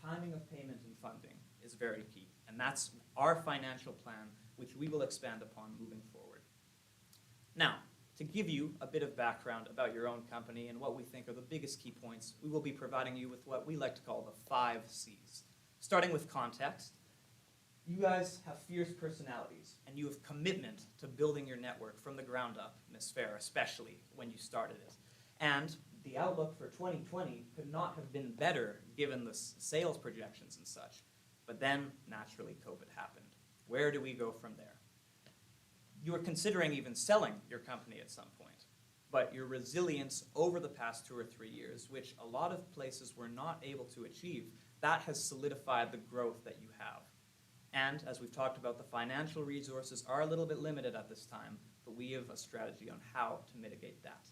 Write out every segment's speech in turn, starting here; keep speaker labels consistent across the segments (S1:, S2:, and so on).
S1: timing of payment and funding is very key, and that's our financial plan, which we will expand upon moving forward. Now, to give you a bit of background about your own company and what we think are the biggest key points, we will be providing you with what we like to call the 5 C's. Starting with context, you guys have fierce personalities, and you have commitment to building your network from the ground up, Ms. Fair, especially when you started it. And the outlook for 2020 could not have been better given the sales projections and such. But then, naturally, COVID happened. Where do we go from there? You were considering even selling your company at some point, but your resilience over the past 2 or 3 years, which a lot of places were not able to achieve, that has solidified the growth that you have. And as we've talked about, the financial resources are a little bit limited at this time, but we have a strategy on how to mitigate that.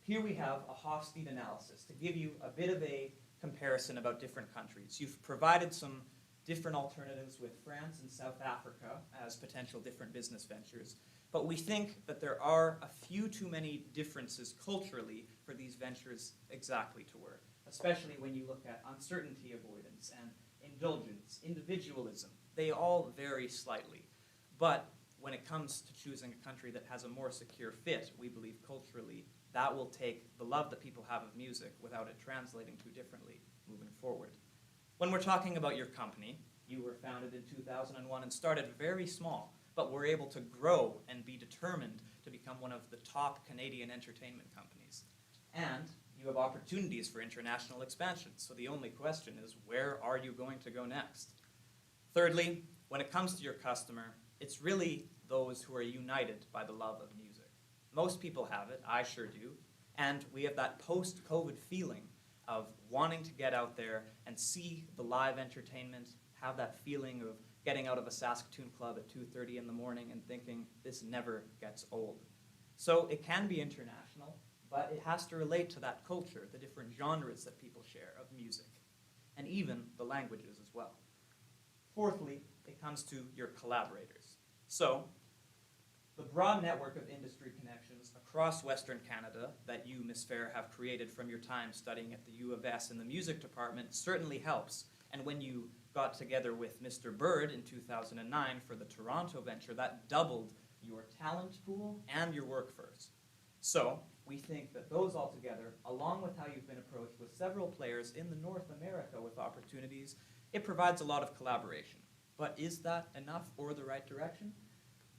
S1: Here we have a Hofstede analysis to give you a bit of a comparison about different countries. You've provided some different alternatives with France and South Africa as potential different business ventures, but we think that there are a few too many differences culturally for these ventures exactly to work, especially when you look at uncertainty avoidance and indulgence, individualism. They all vary slightly, but when it comes to choosing a country that has a more secure fit, we believe culturally that will take the love that people have of music without it translating too differently moving forward. When we're talking about your company, you were founded in 2001 and started very small, but were able to grow and be determined to become one of the top Canadian entertainment companies. And you have opportunities for international expansion, so the only question is, where are you going to go next? Thirdly, when it comes to your customer, it's really those who are united by the love of music. Most people have it, I sure do, and we have that post-COVID feeling of wanting to get out there and see the live entertainment, have that feeling of getting out of a Saskatoon club at 2:30 in the morning and thinking, this never gets old. So it can be international, but it has to relate to that culture, the different genres that people share of music, and even the languages as well. Fourthly, it comes to your collaborators. So, the broad network of industry connections across Western Canada that you, Ms. Fair, have created from your time studying at the U of S in the music department certainly helps. And when you got together with Mr. Bird in 2009 for the Toronto venture, that doubled your talent pool and your workforce. So, we think that those all together, along with how you've been approached with several players in the North America with opportunities, it provides a lot of collaboration. But is that enough or the right direction?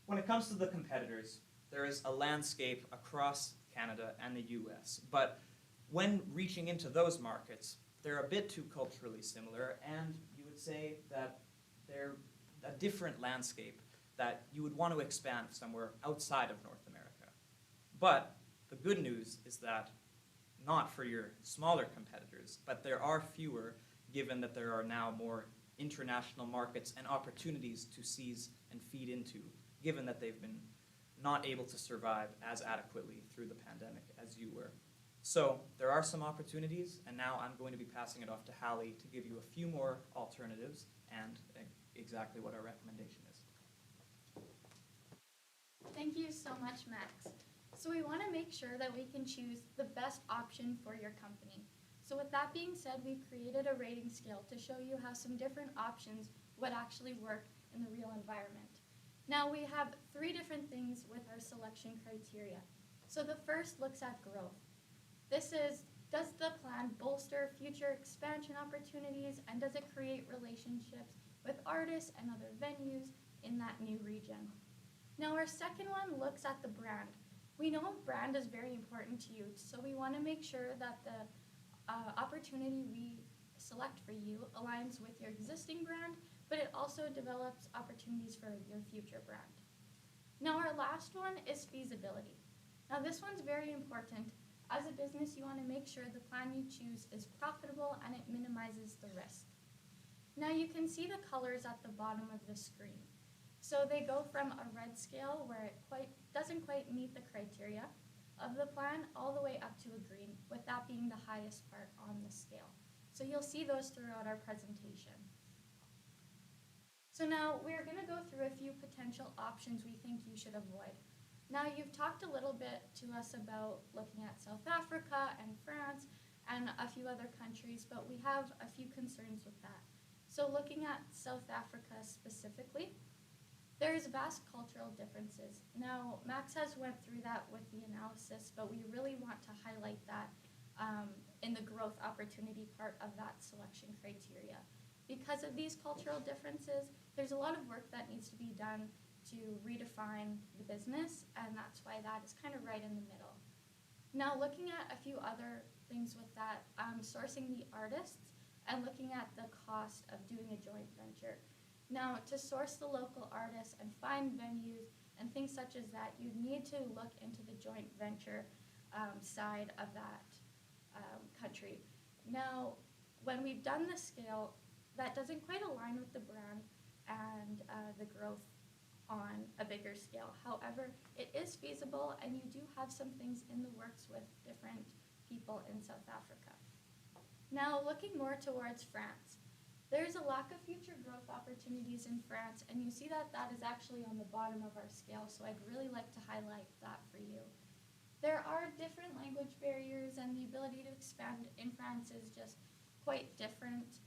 S1: When it comes to the competitors, there is a landscape across Canada and the US, but when reaching into those markets, they're a bit too culturally similar, and you would say that they're a different landscape that you would want to expand somewhere outside of North America. But the good news is that not for your smaller competitors, but there are fewer, given that there are now more international markets and opportunities to seize and feed into, given that they've been not able to survive as adequately through the pandemic as you were. So there are some opportunities, and now I'm going to be passing it off to Hallie to give you a few more alternatives and exactly what our recommendation is.
S2: Thank you so much, Max. So we want to make sure that we can choose the best option for your company. So with that being said, we've created a rating scale to show you how some different options would actually work in the real environment. Now we have 3 different things with our selection criteria. So the first looks at growth. This is, does the plan bolster future expansion opportunities, and does it create relationships with artists and other venues in that new region? Now our second one looks at the brand. We know brand is very important to you, so we want to make sure that the opportunity we select for you aligns with your existing brand, but it also develops opportunities for your future brand. Now our last one is feasibility. Now this one's very important. As a business, you want to make sure the plan you choose is profitable and it minimizes the risk. Now you can see the colors at the bottom of the screen. So they go from a red scale where it doesn't quite meet the criteria of the plan all the way up to a green, with that being the highest part on the scale. So you'll see those throughout our presentation. So now we're going to go through a few potential options we think you should avoid. Now you've talked a little bit to us about looking at South Africa and France, and a few other countries, but we have a few concerns with that. So looking at South Africa specifically, there's vast cultural differences. Now, Max has went through that with the analysis, but we really want to highlight that in the growth opportunity part of that selection criteria. Because of these cultural differences, there's a lot of work that needs to be done to redefine the business, and that's why that is kind of right in the middle. Now, looking at a few other things with that, sourcing the artists and looking at the cost of doing a joint venture. Now, to source the local artists and find venues and things such as that, you need to look into the joint venture side of that country. Now, when we've done the scale, that doesn't quite align with the brand and the growth on a bigger scale. However, it is feasible, and you do have some things in the works with different people in South Africa. Now, looking more towards France, there's a lack of future growth opportunities in France, and you see that that is actually on the bottom of our scale, so I'd really like to highlight that for you. There are different language barriers, and the ability to expand in France is just quite different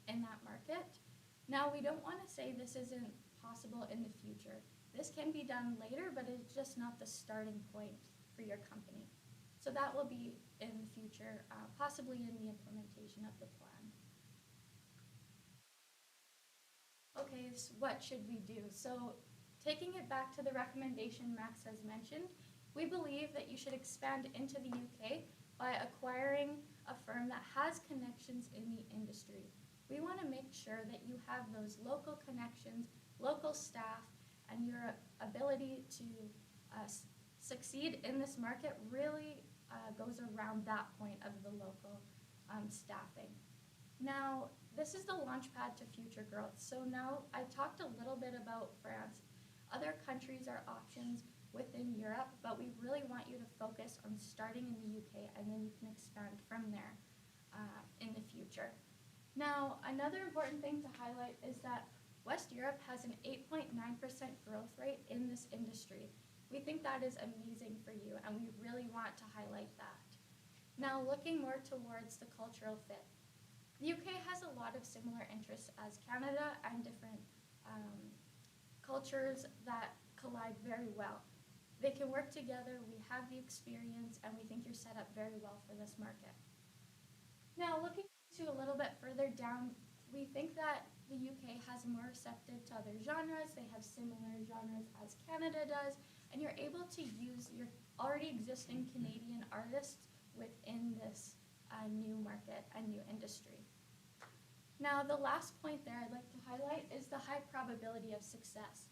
S2: in that market. Now, we don't want to say this isn't possible in the future. This can be done later, but it's just not the starting point for your company. So that will be in the future, possibly in the implementation of the plan. Okay, so what should we do? So taking it back to the recommendation Max has mentioned, we believe that you should expand into the UK by acquiring a firm that has connections in the industry. We want to make sure that you have those local connections, local staff, and your ability to succeed in this market really goes around that point of the local staffing. Now, this is the launchpad to future growth. So now I talked a little bit about France. Other countries are options within Europe, but we really want you to focus on starting in the UK, and then you can expand from there in the future. Now, another important thing to highlight is that West Europe has an 8.9% growth rate in this industry. We think that is amazing for you, and we really want to highlight that. Now, looking more towards the cultural fit. The UK has a lot of similar interests as Canada and different cultures that collide very well. They can work together, we have the experience, and we think you're set up very well for this market. Now, looking to a little bit further down, we think that the UK has more receptive to other genres. They have similar genres as Canada does, and you're able to use your already existing Canadian artists within this new market and new industry. Now, the last point there I'd like to highlight is the high probability of success.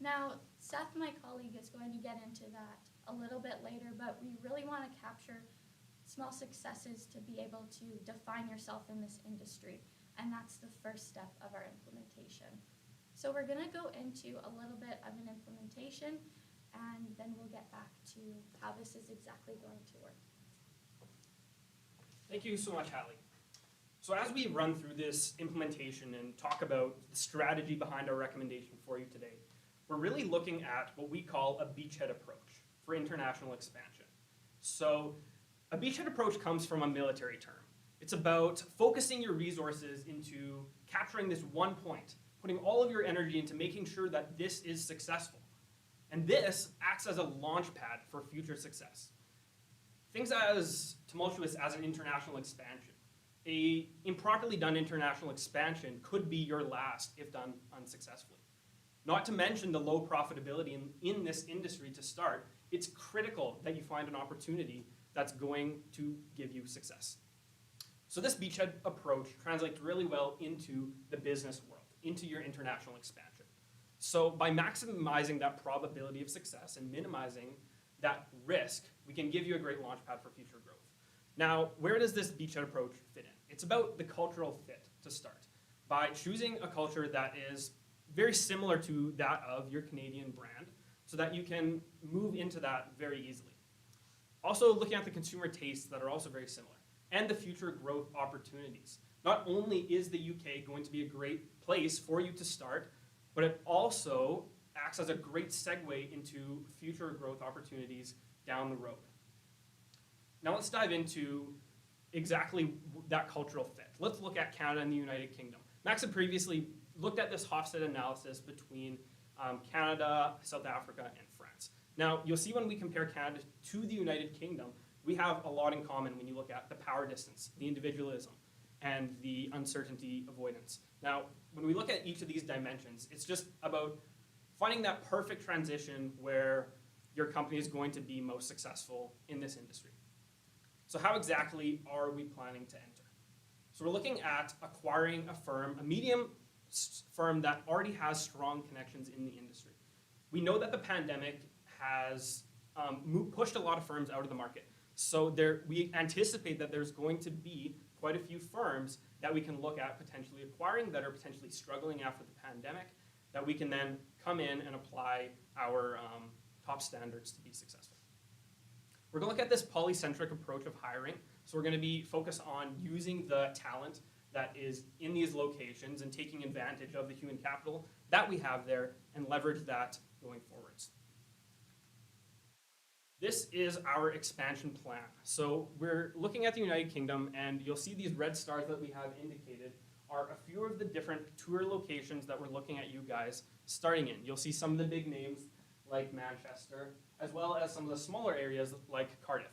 S2: Now, Seth, my colleague, is going to get into that a little bit later, but we really want to capture small successes to be able to define yourself in this industry, and that's the first step of our implementation. So we're going to go into a little bit of an implementation, and then we'll get back to how this is exactly going to work.
S3: Thank you so much, Hallie. So as we run through this implementation and talk about the strategy behind our recommendation for you today, we're really looking at what we call a beachhead approach for international expansion. So a beachhead approach comes from a military term. It's about focusing your resources into capturing this one point, putting all of your energy into making sure that this is successful. And this acts as a launch pad for future success. Things as tumultuous as an international expansion. An improperly done international expansion could be your last if done unsuccessfully. Not to mention the low profitability in this industry to start, it's critical that you find an opportunity that's going to give you success. So this beachhead approach translates really well into the business world, into your international expansion. So by maximizing that probability of success and minimizing that risk, we can give you a great launchpad for future growth. Now, where does this beachhead approach fit in? It's about the cultural fit to start. By choosing a culture that is very similar to that of your Canadian brand, so that you can move into that very easily. Also looking at the consumer tastes that are also very similar, and the future growth opportunities. Not only is the UK going to be a great place for you to start, but it also acts as a great segue into future growth opportunities down the road. Now let's dive into exactly that cultural fit. Let's look at Canada and the United Kingdom. Max had previously looked at this Hofstede analysis between Canada, South Africa, and France. Now, you'll see when we compare Canada to the United Kingdom, we have a lot in common when you look at the power distance, the individualism, and the uncertainty avoidance. Now, when we look at each of these dimensions, it's just about finding that perfect transition where your company is going to be most successful in this industry. So how exactly are we planning to enter? So we're looking at acquiring a firm, a medium firm that already has strong connections in the industry. We know that the pandemic has pushed a lot of firms out of the market. So we anticipate that there's going to be quite a few firms that we can look at potentially acquiring that are potentially struggling after the pandemic, that we can then come in and apply our top standards to be successful. We're going to look at this polycentric approach of hiring. So we're going to be focused on using the talent that is in these locations and taking advantage of the human capital that we have there and leverage that going forwards. This is our expansion plan. So we're looking at the United Kingdom, and you'll see these red stars that we have indicated are a few of the different tour locations that we're looking at you guys starting in. You'll see some of the big names like Manchester, as well as some of the smaller areas like Cardiff.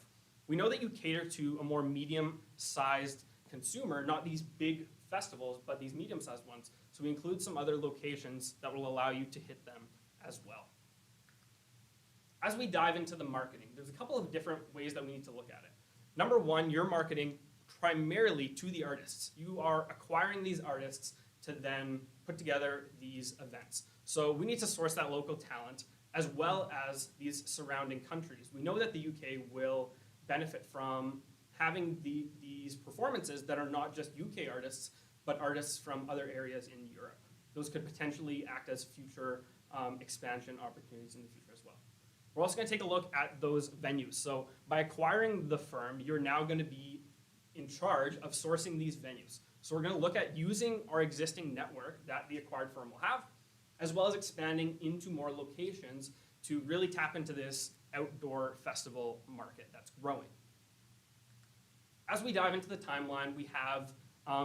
S3: We know that you cater to a more medium-sized consumer, not these big festivals, but these medium-sized ones. So we include some other locations that will allow you to hit them as well. As we dive into the marketing, there's a couple of different ways that we need to look at it. Number one, you're marketing primarily to the artists. You are acquiring these artists to then put together these events. So we need to source that local talent as well as these surrounding countries. We know that the UK will benefit from having these performances that are not just UK artists, but artists from other areas in Europe. Those could potentially act as future expansion opportunities in the future as well. We're also going to take a look at those venues. So by acquiring the firm, you're now going to be in charge of sourcing these venues. So we're going to look at using our existing network that the acquired firm will have, as well as expanding into more locations to really tap into this outdoor festival market that's growing. As we dive into the timeline, we have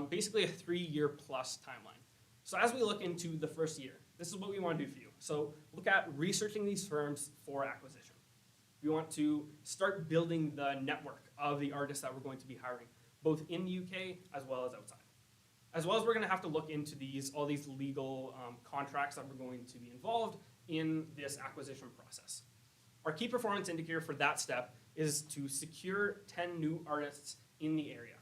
S3: basically a 3-year plus timeline. So as we look into the first year, this is what we want to do for you. So look at researching these firms for acquisition. We want to start building the network of the artists that we're going to be hiring, both in the UK as well as outside. As well as we're going to have to look into all these legal contracts that we're going to be involved in this acquisition process. Our key performance indicator for that step is to secure 10 new artists in the area.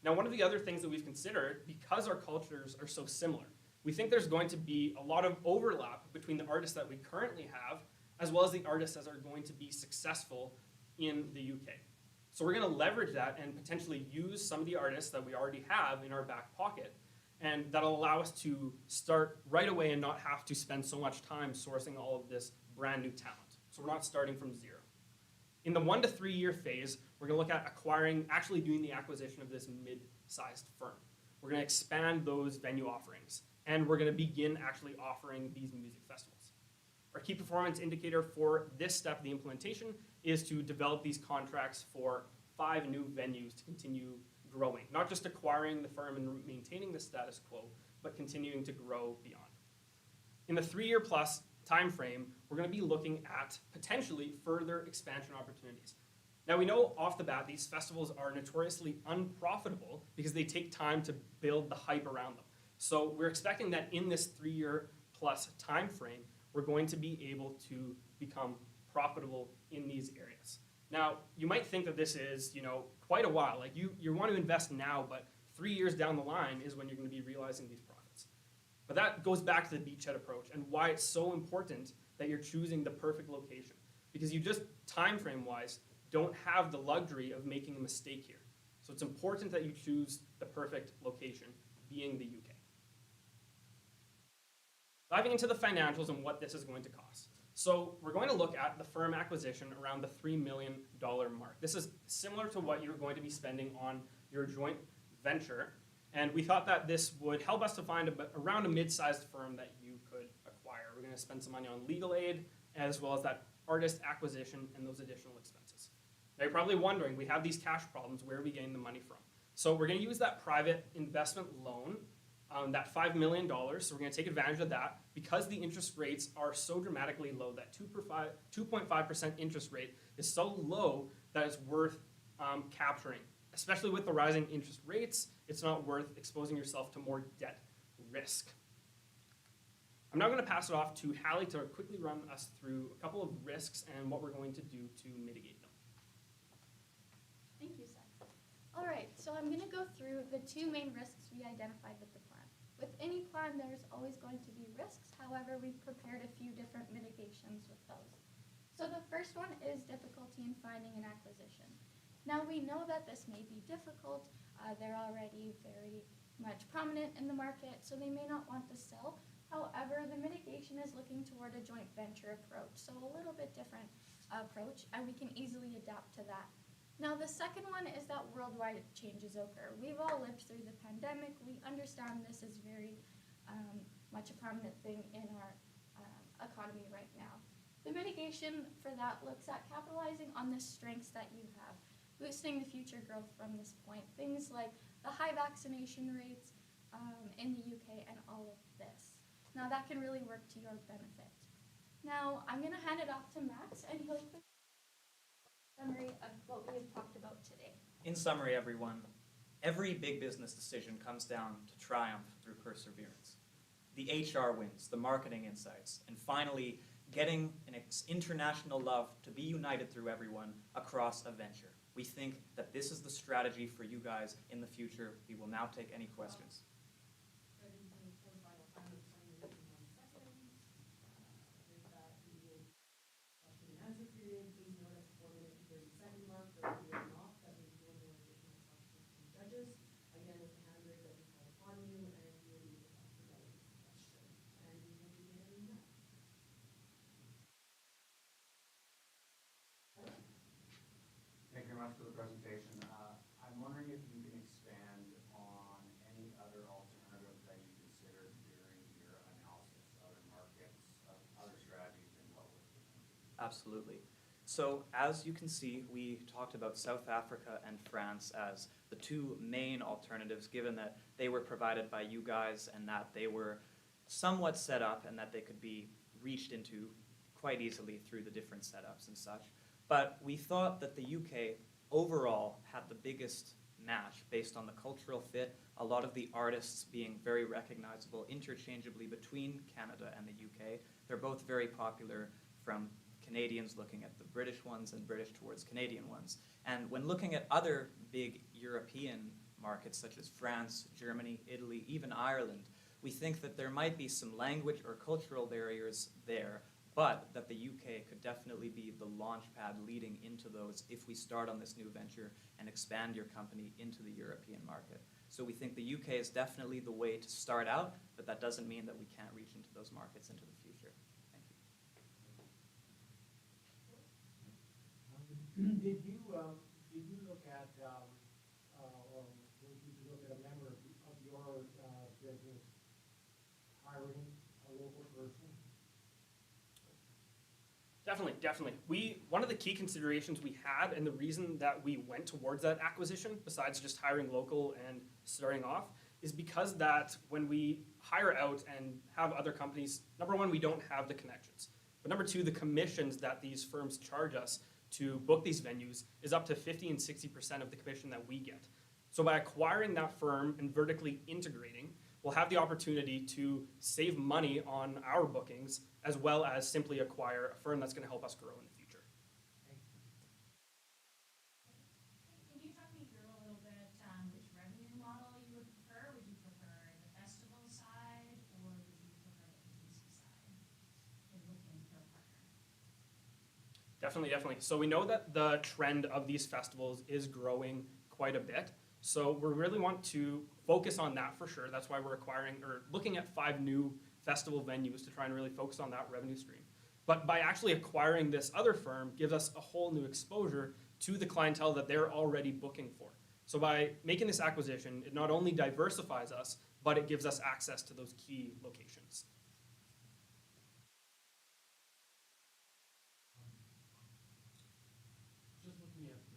S3: Now, one of the other things that we've considered, because our cultures are so similar, we think there's going to be a lot of overlap between the artists that we currently have, as well as the artists that are going to be successful in the UK. So we're going to leverage that and potentially use some of the artists that we already have in our back pocket, and that'll allow us to start right away and not have to spend so much time sourcing all of this brand new talent. So we're not starting from zero. In the 1 to 3 year phase, we're going to look at actually doing the acquisition of this mid-sized firm. We're going to expand those venue offerings, and we're going to begin actually offering these music festivals. Our key performance indicator for this step of the implementation is to develop these contracts for 5 new venues to continue growing, not just acquiring the firm and maintaining the status quo, but continuing to grow beyond. In the 3-year plus time frame, we're going to be looking at potentially further expansion opportunities. Now, we know off the bat these festivals are notoriously unprofitable because they take time to build the hype around them. So we're expecting that in this 3-year plus time frame, we're going to be able to become profitable in these areas. Now, you might think that this is, quite a while. Like you want to invest now, but 3 years down the line is when you're going to be realizing these profits. But that goes back to the beachhead approach and why it's so important that you're choosing the perfect location, because you just time frame wise don't have the luxury of making a mistake here. So it's important that you choose the perfect location, being the UK. Diving into the financials and what this is going to cost. So we're going to look at the firm acquisition around the $3 million mark. This is similar to what you're going to be spending on your joint venture. And we thought that this would help us to find around a mid-sized firm that you could acquire. We're going to spend some money on legal aid, as well as that artist acquisition and those additional expenses. Now you're probably wondering, we have these cash problems, where are we getting the money from? So we're going to use that private investment loan, that $5 million. So we're going to take advantage of that because the interest rates are so dramatically low. That 2.5% interest rate is so low that it's worth capturing. Especially with the rising interest rates, it's not worth exposing yourself to more debt risk. I'm now going to pass it off to Hallie to quickly run us through a couple of risks and what we're going to do to mitigate them.
S2: Thank you, Seth. All right, so I'm going to go through the two main risks we identified with the plan. With any plan, there's always going to be risks. However, we've prepared a few different mitigations with those. So the first one is difficulty in finding an acquisition. Now we know that this may be difficult. They're already very much prominent in the market, so they may not want to sell. However, the mitigation is looking toward a joint venture approach, so a little bit different approach, and we can easily adapt to that. Now the second one is that worldwide changes occur. We've all lived through the pandemic. We understand this is very much a prominent thing in our economy right now. The mitigation for that looks at capitalizing on the strengths that you have, boosting the future growth from this point. Things like the high vaccination rates in the UK and all of this. Now that can really work to your benefit. Now I'm going to hand it off to Max, and he'll quickly summary of what we have talked about today.
S1: In summary, everyone, every big business decision comes down to triumph through perseverance. The HR wins, the marketing insights, and finally, getting an international love to be united through everyone across a venture. We think that this is the strategy for you guys in the future. We will now take any questions.
S4: Thank you very much for the presentation. I'm wondering if you can expand on any other alternatives that you considered during your analysis, other markets, other strategies involved with the country.
S1: Absolutely. So as you can see, we talked about South Africa and France as the two main alternatives, given that they were provided by you guys and that they were somewhat set up and that they could be reached into quite easily through the different setups and such. But we thought that the UK overall had the biggest match based on the cultural fit, a lot of the artists being very recognizable interchangeably between Canada and the UK. They're both very popular, from Canadians looking at the British ones and British towards Canadian ones. And when looking at other big European markets such as France, Germany, Italy, even Ireland, we think that there might be some language or cultural barriers there, but that the UK could definitely be the launch pad leading into those if we start on this new venture and expand your company into the European market. So we think the UK is definitely the way to start out, but that doesn't mean that we can't reach into those markets into the future. Thank you.
S5: Did you look at, or did you look at a member of your business hiring a local person?
S3: Definitely. One of the key considerations we had, and the reason that we went towards that acquisition, besides just hiring local and starting off, is because that when we hire out and have other companies, number one, we don't have the connections. But number two, the commissions that these firms charge us to book these venues is up to 50 and 60% of the commission that we get. So by acquiring that firm and vertically integrating, we'll have the opportunity to save money on our bookings, as well as simply acquire a firm that's going to help us grow in the future.
S6: Can you talk me through a little bit which revenue model you would prefer? Would you prefer the festival side, or would you prefer the agency side in looking for a partner?
S3: Definitely. So we know that the trend of these festivals is growing quite a bit. So we really want to focus on that for sure. That's why we're looking at 5 new festival venues to try and really focus on that revenue stream. But by actually acquiring this other firm gives us a whole new exposure to the clientele that they're already booking for. So by making this acquisition, it not only diversifies us, but it gives us access to those key locations.
S5: Just looking at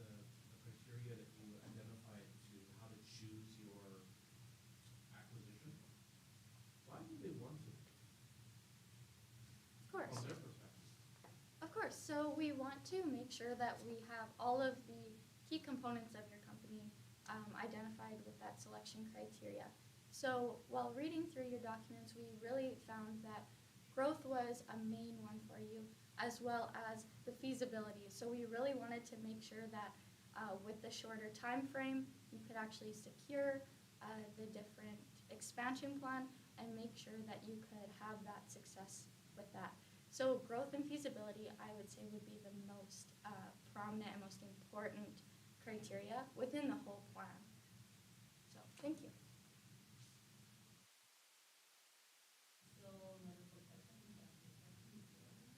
S2: we want to make sure that we have all of the key components of your company identified with that selection criteria. So while reading through your documents, we really found that growth was a main one for you, as well as the feasibility. So we really wanted to make sure that with the shorter time frame, you could actually secure the different expansion plan and make sure that you could have that success with that. So growth and feasibility, I would say, would be the most prominent and most important criteria within the whole plan. So thank you.
S6: Still another quick question. Do you have any questions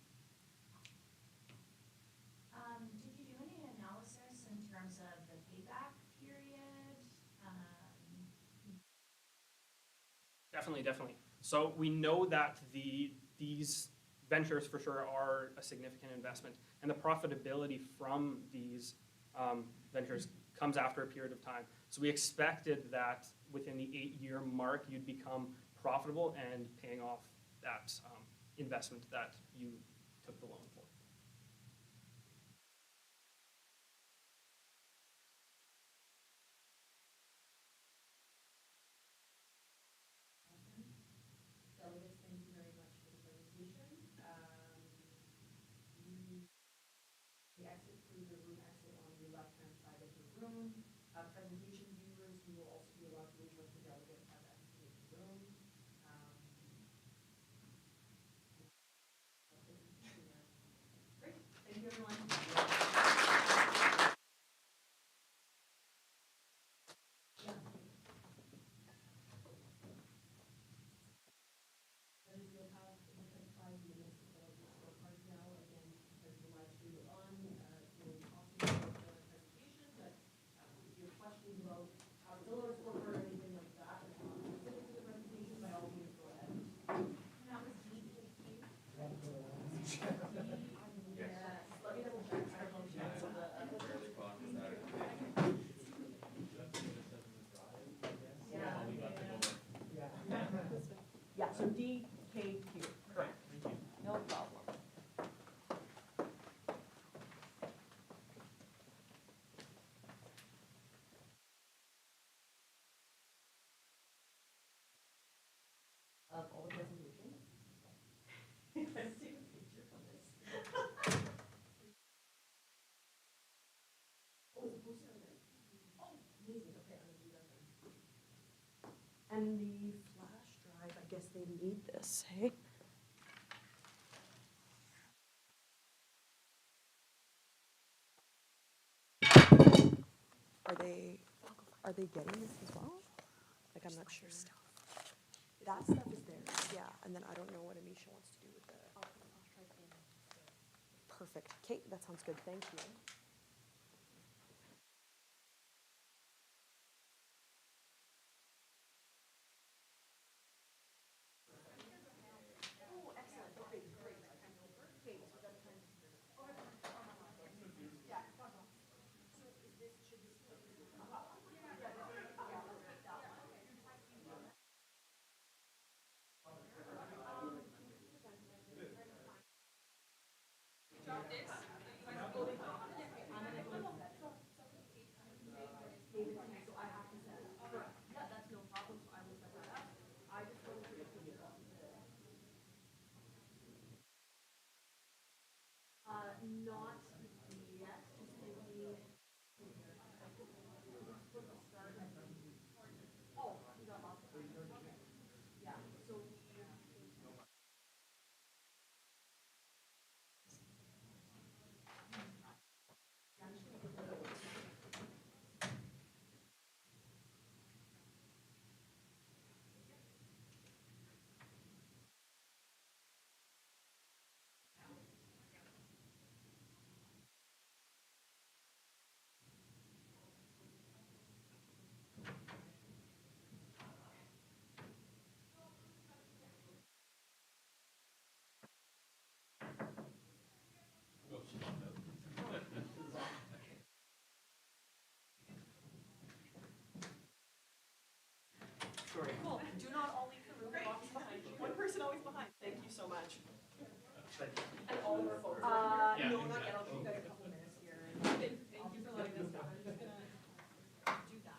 S6: did you do any analysis in terms of the payback period?
S3: Definitely. So we know that these ventures for sure are a significant investment, and the profitability from these ventures comes after a period of time. So we expected that within the 8-year mark, you'd become profitable and paying off that investment that you took the loan for.
S7: Delegates, thank you very much for the presentation. The exit through the room exit on the left-hand side of the room. Presentation viewers, you will also be allowed to leave once the delegates have exited the room. Great, thank you everyone. You'll have the 5 minutes to fill out your scorecards now. Again, because the live stream is on, you'll also get the presentation, but if you have questions about how to fill out a scorecard or anything like that, that's not specific to the presentation, by all means, go ahead.
S6: That was D.
S7: Yes, let me double check. I don't know if that's on the. Yeah, so DKQ, correct. No problem. Of all the presentations. Let's take a picture of this. Oh, is the poster over there? Oh, amazing. Okay, I'm gonna do that then. And the flash drive, I guess they need this, hey? Are they getting this as well? Like, I'm not sure. That stuff is there, yeah, and then I don't know what Amisha wants to do with the. I'll put the flash drive in. Perfect. Okay, that sounds good. Thank you. Oh, excellent. Okay, great. Okay, so we got time. Yeah. So is this, should this be? So I have to set it up. Correct. Yeah, that's no problem, so I will set that up. I just wanted to look at the. Not yet, just give me. Oh, we got lots of time. Yeah, so we.
S3: Sorry.
S7: Cool. Do not all leave the room. The box is behind you. One person always behind. Thank you so much.
S3: Thank you.
S7: And all of our photos.
S3: Yeah,
S7: No, not yet, I'll give you guys a couple minutes here. Thank you for letting us know. I'm just gonna do that.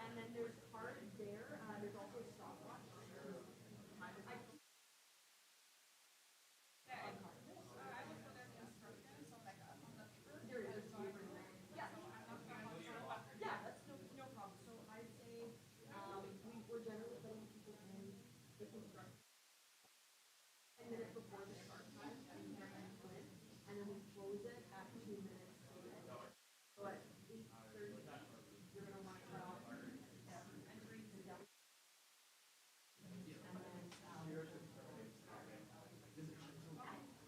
S7: And then there's card there, there's also a stopwatch. Yeah, that's no problem. So I'd say, we're generally letting people in the construction 10 minutes before the start time, and then come in, and then we close it at 2 minutes till the end. So at 8:30, you're gonna want to cut off entry to down. And then,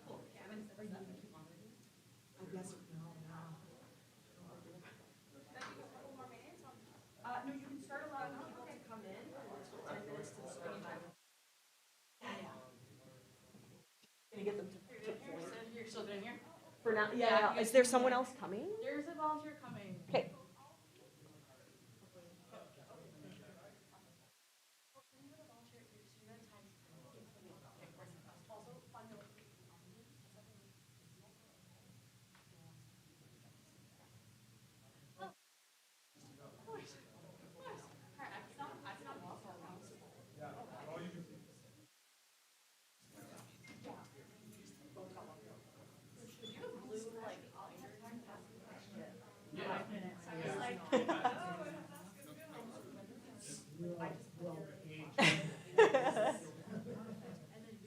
S7: cool, Kevin, are you gonna keep on reading? I guess, no. No, you can start allowing people to come in, and it's 10 minutes to the start time. Gonna get them to
S8: You're still doing here?
S7: for now.
S8: Yeah,
S7: Is there someone else coming?
S8: There's a volunteer coming.
S7: Okay.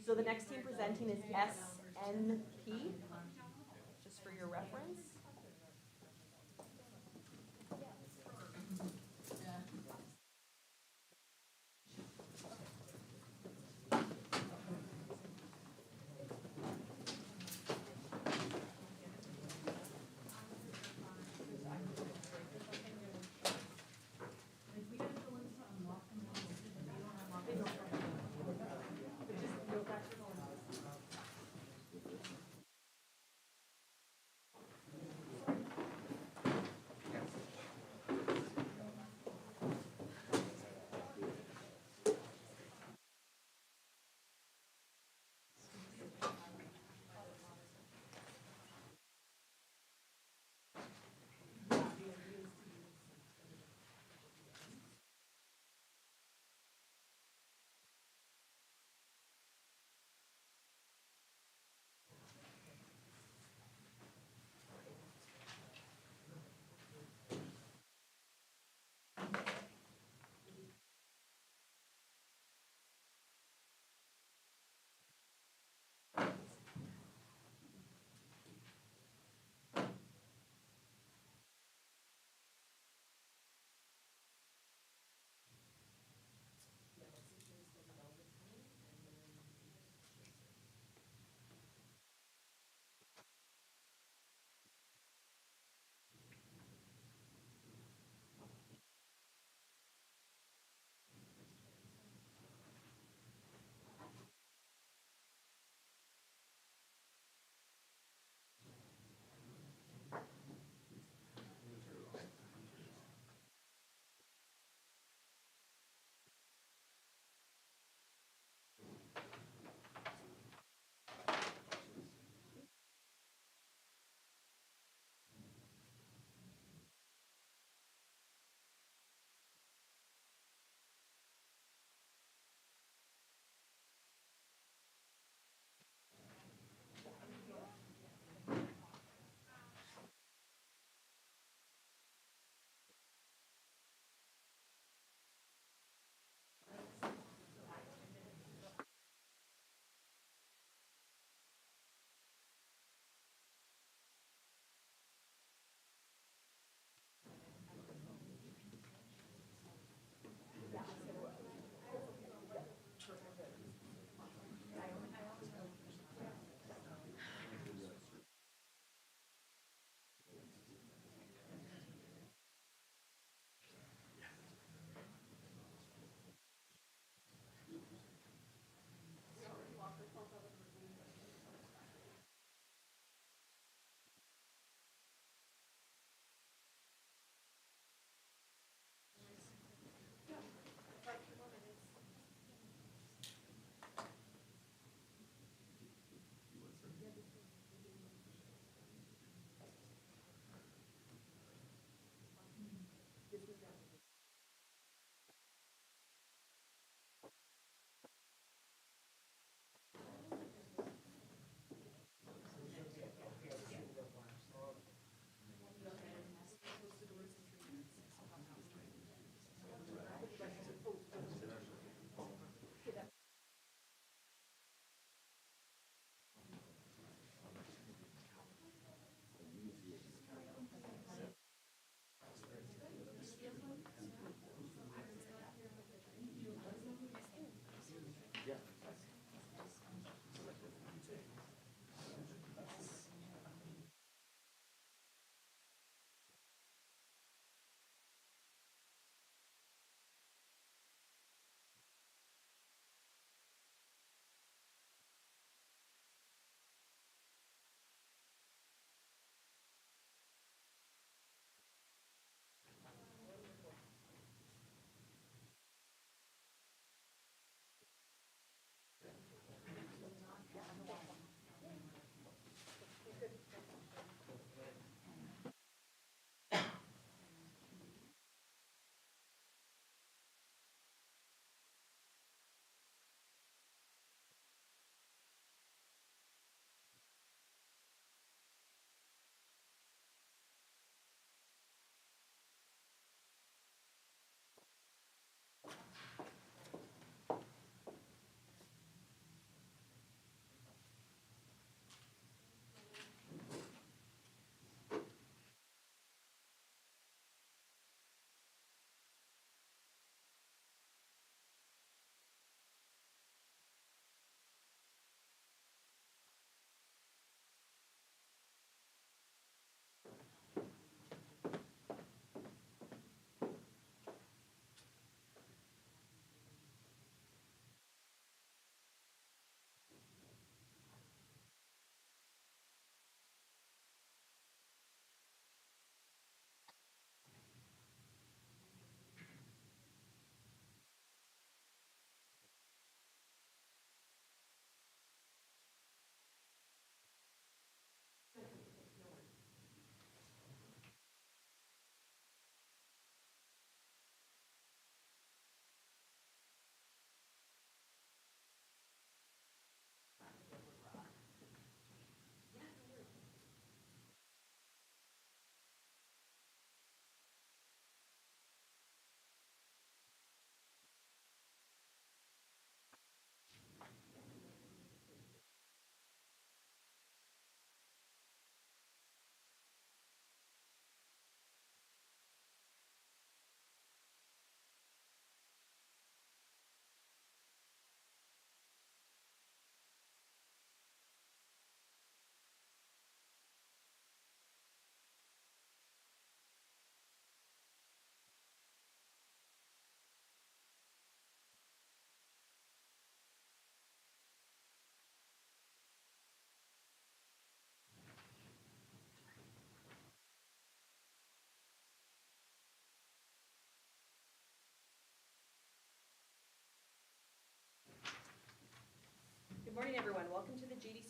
S7: So the next team presenting is SNP, just for your reference.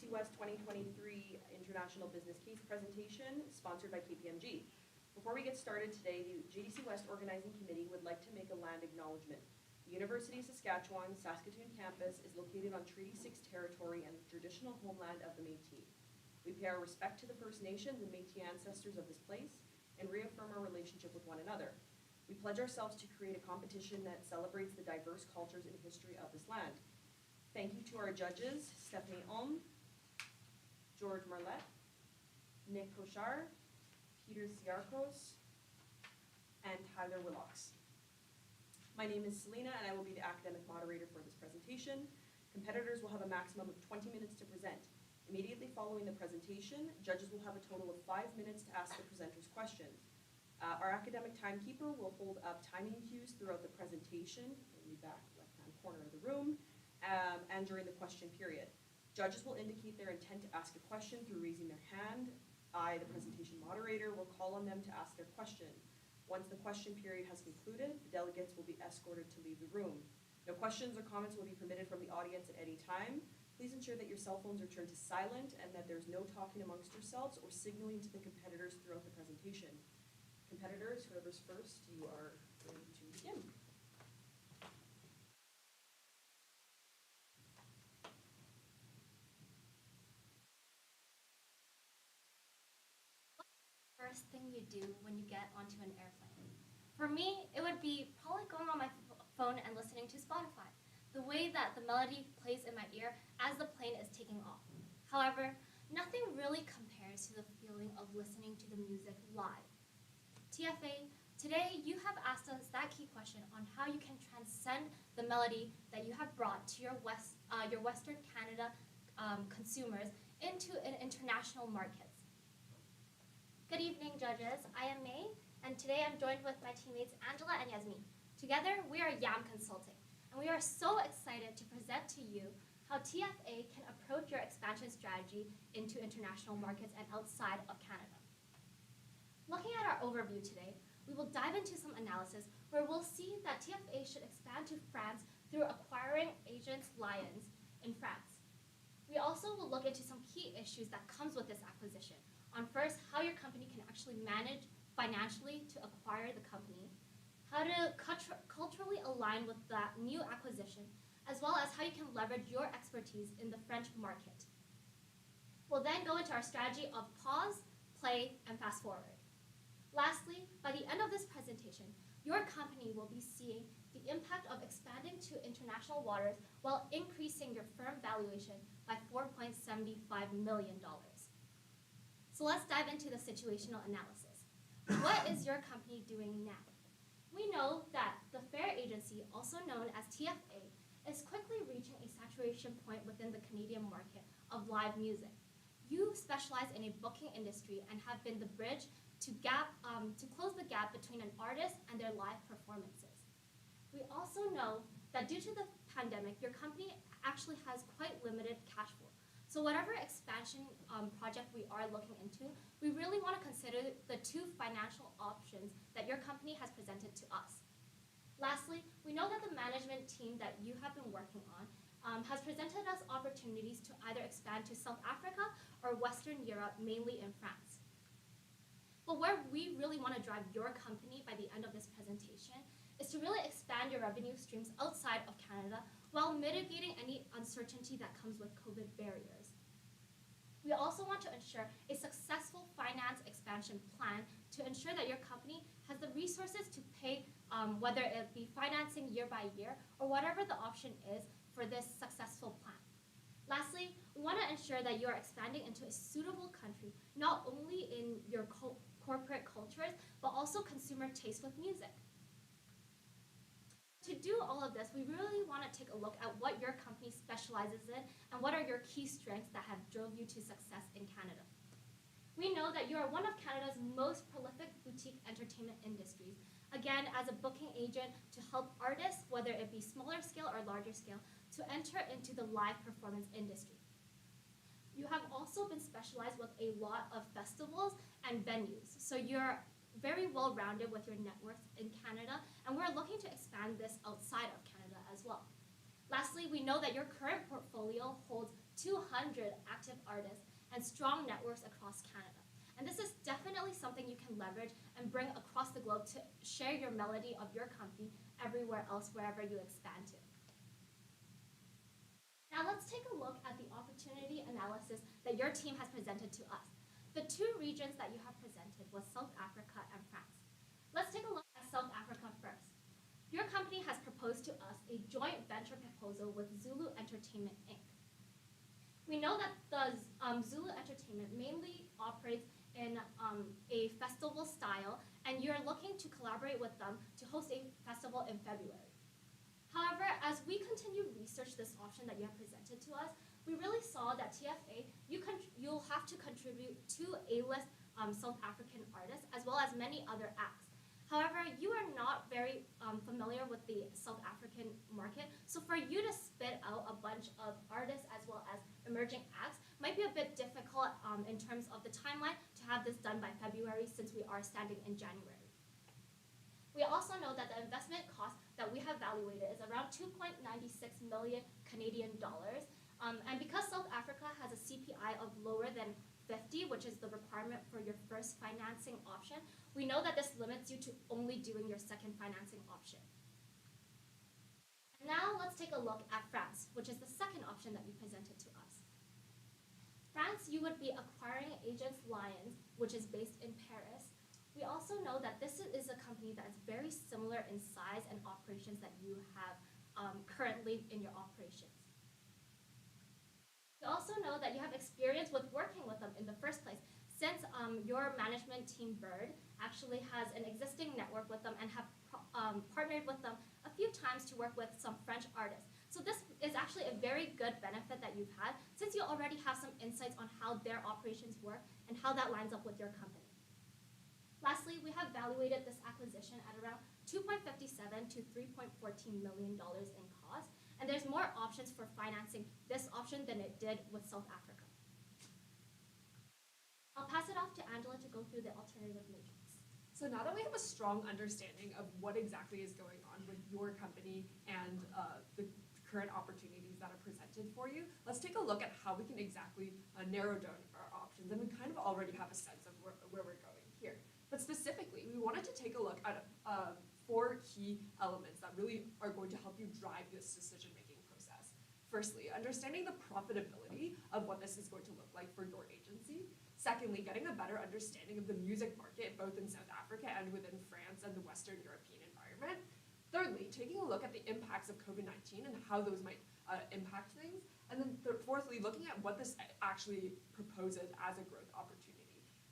S7: JDC West 2023 International Business Case presentation sponsored by KPMG. Before we get started today, the JDC West Organizing Committee would like to make a land acknowledgement. The University of Saskatchewan, Saskatoon campus is located on Treaty 6 territory and the traditional homeland of the Métis. We pay our respect to the First Nations and Métis ancestors of this place and reaffirm our relationship with one another. We pledge ourselves to create a competition that celebrates the diverse cultures and history of this land. Thank you to our judges, Stephanie Ulm, George Marlette, Nick Cochard, Peter Siarkos, and Tyler Willocks. My name is Selena, and I will be the academic moderator for this presentation. Competitors will have a maximum of 20 minutes to present. Immediately following the presentation, judges will have a total of 5 minutes to ask the presenters questions. Our academic timekeeper will hold up timing cues throughout the presentation in the back left-hand corner of the room, and during the question period. Judges will indicate their intent to ask a question through raising their hand. I, the presentation moderator, will call on them to ask their question. Once the question period has concluded, the delegates will be escorted to leave the room. No questions or comments will be permitted from the audience at any time. Please ensure that your cell phones are turned to silent and that there's no talking amongst yourselves or signaling to the competitors throughout the presentation. Competitors, whoever's first, you are ready to begin.
S9: First thing you do when you get onto an airplane? For me, it would be probably going on my phone and listening to Spotify, the way that the melody plays in my ear as the plane is taking off. However, nothing really compares to the feeling of listening to the music live. TFA, today you have asked us that key question on how you can transcend the melody that you have brought to your Western Canada consumers into an international market. Good evening, judges. I am May, and today I'm joined with my teammates Angela and Yasmin. Together, we are YAM Consulting, and we are so excited to present to you how TFA can approach your expansion strategy into international markets and outside of Canada. Looking at our overview today, we will dive into some analysis where we'll see that TFA should expand to France through acquiring Agence Lions in France. We also will look into some key issues that comes with this acquisition. On first, how your company can actually manage financially to acquire the company, how to culturally align with that new acquisition, as well as how you can leverage your expertise in the French market. We'll then go into our strategy of pause, play, and fast forward. Lastly, by the end of this presentation, your company will be seeing the impact of expanding to international waters while increasing your firm valuation by $4.75 million. So let's dive into the situational analysis. What is your company doing now? We know that the FAIR agency, also known as TFA, is quickly reaching a saturation point within the Canadian market of live music. You specialize in a booking industry and have been the bridge to close the gap between an artist and their live performances. We also know that due to the pandemic, your company actually has quite limited cash flow. So whatever expansion project we are looking into, we really want to consider the two financial options that your company has presented to us. Lastly, we know that the management team that you have been working on has presented us opportunities to either expand to South Africa or Western Europe, mainly in France. But where we really want to drive your company by the end of this presentation is to really expand your revenue streams outside of Canada while mitigating any uncertainty that comes with COVID barriers. We also want to ensure a successful finance expansion plan to ensure that your company has the resources to pay, whether it be financing year by year or whatever the option is for this successful plan. Lastly, we want to ensure that you are expanding into a suitable country, not only in your corporate cultures, but also consumer taste with music. To do all of this, we really want to take a look at what your company specializes in and what are your key strengths that have drove you to success in Canada. We know that you are one of Canada's most prolific boutique entertainment industries, again, as a booking agent to help artists, whether it be smaller scale or larger scale, to enter into the live performance industry. You have also been specialized with a lot of festivals and venues, so you're very well-rounded with your networks in Canada, and we're looking to expand this outside of Canada as well. Lastly, we know that your current portfolio holds 200 active artists and strong networks across Canada. And this is definitely something you can leverage and bring across the globe to share your melody of your company everywhere else, wherever you expand to. Now let's take a look at the opportunity analysis that your team has presented to us. The two regions that you have presented was South Africa and France. Let's take a look at South Africa first. Your company has proposed to us a joint venture proposal with Zulu Entertainment Inc. We know that the Zulu Entertainment mainly operates in a festival style, and you're looking to collaborate with them to host a festival in February. However, as we continue to research this option that you have presented to us, we really saw that TFA, you'll have to contribute to A-list South African artists, as well as many other acts. However, you are not very familiar with the South African market, so for you to spit out a bunch of artists as well as emerging acts might be a bit difficult in terms of the timeline to have this done by February, since we are standing in January. We also know that the investment cost that we have evaluated is around 2.96 million Canadian dollars, and because South Africa has a CPI of lower than 50, which is the requirement for your first financing option, we know that this limits you to only doing your second financing option. And now let's take a look at France, which is the second option that you presented to us. France, you would be acquiring Agents Lions, which is based in Paris. We also know that this is a company that is very similar in size and operations that you have currently in your operations. We also know that you have experience with working with them in the first place, since your management team, Bird, actually has an existing network with them and have partnered with them a few times to work with some French artists. So this is actually a very good benefit that you've had, since you already have some insights on how their operations work and how that lines up with your company. Lastly, we have evaluated this acquisition at around $2.57 to $3.14 million in cost, and there's more options for financing this option than it did with South Africa. I'll pass it off to Angela to go through the alternative matrix.
S8: So now that we have a strong understanding of what exactly is going on with your company and the current opportunities that are presented for you, let's take a look at how we can exactly narrow down our options. And we kind of already have a sense of where we're going here. But specifically, we wanted to take a look at 4 key elements that really are going to help you drive this decision-making process. Firstly, understanding the profitability of what this is going to look like for your agency. Secondly, getting a better understanding of the music market, both in South Africa and within France and the Western European environment. Thirdly, taking a look at the impacts of COVID-19 and how those might impact things. And then fourthly, looking at what this actually proposes as a growth opportunity.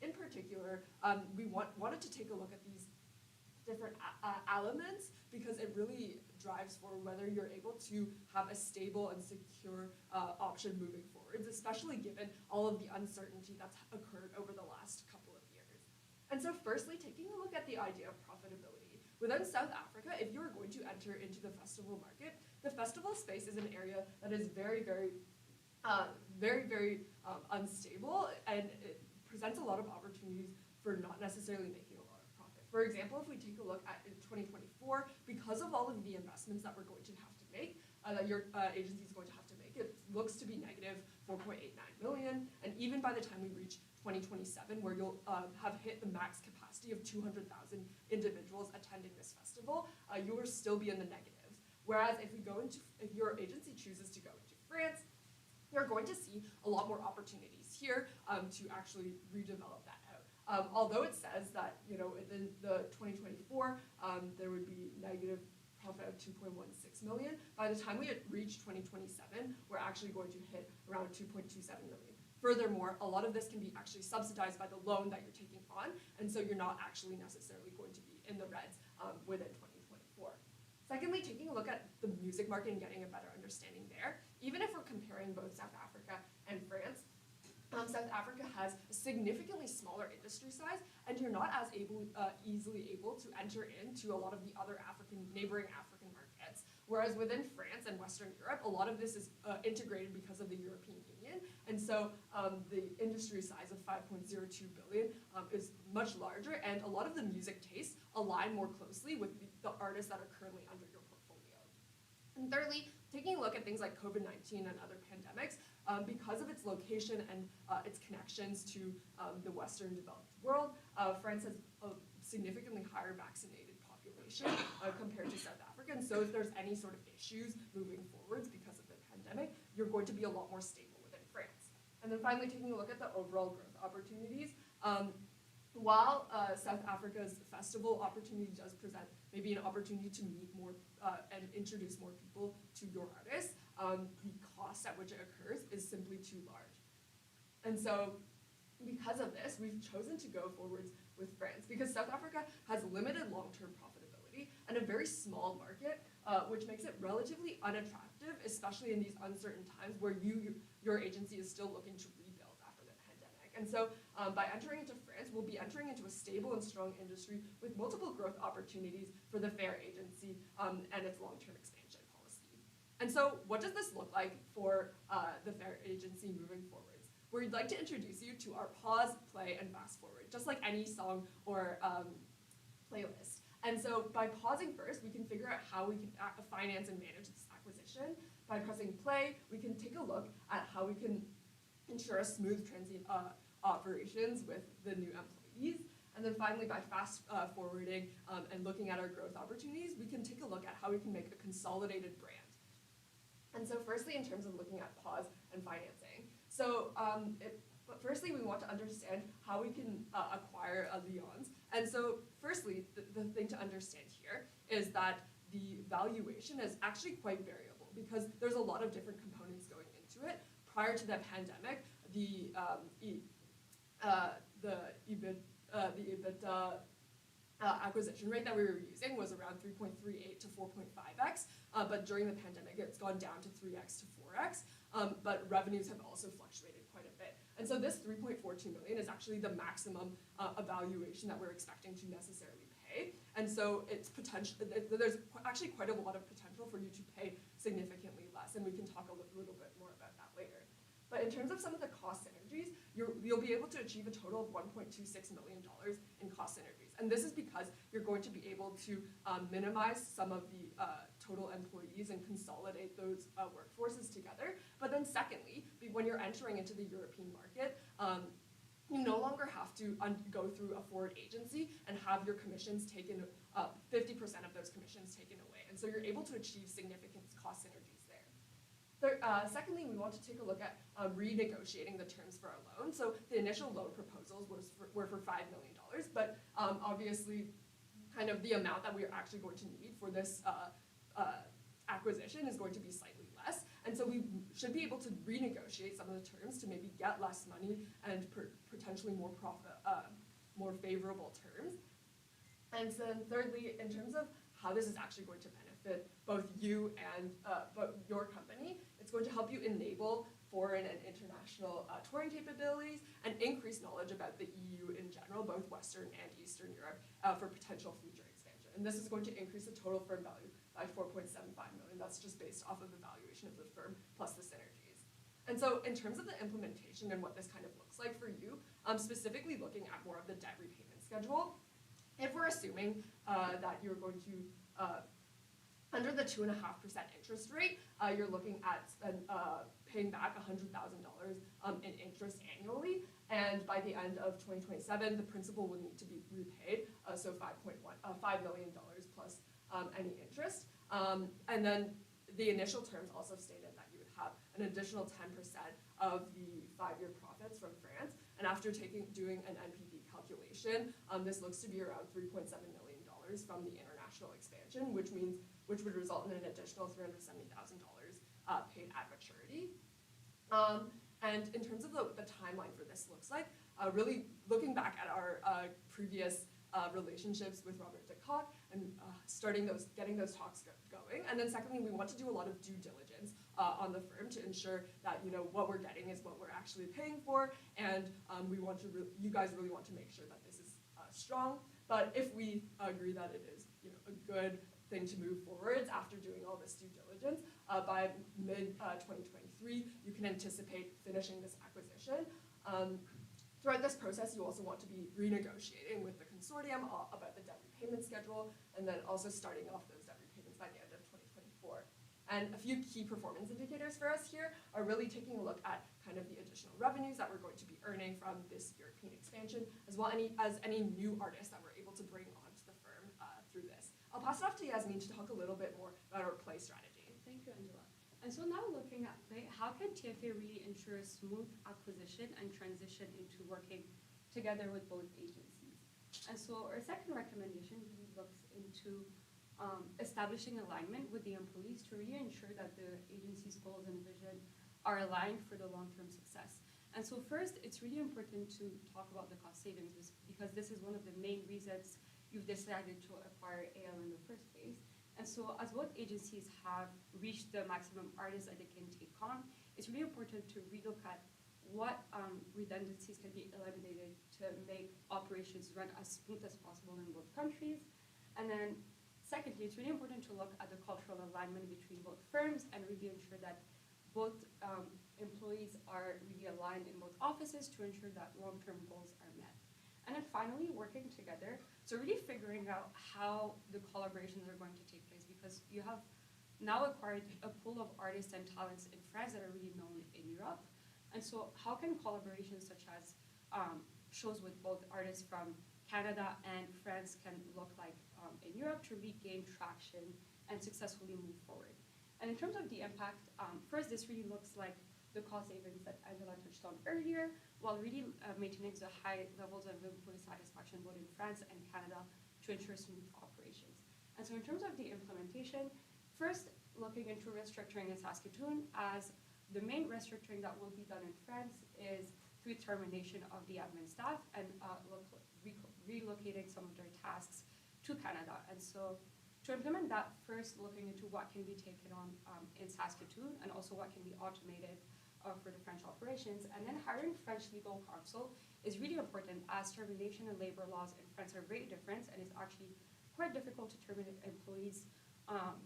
S8: In particular, we wanted to take a look at these different elements because it really drives for whether you're able to have a stable and secure option moving forwards, especially given all of the uncertainty that's occurred over the last couple of years. And so firstly, taking a look at the idea of profitability. Within South Africa, if you're going to enter into the festival market, the festival space is an area that is very unstable, and it presents a lot of opportunities for not necessarily making a lot of profit. For example, if we take a look at 2024, because of all of the investments that we're going to have to make, that your agency is going to have to make, it looks to be negative 4.89 million, and even by the time we reach 2027, where you'll have hit the max capacity of 200,000 individuals attending this festival, you will still be in the negatives. Whereas if your agency chooses to go into France, you're going to see a lot more opportunities here to actually redevelop that out. Although it says that, in the 2024, there would be negative profit of 2.16 million. By the time we reach 2027, we're actually going to hit around 2.27 million. Furthermore, a lot of this can be actually subsidized by the loan that you're taking on, and so you're not actually necessarily going to be in the reds within 2024. Secondly, taking a look at the music market and getting a better understanding there. Even if we're comparing both South Africa and France, South Africa has a significantly smaller industry size, and you're not as easily able to enter into a lot of the other neighboring African markets. Whereas within France and Western Europe, a lot of this is integrated because of the European Union, and so the industry size of 5.02 billion is much larger, and a lot of the music tastes align more closely with the artists that are currently under your portfolio. And thirdly, taking a look at things like COVID-19 and other pandemics, because of its location and its connections to the Western developed world, France has a significantly higher vaccinated population compared to South Africa. And so if there's any sort of issues moving forwards because of the pandemic, you're going to be a lot more stable within France. And then finally, taking a look at the overall growth opportunities, while South Africa's festival opportunity does present maybe an opportunity to meet more and introduce more people to your artists, the cost at which it occurs is simply too large. And so because of this, we've chosen to go forwards with France because South Africa has limited long-term profitability and a very small market, which makes it relatively unattractive, especially in these uncertain times where your agency is still looking to rebuild after the pandemic. And so by entering into France, we'll be entering into a stable and strong industry with multiple growth opportunities for the FAIR agency and its long-term expansion policy. And so what does this look like for the FAIR agency moving forwards? We'd like to introduce you to our pause, play, and fast forward, just like any song or playlist. And so by pausing first, we can figure out how we can finance and manage this acquisition. By pressing play, we can take a look at how we can ensure a smooth transient operations with the new employees. And then finally, by fast forwarding and looking at our growth opportunities, we can take a look at how we can make a consolidated brand. And so firstly, in terms of looking at pause and financing. So but firstly, we want to understand how we can acquire Allianz. And so firstly, the thing to understand here is that the valuation is actually quite variable because there's a lot of different components going into it. Prior to the pandemic, the EBITDA acquisition rate that we were using was around 3.38 to 4.5x, but during the pandemic, it's gone down to 3x to 4x, but revenues have also fluctuated quite a bit. And so this 3.42 million is actually the maximum evaluation that we're expecting to necessarily pay. And so it's there's actually quite a lot of potential for you to pay significantly less, and we can talk a little bit more about that later. But in terms of some of the cost synergies, you'll be able to achieve a total of $1.26 million in cost synergies. And this is because you're going to be able to minimize some of the total employees and consolidate those workforces together. But then secondly, when you're entering into the European market, you no longer have to go through a forward agency and have your commissions taken, 50% of those commissions taken away. And so you're able to achieve significant cost synergies. Secondly, we want to take a look at renegotiating the terms for our loan. So the initial loan proposals were for $5 million, but obviously kind of the amount that we're actually going to need for this acquisition is going to be slightly less. And so we should be able to renegotiate some of the terms to maybe get less money and potentially more favorable terms. And then thirdly, in terms of how this is actually going to benefit both you and your company, it's going to help you enable foreign and international touring capabilities and increase knowledge about the EU in general, both Western and Eastern Europe, for potential future expansion. And this is going to increase the total firm value by $4.75 million. That's just based off of the valuation of the firm plus the synergies. And so in terms of the implementation and what this kind of looks like for you, specifically looking at more of the debt repayment schedule, if we're assuming that you're going to under the 2.5% interest rate, you're looking at paying back $100,000 in interest annually, and by the end of 2027, the principal will need to be repaid, so $5 million plus any interest. And then the initial terms also stated that you would have an additional 10% of the 5-year profits from France, and after doing an NPV calculation, this looks to be around $3.7 million from the international expansion, which would result in an additional $370,000 paid at maturity. And in terms of the timeline for this looks like, really looking back at our previous relationships with Robert de Kock and getting those talks going. And then secondly, we want to do a lot of due diligence on the firm to ensure that what we're getting is what we're actually paying for, and you guys really want to make sure that this is strong. But if we agree that it is a good thing to move forwards after doing all this due diligence, by mid-2023, you can anticipate finishing this acquisition. Throughout this process, you also want to be renegotiating with the consortium about the debt repayment schedule, and then also starting off those debt repayments by the end of 2024. And a few key performance indicators for us here are really taking a look at kind of the additional revenues that we're going to be earning from this European expansion, as well as any new artists that we're able to bring onto the firm through this. I'll pass it off to Yasmin to talk a little bit more about our play strategy.
S10: Thank you, Angela. And so now looking at play, how can TFA really ensure a smooth acquisition and transition into working together with both agencies? And so our second recommendation really looks into establishing alignment with the employees to really ensure that the agency's goals and vision are aligned for the long-term success. And so first, it's really important to talk about the cost savings because this is one of the main reasons you've decided to acquire AL in the first place. And so as both agencies have reached the maximum artists that they can take on, it's really important to relook at what redundancies can be eliminated to make operations run as smooth as possible in both countries. And then secondly, it's really important to look at the cultural alignment between both firms and really ensure that both employees are really aligned in both offices to ensure that long-term goals are met. And then finally, working together, so really figuring out how the collaborations are going to take place because you have now acquired a pool of artists and talents in France that are really known in Europe. And so how can collaborations such as shows with both artists from Canada and France can look like in Europe to really gain traction and successfully move forward? And in terms of the impact, first, this really looks like the cost savings that Angela touched on earlier, while really maintaining the high levels of employee satisfaction both in France and Canada to ensure smooth operations. And so in terms of the implementation, first, looking into restructuring in Saskatoon, as the main restructuring that will be done in France is through termination of the admin staff and relocating some of their tasks to Canada. And so to implement that, first looking into what can be taken on in Saskatoon and also what can be automated for the French operations. And then hiring French legal counsel is really important as termination and labor laws in France are very different and it's actually quite difficult to terminate employees.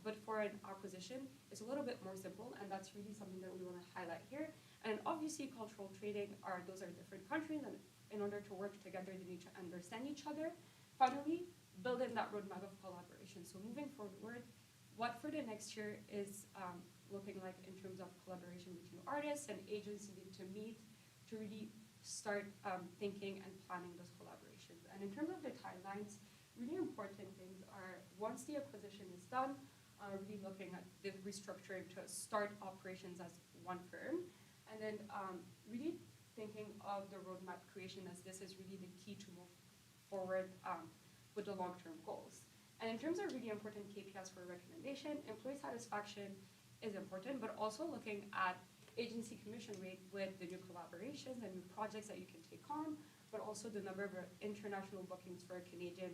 S10: But for an acquisition, it's a little bit more simple and that's really something that we want to highlight here. And obviously cultural trading those are different countries and in order to work together, they need to understand each other. Finally, building that roadmap of collaboration. So moving forward, what for the next year is looking like in terms of collaboration between artists and agencies need to meet to really start thinking and planning those collaborations. And in terms of the timelines, really important things are once the acquisition is done, really looking at the restructuring to start operations as one firm, and then really thinking of the roadmap creation as this is really the key to move forward with the long-term goals. And in terms of really important KPIs for recommendation, employee satisfaction is important, but also looking at agency commission rate with the new collaborations and new projects that you can take on, but also the number of international bookings for Canadian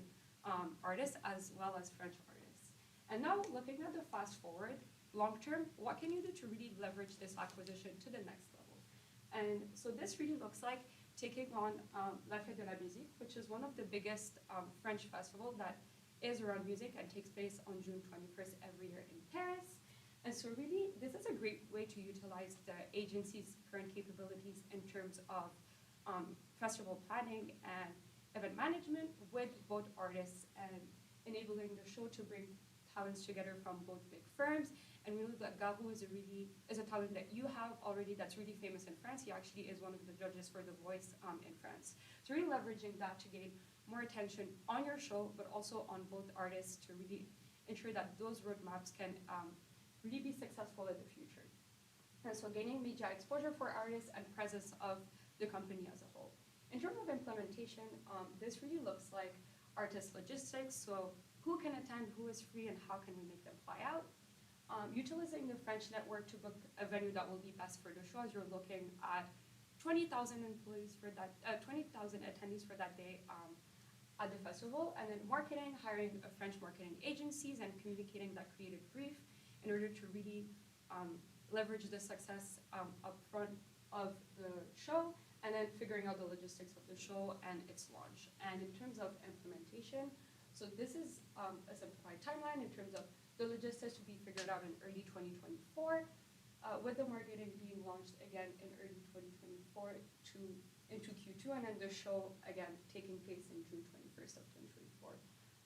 S10: artists as well as French artists. And now looking at the fast forward, long-term, what can you do to really leverage this acquisition to the next level? And so this really looks like taking on La Fête de la Musique, which is one of the biggest French festivals that is around music and takes place on June 21st every year in Paris. And so really, this is a great way to utilize the agency's current capabilities in terms of festival planning and event management with both artists and enabling the show to bring talents together from both big firms. And we know that Garou is a talent that you have already that's really famous in France. He actually is one of the judges for The Voice in France. So really leveraging that to gain more attention on your show, but also on both artists to really ensure that those roadmaps can really be successful in the future. And so gaining media exposure for artists and presence of the company as a whole. In terms of implementation, this really looks like artist logistics. So who can attend, who is free, and how can we make them fly out? Utilizing the French network to book a venue that will be best for the show as you're looking at 20,000 employees for that, 20,000 attendees for that day at the festival, and then marketing, hiring a French marketing agencies and communicating that creative brief in order to really leverage the success up front of the show, and then figuring out the logistics of the show and its launch. And in terms of implementation, so this is a simplified timeline in terms of the logistics to be figured out in early 2024, with the marketing being launched again in early 2024 into Q2, and then the show again taking place in June 21st of 2024.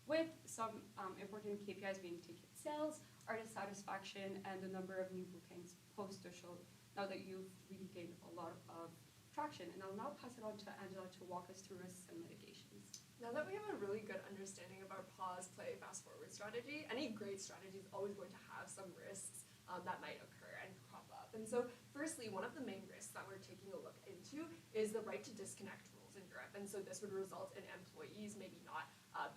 S10: With some important KPIs being ticket sales, artist satisfaction and the number of new bookings post the show now that you've really gained a lot of traction. And I'll now pass it on to Angela to walk us through risks and mitigations.
S8: Now that we have a really good understanding of our pause, play, fast forward strategy, any great strategy is always going to have some risks that might occur and crop up. And so firstly, one of the main risks that we're taking a look into is the right to disconnect rules in Europe. And so this would result in employees maybe not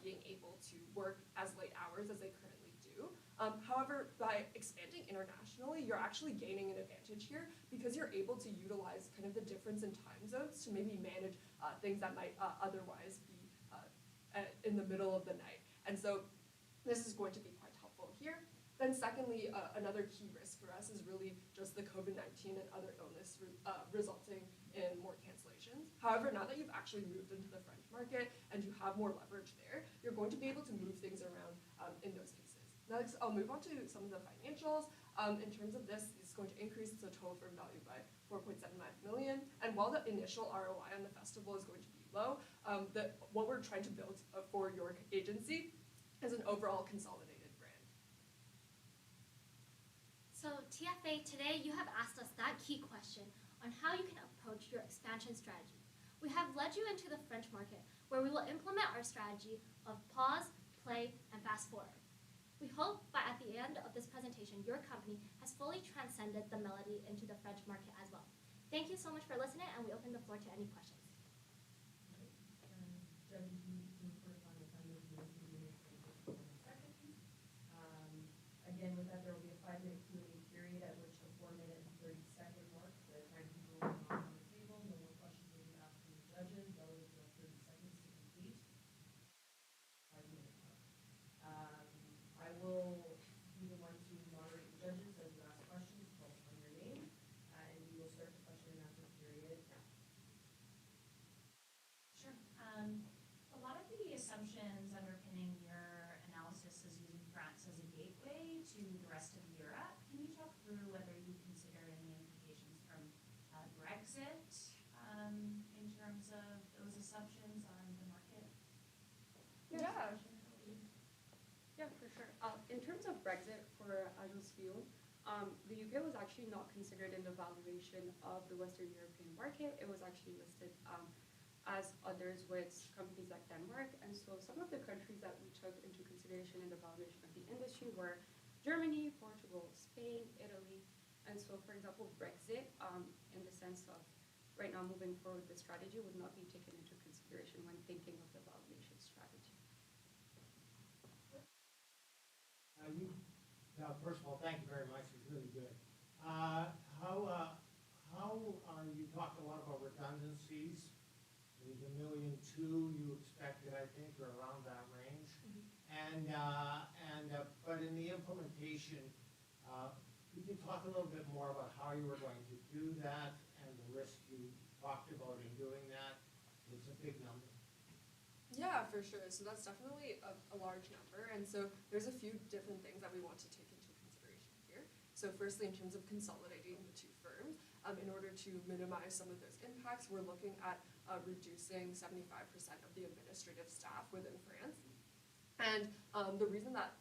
S8: being able to work as late hours as they currently do. However, by expanding internationally, you're actually gaining an advantage here because you're able to utilize kind of the difference in time zones to maybe manage things that might otherwise be in the middle of the night. And so this is going to be quite helpful here. Then secondly, another key risk for us is really just the COVID-19 and other illness resulting in more cancellations. However, now that you've actually moved into the French market and you have more leverage there, you're going to be able to move things around in those cases. Next, I'll move on to some of the financials. In terms of this is going to increase the total firm value by 4.75 million. And while the initial ROI on the festival is going to be low, what we're trying to build for your agency is an overall consolidated brand.
S9: So TFA, today you have asked us that key question on how you can approach your expansion strategy. We have led you into the French market, where we will implement our strategy of pause, play, and fast forward. We hope by at the end of this presentation, your company has fully transcended the melody into the French market as well. Thank you so much for listening, and we open the floor to any questions.
S7: Judges, you first on the time of the 2 minutes and 51 seconds. Again, with that, there will be a 5-minute Q&A period at which the 4-minute and 30-second mark, the timekeeper will come off on the table. No more questions will be asked from the judges. Delegates will have 30 seconds to complete. 5-minute mark. I will be the one to moderate the judges as you ask questions, call upon your name, and we will start the question and answer period now.
S6: Sure. A lot of the assumptions underpinning your analysis is using France as a gateway to the rest of Europe. Can you talk through whether you consider any implications from Brexit in terms of those assumptions on the market?
S8: Yeah.
S10: Yeah, for sure. In terms of Brexit for Agel's field, the UK was actually not considered in the valuation of the Western European market. It was actually listed as others with companies like Denmark. And so some of the countries that we took into consideration in the valuation of the industry were Germany, Portugal, Spain, Italy. And so, for example, Brexit, in the sense of right now moving forward the strategy, would not be taken into consideration when thinking of the valuation strategy.
S5: First of all, thank you very much. It's really good. You talked a lot about redundancies. There's $1.2 million you expected, I think, or around that range. But in the implementation, could you talk a little bit more about how you were going to do that and the risk you talked about in doing that? It's a big number.
S8: Yeah, for sure. So that's definitely a large number. And so there's a few different things that we want to take into consideration here. So firstly, in terms of consolidating the two firms, in order to minimize some of those impacts, we're looking at reducing 75% of the administrative staff within France. And the reason that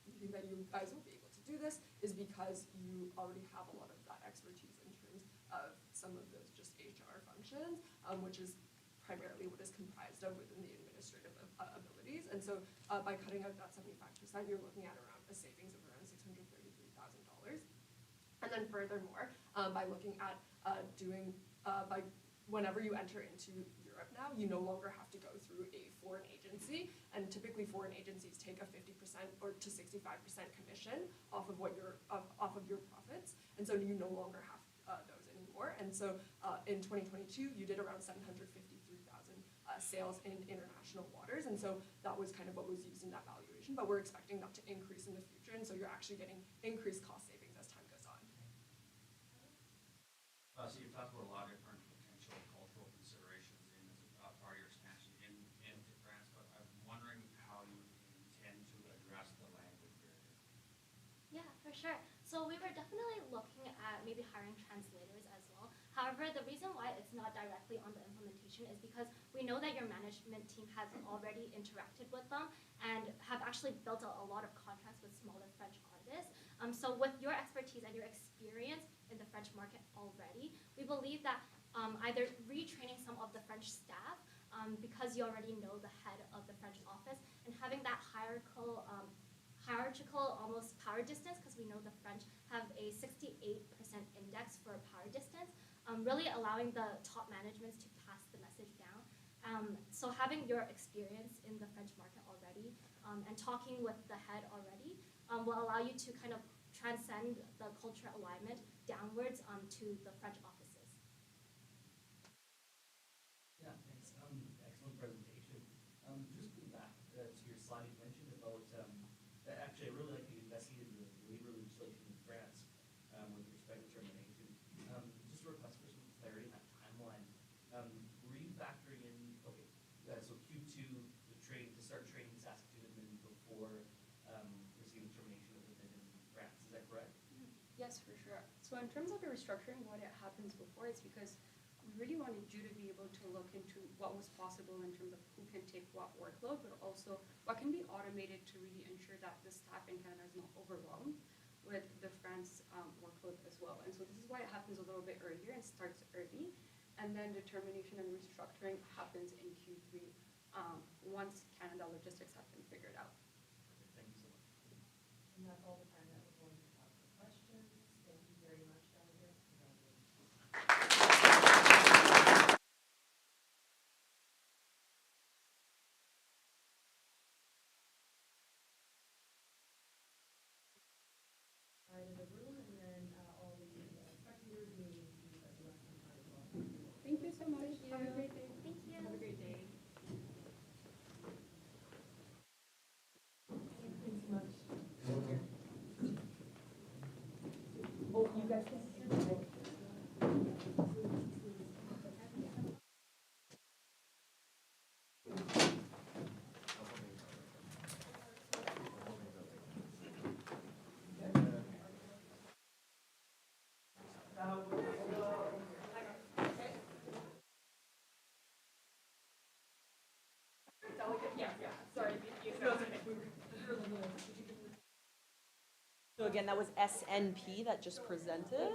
S8: we think that you guys will be able to do this is because you already have a lot of that expertise in terms of some of those just HR functions, which is primarily what is comprised of within the administrative abilities. And so by cutting out that 75%, you're looking at around a savings of around $633,000. And then furthermore, by looking at whenever you enter into Europe now, you no longer have to go through a foreign agency. And typically foreign agencies take a 50% or to 65% commission off of your profits. And so you no longer have those anymore. And so in 2022, you did around 753,000 sales in international waters. And so that was kind of what was used in that valuation, but we're expecting that to increase in the future. And so you're actually getting increased cost savings as time goes on.
S4: So you've talked about a lot of different potential cultural considerations as part of your expansion into France, but I'm wondering how you intend to address the language barrier.
S9: Yeah, for sure. So we were definitely looking at maybe hiring translators as well. However, the reason why it's not directly on the implementation is because we know that your management management team has already interacted with them and have actually built a lot of contracts with smaller French artists. So with your expertise and your experience in the French market already, we believe that either retraining some of the French staff because you already know the head of the French office, and having that hierarchical almost power distance, because we know the French have a 68% index for power distance, really allowing the top managements to pass the message down. So having your experience in the French market already and talking with the head already will allow you to kind of transcend the cultural alignment downwards to the French offices.
S11: Yeah, thanks. Excellent presentation. Just going back to your slide, you mentioned about, actually I really like that you investigated the labor legislation in France with respect to termination. Just a request for some clarity on that timeline. Were you factoring in, okay, so Q2 to start training Saskatoon admin before receiving termination of admin in France, is that correct?
S8: Yes, for sure. So in terms of the restructuring, what it happens before is because we really wanted you to be able to look into what was possible in terms of who can take what workload, but also what can be automated to really ensure that the staff in Canada is not overwhelmed with the France workload as well. And so this is why it happens a little bit earlier and starts early. And then the termination and restructuring happens in Q3 once Canada logistics have been figured out.
S11: Perfect, thank you so much.
S7: And that's all the time that we're going to have for questions. Thank you very much, delegates. Congratulations. Side of the room, and then all the spectators may leave at the left-hand side as well.
S10: Thank you so much.
S9: Thank you.
S10: Have a great day.
S9: Thank you.
S10: Have a great day.
S7: Thanks so much. Oh, you guys can see me.
S12: So again, that was SNP that just presented.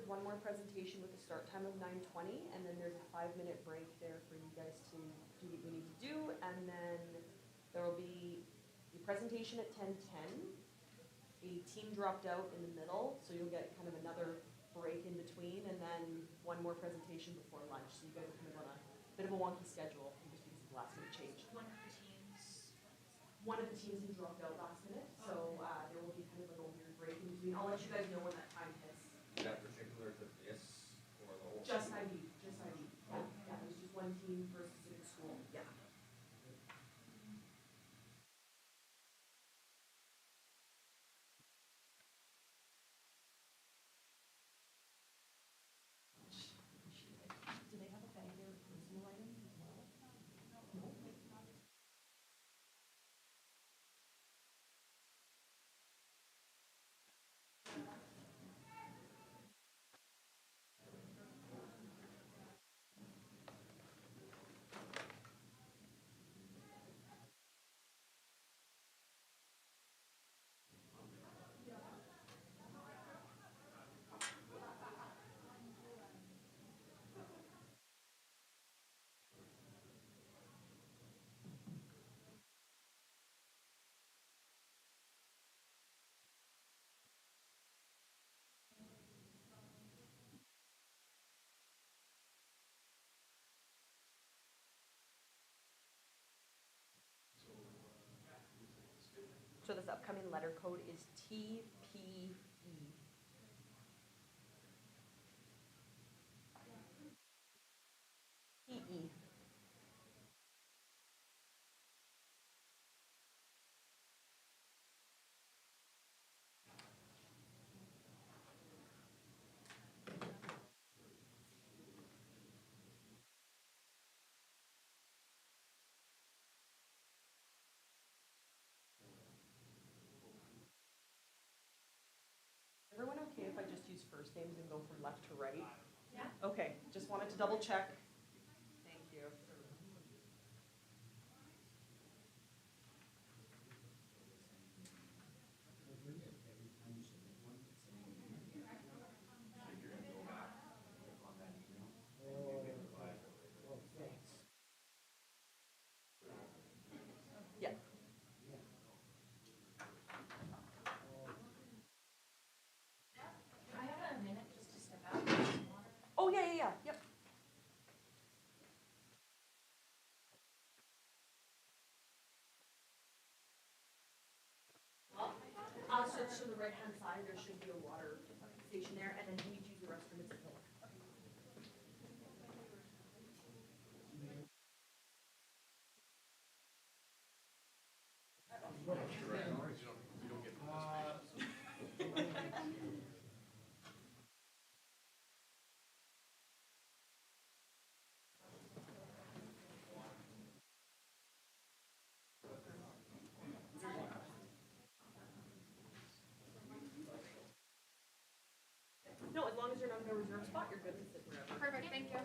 S12: there's one more presentation with a start time of 9:20, and then there's a 5-minute break there for you guys to do what we need to do, and then there will be a presentation at 10:10. A team dropped out in the middle, so you'll get kind of another break in between, and then one more presentation before lunch. So you guys are kind of on a bit of a wonky schedule just because of the last minute change.
S6: One of the teams,
S12: One of the teams had dropped out last minute, so there will be kind of like a weird break in between. I'll let you guys know when that time hits.
S4: Is that particular to this or the whole?
S12: Just IB, just IB. Yeah, yeah, there's just one team for a specific school, yeah. Do they have a bag there of personal items as well? No? So this upcoming letter code is TPE. PE. Everyone okay if I just use first names and go from left to right?
S6: Yeah.
S12: Okay, just wanted to double check. Thank you. Yeah.
S6: I have a minute just to step out and get some water.
S12: Oh, yeah, yeah, yeah, yep. So to the right-hand side, there should be a water station there, and then you need to use the restroom, it's in the No, as long as you're not in a reserved spot, you're good to sit wherever.
S2: Perfect, thank you.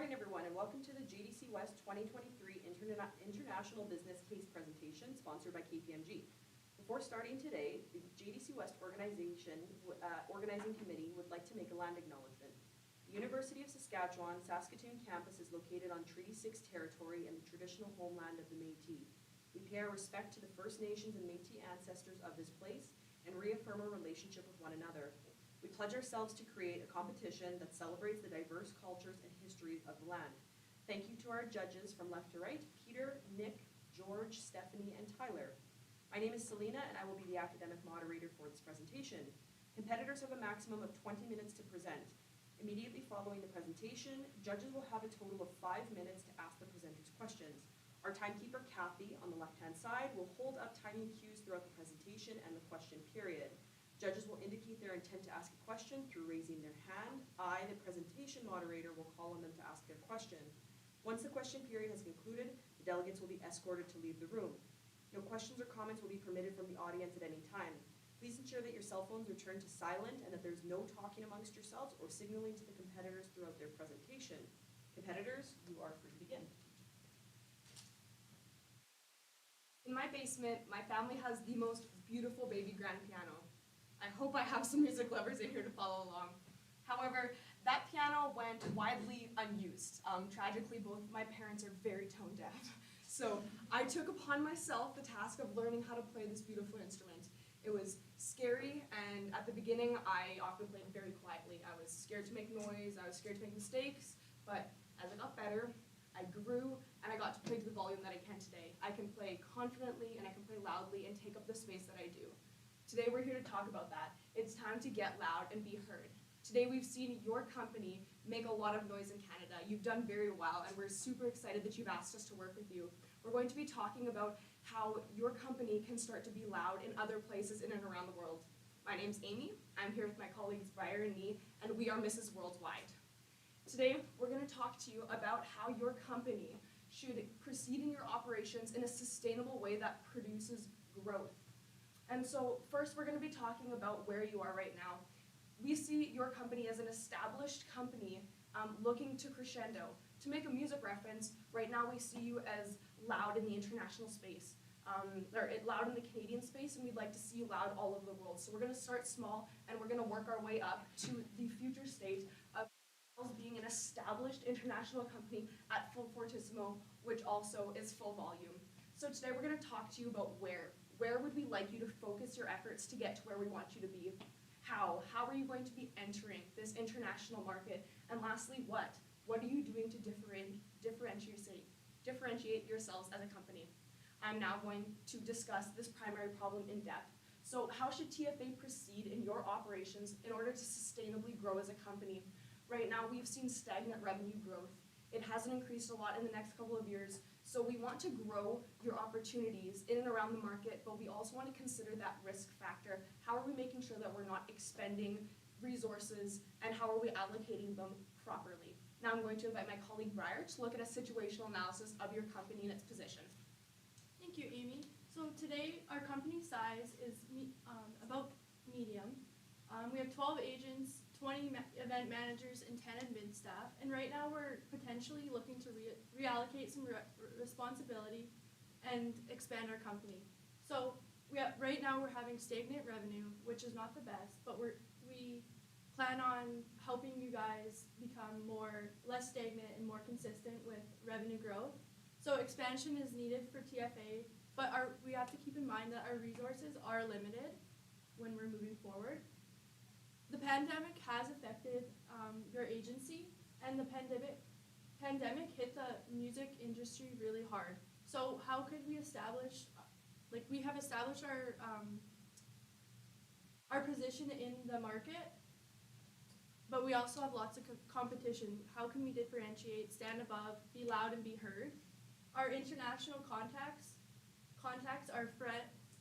S12: morning, everyone, and welcome to the JDC West 2023 International Business Case Presentation, sponsored by KPMG. Before starting today, the JDC West organizing committee would like to make a land acknowledgement. The University of Saskatchewan campus is located on Treaty 6 territory and the traditional homeland of the Métis. We pay our respect to the First Nations and Métis ancestors of this place and reaffirm our relationship with one another. We pledge ourselves to create a competition that celebrates the diverse cultures and histories of the land. Thank you to our judges from left to right, Peter, Nick, George, Stephanie, and Tyler. My name is Selena, and I will be the academic moderator for this presentation. Competitors have a maximum of 20 minutes to present. Immediately following the presentation, judges will have a total of 5 minutes to ask the presenters questions. Our timekeeper, Kathy, on the left-hand side, will hold up timing cues throughout the presentation and the question period. Judges will indicate their intent to ask a question through raising their hand. I, the presentation moderator, will call on them to ask their question. Once the question period has concluded, the delegates will be escorted to leave the room. No questions or comments will be permitted from the audience at any time. Please ensure that your cell phones are turned to silent and that there's no talking amongst yourselves or signaling to the competitors throughout their presentation. Competitors, you are free to begin.
S8: In my basement, my family has the most beautiful baby grand piano. I hope I have some music lovers in here to follow along. However, that piano went widely unused. Tragically, both my parents are very tone deaf. So I took upon myself the task of learning how to play this beautiful instrument. It was scary, and at the beginning, I often played very quietly. I was scared to make noise, I was scared to make mistakes, but as I got better, I grew, and I got to play to the volume that I can today. I can play confidently, and I can play loudly, and take up the space that I do. Today, we're here to talk about that. It's time to get loud and be heard. Today, we've seen your company make a lot of noise in Canada. You've done very well, and we're super excited that you've asked us to work with you. We're going to be talking about how your company can start to be loud in other places in and around the world. My name's Amy. I'm here with my colleagues Briar and Nee, and we are Mrs. Worldwide. Today, we're going to talk to you about how your company should proceed in your operations in a sustainable way that produces growth. And so first, we're going to be talking about where you are right now. We see your company as an established company looking to crescendo. To make a music reference, right now we see you as loud in the international space, or loud in the Canadian space, and we'd like to see you loud all over the world. So we're going to start small, and we're going to work our way up to the future state of being an established international company at full fortissimo, which also is full volume. So today we're going to talk to you about where. Where would we like you to focus your efforts to get to where we want you to be? How are you going to be entering this international market? And lastly, what? What are you doing to differentiate yourselves as a company? I'm now going to discuss this primary problem in depth. So how should TFA proceed in your operations in order to sustainably grow as a company? Right now, we've seen stagnant revenue growth. It hasn't increased a lot in the next couple of years. So we want to grow your opportunities in and around the market, but we also want to consider that risk factor. How are we making sure that we're not expending resources, and how are we allocating them properly? Now I'm going to invite my colleague Briar to look at a situational analysis of your company and its position.
S2: Thank you, Amy. So today, our company size is about medium. We have 12 agents, 20 event managers, and 10 admin staff. And right now, we're potentially looking to reallocate some responsibility and expand our company. So right now, we're having stagnant revenue, which is not the best, but we plan on helping you guys become less stagnant and more consistent with revenue growth. So expansion is needed for TFA, but we have to keep in mind that our resources are limited when we're moving forward. The pandemic has affected your agency, and the pandemic hit the music industry really hard. So how could we establish, we have established our position in the market, but we also have lots of competition. How can we differentiate, stand above, be loud, and be heard? Our international contacts are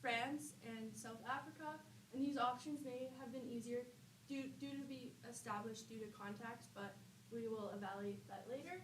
S2: France and South Africa, and these options may have been easier due to be established due to contacts, but we will evaluate that later.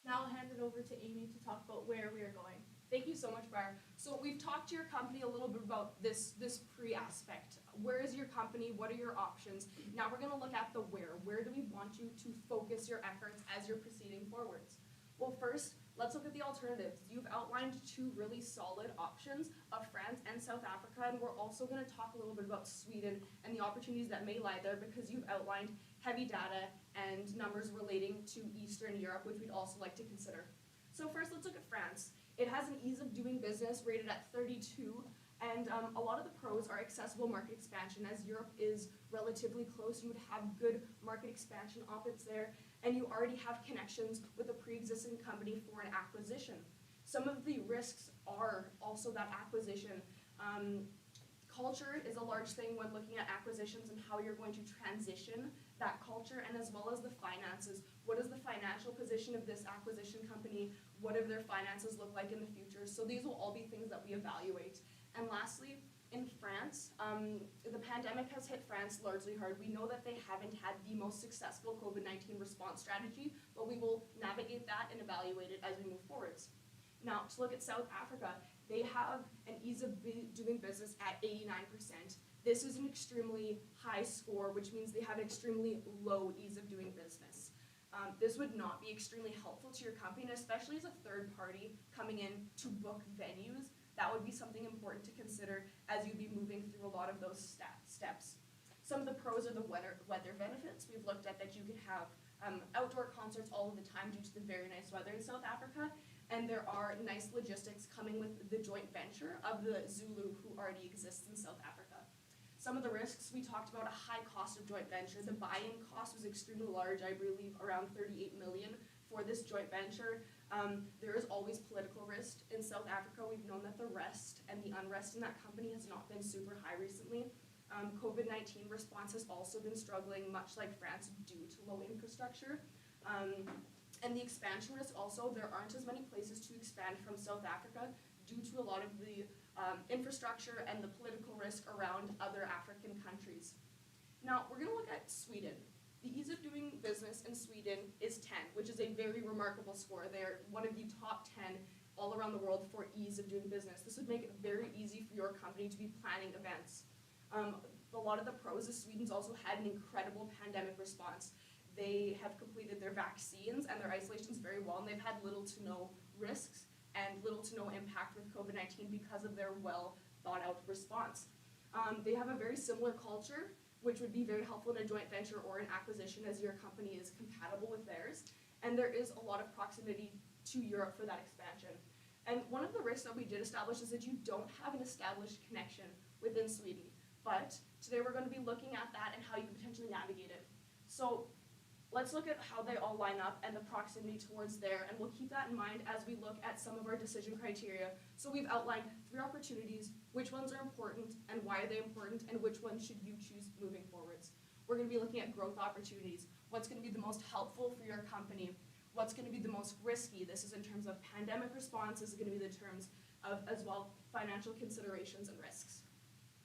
S2: Now I'll hand it over to Amy to talk about where we are going.
S8: Thank you so much, Briar. So we've talked to your company a little bit about this pre-aspect. where is your company, what are your options. Now we're gonna look at the where do we want you to focus your efforts as you're proceeding forwards. Well, first, let's look at the alternatives. You've outlined two really solid options of France and South Africa, and we're also going to talk a little bit about Sweden and the opportunities that may lie there, because you've outlined heavy data and numbers relating to Eastern Europe, which we'd also like to consider. So first, let's look at France. It has an ease of doing business rated at 32, and a lot of the pros are accessible market expansion. As Europe is relatively close, you would have good market expansion options there, and you already have connections with a pre-existing company for an acquisition. Some of the risks are also that acquisition. Culture is a large thing when looking at acquisitions and how you're going to transition that culture, and as well as the finances. What is the financial position of this acquisition company? What do their finances look like in the future? So these will all be things that we evaluate. And lastly, in France, the pandemic has hit France largely hard. We know that they haven't had the most successful COVID-19 response strategy, but we will navigate that and evaluate it as we move forwards. Now, to look at South Africa, they have an ease of doing business at 89%. This is an extremely high score, which means they have an extremely low ease of doing business. This would not be extremely helpful to your company, and especially as a third party coming in to book venues. That would be something important to consider as you'd be moving through a lot of those steps. Some of the pros are the weather benefits. We've looked at that you can have outdoor concerts all of the time due to the very nice weather in South Africa, and there are nice logistics coming with the joint venture of the Zulu, who already exists in South Africa. Some of the risks, we talked about a high cost of joint venture. The buy-in cost was extremely large, I believe around 38 million for this joint venture. There is always political risk in South Africa. We've known that the rest and the unrest in that company has not been super high recently. COVID-19 response has also been struggling, much like France, due to low infrastructure. And the expansion risk also, there aren't as many places to expand from South Africa due to a lot of the infrastructure and the political risk around other African countries. Now, we're going to look at Sweden. The ease of doing business in Sweden is 10, which is a very remarkable score. They're one of the top 10 all around the world for ease of doing business. This would make it very easy for your company to be planning events. A lot of the pros is Sweden's also had an incredible pandemic response. They have completed their vaccines and their isolations very well, and they've had little to no risks and little to no impact with COVID-19 because of their well thought out response. They have a very similar culture, which would be very helpful in a joint venture or an acquisition as your company is compatible with theirs. And there is a lot of proximity to Europe for that expansion. And one of the risks that we did establish is that you don't have an established connection within Sweden. But today we're going to be looking at that and how you can potentially navigate it. So let's look at how they all line up and the proximity towards there, and we'll keep that in mind as we look at some of our decision criteria. So we've outlined 3 opportunities, which ones are important and why are they important, and which ones should you choose moving forwards. We're going to be looking at growth opportunities. What's going to be the most helpful for your company? What's going to be the most risky? This is in terms of pandemic response. This is going to be the terms of, as well, financial considerations and risks.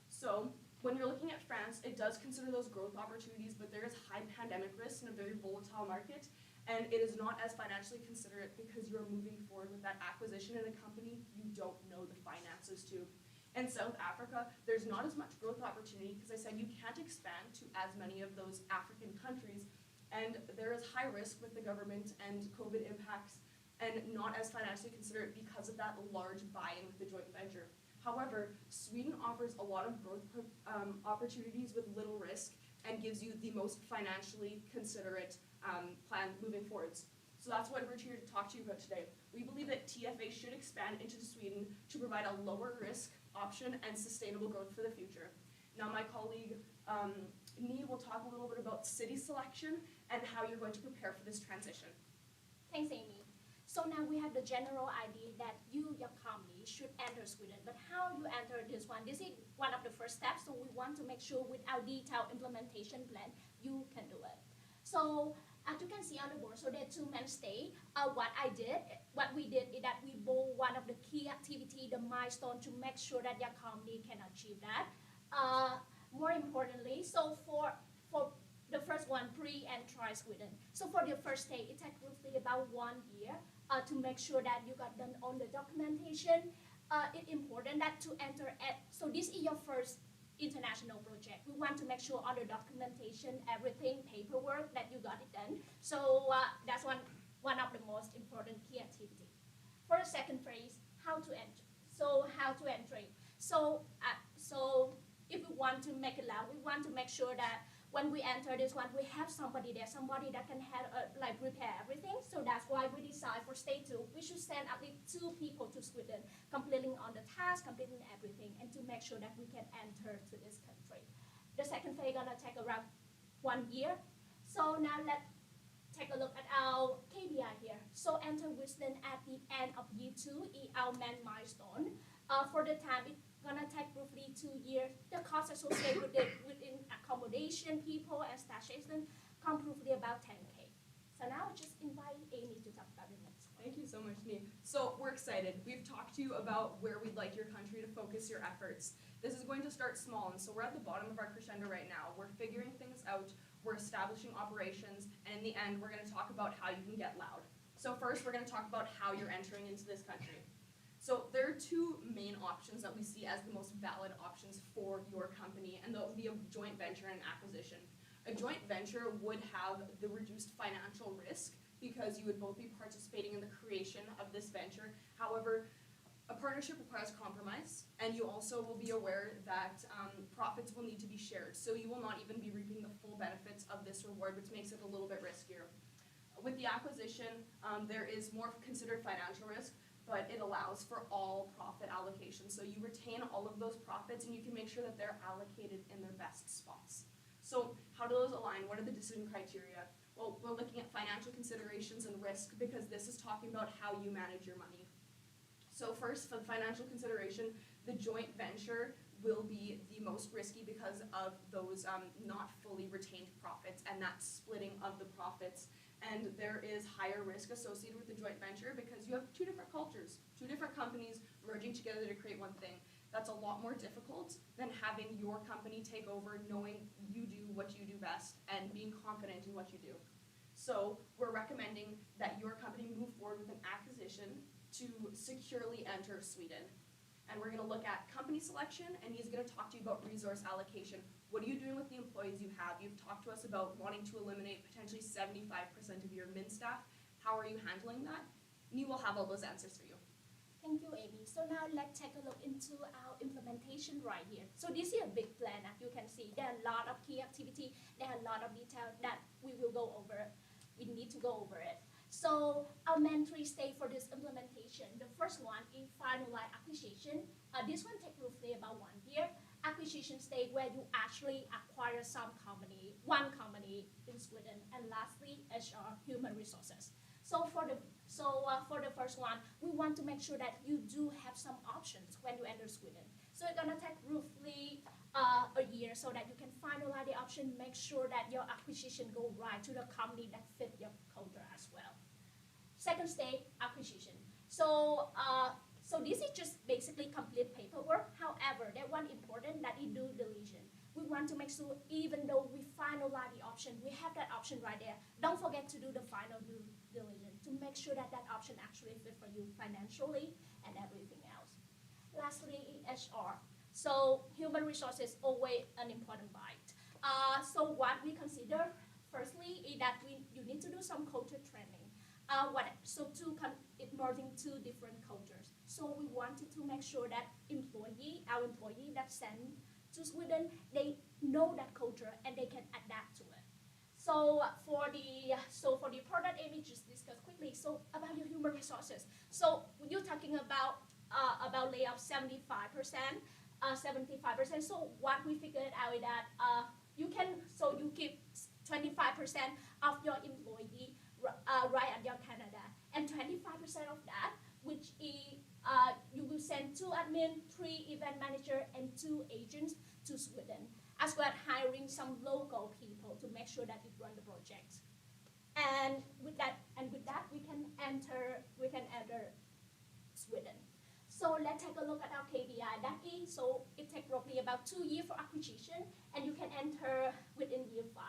S8: So when you're looking at France, it does consider those growth opportunities, but there is high pandemic risk in a very volatile market, and it is not as financially considerate because you're moving forward with that acquisition in a company you don't know the finances to. In South Africa, there's not as much growth opportunity because I said you can't expand to as many of those African countries, and there is high risk with the government and COVID impacts, and not as financially considerate because of that large buy-in with the joint venture. However, Sweden offers a lot of growth opportunities with little risk and gives you the most financially considerate plan moving forwards. So that's what we're here to talk to you about today. We believe that TFA should expand into Sweden to provide a lower risk option and sustainable growth for the future. Now my colleague Nee will talk a little bit about city selection and how you're going to prepare for this transition.
S13: Thanks, Amy. So now we have the general idea that you, your company, should enter Sweden. But how you enter this one? This is one of the first steps. So we want to make sure with our detailed implementation plan, you can do it. So as you can see on the board, so there are 2 mainstays. What we did is that we bold one of the key activity, the milestone, to make sure that your company can achieve that. More importantly, so for the first one, pre and try Sweden. So for the first day, it takes roughly about 1 year to make sure that you got done on the documentation. It's important that to enter at, so this is your first international project. We want to make sure all the documentation, everything, paperwork, that you got it done. So that's one of the most important key activity. For the second phase, how to enter. So how to enter. So if we want to make it loud, we want to make sure that when we enter this one, we have somebody there, somebody that can have like prepare everything. So that's why we decide for stage 2, we should send at least 2 people to Sweden, completing on the task, completing everything, and to make sure that we can enter to this country. The second phase gonna take around 1 year. So now let's take a look at our KPI here. So enter Wisdom at the end of year 2 is our main milestone. For the time, it's gonna take roughly 2 years. The cost associated with it, within accommodation, people, and station come roughly about 10K. So now I just invite Amy to talk about the next one.
S8: Thank you so much, Nee. So we're excited. We've talked to you about where we'd like your country to focus your efforts. This is going to start small, and so we're at the bottom of our crescendo right now. We're figuring things out, we're establishing operations, and in the end, we're gonna talk about how you can get loud. So first, we're gonna talk about how you're entering into this country. So there are 2 main options that we see as the most valid options for your company, and those would be a joint venture and acquisition. A joint venture would have the reduced financial risk because you would both be participating in the creation of this venture. However, a partnership requires compromise, and you also will be aware that profits will need to be shared. So you will not even be reaping the full benefits of this reward, which makes it a little bit riskier. With the acquisition, there is more considered financial risk, but it allows for all profit allocation. So you retain all of those profits, and you can make sure that they're allocated in their best spots. So how do those align? What are the decision criteria? Well, we're looking at financial considerations and risk because this is talking about how you manage your money. So first, for the financial consideration, the joint venture will be the most risky because of those not fully retained profits and that splitting of the profits. And there is higher risk associated with the joint venture because you have 2 different cultures, 2 different companies merging together to create one thing. That's a lot more difficult than having your company take over, knowing you do what you do best and being confident in what you do. So we're recommending that your company move forward with an acquisition to securely enter Sweden. And we're gonna look at company selection, and he's gonna talk to you about resource allocation. What are you doing with the employees you have? You've talked to us about wanting to eliminate potentially 75% of your min staff. How are you handling that? And he will have all those answers for you.
S13: Thank you, Amy. So now let's take a look into our implementation right here. So this is a big plan, as you can see. There are a lot of key activity. There are a lot of detail that we will go over. We need to go over it. So our main 3 stages for this implementation. The first one is finalize acquisition. This one takes roughly about 1 year. Acquisition stage where you actually acquire one company in Sweden. And lastly, HR, human resources. So for the first one, we want to make sure that you do have some options when you enter Sweden. So it's gonna take roughly a year so that you can finalize the option, make sure that your acquisition go right to the company that fit your culture as well. Second stage, acquisition. So this is just basically complete paperwork. However, that one important that is due diligence. We want to make sure even though we finalize the option, we have that option right there. Don't forget to do the final due diligence to make sure that that option actually fit for you financially and everything else. Lastly, HR. So human resources always an important bite. So what we consider firstly is that you need to do some culture training. Merging 2 different cultures. So we wanted to make sure that our employee that sent to Sweden, they know that culture and they can adapt to it. So for the product, Amy just discussed quickly. So about your human resources. So you're talking about layoff 75%. 75%. So what we figured out is that you keep 25% of your employee right at your Canada, and 25% of that, which is you will send 2 admin, 3 event manager, and 2 agents to Sweden, as well as hiring some local people to make sure that it run the project. And with that, we can enter Sweden. So let's take a look at our KPI. So it takes roughly about 2 years for acquisition, and you can enter within year 5.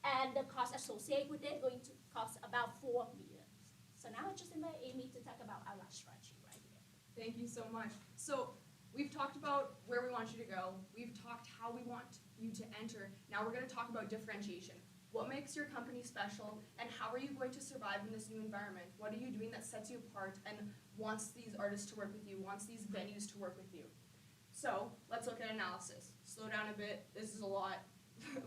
S13: And the cost associated with it going to cost about 4 million. So now I just invite Amy to talk about our last strategy right here.
S8: Thank you so much. So we've talked about where we want you to go. We've talked how we want you to enter. Now we're going to talk about differentiation. What makes your company special, and how are you going to survive in this new environment? What are you doing that sets you apart and wants these artists to work with you, wants these venues to work with you? So let's look at analysis. Slow down a bit. This is a lot.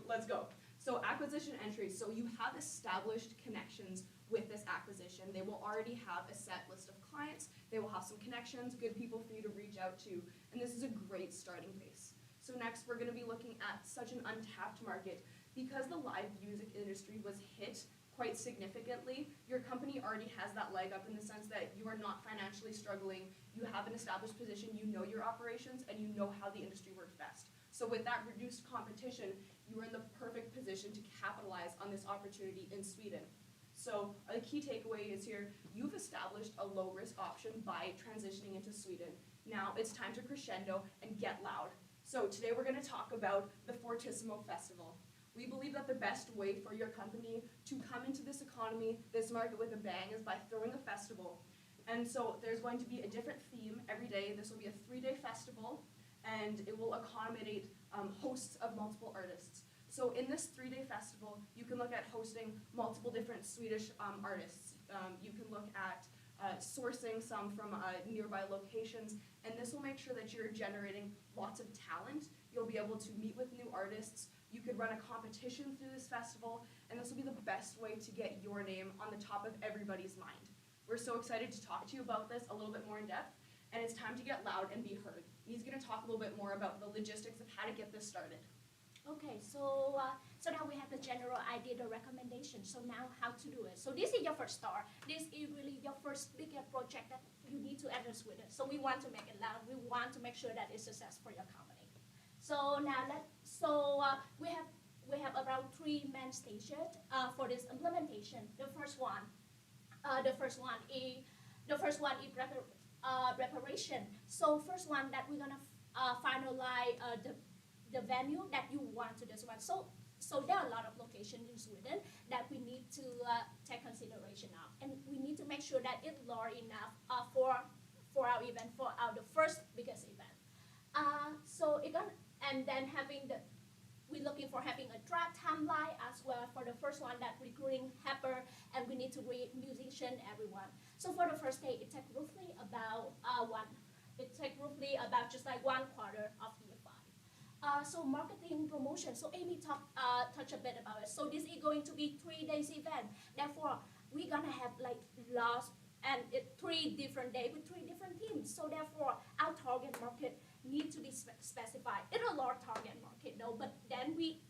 S8: Let's go. So acquisition entry. So you have established connections with this acquisition. They will already have a set list of clients. They will have some connections, good people for you to reach out to, and this is a great starting base. So next, we're going to be looking at such an untapped market. Because the live music industry was hit quite significantly, your company already has that leg up in the sense that you are not financially struggling, you have an established position, you know your operations, and you know how the industry works best. So with that reduced competition, you are in the perfect position to capitalize on this opportunity in Sweden. So the key takeaway is here, you've established a low-risk option by transitioning into Sweden. Now it's time to crescendo and get loud. So today we're going to talk about the Fortissimo Festival. We believe that the best way for your company to come into this economy, this market with a bang, is by throwing a festival. And so there's going to be a different theme every day. This will be a 3-day festival, and it will accommodate hosts of multiple artists. So in this 3-day festival, you can look at hosting multiple different Swedish artists. You can look at sourcing some from nearby locations, and this will make sure that you're generating lots of talent. You'll be able to meet with new artists. You could run a competition through this festival, and this will be the best way to get your name on the top of everybody's mind. We're so excited to talk to you about this a little bit more in depth, and it's time to get loud and be heard. He's going to talk a little bit more about the logistics of how to get this started.
S13: Okay, so now we have the general idea, the recommendation. So now how to do it. So this is your first start. This is really your first bigger project that you need to address with it. So we want to make it loud. We want to make sure that it's a success for your company. So now we have around 3 main stages for this implementation. The first one is preparation. So first one that we're gonna finalize the venue that you want to this one. So there are a lot of locations in Sweden that we need to take consideration of, and we need to make sure that it's large enough for our event, for the first biggest event. We're looking for having a draft timeline as well for the first one that recruiting helper, and we need to read musician, everyone. So for the first day, it takes roughly about just like 1 quarter of year 5. So marketing promotion. So Amy touched a bit about it. So this is going to be 3 days event. Therefore, we're gonna have like lots and 3 different days with 3 different themes. So therefore, our target market need to be specified. It's a large target market though, but then we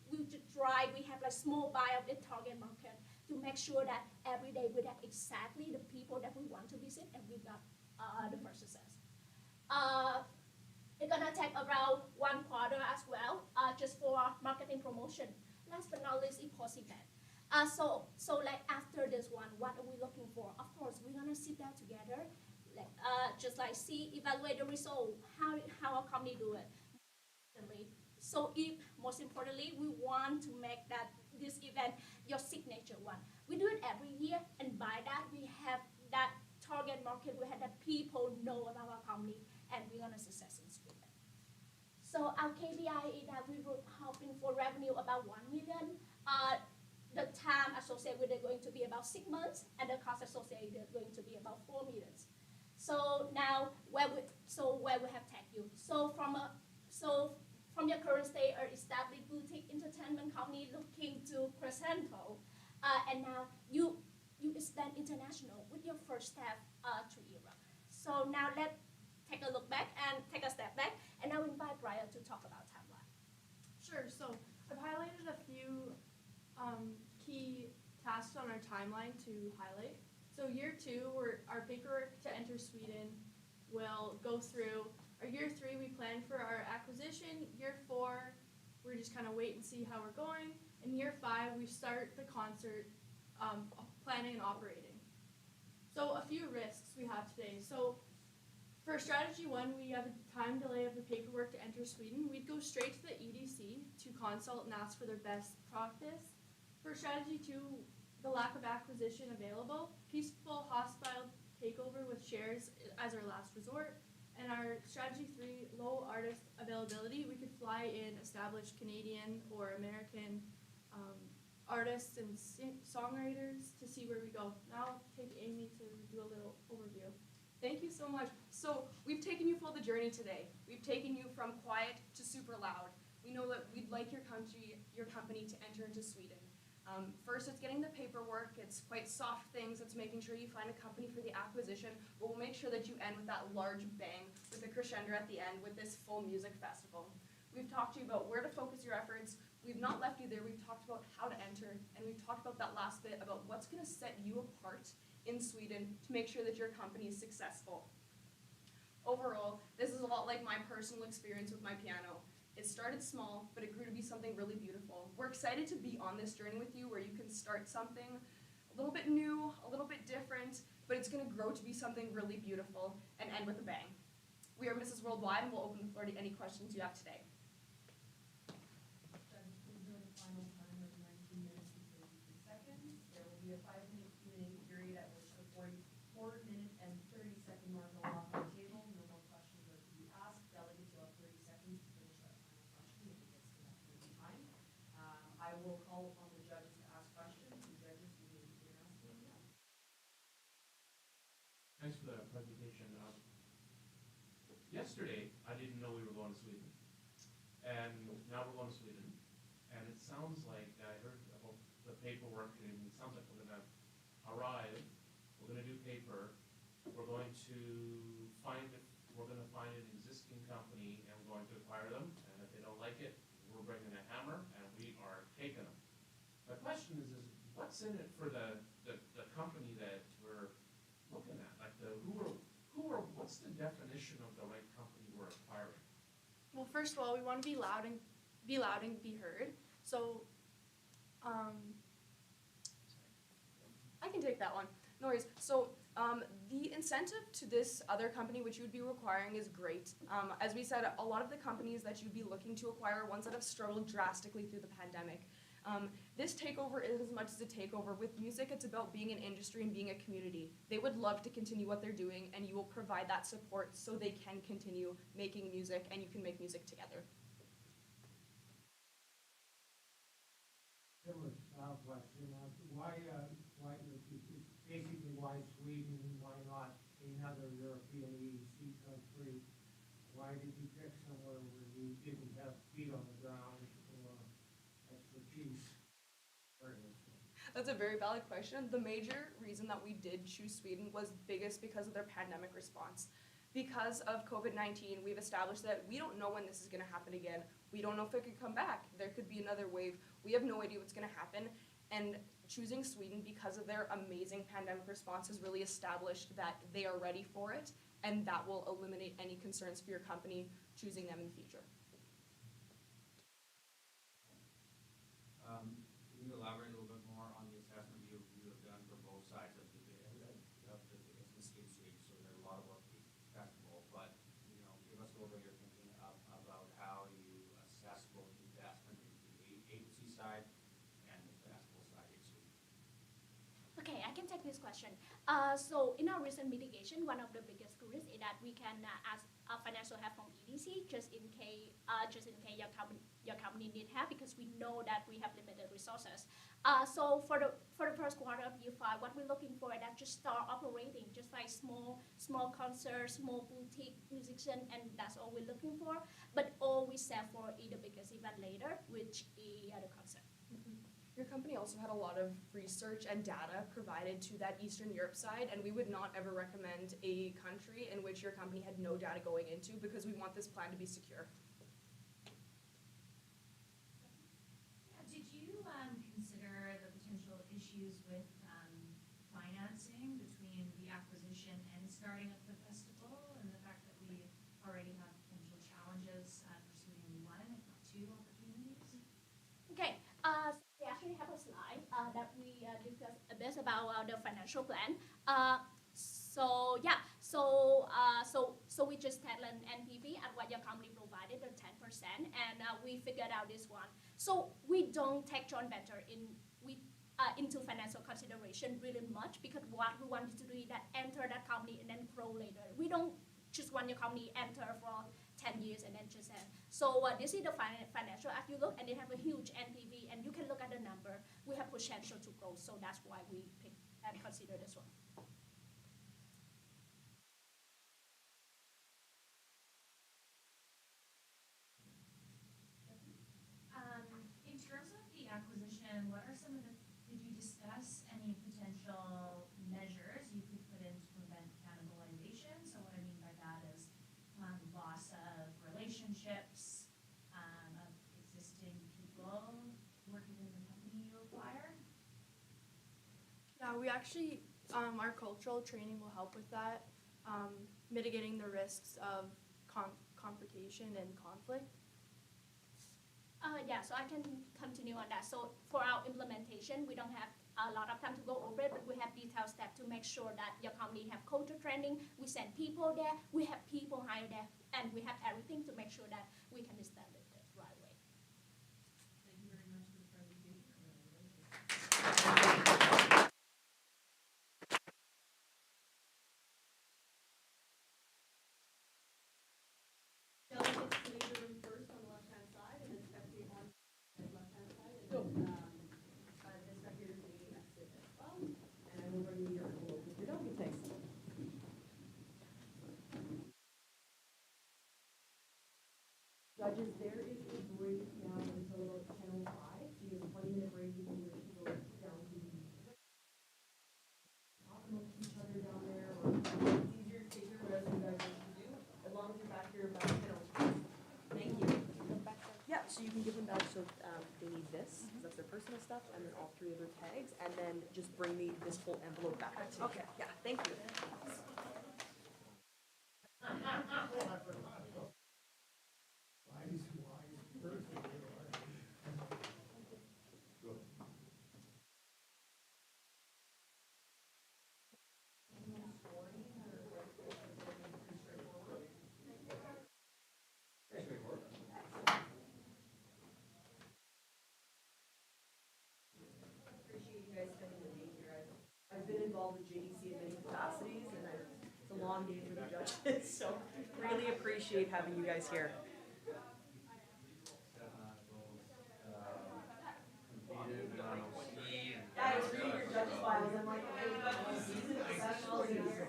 S13: have like small buy of the target market to make sure that every day we have exactly the people that we want to visit, and we got the first success. It's gonna take around 1 quarter as well, just for marketing promotion. Last but not least, is post-event. So like after this one, what are we looking for? Of course, we're gonna sit down together, just like evaluate the result, how our company do it. So most importantly, we want to make this event your signature one. We do it every year, and by that we have that target market, we have that people know about our company, and we're gonna success in Sweden. So our KPI is that we were hoping for revenue about 1 million. The time associated with it going to be about 6 months, and the cost associated going to be about 4 million. So now where we have taken you. So from your current state or established boutique entertainment company looking to crescendo, and now you expand international with your first step to Europe. So now let's take a look back and take a step back, and I'll invite Brian to talk about timeline.
S14: Sure. So I've highlighted a few key tasks on our timeline to highlight. So year 2, our paperwork to enter Sweden will go through. Our year 3, we plan for our acquisition. Year 4, we're just kind of wait and see how we're going. In year 5, we start the concert planning and operating. So a few risks we have today. So for strategy 1, we have a time delay of the paperwork to enter Sweden. We'd go straight to the EDC to consult and ask for their best practice. For strategy 2, the lack of acquisition available, peaceful, hostile takeover with shares as our last resort. And our strategy 3, low artist availability, we could fly in established Canadian or American artists and songwriters to see where we go. Now I'll take Amy to do a little overview.
S8: Thank you so much. So we've taken you for the journey today. We've taken you from quiet to super loud. We know that we'd like your company to enter into Sweden. First, it's getting the paperwork. It's quite soft things. It's making sure you find a company for the acquisition, but we'll make sure that you end with that large bang, with a crescendo at the end, with this full music festival. We've talked to you about where to focus your efforts. We've not left you there. We've talked about how to enter, and we've talked about that last bit about what's going to set you apart in Sweden to make sure that your company is successful. Overall, this is a lot like my personal experience with my piano. It started small, but it grew to be something really beautiful. We're excited to be on this journey with you where you can start something a little bit new, a little bit different, but it's going to grow to be something really beautiful and end with a bang. We are Mrs. Worldwide, and we'll open the floor to any questions you have today.
S7: Judges, please note a final time of 19 minutes and 33 seconds. There will be a 5-minute Q&A period at which the 4-minute and 30-second mark will off on the table. No more questions are to be asked. Delegates, you'll have 30 seconds to finish that final question if it gets to that point in time. I will call upon the judges to ask questions. And judges, you may begin asking now.
S15: Thanks for the presentation. Yesterday, I didn't know we were going to Sweden, and now we're going to Sweden, and it sounds like I heard about the paperwork, and it sounds like we're going to arrive, we're going to do paper, we're going to find an existing company, and we're going to acquire them, and if they don't like it, we're bringing a hammer, and we are taking them. My question is what's in it for the company that we're looking at? Like what's the definition of the right company we're acquiring?
S14: Well, first of all, we want to be loud and be heard. So,
S8: I can take that one. No worries. So the incentive to this other company which you would be requiring is great. As we said, a lot of the companies that you'd be looking to acquire are ones that have struggled drastically through the pandemic. This takeover is as much as a takeover. With music, it's about being an industry and being a community. They would love to continue what they're doing, and you will provide that support so they can continue making music, and you can make music together.
S5: Similar style question, basically why Sweden, why not another European EEC country? Why did you pick somewhere where you didn't have feet on the ground or expertise?
S8: That's a very valid question. The major reason that we did choose Sweden was biggest because of their pandemic response. Because of COVID-19, we've established that we don't know when this is going to happen again. We don't know if it could come back. There could be another wave. We have no idea what's going to happen. And choosing Sweden because of their amazing pandemic response has really established that they are ready for it, and that will eliminate any concerns for your company choosing them in the future.
S4: Can you elaborate a little bit more on the assessment you have done for both sides of the business in Sweden? So there's a lot of work to be festival, but give us a little bit of your thinking about how you assess both investment into the agency side and the festival side in Sweden.
S13: Okay, I can take this question. So in our recent mitigation, one of the biggest risks is that we can ask a financial help from EDC just in case your company need help, because we know that we have limited resources. So for the first quarter of year 5, what we're looking for is that just start operating, just like small concerts, small boutique musician, and that's all we're looking for. But all we sell for is the biggest event later, which is the concert.
S8: Your company also had a lot of research and data provided to that Eastern Europe side, and we would not ever recommend a country in which your company had no data going into, because we want this plan to be secure.
S6: Did you consider the potential issues with financing between the acquisition and starting up the festival, and the fact that we already have potential challenges pursuing one, if not 2 opportunities?
S13: Okay. We actually have a slide that we discussed a bit about the financial plan. So we just had an NPV at what your company provided, the 10%, and we figured out this one. So we don't take joint venture into financial consideration really much, because what we wanted to do is that enter that company and then grow later. We don't just want your company enter for 10 years and then just end. So this is the financial. As you look, and they have a huge NPV, and you can look at the number. We have potential to grow, so that's why we pick and consider this one.
S6: In terms of the acquisition, what are some of the, did you discuss any potential measures you could put in to prevent cannibalization? So what I mean by that is loss of relationships, of existing people working in the company you acquire?
S14: Yeah, we actually, our cultural training will help with that, mitigating the risks of confrontation and conflict.
S13: Yeah, so I can continue on that. So for our implementation, we don't have a lot of time to go over it, but we have detailed steps to make sure that your company have culture training. We send people there, we have people hired there, and we have everything to make sure that we can establish it the right way.
S6: Thank you very much for the presentation.
S7: Delegates to leave the room first on the left-hand side, and then spectate on the left-hand side, and then, the spectators may exit as well, and I will bring you your envelope with your delegate tags. Judges, there is a break now until about 10:05, so you have a 20-minute break if you wish to go down to the talk amongst each other down there, or it's easier to take your whatever you guys wish to do, as long as you're back here by 10:05. Thank you. Yeah, so you can give them back, so they need this, 'cause that's their personal stuff, and then all 3 of their tags, and then just bring this whole envelope back. Okay, yeah, thank you. Appreciate you guys spending the day here. I've been involved with JDC in many capacities, and it's a long day for the judges, so really appreciate having you guys here. Yeah, I was reading your judge files, I'm like, okay, we got these seasoned professionals in here.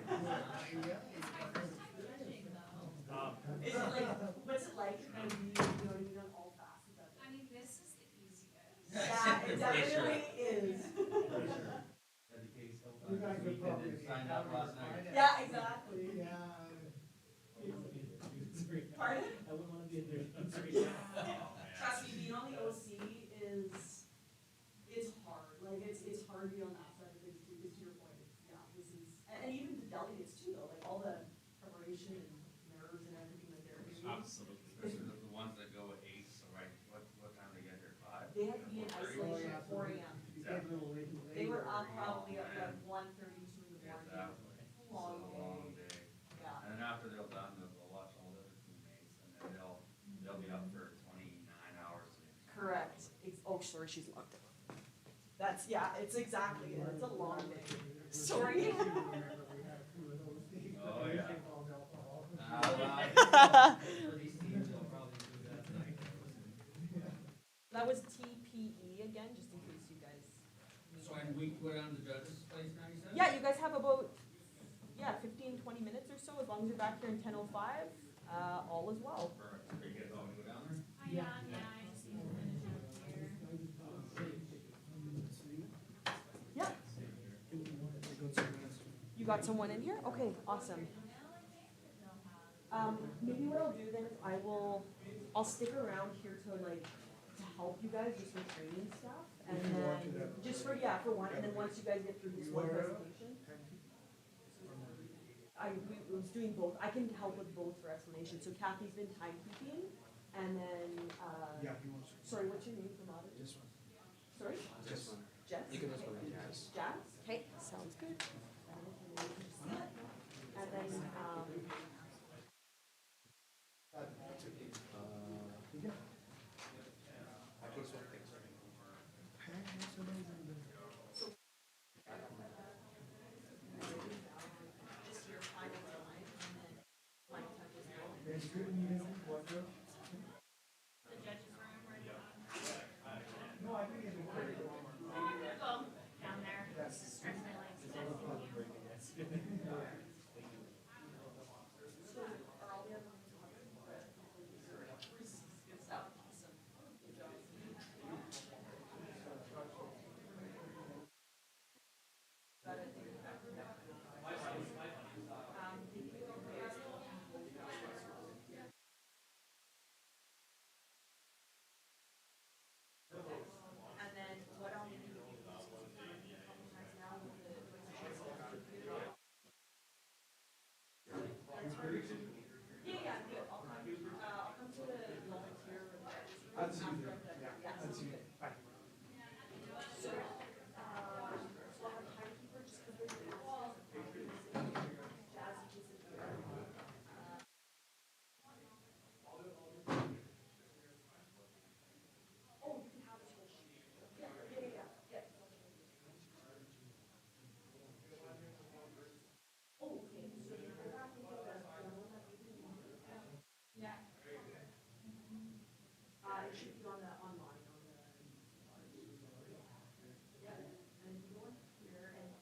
S7: Is it like, what's it like to kind of be, you know what I mean, on all facets of it?
S6: I mean, this is the easiest.
S7: Yeah, it definitely is.
S5: You guys are probably.
S4: Signed up last night.
S7: Yeah, exactly.
S5: Yeah.
S7: Pardon?
S11: I wouldn't wanna be in there.
S7: Trust me, being on the OC it's hard, like, it's hard to be on that side of things too, because to your point, this is, and even the delegates too, though, like, all the preparation and nerves and everything that they're doing.
S4: Absolutely, especially the ones that go at 8, so right, what time they get here, 5?
S7: They had to be in isolation at 4 AM.
S5: You get a little late.
S7: They were up probably at like 1:30, 2 in the morning.
S4: Exactly.
S7: It's a long
S4: It's a long
S7: day.
S4: day.
S7: Yeah.
S4: And then after they're done, they'll watch all the other teammates, and then they'll be up for 29 hours.
S7: Correct. Oh, sorry, she's locked up. That's, yeah, it's exactly it. It's a long day. Sorry.
S4: Oh, yeah.
S7: That was TPE again, just in case you guys.
S4: So and we go down to the judge's place now, you said?
S7: Yeah, you guys have about, 15, 20 minutes or so, as long as you're back here in 10:05, all is well.
S4: Perfect. Are you guys all gonna go down there?
S6: I just need to finish up here.
S7: Yep. You got someone in here? Okay, awesome. Maybe what I'll do then is I'll stick around here to help you guys with some training stuff, and then, just for one, and then once you guys get through this one presentation. I was doing both, I can help with both for explanation, so Kathy's been timekeeping, and then, sorry, what's your name from audit?
S16: This one.
S7: Sorry?
S16: This one.
S7: Jess?
S16: You can this
S7: Okay.
S16: one, Jazz.
S7: Jazz? Okay, sounds good. And then,
S16: I put some things right
S7: just your final line, and then
S12: After I'm done. Yeah. So, we'll have timekeeper just because there's Jazzy isn't here. Oh, you can have this whole sheet. Yeah. Oh, okay, so you're not thinking of the one that we can do?
S6: Yeah.
S12: It should be on the, online, on the. Yeah, and if you go in here and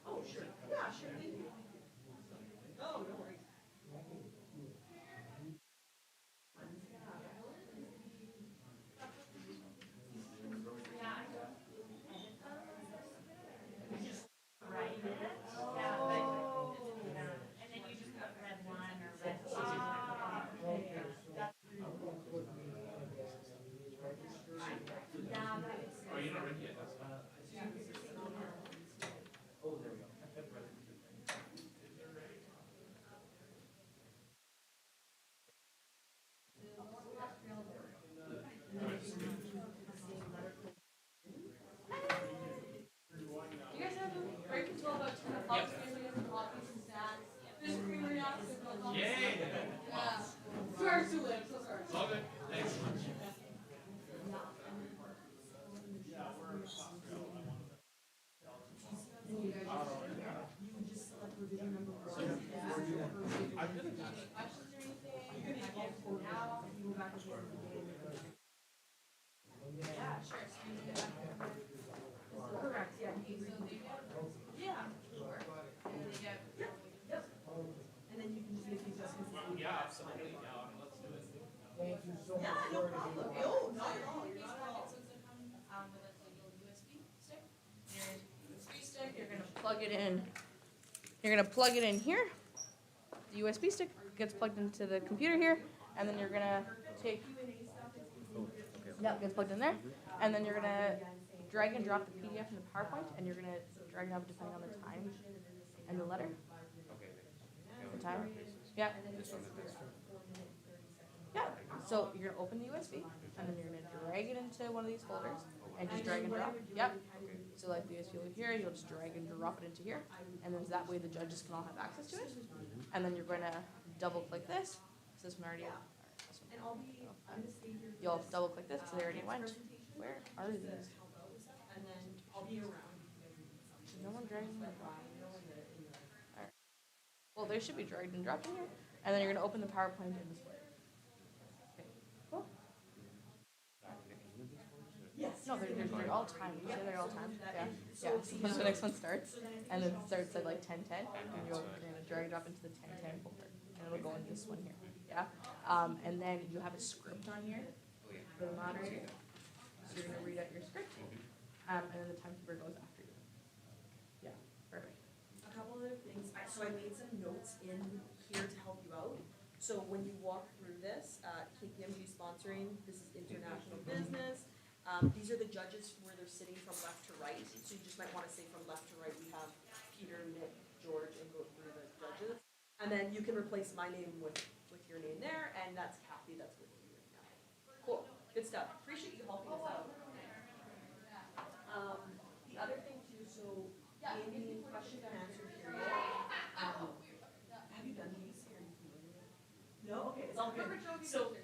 S12: oh, sure, yeah, sure, thank you. Oh, no worries.
S6: Right. Yeah, but, and then you just put red one or red two. Yeah, that makes sense.
S15: Oh, you're not ready yet, that's fine.
S11: Oh, there we go.
S8: You guys have a break until about 10 o'clock, so you guys get some coffee, some snacks. There's creamery after, so it's all the
S15: Yay!
S8: same. Yeah. Sorry to live, so sorry.
S15: It's all good, thanks.
S12: Yeah, sure. Correct, yeah. Yeah. Sure. Yep. And then you can just make the adjustments.
S15: Yeah, absolutely, yeah, let's do it.
S5: Thank you so much.
S12: Yeah, no problem. Oh, not at all. You're not at all.
S6: With a little USB stick.
S12: Your USB stick, you're gonna plug it in. You're gonna plug it in here. The USB stick gets plugged into the computer here, and then you're gonna take. Yep, gets plugged in there, and then you're gonna drag and drop the PDF into PowerPoint, and you're gonna drag and drop it depending on the time and the letter.
S16: Okay.
S12: The time. Yeah.
S16: This one is this.
S12: Yeah. So you're gonna open the USB, and then you're gonna drag it into one of these folders, and just drag and drop. Yep. So like the USB over here, you'll just drag and drop it into here, and then that way the judges can all have access to it. And then you're gonna double click this. Is this one already? And I'll be, I'm gonna stay here. You'll double click this because they already went. Where are these? And then I'll be around. Is no one dragging and dropping? Alright. Well, they should be dragged and dropped in here. And then you're gonna open the PowerPoint and display it. Okay, cool. Yes. No, they're all timed. You say they're all timed? Yeah. Yeah. So once the next one starts, and it starts at like 10:10, and you're gonna drag and drop into the 10:10 folder. And it'll go in this one here. Yeah. And then you have a script on here for the moderator. So you're gonna read out your script. And then the timekeeper goes after you. Yeah, perfect. A couple other things, so I made some notes in here to help you out. So when you walk through this, KPMG sponsoring, this is international business. These are the judges where they're sitting from left to right. So you just might wanna say from left to right, we have Peter, Nick, George, and go through the judges. And then you can replace my name with your name there, and that's Kathy, that's with you right now. Cool, good stuff. Appreciate you helping us out. The other thing too, so in the question and answer period, have you done these? Are you familiar with? No, okay, it's all good. So,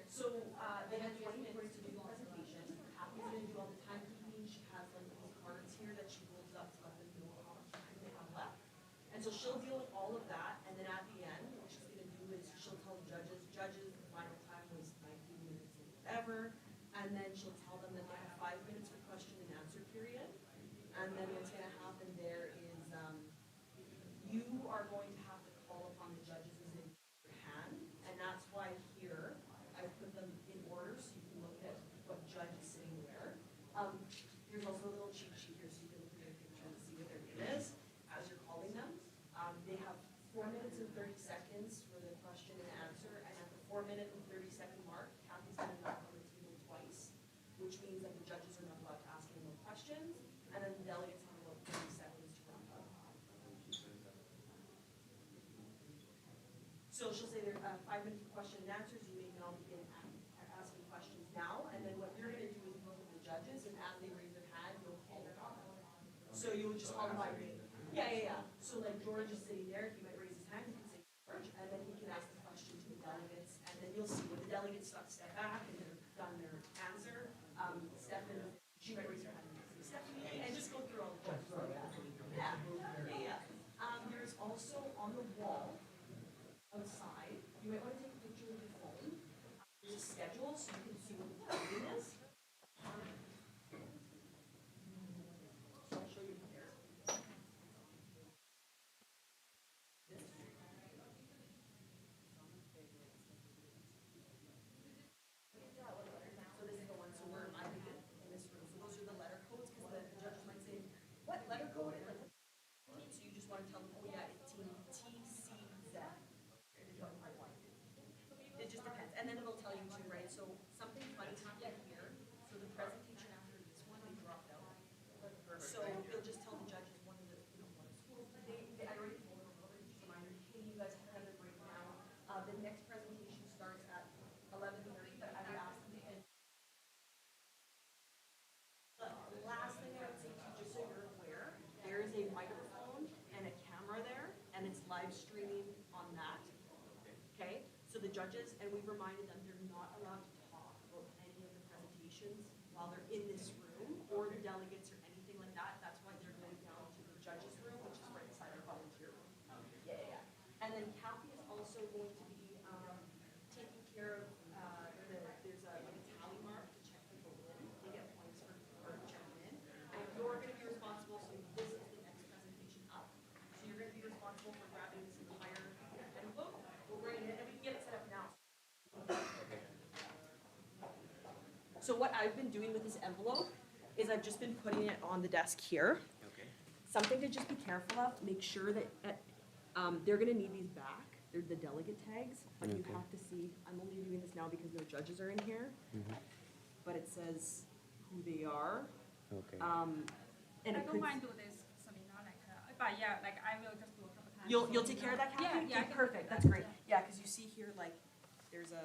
S12: they had 20 minutes to do the presentation. Kathy's gonna do all the timekeeping. She has like these cards here that she holds up to let them know how much time they have left. And so she'll deal with all of that, and then at the end, what she's gonna do is she'll tell the judges, whatever, and then she'll tell them that they have 5 minutes for question and answer period. And then what's gonna happen there is, you are going to have to call upon the judges as in your hand, and that's why here, I put them in order, so you can look at what judge is sitting where. There's also a little cheat sheet here, so you can look at their picture and see what their name is, as you're calling them. They have 4 minutes and 30 seconds for the question and answer, and at the 4-minute and 30-second mark, Kathy's gonna knock on the table twice, which means that the judges are not allowed to ask any more questions, and then the delegates have about 30 seconds to wrap up. So she'll say there, 5 minutes for question and answers, you may now begin asking questions now, and then what you're gonna do is look at the judges, and as they raise their hand, you'll call upon them. So you would just call them by name. Yeah. So like George is sitting there, he might raise his hand, you can say George, and then he can ask the question to the delegates, and then you'll see when the delegates step back and they're done their answer, Stephanie, she might raise her hand and say Stephanie, and just go through all the questions. Yeah. There's also on the wall outside, you might want to take a picture with your phone. There's a schedule so you can see what the timing is. So I'll show you here. So this is the one, so we're I'm in this room. So those are the letter codes, because the judges might say, what letter code? Like, so you just want to tell them, oh yeah, it's team TCZ. It just depends, and then it'll tell you too, right? So something funny's happening here. So the presentation after this one, they dropped out. So it'll just tell the judges one of the, one of the schools. I already told them, but just a reminder, hey, you guys have another break now. The next presentation starts at 11:30, but I would ask them to end. The last thing I would say to you, just so you're aware, there is a microphone and a camera there, and it's live streaming on that. Okay, so the judges, and we've reminded them they're not allowed to talk about any of the presentations while they're in this room, or the delegates or anything like that. That's why they're going down to the judges' room, which is right beside our volunteer room. Yeah. And then Kathy is also going to be taking care of, there's a tally mark to check people in. They get points for checking in. And you're going to be responsible, so this is the next presentation up. So you're going to be responsible for grabbing this entire envelope. We'll bring it in, and we can get it set up now. So what I've been doing with this envelope is I've just been putting it on the desk here.
S16: Okay.
S12: Something to just be careful of, make sure that, they're gonna need these back. They're the delegate tags, but you
S16: Okay.
S12: have to see, I'm only doing this now because no judges are in here. But it says who they are.
S16: Okay.
S12: And
S10: I
S12: it
S10: don't
S12: could,
S10: mind do this, Sabina, but yeah, like I will just do a couple times.
S12: you'll take care of that, Kathy?
S10: Yeah,
S12: Okay,
S10: I can do
S12: perfect,
S10: that.
S12: that's great. Yeah, cause you see here, like, there's a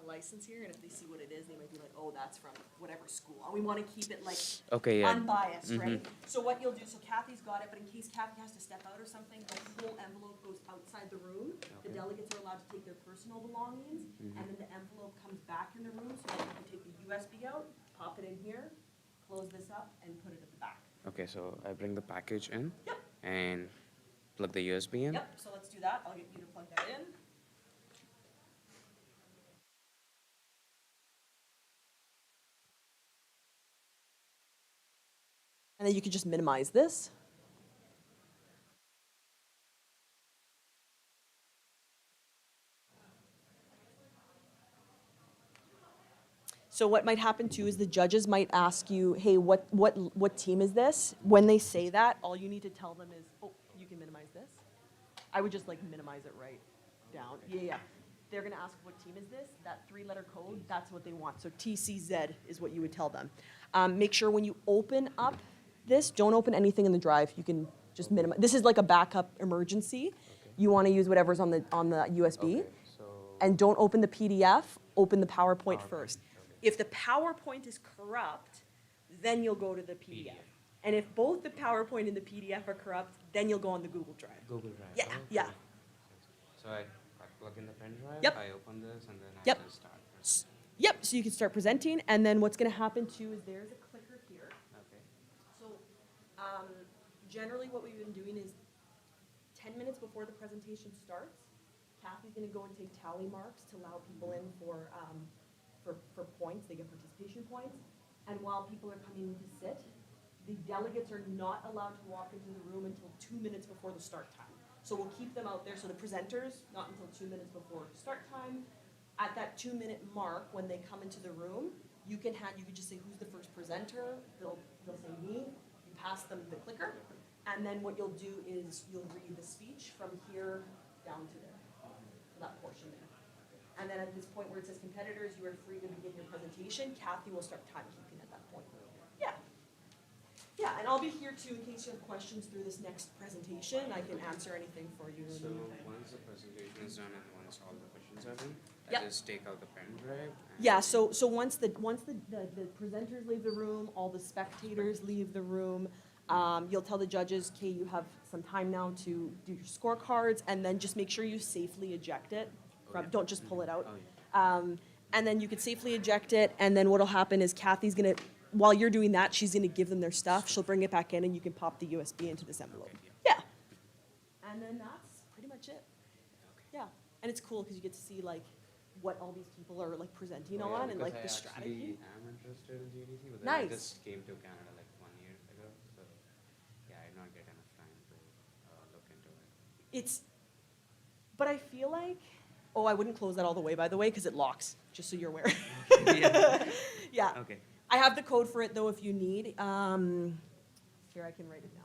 S12: license here, and if they see what it is, they might be like, oh, that's from whatever school. And we wanna keep it like
S16: Okay, yeah.
S12: unbiased, right? So what you'll do, so Kathy's got it, but in case Kathy has to step out or something, the whole envelope goes outside the room. The
S16: Okay.
S12: delegates are allowed to take their personal belongings, and then the envelope comes back in the room, so that you can take the USB out, pop it in here, close this up, and put it at the back.
S16: Okay, so I bring the package in.
S12: Yep.
S16: And plug the USB in.
S12: Yep, so let's do that. I'll get you to plug that in. And then you can just minimize this. So what might happen too is the judges might ask you, hey, what team is this? When they say that, all you need to tell them is, oh, you can minimize this. I would just like minimize it right down. Yeah. They're gonna ask what team is this? That 3-letter code, that's what they want. So TCZ is what you would tell them. Make sure when you open up this, don't open anything in the drive. You can just minimize. This is like a backup emergency. You wanna use whatever's on the USB.
S16: Okay, so
S12: And don't open the PDF, open the PowerPoint first. If the PowerPoint is corrupt, then you'll go to the PDF. And if both the PowerPoint and the PDF are corrupt, then you'll go on the Google Drive.
S16: Google Drive.
S12: Yeah,
S16: Okay.
S12: yeah.
S16: So I plug in the pen drive.
S12: Yep.
S16: I open this and then
S12: Yep.
S16: I just start.
S12: Yep, so you can start presenting, and then what's gonna happen too is there's a clicker here.
S16: Okay.
S12: So, generally what we've been doing is 10 minutes before the presentation starts, Kathy's gonna go and take tally marks to allow people in for for points, they get participation points. And while people are coming in to sit, the delegates are not allowed to walk into the room until 2 minutes before the start time. So we'll keep them out there, so the presenters, not until 2 minutes before start time. At that 2-minute mark, when they come into the room, you can just say who's the first presenter, they'll say me, you pass them the clicker, and then what you'll do is you'll read the speech from here down to there, that portion there. And then at this point where it says competitors, you are free to begin your presentation. Kathy will start timekeeping at that point. Yeah. Yeah, and I'll be here too in case you have questions through this next presentation. I can answer anything for you.
S16: So once the presentation is done and once all the questions are done,
S12: Yep.
S16: I just take out the pen drive.
S12: Yeah, so once the presenters leave the room, all the spectators leave the room, you'll tell the judges, okay, you have some time now to do your scorecards, and then just make sure you safely eject it. Don't just pull it out.
S16: Oh, yeah.
S12: And then you could safely eject it, and then what'll happen is Kathy's gonna, while you're doing that, she's gonna give them their stuff. She'll bring it back in, and you can pop the USB into this envelope.
S16: Okay,
S12: Yeah. And then that's pretty much it. Yeah, and it's cool because you get to see like what all these people are like presenting
S16: Oh, yeah,
S12: on and like the
S16: because
S12: strategy.
S16: I am interested in JDC, but then I
S12: Nice.
S16: just came to Canada like 1 year ago, so yeah, I did not get enough time to look into it.
S12: But I feel like, oh, I wouldn't close that all the way, by the way, because it locks, just so you're aware.
S16: Yeah.
S12: Yeah.
S16: Okay.
S12: I have the code for it though if you need. Here, I can write it down.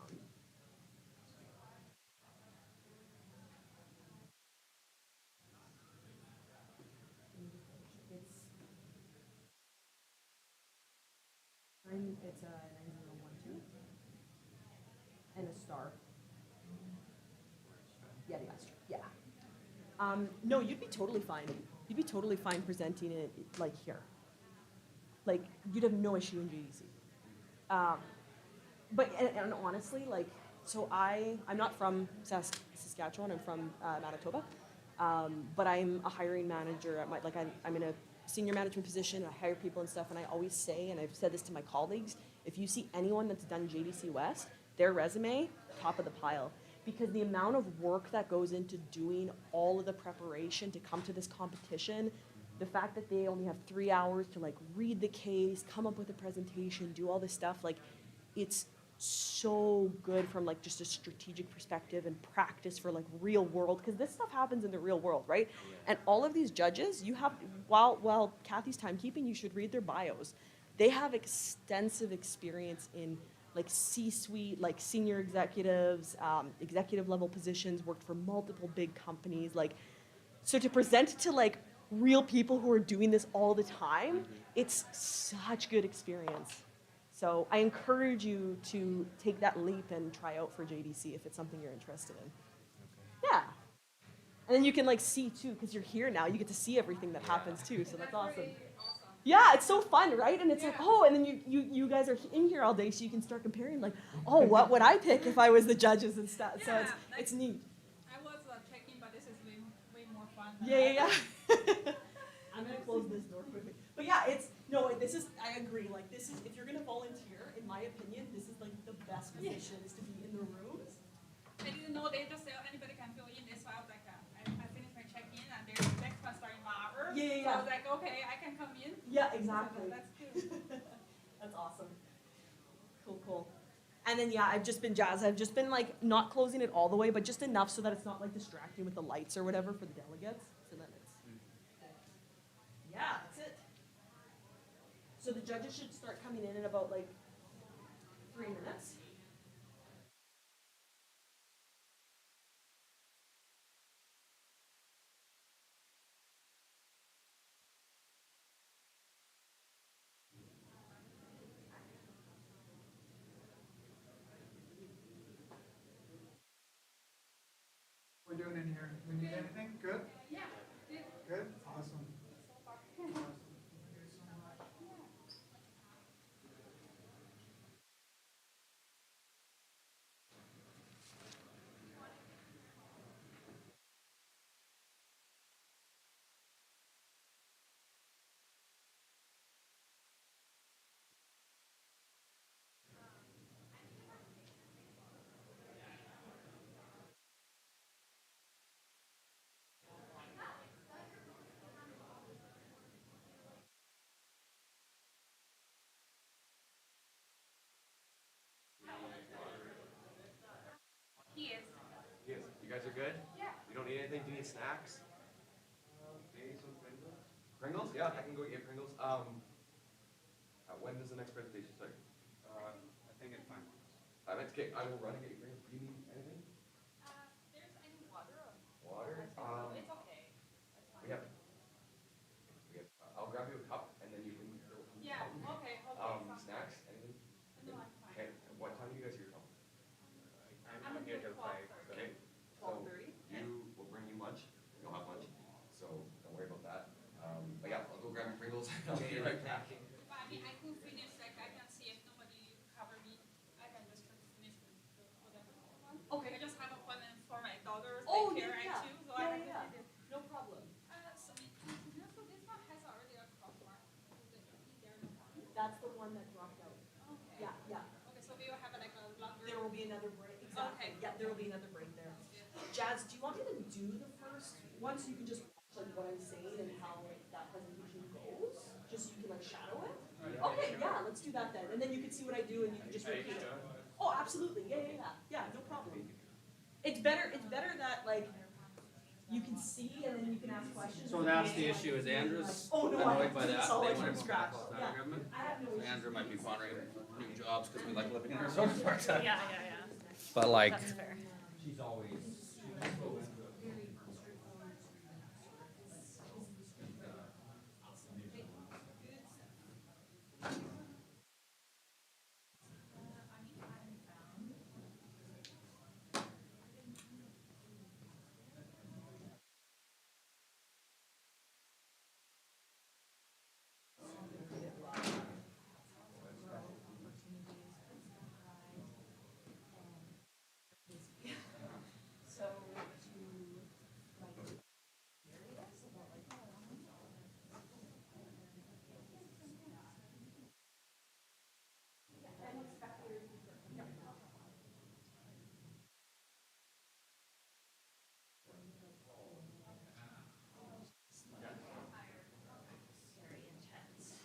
S12: It's a 9012 and a star. Yeah, the asterisk. Yeah. No, you'd be totally fine. You'd be totally fine presenting it like here. Like you'd have no issue in JDC. But and honestly, like, so I'm not from Saskatchewan. I'm from Manitoba. But I'm a hiring manager at I'm in a senior management position. I hire people and stuff, and I always say, and I've said this to my colleagues, if you see anyone that's done JDC West, their resume, top of the pile. Because the amount of work that goes into doing all of the preparation to come to this competition, the fact that they only have 3 hours to like read the case, come up with a presentation, do all this stuff, like it's so good from like just a strategic perspective and practice for like real world, because this stuff happens in the real world, right? And all of these judges, you have, while Kathy's timekeeping, you should read their bios. They have extensive experience in like C-suite, like senior executives, executive level positions, worked for multiple big companies. Like, so to present to like real people who are doing this all the time, it's such good experience. So I encourage you to take that leap and try out for JDC if it's something you're interested in. Yeah. And then you can like see too, because you're here now, you get to see everything that happens too, so that's awesome. Yeah, it's so fun, right? And it's like, oh, and then you guys are in here all day, so you can start comparing, like, oh, what would I pick if I was the judges and stuff? So it's neat.
S6: I was checking, but this is way more fun.
S12: Yeah. I'm gonna close this door quickly. But yeah, I agree. Like this is, if you're gonna volunteer, in my opinion, this is like the best position is to be in the rooms.
S6: I didn't know they just say anybody can fill in this, so I was like, I finished my check-in and there's the next one starting an hour.
S12: Yeah.
S6: So I was like, okay, I can come in.
S12: Yeah, exactly.
S6: So that's good.
S12: That's awesome. Cool. And then yeah, I've just been jazzed. I've just been like not closing it all the way, but just enough so that it's not like distracting with the lights or whatever for the delegates. So then it's yeah, that's it. So the judges should start coming in about like 3 minutes.
S17: We're doing in here. We need anything? Good?
S6: Yeah.
S17: Good? Awesome. Thank you so much.
S18: anything? Do you need snacks? Maybe some Pringles? Pringles? Yeah, I can go get Pringles. When does the next presentation start?
S16: I think in 5 minutes.
S18: 5 minutes? Okay, I will run and get you Pringles. Do you need anything?
S12: There's any water on?
S18: Water?
S12: It's okay. That's fine.
S18: We have, I'll grab you a cup and then you can fill it.
S12: Yeah, okay,
S18: Snacks? Anything?
S12: No, I'm fine.
S18: Okay, and what time do you guys here till?
S16: I'm here till 5. So.
S18: Okay.
S12: 12:30?
S18: You will bring you lunch. You'll have lunch. So don't worry about that. But yeah, I'll go grab your Pringles. I'll be right back.
S6: I mean, I could finish, like, I can see if nobody cover me, I can just finish with whatever one.
S12: Okay.
S6: I just have appointment for my daughter's
S12: Oh,
S6: daycare
S12: yeah.
S6: too, so I have to do this.
S12: No problem.
S6: So this one has already a cross mark. There, no problem.
S12: That's the one that dropped out.
S6: Okay.
S12: Yeah.
S6: Okay, so we will have like a longer.
S12: There will be another break. Exactly.
S6: Okay.
S12: Yeah, there will be another break there. Jazz, do you want me to do the first one so you can just watch like what I'm saying and how that presentation goes? Just so you can like shadow it? Okay, yeah, let's do that then. And then you can see what I do and you can just repeat it. Oh, absolutely. Yeah, no problem. It's better that like you can see and then you can ask questions.
S19: So that's the issue, is Andrew's
S12: annoyed
S19: by that,
S12: all
S19: they
S12: like
S19: want
S12: from
S19: to go
S12: scratch.
S19: back all
S12: Yeah.
S19: time government?
S12: I have no
S19: So
S12: issues.
S19: Andrew might be pondering new jobs because we like living in Arizona part-time.
S13: Yeah.
S19: But like,
S13: That's fair.
S11: She's always.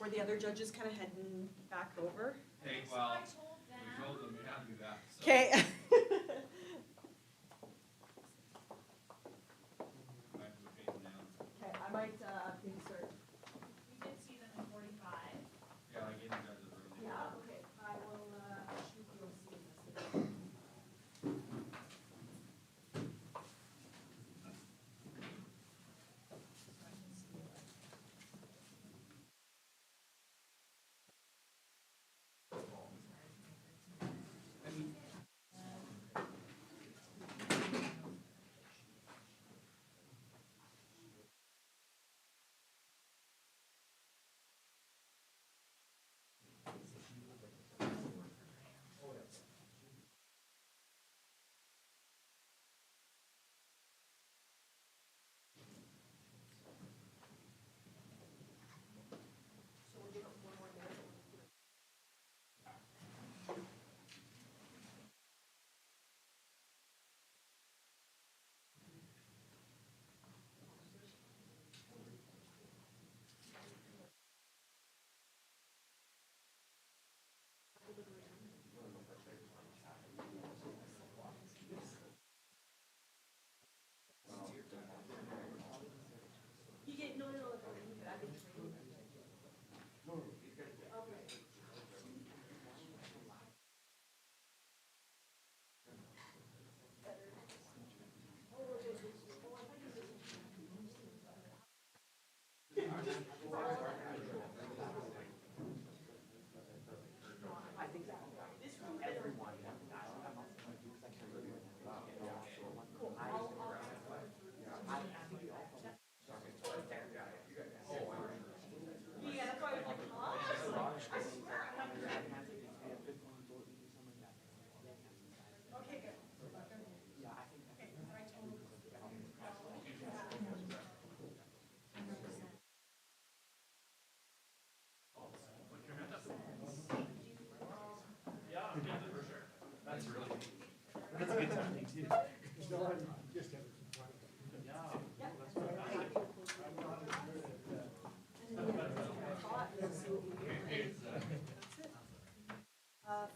S12: Were the other judges kind of heading back over?
S15: Hey, well, we told them we had to do that. So.
S12: Okay. Okay, I might insert.
S6: We did see them in 45.
S15: Yeah, I gave you guys a early.
S12: Yeah, okay, I will shoot you a message.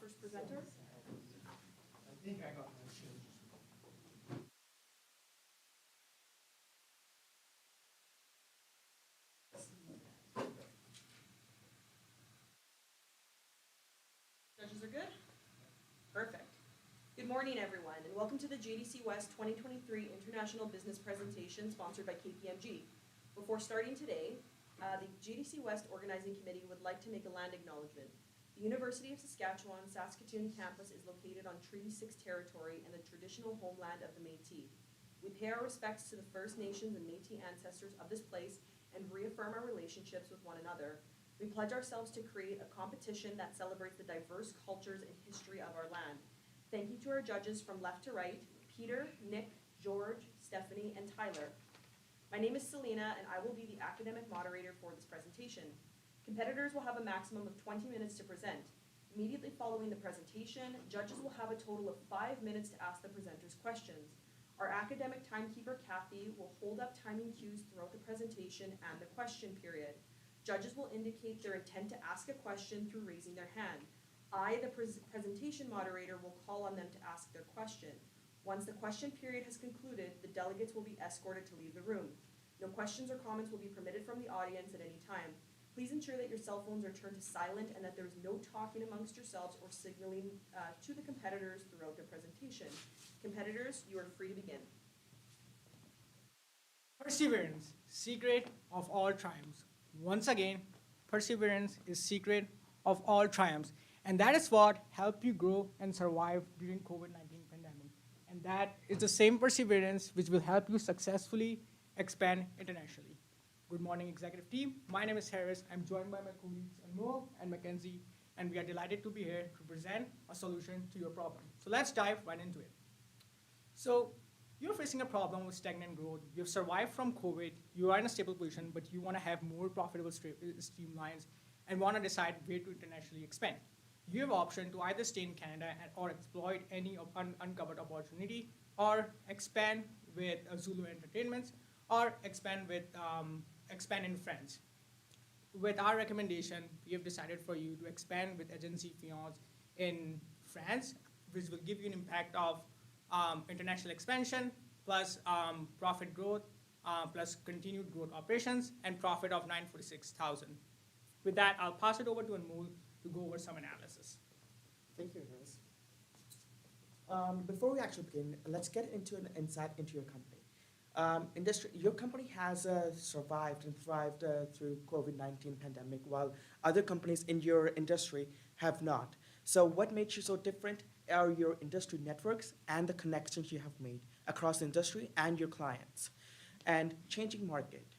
S12: First presenter?
S5: I think I got my changes.
S12: morning, everyone, and welcome to the JDC West 2023 International Business Presentation sponsored by KPMG. Before starting today, the JDC West Organizing Committee would like to make a land acknowledgement. The University of Saskatchewan Saskatoon campus is located on Treaty 6 territory and the traditional homeland of the Métis. We pay our respects to the First Nations and Métis ancestors of this place and reaffirm our relationships with one another. We pledge ourselves to create a competition that celebrates the diverse cultures and history of our land. Thank you to our judges from left to right, Peter, Nick, George, Stephanie, and Tyler. My name is Selena, and I will be the academic moderator for this presentation. Competitors will have a maximum of 20 minutes to present. Immediately following the presentation, judges will have a total of 5 minutes to ask the presenters questions. Our academic timekeeper, Kathy, will hold up timing cues throughout the presentation and the question period. Judges will indicate their intent to ask a question through raising their hand. I, the presentation moderator, will call on them to ask their question. Once the question period has concluded, the delegates will be escorted to leave the room. No questions or comments will be permitted from the audience at any time. Please ensure that your cell phones are turned to silent and that there is no talking amongst yourselves or signaling to the competitors throughout their presentation. Competitors, you are free to begin.
S20: Perseverance, secret of all triumphs. Once again, perseverance is secret of all triumphs. And that is what helped you grow and survive during COVID-19 pandemic. And that is the same perseverance which will help you successfully expand internationally. Good morning, executive team. My name is Harris. I'm joined by my colleagues Anmol and Mackenzie, and we are delighted to be here to present a solution to your problem. So let's dive right into it. So you're facing a problem with stagnant growth. You've survived from COVID. You are in a stable position, but you want to have more profitable streamlines and want to decide where to internationally expand. You have option to either stay in Canada or exploit any uncovered opportunity, or expand with Zulu Entertainments, or expand in France. With our recommendation, we have decided for you to expand with Agency Fiance in France, which will give you an impact of international expansion, plus profit growth, plus continued growth operations, and profit of $946,000. With that, I'll pass it over to Anmol to go over some analysis.
S21: Thank you, Harris. Before we actually begin, let's get into an insight into your company. Your company has survived and thrived through COVID-19 pandemic, while other companies in your industry have not. So what makes you so different are your industry networks and the connections you have made across the industry and your clients. And changing market.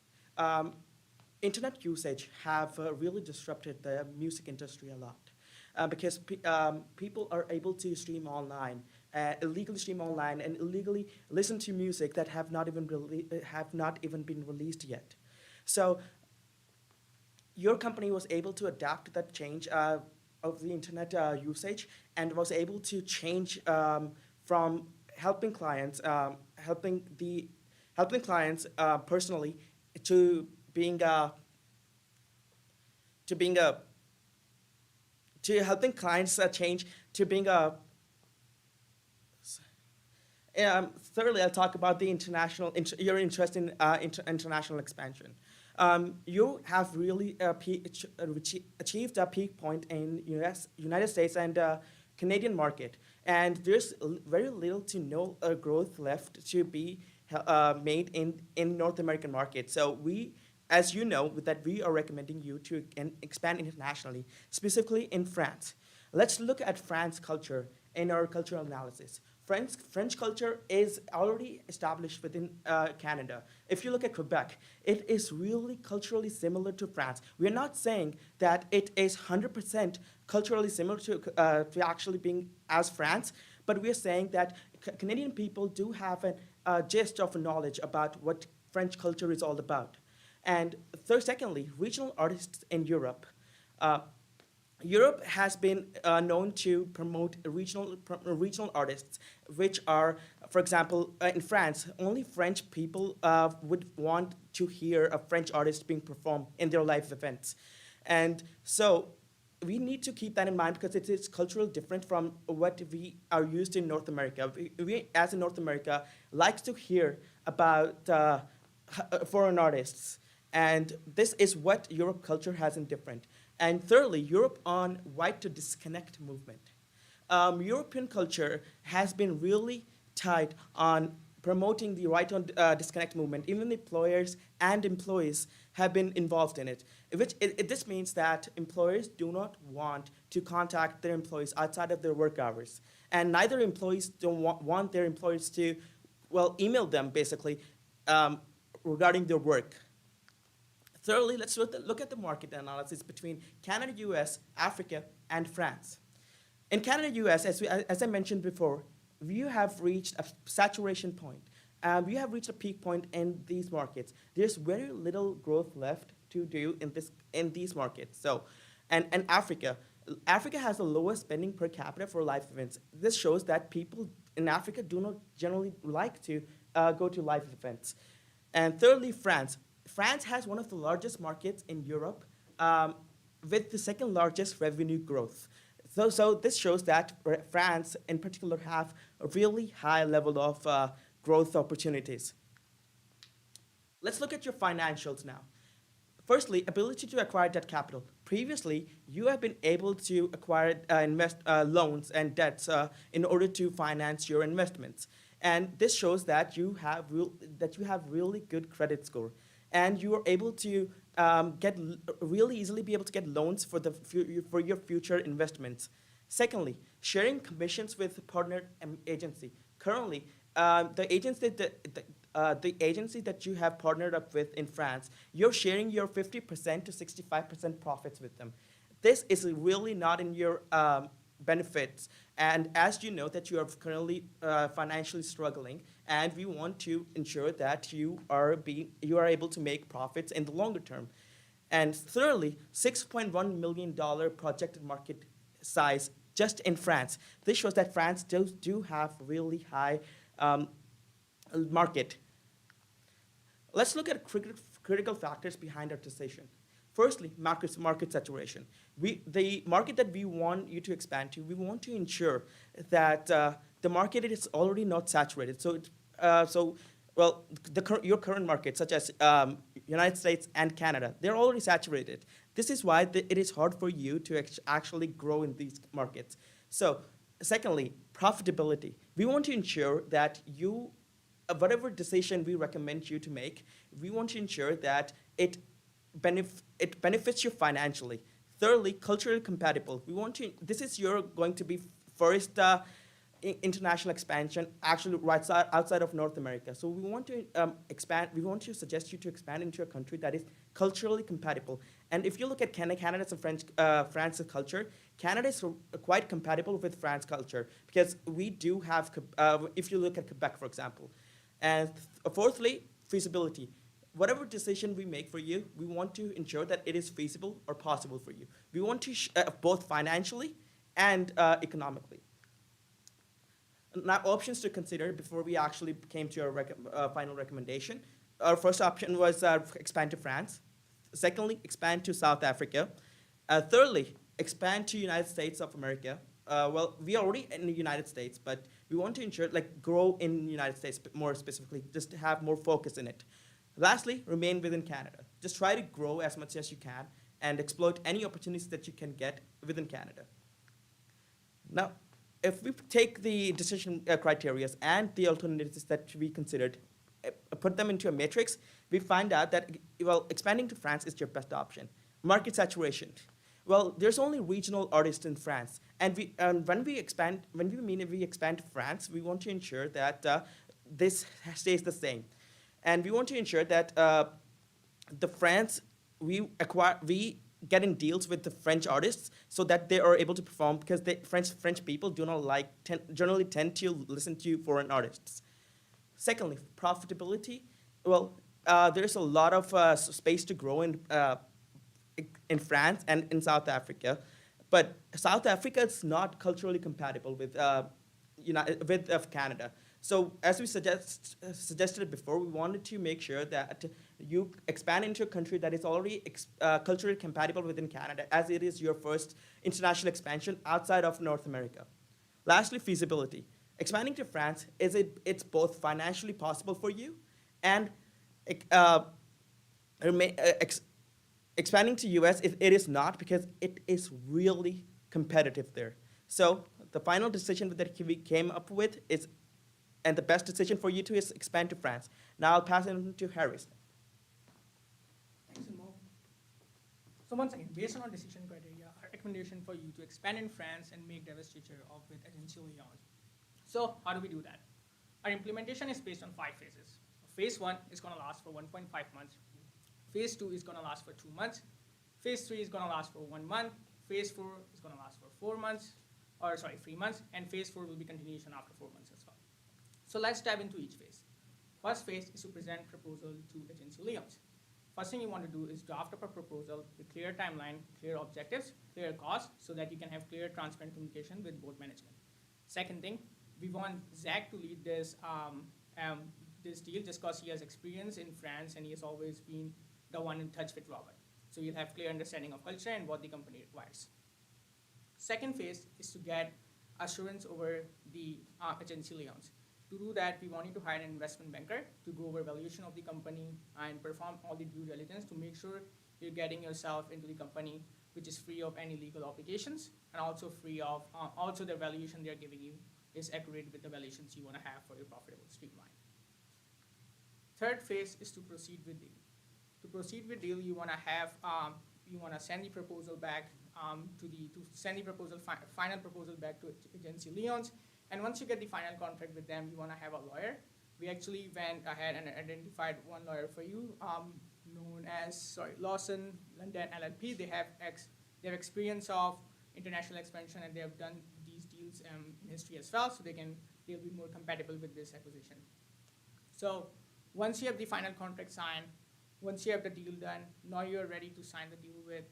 S21: Internet usage have really disrupted the music industry a lot because people are able to stream online, illegally stream online, and illegally listen to music that have not even been released yet. So your company was able to adapt to that change of the internet usage and was able to change from helping clients personally to helping clients change to being a. Thirdly, I'll talk about the your interest in international expansion. You have really achieved a peak point in United States and Canadian market, and there's very little to no growth left to be made in North American market. So we, as you know, that we are recommending you to expand internationally, specifically in France. Let's look at France culture in our cultural analysis. French culture is already established within Canada. If you look at Quebec, it is really culturally similar to France. We're not saying that it is 100% culturally similar to actually being as France, but we're saying that Canadian people do have a gist of knowledge about what French culture is all about. And secondly, regional artists in Europe. Europe has been known to promote regional artists, which are, for example, in France, only French people would want to hear a French artist being performed in their live events. And so we need to keep that in mind because it is culturally different from what we are used to in North America. We as in North America, likes to hear about foreign artists. And this is what Europe culture has in different. And thirdly, Europe on white to disconnect movement. European culture has been really tight on promoting the right on disconnect movement. Even employers and employees have been involved in it. This means that employers do not want to contact their employees outside of their work hours. And neither employees don't want their employers to, well, email them basically regarding their work. Thirdly, let's look at the market analysis between Canada, US, Africa, and France. In Canada, US, as I mentioned before, we have reached a saturation point. We have reached a peak point in these markets. There's very little growth left to do in these markets. So, and Africa has the lowest spending per capita for live events. This shows that people in Africa do not generally like to go to live events. And thirdly, France. France has one of the largest markets in Europe with the second largest revenue growth. So this shows that France in particular have a really high level of growth opportunities. Let's look at your financials now. Firstly, ability to acquire debt capital. Previously, you have been able to acquire loans and debts in order to finance your investments. And this shows that you have really good credit score. And you are able to really easily be able to get loans for your future investments. Secondly, sharing commissions with partner agency. Currently, the agency that you have partnered up with in France, you're sharing your 50% to 65% profits with them. This is really not in your benefits. And as you know that you are currently financially struggling, and we want to ensure that you are able to make profits in the longer term. And thirdly, $6.1 million projected market size just in France. This shows that France do have really high market. Let's look at critical factors behind our decision. Firstly, market saturation. The market that we want you to expand to, we want to ensure that the market is already not saturated. Your current markets, such as United States and Canada, they're already saturated. This is why it is hard for you to actually grow in these markets. So, secondly, profitability. We want to ensure that whatever decision we recommend you to make, we want to ensure that it benefits you financially. Thirdly, culturally compatible. This is going to be first international expansion, actually right outside of North America. So we want to expand. We want to suggest you to expand into a country that is culturally compatible. And if you look at Canada's and France's culture, Canada is quite compatible with France's culture because we do have. If you look at Quebec, for example, and fourthly, feasibility. Whatever decision we make for you, we want to ensure that it is feasible or possible for you. We want to both financially and economically. Now, options to consider before we actually came to our final recommendation. Our first option was expand to France. Secondly, expand to South Africa. Thirdly, expand to United States of America. We are already in the United States, but we want to ensure, grow in the United States more specifically, just to have more focus in it. Lastly, remain within Canada. Just try to grow as much as you can and exploit any opportunities that you can get within Canada. Now, if we take the decision criteria and the alternatives that we considered, put them into a matrix, we find out that, expanding to France is your best option. Market saturation. Well, there's only regional artists in France. And when we expand to France, we want to ensure that this stays the same. And we want to ensure that we get in deals with the French artists so that they are able to perform, because French people do not generally tend to listen to foreign artists. Secondly, profitability. There's a lot of space to grow in France and in South Africa, but South Africa is not culturally compatible with Canada. So as we suggested before, we wanted to make sure that you expand into a country that is already culturally compatible within Canada, as it is your first international expansion outside of North America. Lastly, feasibility. Expanding to France, it's both financially possible for you and expanding to US, it is not, because it is really competitive there. So the final decision that we came up with is, and the best decision for you to is expand to France. Now I'll pass it on to Harris.
S20: Thanks, Mo. So once again, based on our decision criteria, our recommendation for you to expand in France and make divestiture of with Agence Lyon. So how do we do that? Our implementation is based on 5 phases. Phase 1 is going to last for 1.5 months. Phase 2 is going to last for 2 months. Phase 3 is going to last for 1 month. Phase 4 is going to last for 3 months. And phase 4 will be continuation after 4 months as well. So let's dive into each phase. First phase is to present proposal to Agence Lyon. First thing you want to do is draft up a proposal with clear timeline, clear objectives, clear costs, so that you can have clear, transparent communication with board management. Second thing, we want Zach to lead this this deal just because he has experience in France and he has always been the one in touch with Robert. So you'll have clear understanding of culture and what the company requires. Second phase is to get assurance over the Agence Lyon. To do that, we want you to hire an investment banker to go over valuation of the company and perform all the due diligence to make sure you're getting yourself into the company which is free of any legal obligations and also free of, also the valuation they're giving you is accurate with the valuations you want to have for your profitable streamline. Third phase is to proceed with deal. To proceed with deal, you want to have, you want to send the proposal back final proposal back to Agence Lyon. And once you get the final contract with them, you want to have a lawyer. We actually went ahead and identified one lawyer for you, known as Lawson London LLP. They have experience of international expansion and they have done these deals in history as well, so they'll be more compatible with this acquisition. So once you have the final contract signed, once you have the deal done, now you're ready to sign the deal with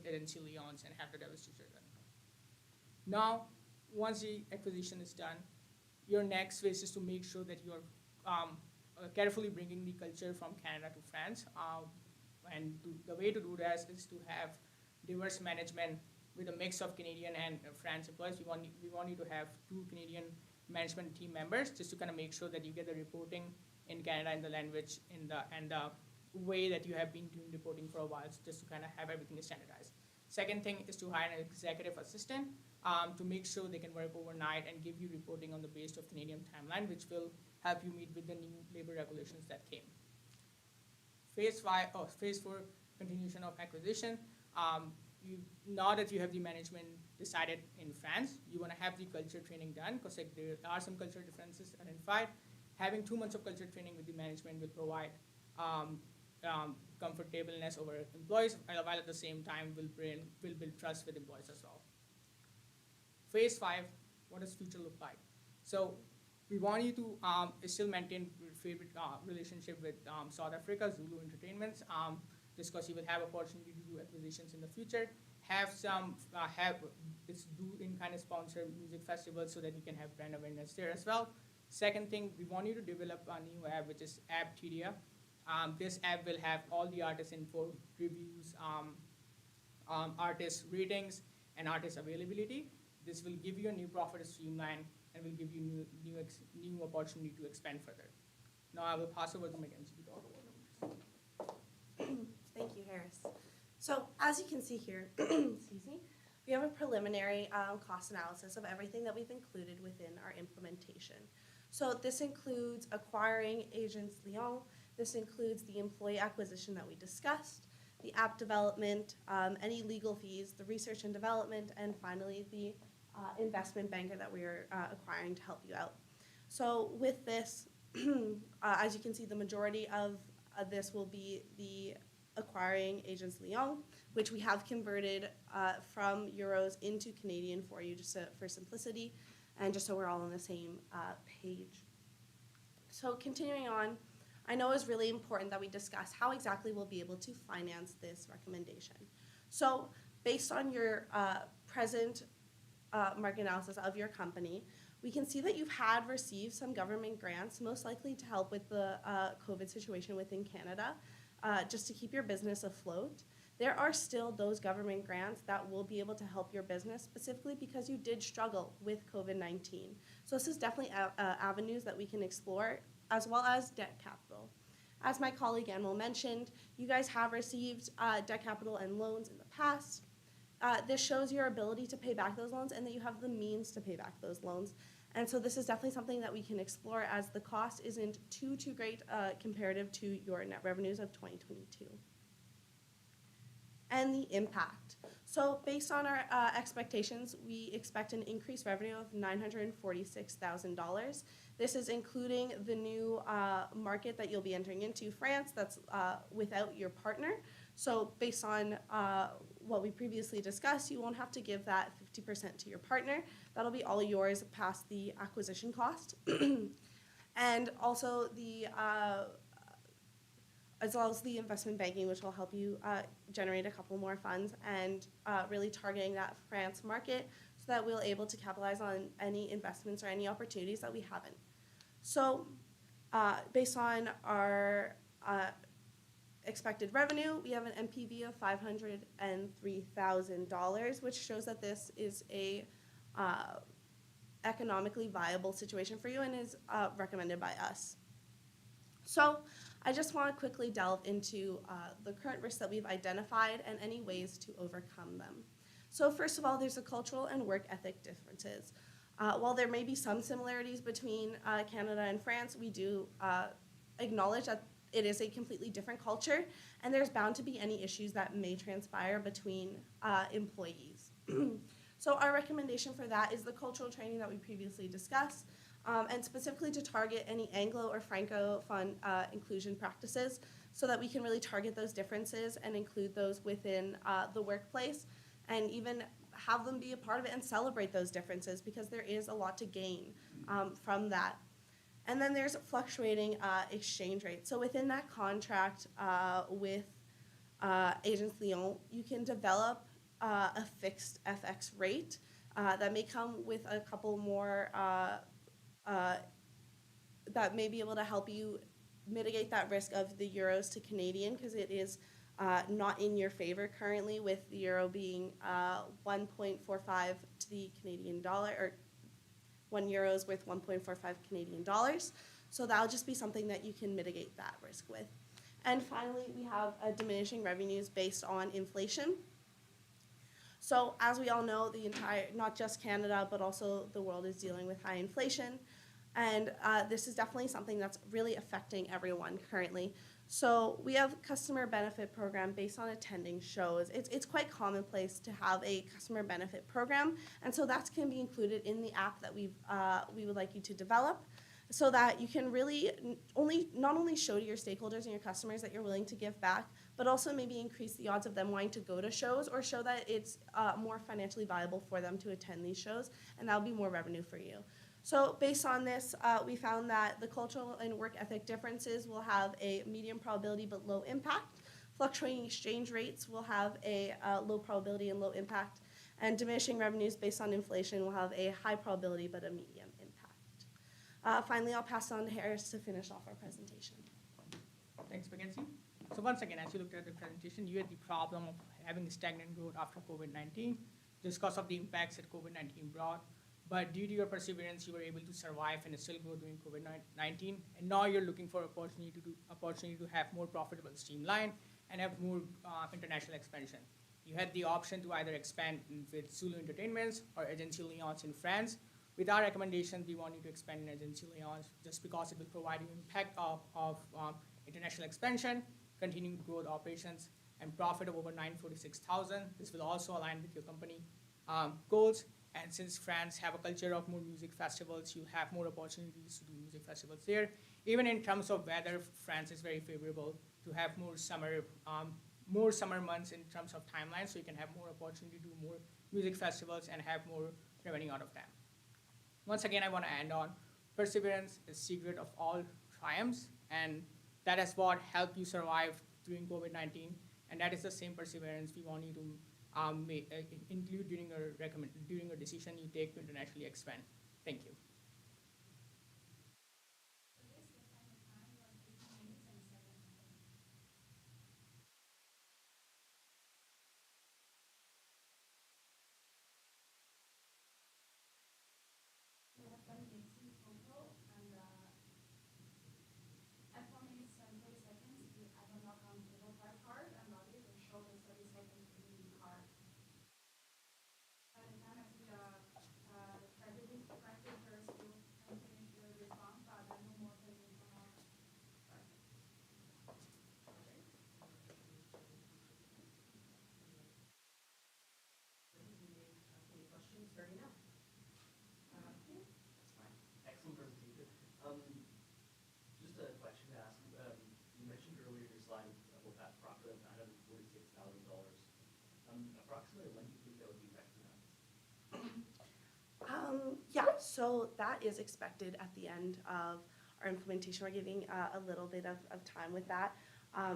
S20: Agence Lyon and have the divestiture done. Now, once the acquisition is done, your next phase is to make sure that you're carefully bringing the culture from Canada to France. The way to do that is to have diverse management with a mix of Canadian and France employees. We want you to have 2 Canadian management team members just to kind of make sure that you get the reporting in Canada in the language and the way that you have been doing reporting for a while, so just to kind of have everything standardized. Second thing is to hire an executive assistant to make sure they can work overnight and give you reporting on the basis of Canadian timeline, which will help you meet with the new labor regulations that came. Phase 4, continuation of acquisition. Now that you have the management decided in France, you want to have the culture training done because there are some culture differences identified. Having 2 months of culture training with the management will provide comfortableness over employees, while at the same time will build trust with employees as well. Phase 5, what does future look like? So we want you to still maintain favorite relationship with South Africa, Zulu Entertainments, just because you will have opportunity to do acquisitions in the future. Do in kind of sponsor music festivals so that you can have brand awareness there as well. Second thing, we want you to develop a new app, which is Appteria. This app will have all the artist info, reviews, artist ratings, and artist availability. This will give you a new profit streamline and will give you new opportunity to expand further. Now I will pass over to Mackenzie to talk about numbers.
S1: Thank you, Harris. So as you can see here, excuse me, we have a preliminary cost analysis of everything that we've included within our implementation. So this includes acquiring Agence Lyon. This includes the employee acquisition that we discussed, the app development, any legal fees, the research and development, and finally the investment banker that we are acquiring to help you out. So with this, as you can see, the majority of this will be the acquiring Agence Lyon, which we have converted from euros into Canadian for you, just for simplicity, and just so we're all on the same page. So continuing on, I know it's really important that we discuss how exactly we'll be able to finance this recommendation. So based on your present market analysis of your company, we can see that you've received some government grants, most likely to help with the COVID situation within Canada, just to keep your business afloat. There are still those government grants that will be able to help your business, specifically because you did struggle with COVID-19. So this is definitely avenues that we can explore, as well as debt capital. As my colleague Anmol mentioned, you guys have received debt capital and loans in the past. this shows your ability to pay back those loans and that you have the means to pay back those loans. And so this is definitely something that we can explore as the cost isn't too great comparative to your net revenues of 2022. And the impact. So based on our expectations, we expect an increased revenue of $946,000. This is including the new market that you'll be entering into, France, that's without your partner. So based on what we previously discussed, you won't have to give that 50% to your partner. That'll be all yours past the acquisition cost. And also the as well as the investment banking, which will help you generate a couple more funds and really targeting that France market so that we'll able to capitalize on any investments or any opportunities that we haven't. So based on our expected revenue, we have an NPV of $503,000, which shows that this is a economically viable situation for you and is recommended by us. So I just want to quickly delve into the current risks that we've identified and any ways to overcome them. So first of all, there's the cultural and work ethic differences. While there may be some similarities between Canada and France, we do acknowledge that it is a completely different culture, and there's bound to be any issues that may transpire between employees. So our recommendation for that is the cultural training that we previously discussed, and specifically to target any Anglo or Francophone inclusion practices so that we can really target those differences and include those within the workplace and even have them be a part of it and celebrate those differences because there is a lot to gain from that. And then there's fluctuating exchange rates. So within that contract with Agence Lyon, you can develop a fixed FX rate that may come with a couple more that may be able to help you mitigate that risk of the euros to Canadian because it is not in your favor currently with the euro being 1.45 to the Canadian dollar, or 1 euro is worth 1.45 Canadian dollars. So that'll just be something that you can mitigate that risk with. And finally, we have diminishing revenues based on inflation. So as we all know, not just Canada, but also the world is dealing with high inflation. And this is definitely something that's really affecting everyone currently. So we have a customer benefit program based on attending shows. It's quite commonplace to have a customer benefit program, and so that can be included in the app that we would like you to develop, so that you can really not only show to your stakeholders and your customers that you're willing to give back, but also maybe increase the odds of them wanting to go to shows or show that it's more financially viable for them to attend these shows, and that'll be more revenue for you. So based on this, we found that the cultural and work ethic differences will have a medium probability but low impact. Fluctuating exchange rates will have a low probability and low impact. And diminishing revenues based on inflation will have a high probability but a medium impact. Finally, I'll pass it on to Harris to finish off our presentation.
S20: Thanks, Mackenzie. So once again, as you looked at the presentation, you had the problem of having stagnant growth after COVID-19 just because of the impacts that COVID-19 brought. But due to your perseverance, you were able to survive and still grow during COVID-19. And now you're looking for opportunity to have more profitable streamline and have more international expansion. You had the option to either expand with Zulu Entertainments or Agence Lyon in France. With our recommendations, we want you to expand in Agence Lyon just because it will provide you impact of international expansion, continued growth operations, and profit of over $946,000. This will also align with your company goals. And since France have a culture of more music festivals, you have more opportunities to do music festivals there. Even in terms of weather, France is very favorable to have more summer months in terms of timeline, so you can have more opportunity to do more music festivals and have more revenue out of them. Once again, I want to end on perseverance is secret of all triumphs, and that is what helped you survive during COVID-19, and that is the same perseverance we want you to include during a decision you take to internationally expand. Thank you.
S6: We have done 18 total, and at 4 minutes and 30 seconds, we add a knock on table type card, and Bobby will show the 30 seconds remaining card.
S11: and when do you think that would be recognized?
S1: Yeah, so that is expected at the end of our implementation. We're giving a little bit of time with that.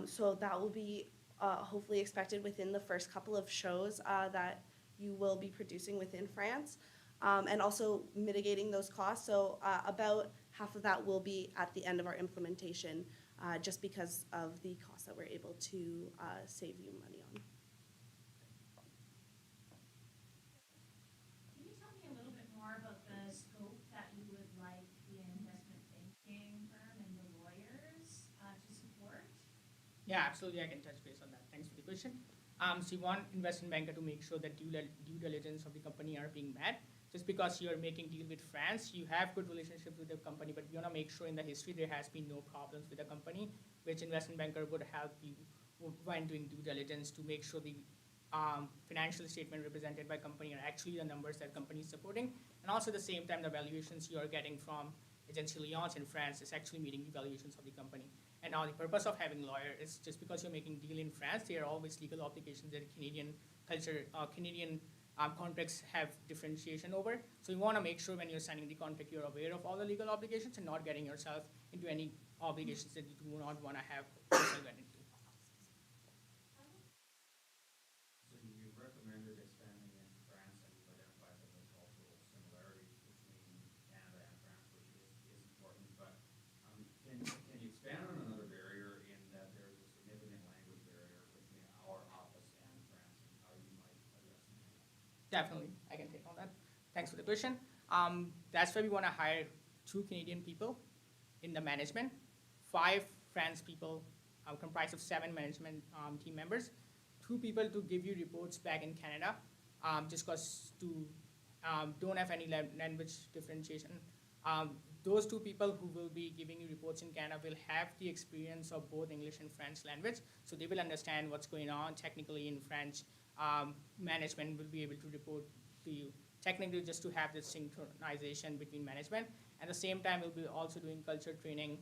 S1: So that will be hopefully expected within the first couple of shows that you will be producing within France, and also mitigating those costs. So about half of that will be at the end of our implementation, just because of the costs that we're able to save you money on.
S6: Can you tell me a little bit more about the scope that you would like the investment banking firm and the lawyers to support?
S20: Yeah, absolutely. I can touch base on that. Thanks for the question. So you want investment banker to make sure that due diligence of the company are being met. Just because you're making deal with France, you have good relationships with the company, but you want to make sure in the history there has been no problems with the company, which investment banker would help you when doing due diligence to make sure the financial statement represented by company are actually the numbers that company is supporting, and also at the same time the valuations you are getting from Agence Alliance in France is actually meeting the valuations of the company. And now the purpose of having lawyer is just because you're making deal in France, there are always legal obligations that Canadian culture, Canadian contracts have differentiation over. So you want to make sure when you're signing the contract, you're aware of all the legal obligations and not getting yourself into any obligations that you do not want to have yourself get into.
S4: So you've recommended expanding into France, and you've identified that there's cultural similarities between Canada and France, which is important. But can you expand on another barrier in that there's a significant language barrier between our office and France, and how you might address that?
S20: Definitely, I can take on that. Thanks for the question. That's why we want to hire 2 Canadian people in the management, 5 France people comprised of 7 management team members, 2 people to give you reports back in Canada, just because to don't have any language differentiation. Those 2 people who will be giving you reports in Canada will have the experience of both English and French language, so they will understand what's going on technically in French. Management will be able to report to you technically just to have this synchronization between management. At the same time, we'll be also doing culture training,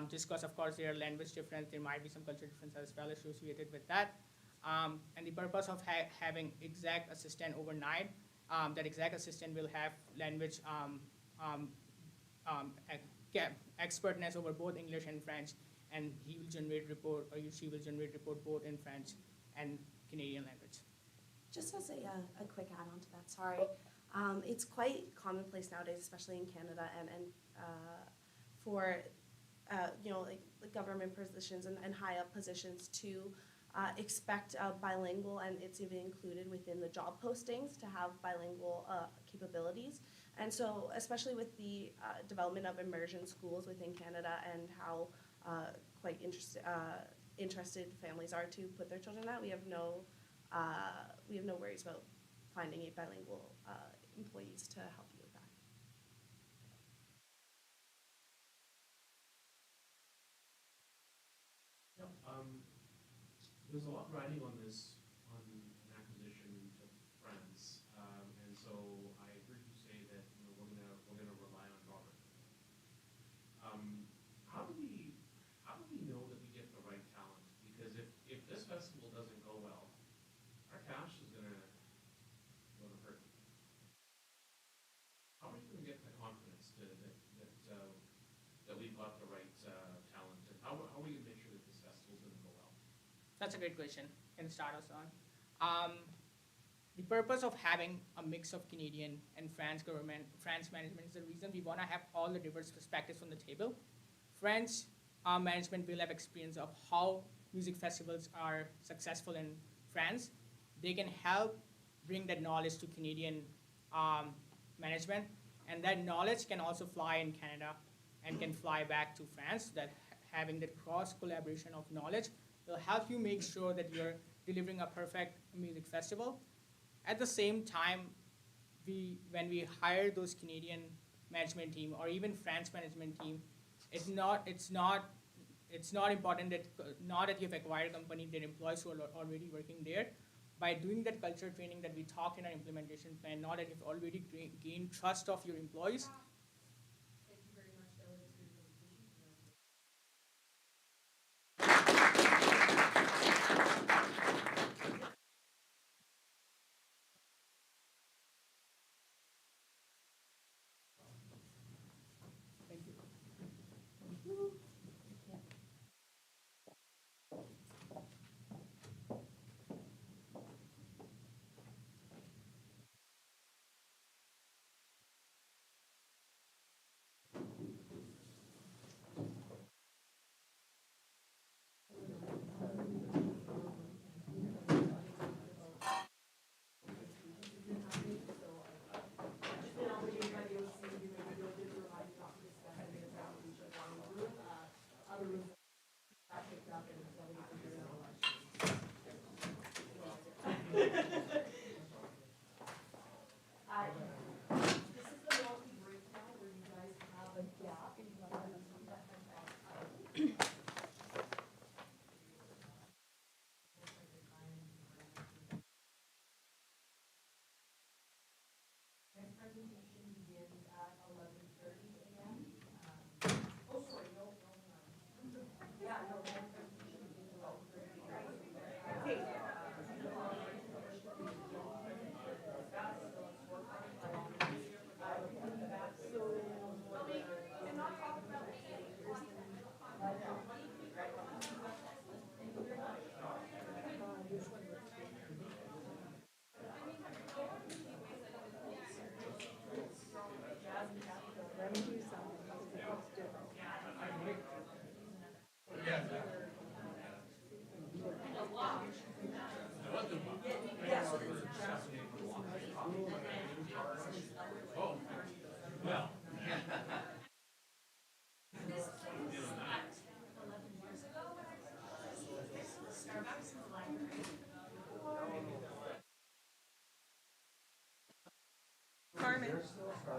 S20: just because of course there are language difference, there might be some culture difference as well associated with that. And the purpose of having exact assistant overnight, that exact assistant will have language expertness over both English and French, and he will generate report, or she will generate report both in French and Canadian language.
S1: Just as a quick add-on to that, sorry. It's quite commonplace nowadays, especially in Canada, and for like the government positions and high up positions to expect bilingual, and it's even included within the job postings to have bilingual capabilities. And so, especially with the development of immersion schools within Canada and how quite interested families are to put their children in that, we have no worries about finding a bilingual employees to help you with that.
S15: Yeah, there's a lot riding on this, on an acquisition to France, and so I heard you say that we're gonna rely on government. How do we know that we get the right talent? Because if this festival doesn't go well, our cash is gonna hurt. How are you gonna get the confidence that we've got the right talent, and how are we gonna make sure that this festival is gonna go well?
S20: That's a great question. Can start us on. The purpose of having a mix of Canadian and France management is the reason we want to have all the diverse perspectives on the table. French management will have experience of how music festivals are successful in France. They can help bring that knowledge to Canadian management, and that knowledge can also fly in Canada and can fly back to France. That having that cross collaboration of knowledge will help you make sure that you're delivering a perfect music festival. At the same time, when we hire those Canadian management team or even France management team, it's not important that not that you've acquired a company, their employees who are already working there. By doing that culture training that we talked in our implementation plan, not that you've already gained trust of your employees.
S12: Thank you very much, delegates, for your presentation.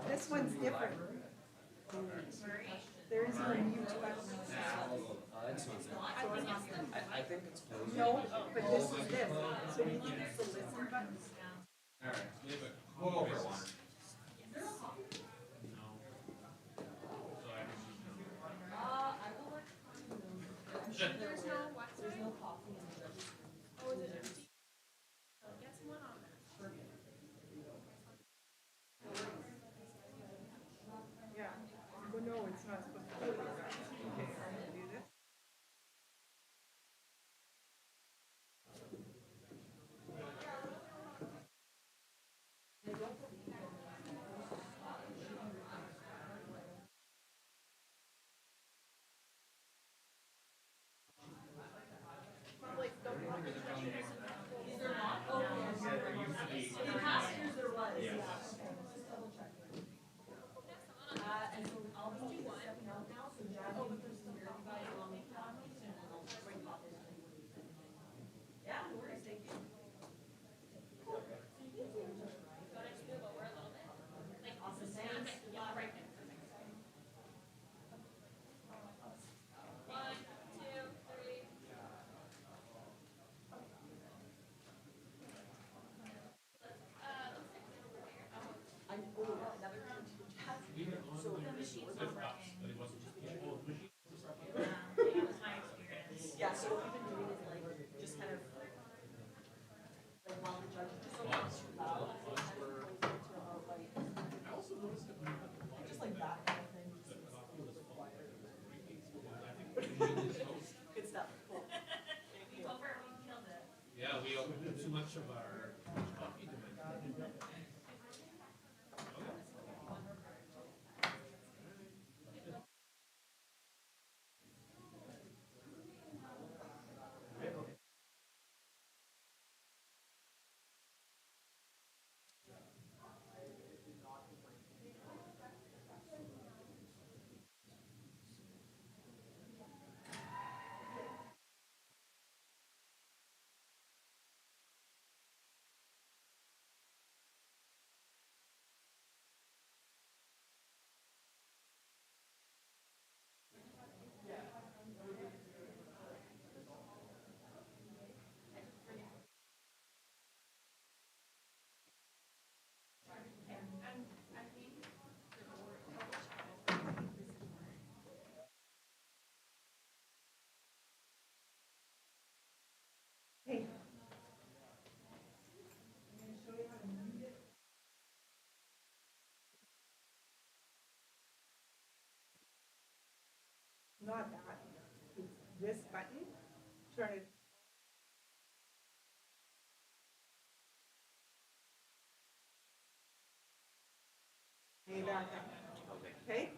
S3: This one's different. There is no mute button.
S18: I think it's closed.
S3: No, but this is this. So we can use the listen button.
S15: All right, we'll go for a water.
S12: I will let you know. I'm sure there's no coffee in the registry.
S14: Oh, is it empty? Get someone on there.
S3: Yeah. Well, no, it's not supposed to be like that. Okay, I'm gonna do this.
S12: And so I'll be stepping out now, so Jackie, you can see your invite along with copies, and then I'll bring copies to anybody. Yeah, no worries, thank you. Awesome, thanks.
S6: Yeah, right there.
S12: Another so
S6: The machine's not working.
S15: But it wasn't just, oh, the machine.
S6: That was my experience.
S12: yeah, so what we've been doing is like, just kind of, like, while the judge is just not too loud, so kind of going into about like,
S15: I also noticed that when you put the water.
S12: just like that kind of thing, just
S15: The
S12: like a
S15: coffee
S12: little
S15: was
S12: bit
S15: falling.
S12: quieter.
S15: I think we need this host.
S12: Good stuff, cool.
S6: We killed it.
S15: Yeah, we did too much of our coffee demand.
S3: Hey. Not that. It's this button. Turn it. Way back up. Okay?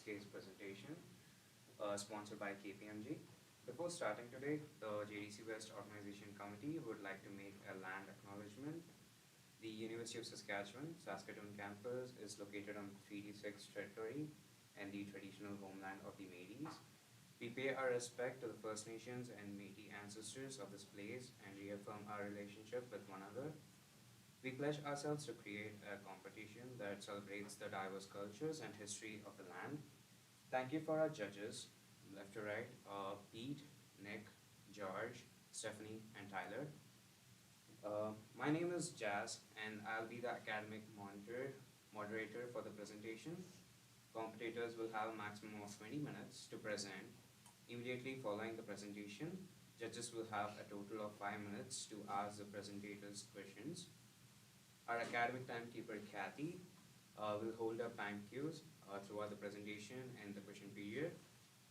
S16: Tuesday's presentation, sponsored by KPMG. Before starting today, the JDC West Organization Committee would like to make a land acknowledgement. The University of Saskatchewan, Saskatoon campus is located on 3D6 territory and the traditional homeland of the Métis. We pay our respect to the First Nations and Métis ancestors of this place and reaffirm our relationship with one another. We pledge ourselves to create a competition that celebrates the diverse cultures and history of the land. Thank you for our judges, left to right, Pete, Nick, George, Stephanie, and Tyler. My name is Jazz, and I'll be the academic moderator for the presentation. Competitors will have a maximum of 20 minutes to present. Immediately following the presentation, judges will have a total of 5 minutes to ask the presentators questions. Our academic timekeeper, Kathy, will hold up time cues throughout the presentation and the question period.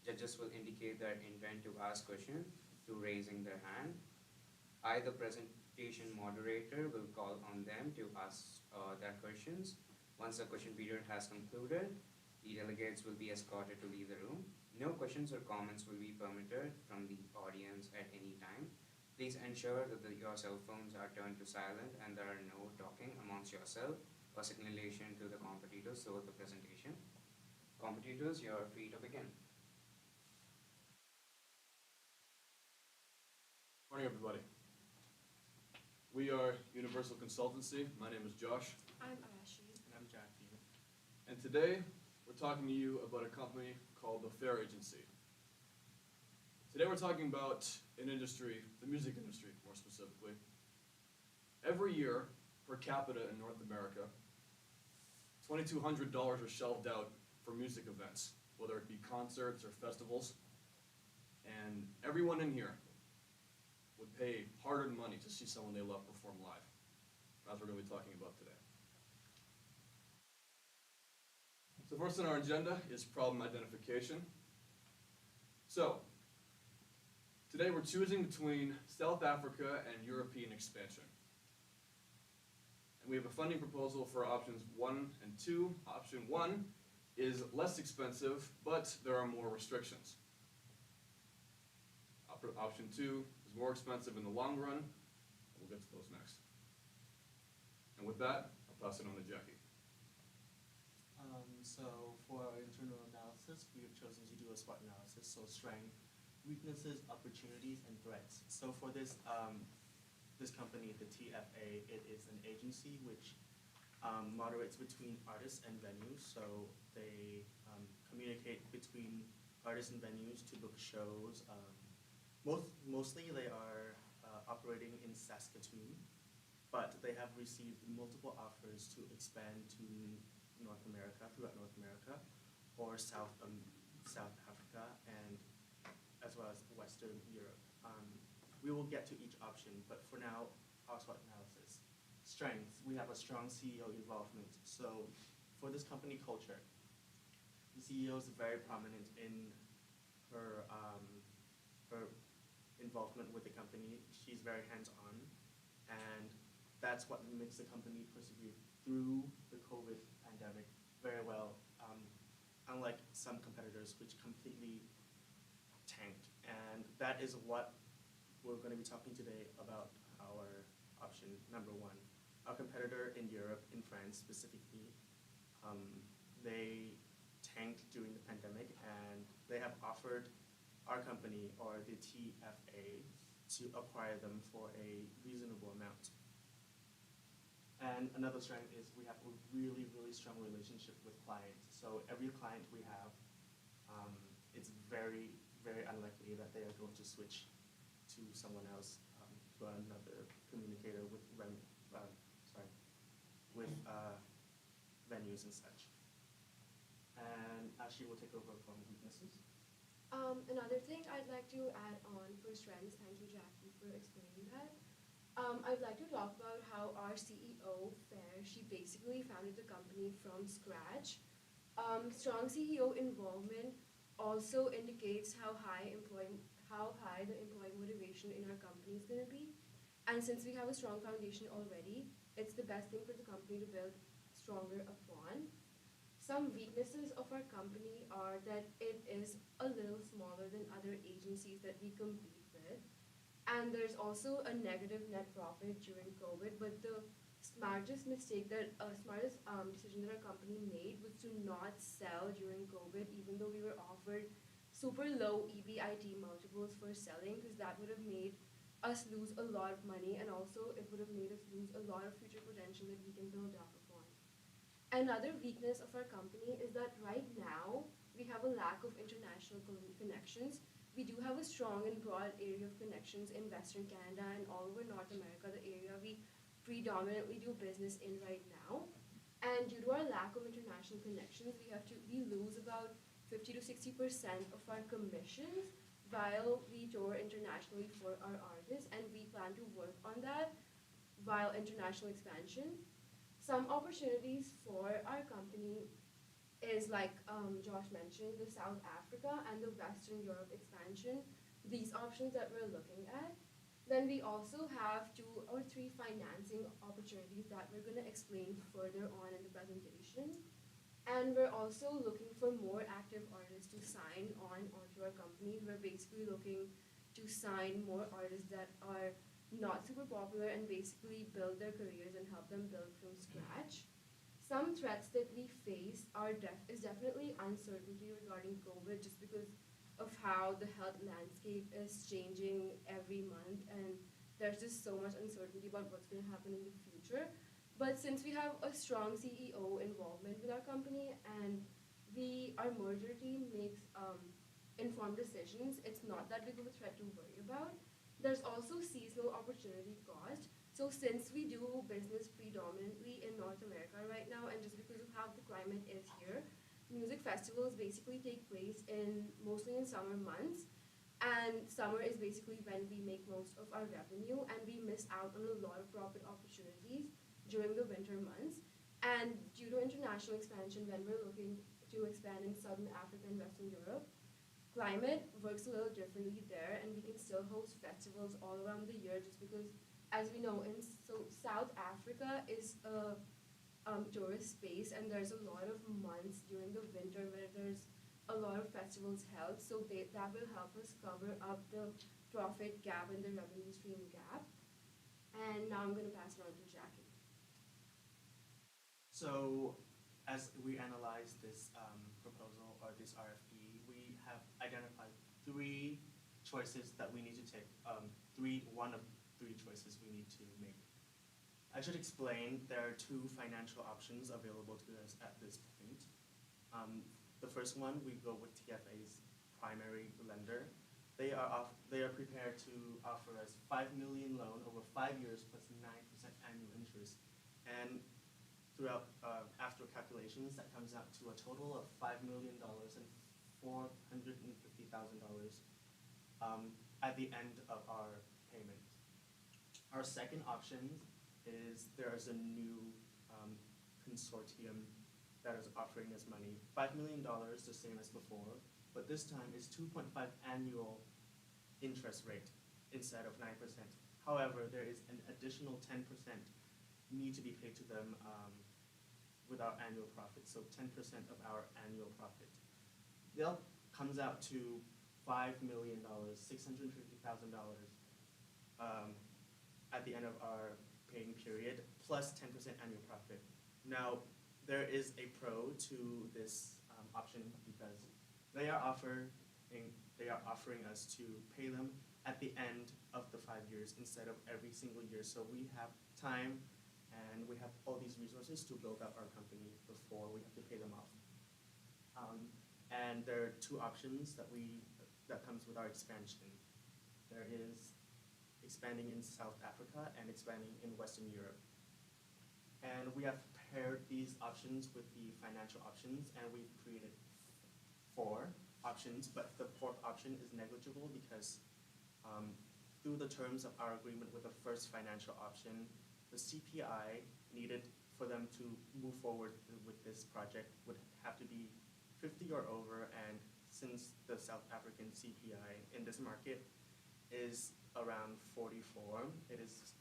S16: Judges will indicate their intent to ask questions through raising their hand. I, the presentation moderator, will call on them to ask their questions. Once the question period has concluded, the delegates will be escorted to leave the room. No questions or comments will be permitted from the audience at any time. Please ensure that your cell phones are turned to silent and there are no talking amongst yourself or signalation to the competitors throughout the presentation. Competitors, you are free to begin.
S9: Morning, everybody. We are Universal Consultancy. My name is Josh.
S8: I'm Ashley.
S9: And I'm Jackie. And today, we're talking to you about a company called the Fair Agency. Today we're talking about an industry, the music industry more specifically. Every year, per capita in North America, $2,200 are shelved out for music events, whether it be concerts or festivals. And everyone in here would pay hard-earned money to see someone they love perform live. That's what we're going to be talking about today. So first on our agenda is problem identification. So, today we're choosing between South Africa and European expansion. And we have a funding proposal for options 1 and 2. Option 1 is less expensive, but there are more restrictions. Option 2 is more expensive in the long run, and we'll get to those next. And with that, I'll pass it on to Jackie.
S22: So for our internal analysis, we have chosen to do a SWOT analysis, so strength, weaknesses, opportunities, and threats. So for this, this company, the TFA, it is an agency which moderates between artists and venues. So they communicate between artists and venues to book shows. Mostly they are operating in Saskatoon, but they have received multiple offers to expand to North America, throughout North America, or South Africa, and as well as Western Europe. We will get to each option, but for now, our SWOT analysis. Strengths, we have a strong CEO involvement. So for this company culture, the CEO is very prominent in her, her involvement with the company. She's very hands-on, and that's what makes the company persevere through the COVID pandemic very well, unlike some competitors which completely tanked. And that is what we're going to be talking today about our option number 1. Our competitor in Europe, in France specifically, they tanked during the pandemic, and they have offered our company, or the TFA, to acquire them for a reasonable amount. And another strength is we have a really, really strong relationship with clients. So every client we have, it's very, very unlikely that they are going to switch to someone else, to another communicator with venues and such. And Ashley will take over from weaknesses.
S8: Another thing I'd like to add on for strengths, thank you Jackie for explaining that. I'd like to talk about how our CEO, Fair, she basically founded the company from scratch. Strong CEO involvement also indicates how high the employee motivation in our company is going to be. And since we have a strong foundation already, it's the best thing for the company to build stronger upon.
S2: some weaknesses of our company are that it is a little smaller than other agencies that we compete with. And there's also a negative net profit during COVID, but the smartest decision that our company made was to not sell during COVID, even though we were offered super low EBIT multiples for selling, because that would have made us lose a lot of money, and also it would have made us lose a lot of future potential that we can build up upon. Another weakness of our company is that right now we have a lack of international connections. We do have a strong and broad area of connections in Western Canada and all over North America, the area we predominantly do business in right now. And due to our lack of international connections, we lose about 50 to 60% of our commissions while we tour internationally for our artists, and we plan to work on that while international expansion. Some opportunities for our company is, like Josh mentioned, the South Africa and the Western Europe expansion, these options that we're looking at. Then we also have 2 or 3 financing opportunities that we're going to explain further on in the presentation. And we're also looking for more active artists to sign onto our company. We're basically looking to sign more artists that are not super popular and basically build their careers and help them build from scratch. Some threats that we face is definitely uncertainty regarding COVID, just because of how the health landscape is changing every month, and there's just so much uncertainty about what's going to happen in the future. But since we have a strong CEO involvement with our company and our merger team makes informed decisions, it's not that big of a threat to worry about. There's also seasonal opportunity cost. So since we do business predominantly in North America right now, and just because of how the climate is here, music festivals basically take place mostly in summer months. And summer is basically when we make most of our revenue, and we miss out on a lot of profit opportunities during the winter months. And due to international expansion, when we're looking to expand in Southern Africa and Western Europe, climate works a little differently there, and we can still host festivals all around the year, just because, as we know, South Africa is a tourist space, and there's a lot of months during the winter where there's a lot of festivals held, so that will help us cover up the profit gap and the revenue stream gap. And now I'm going to pass it on to Jackie.
S21: So, as we analyze this proposal or this RFP, we have identified 3 choices that we need to take. One of 3 choices we need to make. I should explain there are 2 financial options available to us at this point. The first one, we go with TFA's primary lender. They are prepared to offer us $5 million loan over 5 years plus 9% annual interest, and after calculations, that comes out to a total of $5 million and $450,000 at the end of our payment. Our second option is there is a new consortium that is offering us money, $5 million, the same as before, but this time is 2.5 annual interest rate instead of 9%. However, there is an additional 10% need to be paid to them with our annual profit, so 10% of our annual profit. That comes out to $5,650,000 at the end of our paying period, plus 10% annual profit. Now, there is a pro to this option because they are offering us to pay them at the end of the 5 years instead of every single year. So we have time and we have all these resources to build up our company before we have to pay them off. And there are 2 options that comes with our expansion. There is expanding in South Africa and expanding in Western Europe. And we have paired these options with the financial options, and we've created 4 options, but the 4th option is negligible because through the terms of our agreement with the first financial option, the CPI needed for them to move forward with this project would have to be 50 or over, and since the South African CPI in this market is around 44, it is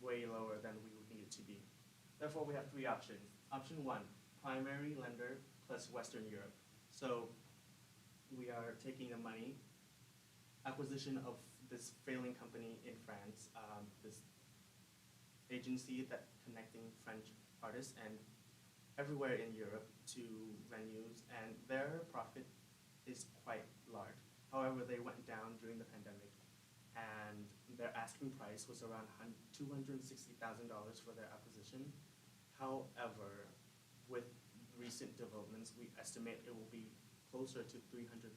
S21: way lower than we would need it to be. Therefore, we have 3 options. Option 1, primary lender
S22: plus Western Europe. So we are taking the money, acquisition of this failing company in France, this agency that connecting French artists and everywhere in Europe to venues, and their profit is quite large. However, they went down during the pandemic, and their asking price was around $260,000 for their acquisition. However, with recent developments, we estimate it will be closer to $300,000.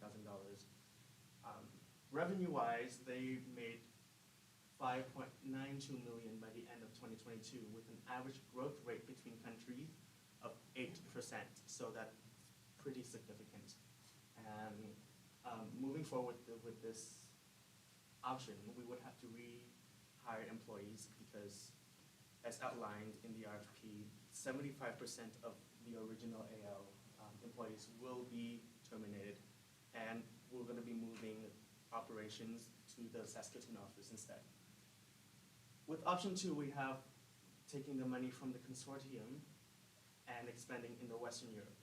S22: Revenue-wise, they made $5.92 million by the end of 2022, with an average growth rate between countries of 8%, so that's pretty significant. And moving forward with this option, we would have to rehire employees because, as outlined in the RFP, 75% of the original AL employees will be terminated, and we're going to be moving operations to the Saskatoon office instead. With option 2, we have taking the money from the consortium and expanding in the Western Europe.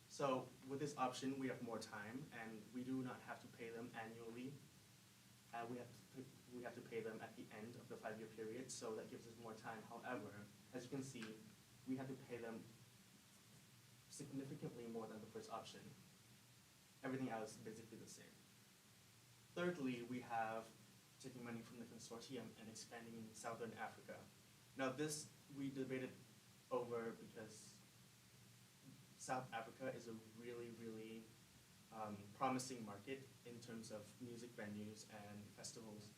S22: So with this option, we have more time, and we do not have to pay them annually. We have to pay them at the end of the 5-year period, so that gives us more time. However, as you can see, we have to pay them significantly more than the first option. Everything else is basically the same. Thirdly, we have taking money from the consortium and expanding in Southern Africa. Now this we debated over because South Africa is a really, really promising market in terms of music venues and festivals.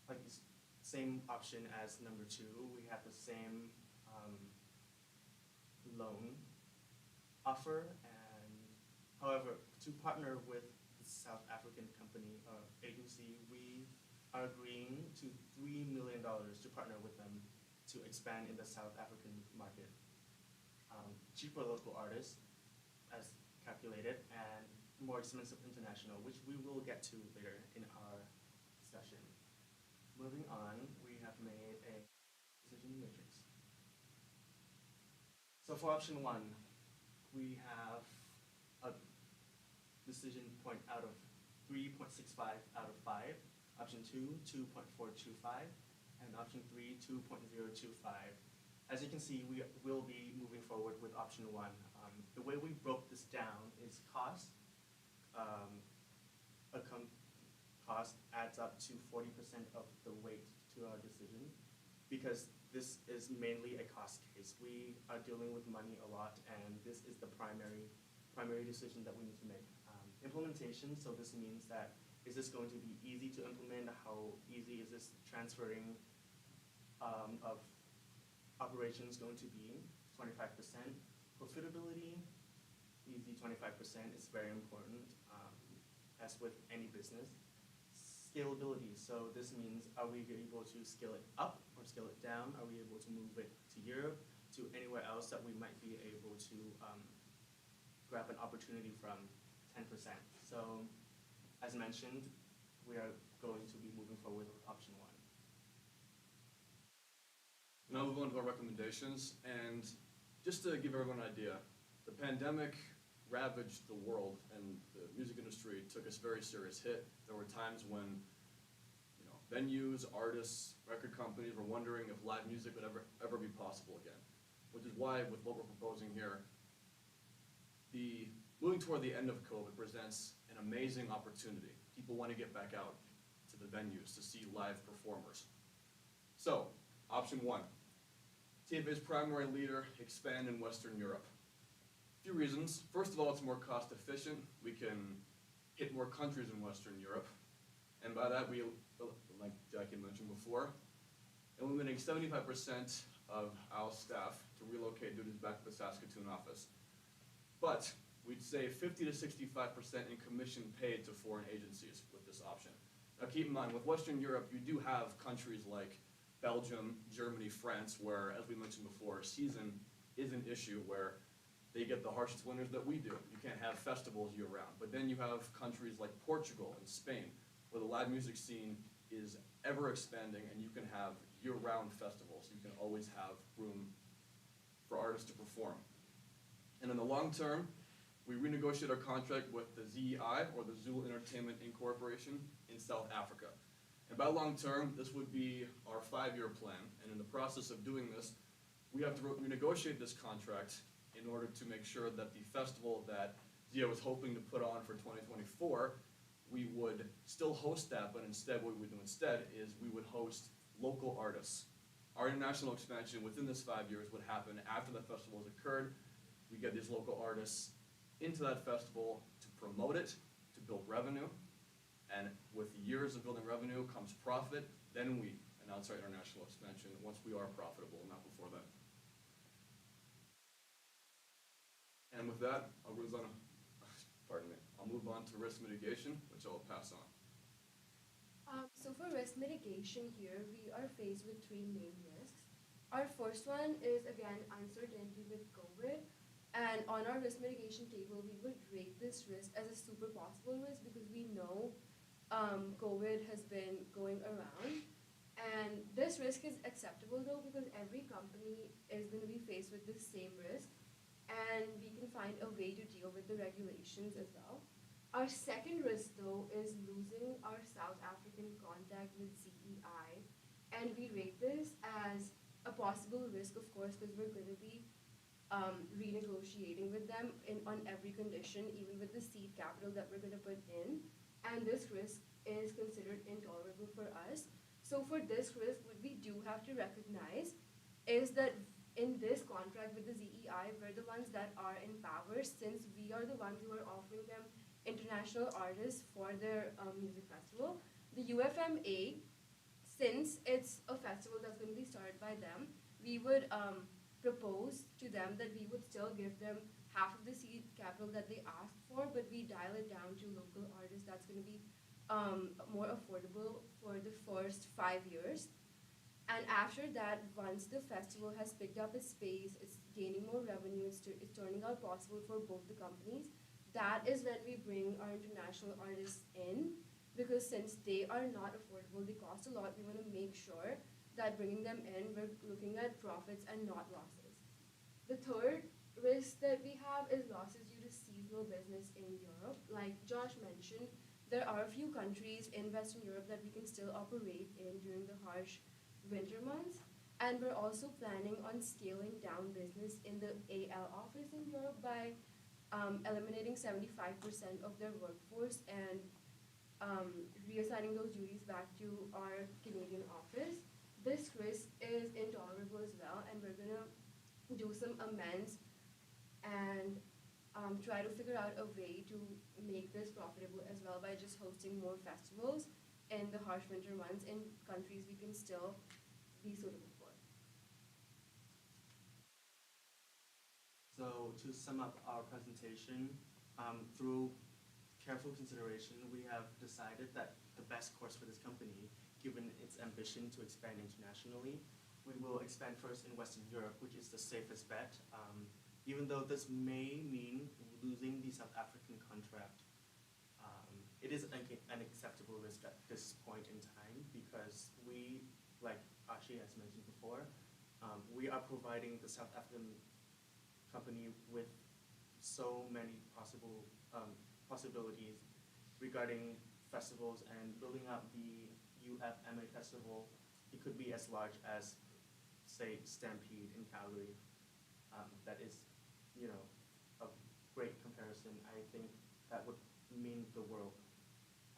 S22: Like same option as number 2, we have the same loan offer, and however, to partner with the South African company or agency, we are agreeing to $3 million to partner with them to expand in the South African market. Cheaper local artists, as calculated, and more expensive international, which we will get to later in our discussion. Moving on, we have made a decision matrix. So for option 1, we have a decision point out of 3.65 out of 5. Option 2, 2.425, and option 3, 2.025. As you can see, we will be moving forward with option 1. The way we broke this down is cost. Cost adds up to 40% of the weight to our decision, because this is mainly a cost case. We are dealing with money a lot, and this is the primary decision that we need to make. Implementation, so this means that, is this going to be easy to implement? How easy is this transferring of operations going to be? 25%. Profitability, easy 25% is very important, as with any business. Scalability, so this means, are we able to scale it up or scale it down? Are we able to move it to Europe, to anywhere else that we might be able to grab an opportunity from? 10%. So, as mentioned, we are going to be moving forward with option 1.
S9: Now move on to our recommendations, and just to give everyone an idea, the pandemic ravaged the world, and the music industry took a very serious hit. There were times when, venues, artists, record companies were wondering if live music would ever be possible again, which is why, with what we're proposing here, moving toward the end of COVID presents an amazing opportunity. People want to get back out to the venues to see live performers. So, option 1, TFA's primary leader, expand in Western Europe. A few reasons. First of all, it's more cost efficient. We can hit more countries in Western Europe. And by that, we, like Jackie mentioned before, eliminating 75% of our staff to relocate duties back to the Saskatoon office. But we'd save 50 to 65% in commission paid to foreign agencies with this option. Now keep in mind, with Western Europe, you do have countries like Belgium, Germany, France, where, as we mentioned before, season is an issue where they get the harshest winters that we do. You can't have festivals year-round. But then you have countries like Portugal and Spain, where the live music scene is ever expanding, and you can have year-round festivals. You can always have room for artists to perform. And in the long term, we renegotiate our contract with the ZEI, or the Zulu Entertainment Incorporation, in South Africa. And by long term, this would be our 5-year plan. And in the process of doing this, we have to renegotiate this contract in order to make sure that the festival that ZEI was hoping to put on for 2024, we would still host that, but instead what we would do instead is we would host local artists. Our international expansion within this 5 years would happen after the festival has occurred. We get these local artists into that festival to promote it, to build revenue, and with years of building revenue comes profit. Then we announce our international expansion once we are profitable, not before then. And with that, I'll move on to risk mitigation, which I'll pass on.
S2: So for risk mitigation here, we are faced with 3 main risks. Our first one is, again, uncertainty with COVID. And on our risk mitigation table, we would rate this risk as a super possible risk because we know COVID has been going around. And this risk is acceptable though because every company is going to be faced with the same risk. And we can find a way to deal with the regulations as well. Our second risk though is losing our South African contact with ZEI. And we rate this as a possible risk, of course, because we're going to be renegotiating with them on every condition, even with the seed capital that we're going to put in. And this risk is considered intolerable for us. So for this risk, what we do have to recognize is that in this contract with the ZEI, we're the ones that are in power since we are the ones who are offering them international artists for their music festival. The UFMA, since it's a festival that's going to be started by them, we would propose to them that we would still give them half of the seed capital that they asked for, but we dial it down to local artists. That's going to be more affordable for the first 5 years. And after that, once the festival has picked up its pace, it's gaining more revenue, it's turning out possible for both the companies, that is when we bring our international artists in, because since they are not affordable, they cost a lot, we want to make sure that bringing them in, we're looking at profits and not losses. The third risk that we have is losses due to seasonal business in Europe. Like Josh mentioned, there are a few countries in Western Europe that we can still operate in during the harsh winter months. And we're also planning on scaling down business in the AL office in Europe by eliminating 75% of their workforce and reassigning those duties back to our Canadian office. This risk is intolerable as well, and we're gonna do some amends and try to figure out a way to make this profitable as well by just hosting more festivals in the harsh winter months in countries we can still be suitable for.
S22: So to sum up our presentation, through careful consideration, we have decided that the best course for this company, given its ambition to expand internationally, we will expand first in Western Europe, which is the safest bet. Even though this may mean losing the South African contract, it is an acceptable risk at this point in time because we, like Ashi has mentioned before, we are providing the South African company with so many possibilities regarding festivals and building up the UFMA festival. It could be as large as, say, Stampede in Calgary. That is, a great comparison. I think that would mean the world.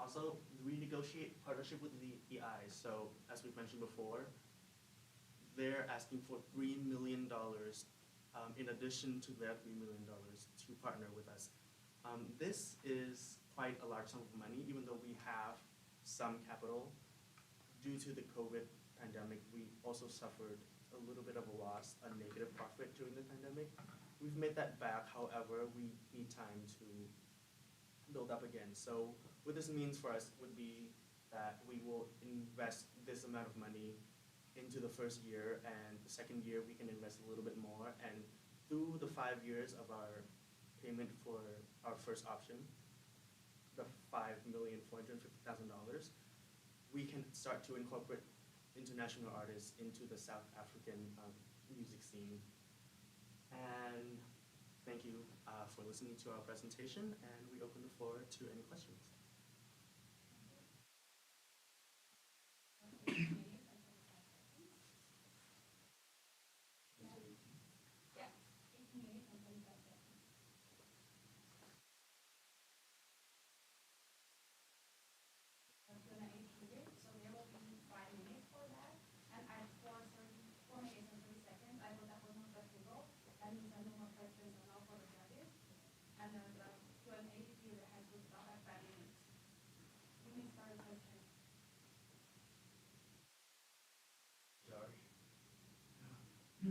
S22: Also, renegotiate partnership with the EI. So, as we've mentioned before, they're asking for $3 million in addition to their $3 million to partner with us. This is quite a large sum of money, even though we have some capital. Due to the COVID pandemic, we also suffered a little bit of a loss, a negative profit during the pandemic. We've made that back, however, we need time to build up again. So what this means for us would be that we will invest this amount of money into the first year, and the second year we can invest a little bit more, and through the 5 years of our payment for our first option, the $5,450,000, we can start to incorporate international artists into the South African music scene. And thank
S21: thank you for listening to our presentation, and we open the floor to any questions.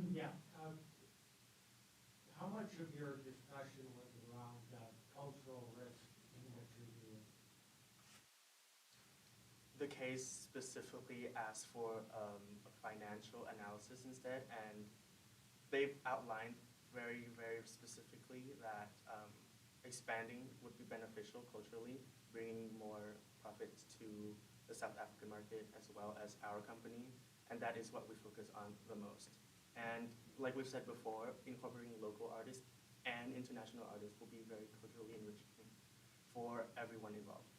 S5: Yeah. How much of your discussion was around cultural risk in what you're doing?
S21: The case specifically asked for a financial analysis instead, and they've outlined very, very specifically that expanding would be beneficial culturally, bringing more profits to the South African market as well as our company, and that is what we focus on the most. And like we've said before, incorporating local artists and international artists will be very culturally enriching for everyone involved.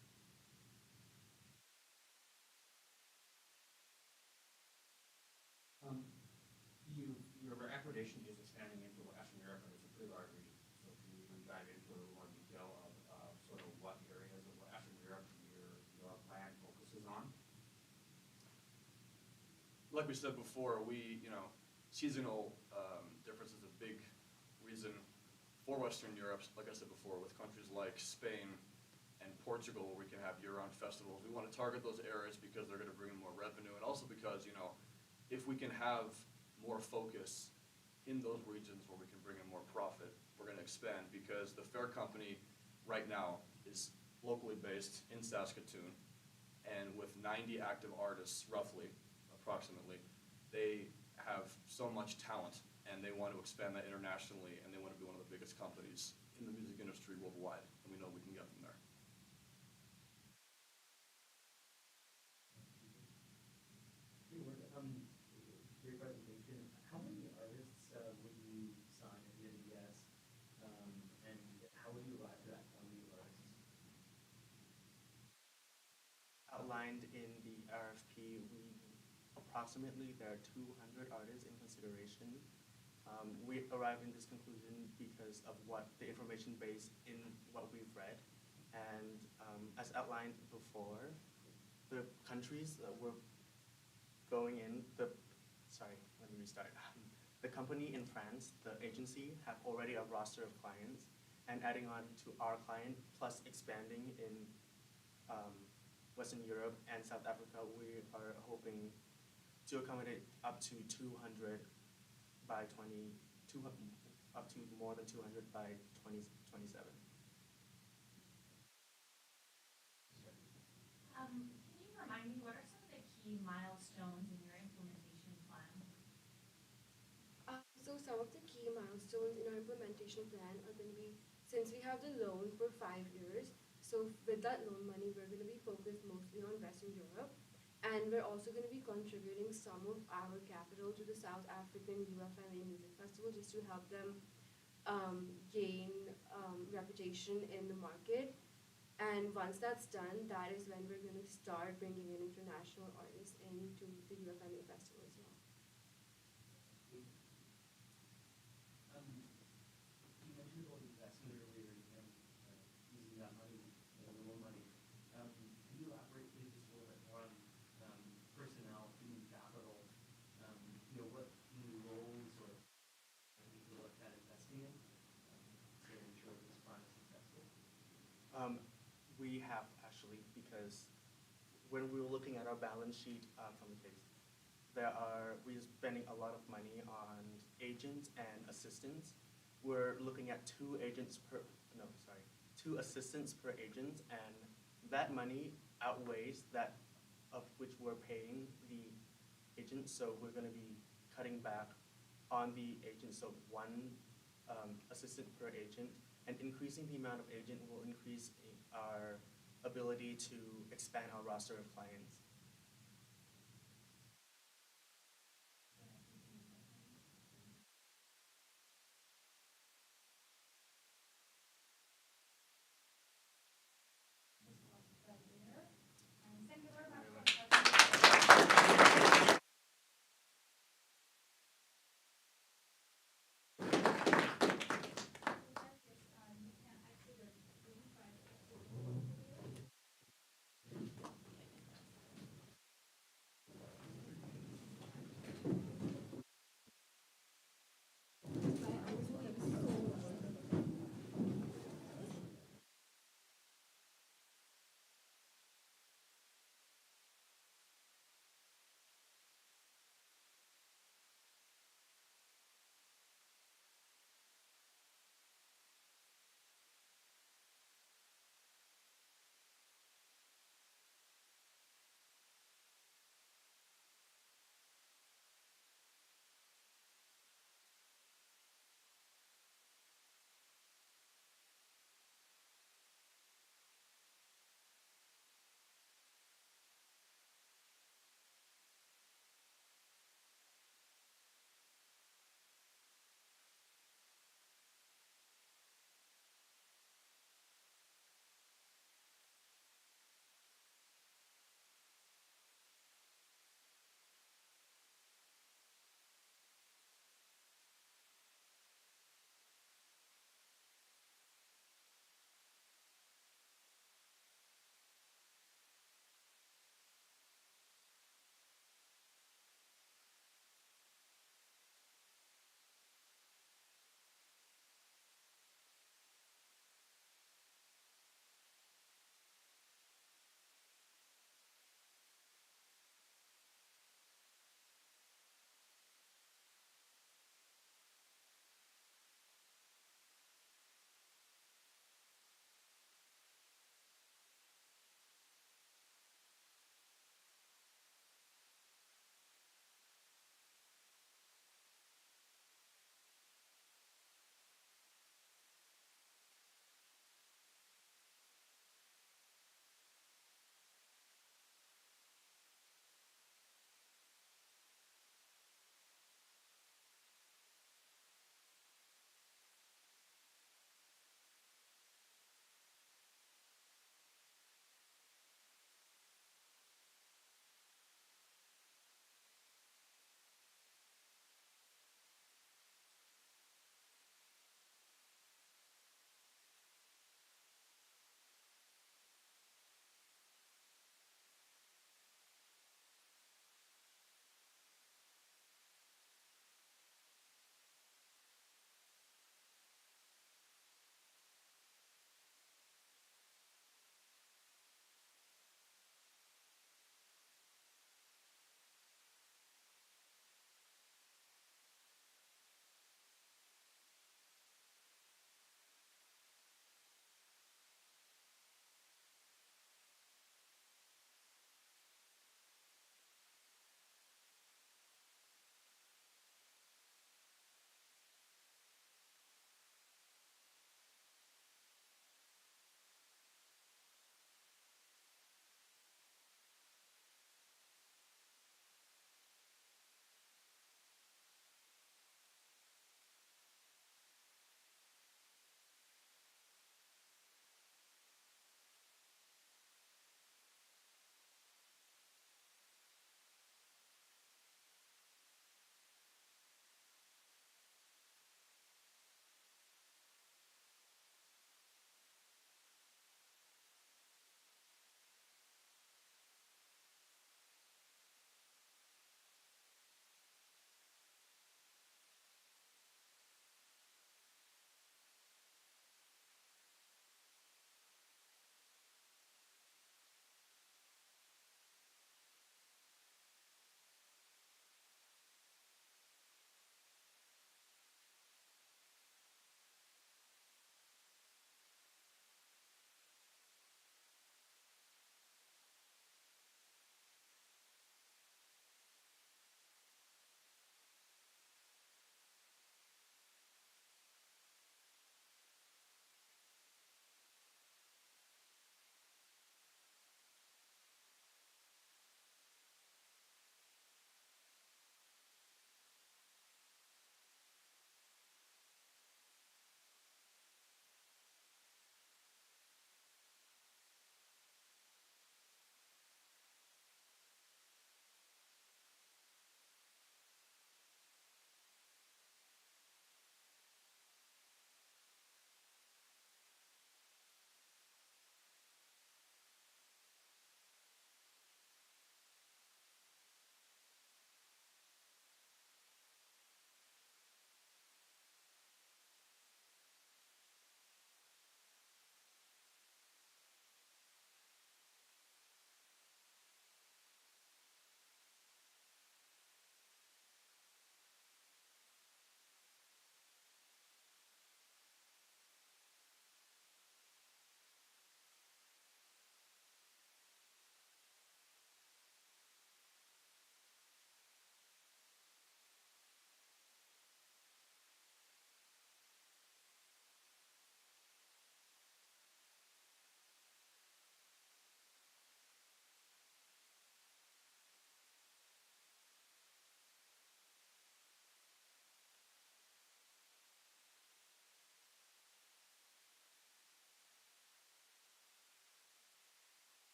S15: Your accreditation is expanding into Western Europe, and it's a pretty large region. So can you dive into a little more detail of sort of what areas of Western Europe your plan focuses on?
S9: Like we said before, seasonal difference is a big reason for Western Europe, like I said before, with countries like Spain and Portugal, where we can have year-round festivals. We want to target those areas because they're going to bring in more revenue, and also because, if we can have more focus in those regions where we can bring in more profit, we're going to expand, because the Fair Company right now is locally based in Saskatoon, and with 90 active artists, roughly, approximately, they have so much talent, and they want to expand that internationally, and they want to be one of the biggest companies in the music industry worldwide, and we know we can get them there.
S11: Great presentation. How many artists would you sign at the NDS, and how would you arrive at that quantity of artists?
S21: Outlined in the RFP, approximately there are 200 artists in consideration. We arrived in this conclusion because of what the information base in what we've read, and as outlined before, the countries that we're going in, let me restart. The company in France, the agency, have already a roster of clients, and adding on to our client, plus expanding in Western Europe and South Africa, we are hoping to accommodate up to 200 by up to more than 200 by 2027.
S6: Can you remind me, what are some of the key milestones in your implementation plan?
S2: So some of the key milestones in our implementation plan are going to be, since we have the loan for 5 years, so with that loan money, we're going to be focused mostly on Western Europe. And we're also going to be contributing some of our capital to the South African UFMA Music Festival, just to help them gain reputation in the market. And once that's done, that is when we're going to start bringing in international artists into the UFMA Festival as well.
S11: You mentioned about investment earlier and using that money, the loan money. Can you elaborate please just a little bit more on personnel, human capital, what new roles or you look at investing in to ensure this plan is successful?
S21: We have actually, because when we were looking at our balance sheet from the case, we're spending a lot of money on agents and assistants. We're looking at two assistants per agent, and that money outweighs that of which we're paying the agents, so we're going to be cutting back on the agents, so one assistant per agent, and increasing the amount of agent will increase our ability to expand our roster of clients.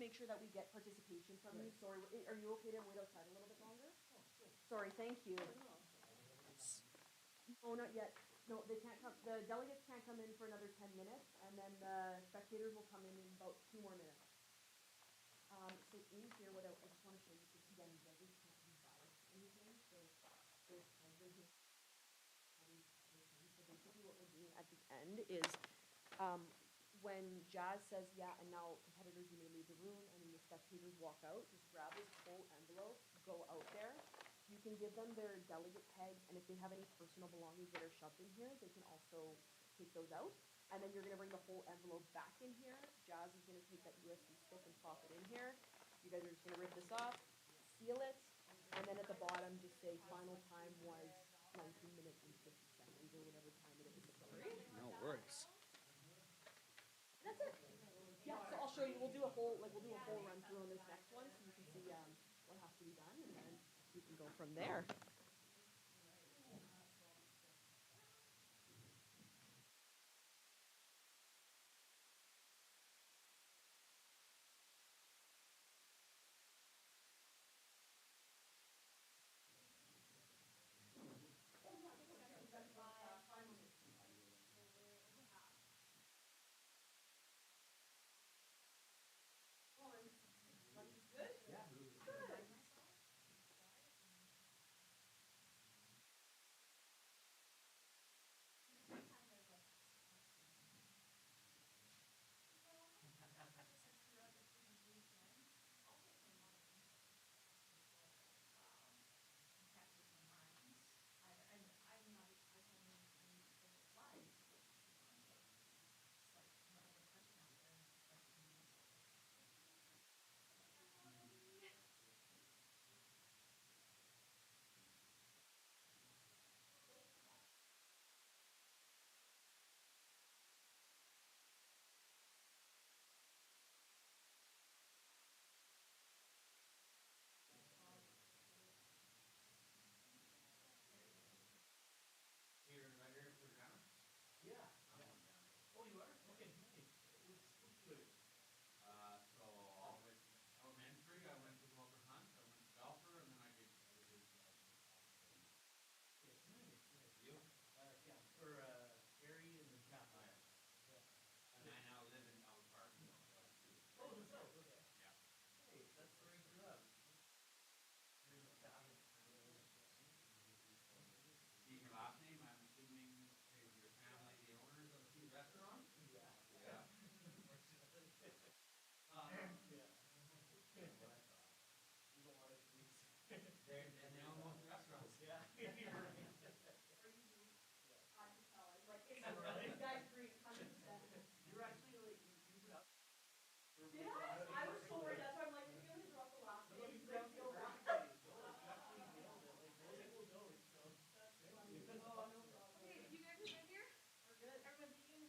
S12: make sure that we get participation from you. Sorry, are you okay to wait outside a little bit longer? Sorry, thank you. Oh, not yet. No, they can't come, the delegates can't come in for another 10 minutes, and then the spectators will come in about 2 more minutes. So in here, what I just want to show you, because again, judges can't be biased or anything, so there's husband here. So basically what we're doing at the end is, when Jazz says, yeah, and now competitors, you may leave the room, and then the spectators walk out, just grab this whole envelope, go out there. You can give them their delegate tags, and if they have any personal belongings that are shoved in here, they can also take those out. And then you're gonna bring the whole envelope back in here. Jazz is gonna take that USB stick and pop it in here. You guys are just gonna rip this off, seal it, and then at the bottom, just say final time was 19 minutes and 50 seconds, or whatever time it is. Sorry.
S19: No worries.
S12: That's it. Yeah, so I'll show you, we'll do a whole run through on this next one, so you can see, what has to be done, and then we can go from there.
S19: You're right here for Ghana?
S11: Yeah.
S19: I'm going down.
S11: Oh, you are? Okay, nice. What's the latest?
S19: So I went entry, I went to Walker Hunt, I went to golfer, and then I did
S11: Okay, nice, nice.
S19: you.
S11: Yeah, for, Erie and then Capital.
S19: Oh, yeah.
S11: Yeah.
S19: And I now live in Elm Park, so
S11: Oh, the south, okay.
S19: yeah.
S11: Nice, that's where I grew up. Here's a fabulous family.
S19: Being your last name, I'm assuming is your family the owners of a few restaurants?
S11: Yeah.
S19: Yeah.
S11: Unfortunately. Yeah.
S19: What I thought.
S11: There's a lot of trees.
S19: And they own most restaurants.
S11: Yeah, you're right.
S12: I can tell, I was like, it's really, you guys agree, 100%.
S11: You're actually like, you put out.
S12: Did I was so worried, that's why I'm like, maybe I'm gonna drop the last
S11: No,
S12: name.
S11: you pronounced it perfectly. No, you actually nailed it. Like, most people don't, so.
S12: That's
S11: Thank
S12: funny.
S11: you.
S12: Oh, no problem.
S14: Okay, you guys are good here?
S12: We're good.
S14: Everyone taking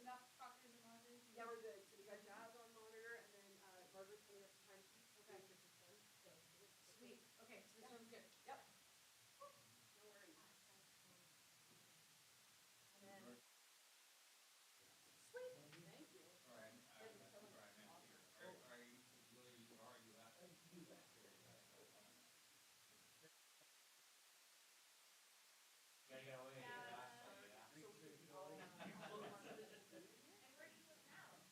S14: enough proctors and monitors?
S12: Yeah, we're good. So we got Jazz on monitor, and then, Margaret's pulling up the time sheet.
S14: Okay.
S12: For system, so.
S14: Sweet, okay, so this one's good.
S12: Yep. No worries. And then. Sweet, thank you.
S19: Sorry, I meant here. Are you, whether you are US?
S11: US.
S19: Gotta get away.
S14: Yeah.
S11: So,
S12: You flew
S14: And where do you live now?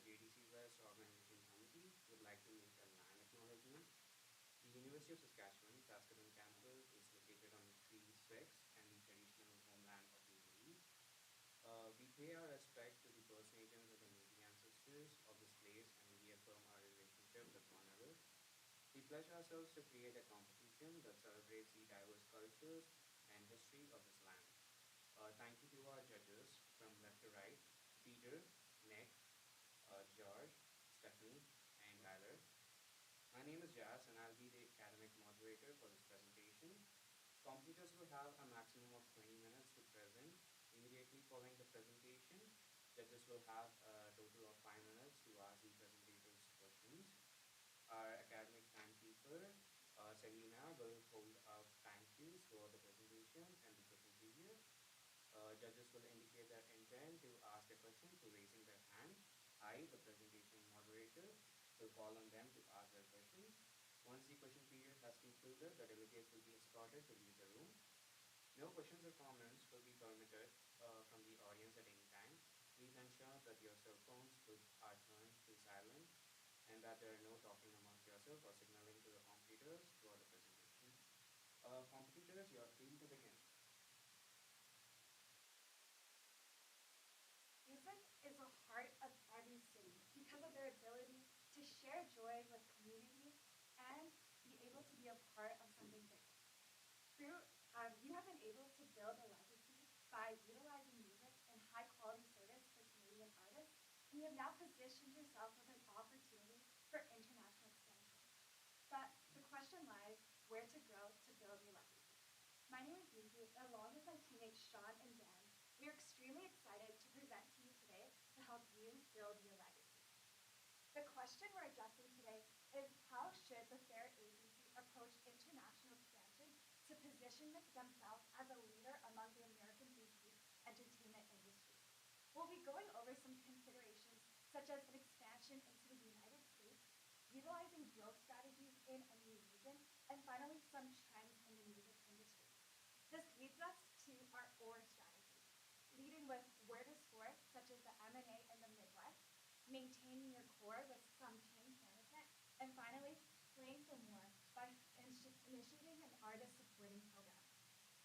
S16: JDC West Organization Committee would like to make a land acknowledgement. The University of Saskatchewan, Saskatoon campus is located on Treaty 6 and the traditional homeland of the Métis. We pay our respect to the First Nations and the Métis ancestors of this place and reaffirm our relationship with one another. We pledge ourselves to create a competition that celebrates the diverse cultures and history of this land. Thank you to our judges from left to right, Peter, Nick, George, Stephanie, and Tyler. My name is Jazz and I'll be the academic moderator for this presentation. Competitors will have a maximum of 20 minutes to present. Immediately following the presentation, judges will have a total of 5 minutes to ask the presentators questions. Our academic timekeeper, Selina, will hold out time cues throughout the presentation and the question period. Judges will indicate their intent to ask a question through raising their hand. I, the presentation moderator, will call on them to ask their questions. Once the question period has concluded, the delegates will be escorted to leave the room. No questions or comments will be permitted from the audience at any time. Please ensure that your cell phones are turned to silent and that there are no talking amongst yourself or signaling to the competitors throughout the presentation. Competitors, you are free to begin.
S7: Music is the heart of every city because of their ability to share joy with community and be able to be a part of something bigger. You have been able to build a legacy by utilizing music and high quality service for Canadian artists, and you have now positioned yourself with an opportunity for international expansion. But the question lies where to go to build your legacy. My name is Yuki, and along with my teammates Sean and Dan, we are extremely excited to present to you today to help you build your legacy. The question we're addressing today is how should the FAIR agency approach international expansion to position themselves as a leader among the American boutique entertainment industry. We'll be going over some considerations such as an expansion into the United States, utilizing growth strategies in a new region, and finally some trends in the music industry. This leads us to our OR strategy, leading with where to score, such as the M&A in the Midwest, maintaining your core with some change management, and finally, playing for more by initiating an artist supporting program.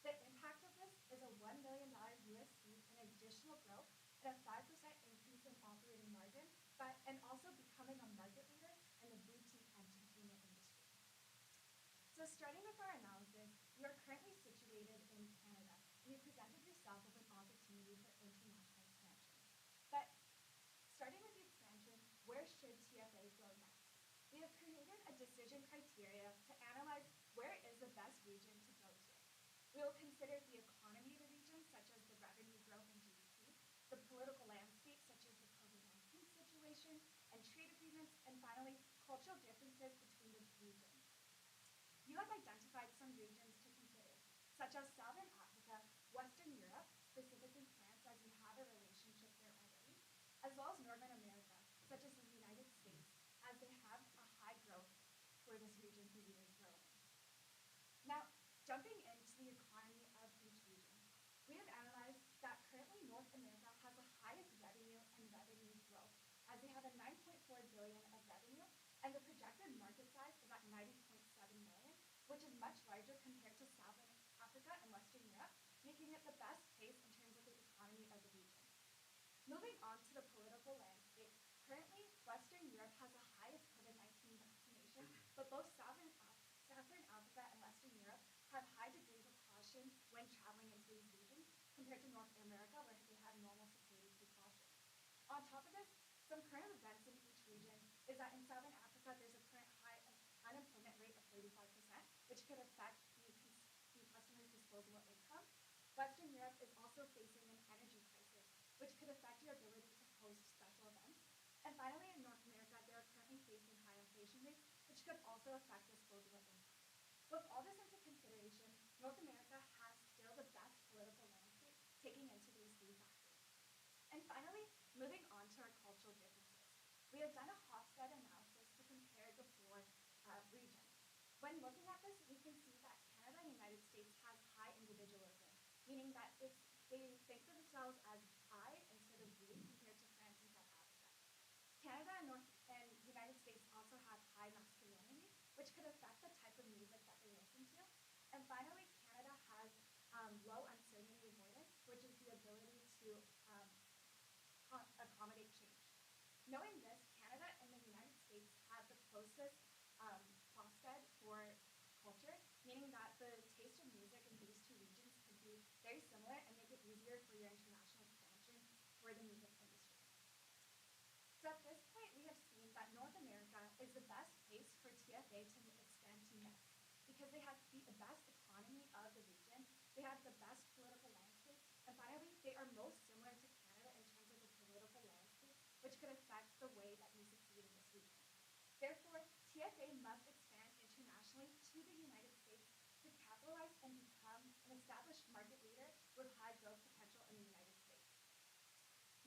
S7: The impact of this is a $1 million USD in additional growth and a 5% increase in operating margin, and also becoming a market leader in the boutique entertainment industry. So starting with our analysis, you are currently situated in Canada, and you presented yourself with an opportunity for international expansion. But starting with the expansion, where should TFA go next? We have created a decision criteria to analyze where is the best region to go to. We will consider the economy of the region, such as the revenue growth and GDP, the political landscape, such as the COVID-19 situation, and trade agreements, and finally, cultural differences between the regions. You have identified some regions to consider, such as Southern Africa, Western Europe, specifically France, as you have a relationship there already, as well as Northern America, such as the United States, as they have a high growth for this region for you to grow in. Now, jumping into the economy of each region, we have analyzed that currently North America has the highest revenue and revenue growth, as they have a $9.4 billion of revenue, and the projected market size is at $90.7 million, which is much larger compared to Southern Africa and Western Europe, making it the best place in terms of the economy of the region. Moving on to the political landscape, currently Western Europe has the highest COVID-19 vaccination, but both Southern Africa and Western Europe have high degrees of caution when traveling into these regions compared to North America, where they have normal security precautions. On top of this, some current events in each region is that in Southern Africa, there's a current high unemployment rate of 35%, which could affect the customer's disposable income. Western Europe is also facing an energy crisis, which could affect your ability to host special events. And finally, in North America, they are currently facing high inflation rates, which could also affect disposable income. With all this into consideration, North America has still the best political landscape, taking into these three factors. And finally, moving on to our cultural differences. We have done a Hofstede analysis to compare the four regions. When looking at this, we can see that Canada and the United States has high individualism, meaning that they think of themselves as I instead of we compared to France and South Africa. Canada which could affect the type of music that they listen to. And finally, Canada has low uncertainty avoidance, which is the ability to accommodate change. Knowing this, Canada and the United States have the closest crossbed for culture, meaning that the taste of music in these two regions could be very similar and make it easier for your international expansion for the music industry. So at this point, we have seen that North America is the best place for TFA to expand to next because they have the best economy of the region, they have the best political landscape, and finally, they are most similar to Canada in terms of the political landscape, which could affect the way that you succeed in this region. Therefore, TFA must expand internationally to the United States to capitalize and become an established market leader with high growth potential in the United States.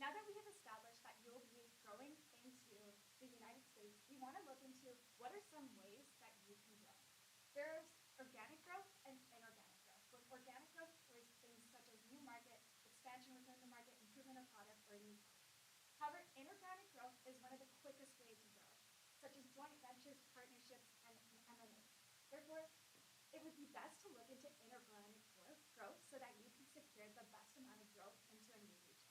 S7: Now that we have established that you'll be growing into the United States, we want to look into what are some ways that you can grow. There's organic growth and inorganic growth. With organic growth, there's things such as new market, expansion within the market, improvement of product, or new product. However, inorganic growth is one of the quickest ways to grow, such as joint ventures, partnerships, and M&A. Therefore, it would be best to look into inorganic growth so that you can secure the best amount of growth into a new region.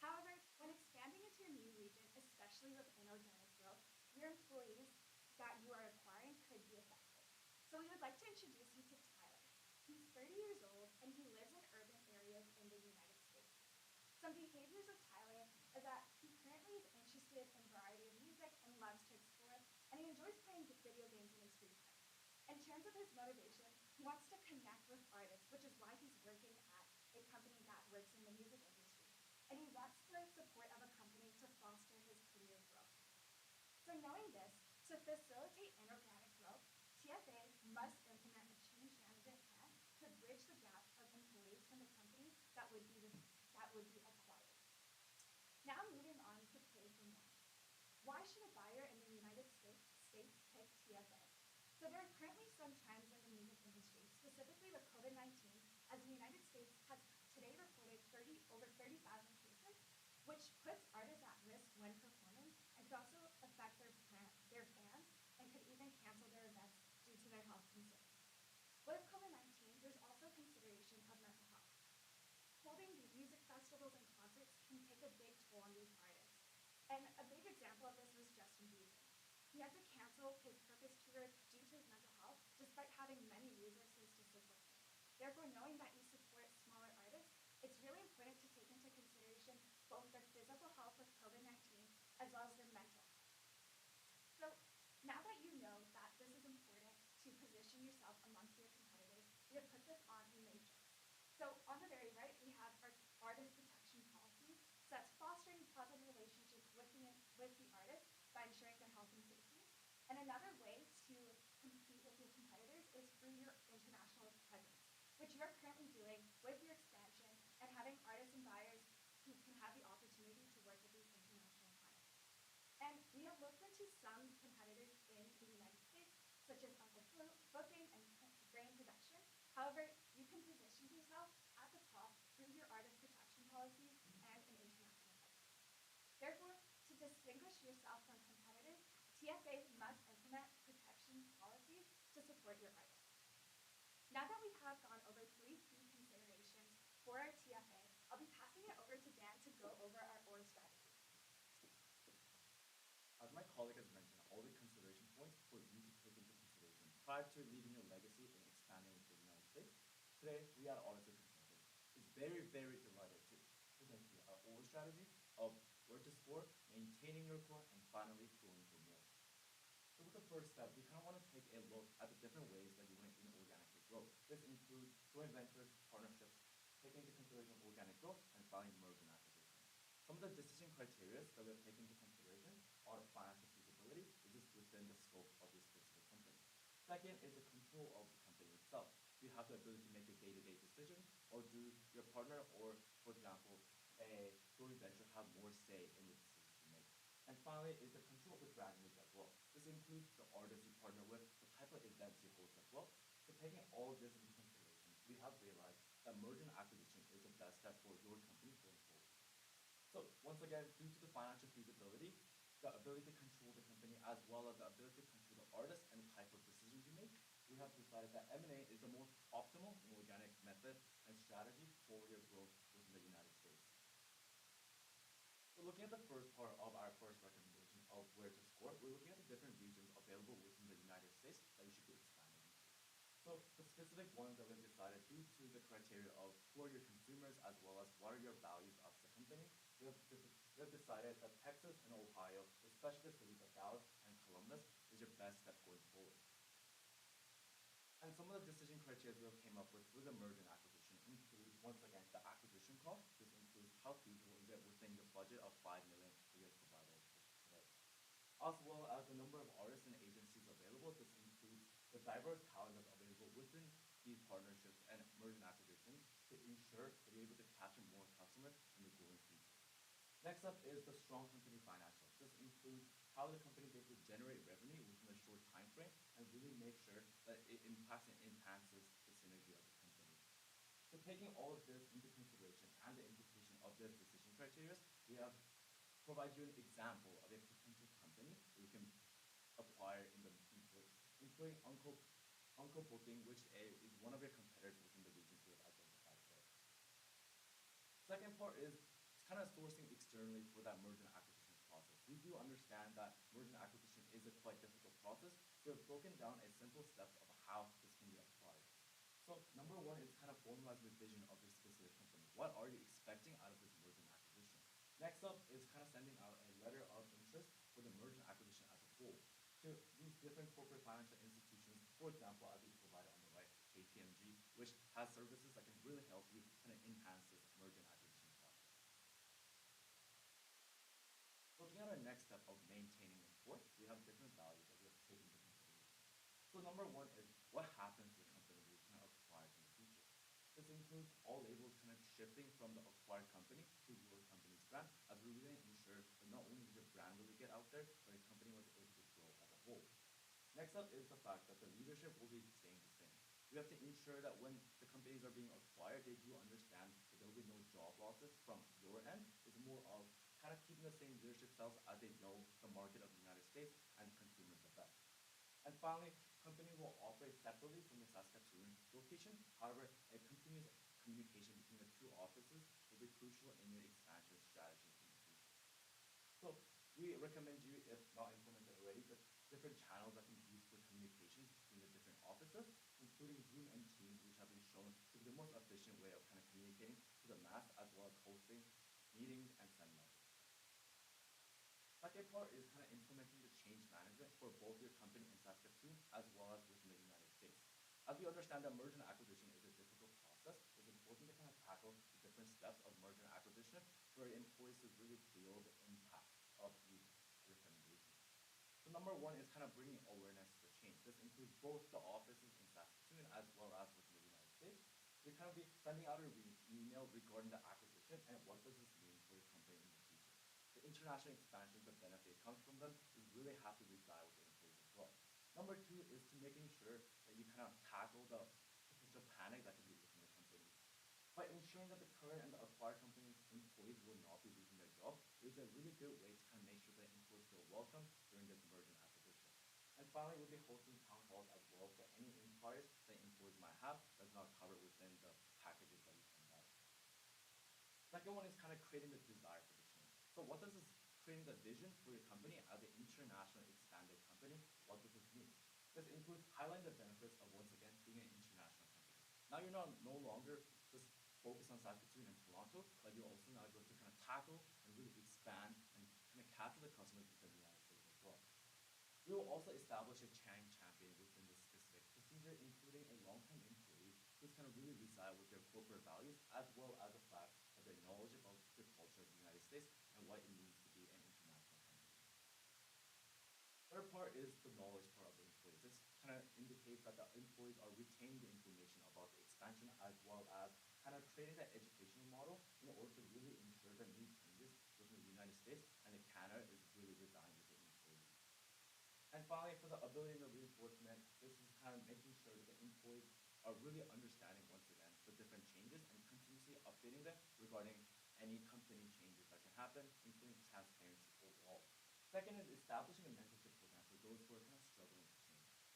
S7: However, when expanding into a new region, especially with inorganic growth, your employees that you are acquiring could be affected. So we would like to introduce you to Tyler. He's 30 years old and he lives in urban areas in the United States. Some behaviors of Tyler is that he currently is interested in a variety of music and loves to explore, and he enjoys playing video games in his free time. In terms of his motivation, he wants to connect with artists, which is why he's working at a company that works in the music industry. And he wants the support of a company to foster his career growth. So knowing this, to facilitate inorganic growth, TFA must implement a change management plan to bridge the gap of employees from the company that would be acquired. Now moving on to pay for more. Why should a buyer in the United States pick TFA? So there are currently some trends in the music industry, specifically with COVID-19, as the United States has today reported over 30,000 cases, which puts artists at risk when performing and could also affect their fans and could even cancel their events due to their health concerns. With COVID-19, there's also consideration of mental health. Holding these music festivals and concerts can take a big toll on these artists. And a big example of this was Justin Bieber. He had to cancel his Purpose tour due to his mental health, despite having many resources to support him. Therefore, knowing that you support smaller artists, it's really important to take into consideration both their physical health with COVID-19 as well as their mental health. So now that you know that this is important to position yourself amongst your competitors, we have put this on a matrix. So on the very right, we have our artist protection policy. So that's fostering positive relationships with the artist by ensuring their health and safety. And another way to compete with your competitors is through your international presence, which you are currently doing with your expansion and having artists and buyers who can have the opportunity to work with these international clients. And we have looked into some competitors in the United States, such as Uncle Booking and Grain Production. However, you can position yourself at the top through your artist protection policies and an international presence. Therefore, to distinguish yourself from competitors, TFA must implement protection policies to support your artists. Now that we have gone over 3 key considerations for our TFA, I'll be passing it over to Dan to go over our OR strategy.
S10: As my colleague has mentioned, all the consideration points for you to take into consideration prior to leaving your legacy and expanding into the United States. Today, we at Odyssey Consulting is very, very delighted to present to you our OR strategy of where to score, maintaining your core, and finally growing for more. So with the first step, we kind of want to take a look at the different ways that you want to inorganically grow. This includes joint ventures, partnerships, taking into consideration organic growth, and finally merger and acquisition. Some of the decision criteria that we have taken into consideration are financial feasibility. Is this within the scope of this specific company? Second is the control of the company itself. Do you have the ability to make a day-to-day decision, or do your partner or, for example, a joint venture have more say in the decisions you make? And finally is the control of the brand image as well. This includes the artists you partner with, the type of events you host as well. So taking all of this into consideration, we have realized that merger and acquisition is the best step for your company going forward. So once again, due to the financial feasibility, the ability to control the company as well as the ability to control the artists and the type of decisions you make, we have decided that M&A is the most optimal and organic method and strategy for your growth within the United States. So looking at the first part of our first recommendation of where to score, we're looking at the different regions available within the United States that you should be expanding into. So the specific ones that we've decided due to the criteria of who are your consumers as well as what are your values as a company, we have decided that Texas and Ohio, especially the cities of Dallas and Columbus, is your best step going forward. And some of the decision criteria we came up with for the merger and acquisition include, once again, the acquisition cost. This includes how feasible is it within your budget of $5 million that you have provided today. As well as the number of artists and agencies available. This includes the diverse talent that's available within these partnerships and merger and acquisitions to ensure that you're able to capture more customers in the growing future. Next up is the strong company financials. This includes how the company is able to generate revenue within a short time frame and really make sure that it impacts and enhances the synergy of the company. So taking all of this into consideration and the implication of this decision criteria, we have provided you an example of a potential company that you can acquire in the future, including Uncle Booking, which is one of your competitors within the regions we have identified today. Second part is kind of sourcing externally for that merger and acquisition process. We do understand that merger and acquisition is a quite difficult process, so we've broken down a simple steps of how this can be applied. So number one is kind of formalize the vision of your specific company. What are you expecting out of this merger and acquisition? Next up is kind of sending out a letter of interest for the merger and acquisition as a whole to these different corporate financial institutions, for example, as we provided on the right, KPMG, which has services that can really help you kind of enhance this merger and acquisition process. Looking at our next step of maintaining rapport, we have different values that we have taken into consideration. So number one is what happens to the company we kind of acquired in the future. This includes all labels kind of shifting from the acquired company to your company's brand, as we really ensure that not only did your brand really get out there, but your company was able to grow as a whole. Next up is the fact that the leadership will be staying the same. We have to ensure that when the companies are being acquired, they do understand that there will be no job losses from your end. It's more of kind of keeping the same leadership styles as they know the market of the United States and consumers the best. And finally, company will operate separately from the Saskatchewan location. However, a continuous communication between the two offices will be crucial in your expansion strategy in the future. So we recommend you, if not implemented already, the different channels that can be used for communications between the different offices, including Zoom and Teams, which have been shown to be the most efficient way of kind of communicating to the mass, as well as hosting meetings and seminars. Second part is kind of implementing the change management for both your company in Saskatchewan as well as within the United States. As we understand that merger and acquisition is a difficult process, it's important to kind of tackle the different steps of merger and acquisition for employees to really feel the impact of these recommendations. So number one is kind of bringing awareness to the change. This includes both the offices in Saskatchewan as well as within the United States. We kind of be sending out an email regarding the acquisition and what does this mean for your company in the future. The international expansion, the benefit comes from them, is really have to reside with the employees as well. Number two is to making sure that you kind of tackle the potential panic that can be within the company. By ensuring that the current and the acquired company's employees will not be losing their job, is a really good way to kind of make sure that employees feel welcome during this merger and acquisition. And finally, we'll be hosting town halls as well for any inquiries that employees might have that's not covered within the packages that we send out. Second one is kind of creating the desire for the change. So what does this creating the vision for your company as an international expanded company? What does this mean? This includes highlighting the benefits of, once again, being an international company. Now you're no longer just focused on Saskatchewan and Toronto, but you're also now able to kind of tackle and really expand and kind of capture the customers within the United States as well. We will also establish a change champion within this specific procedure, including a long-term employee who's kind of really reside with their corporate values, as well as the fact that they're knowledgeable of the culture of the United States and what it means to be an international company. Third part is the knowledge part of the employees. This kind of indicates that the employees are retaining the information about the expansion, as well as kind of creating that educational model in order to really ensure that new changes within the United States and in Canada is really residing with the employees. And finally, for the ability and the reinforcement, this is kind of making sure that the employees are really understanding, once again, the different changes and continuously updating them regarding any company changes that can happen, including transparency overall. Second is establishing a mentorship program for those who are kind of struggling to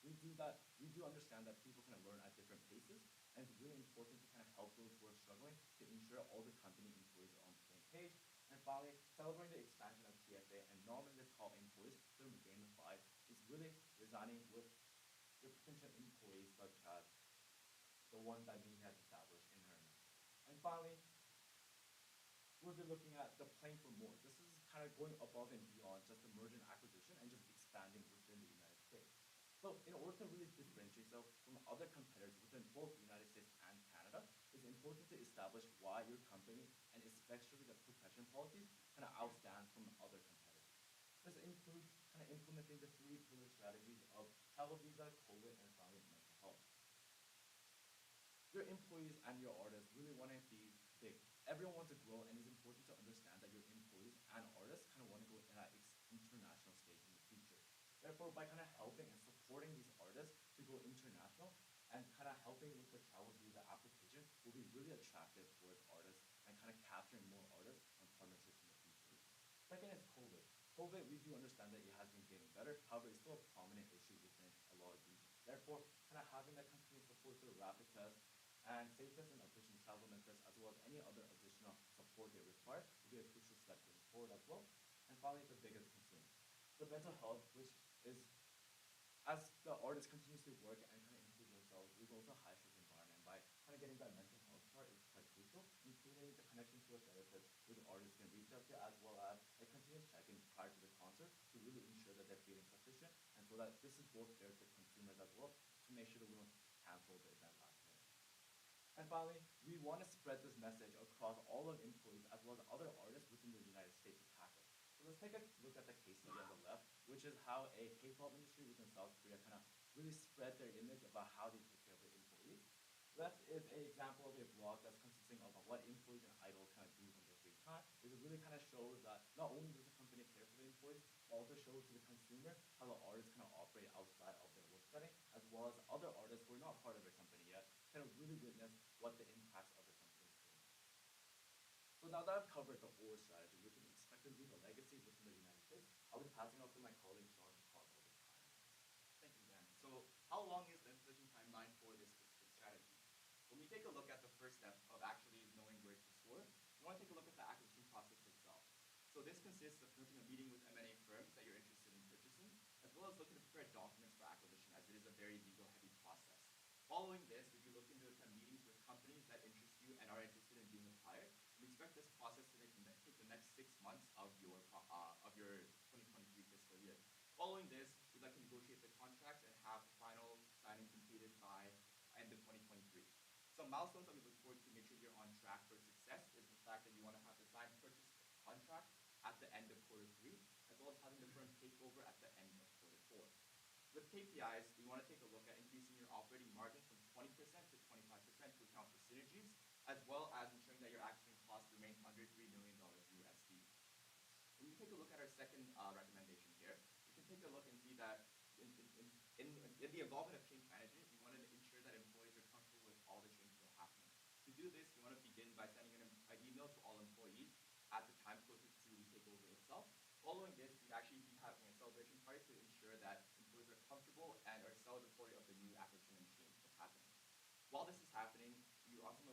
S10: we do understand that people kind of learn at different paces, and it's really important to kind of help those who are struggling to ensure all the company employees are on the same page. And finally, celebrating the expansion of TFA and norming the top employees to be gamified is really resigning with your potential employees such as the ones that we have established in her. And finally, we'll be looking at the playing for more. This is kind of going above and beyond just the merger and acquisition and just expanding within the United States. So in order to really differentiate yourself from other competitors within both the United States and Canada, it's important to establish why your company, and especially the profession policies, kind of outstand from other competitors. This includes kind of implementing the 3-pillar strategies of travel visa, COVID, and finally mental health. Your employees and your artists really want to be big. Everyone wants to grow, and it's important to understand that your employees and artists kind of want to go in at international stage in the future. Therefore, by kind of helping and supporting these artists to go international and kind of helping with the travel visa application will be really attractive towards artists and kind of capturing more artists and partnerships in the future. Second is COVID. COVID, we do understand that it has been getting better. However, it's still a prominent issue within a lot of regions. Therefore, kind of having that company support the rapid test and safeness and efficient travel methods, as well as any other additional support they require, will be a crucial step going forward as well. And finally, the biggest concern, the mental health, which is, as the artist continues to work and kind of improve themselves, we go to a high stress environment. By kind of getting that mental health part is quite crucial, including the connection to a therapist who the artist can reach out to, as well as a continuous check-in prior to the concert to really ensure that they're feeling sufficient, and so that this is both fair to consumers as well, to make sure that we don't cancel the event last minute. And finally, we want to spread this message across all of employees as well as other artists within the United States to tackle. So let's take a look at the case study on the left, which is how a K-pop industry within South Korea kind of really spread their image about how they take care of their employees. Left is an example of a blog that's consisting of what employees and idols kind of do in their free time. It really kind of shows that not only does the company care for the employees, but also shows to the consumer how the artists kind of operate outside of their work setting, as well as other artists who are not part of their company yet, kind of really witness what the impacts of the company is doing. So now that I've covered the whole strategy, which is expected to leave a legacy within the United States, I'll be passing off to my colleague Sean to talk about this timeline.
S13: Thank you, Dan. So how long is the implementation timeline for this specific strategy? When we take a look at the first step of actually knowing where to soar, we want to take a look at the acquisition process itself. So this consists of conducting a meeting with M&A firms that you're interested in purchasing, as well as looking to prepare documents for acquisition, as it is a very legal-heavy process. Following this, we'd be looking to attend meetings with companies that interest you and are interested in being acquired. We expect this process to take the next 6 months of your 2023 fiscal year. Following this, we'd like to negotiate the contracts and have final signing completed by end of 2023. Some milestones that we look forward to make sure you're on track for success is the fact that you want to have the signed purchase contract at the end of Q3, as well as having the firm take over at the end of Q4. With KPIs, we want to take a look at increasing your operating margins from 20% to 25% to account for synergies, as well as ensuring that your acquisition cost remains under $3 million USD. When we take a look at our second recommendation here, we can take a look and see that in the involvement of change management, we want to ensure that employees are comfortable with all the changes that are happening. To do this, we want to begin by sending an email to all employees at the time closest to the takeover itself. Following this, we'd actually be having a celebration party to ensure that employees are comfortable and are celebratory of the new acquisition and change that's happening. While this is happening, you also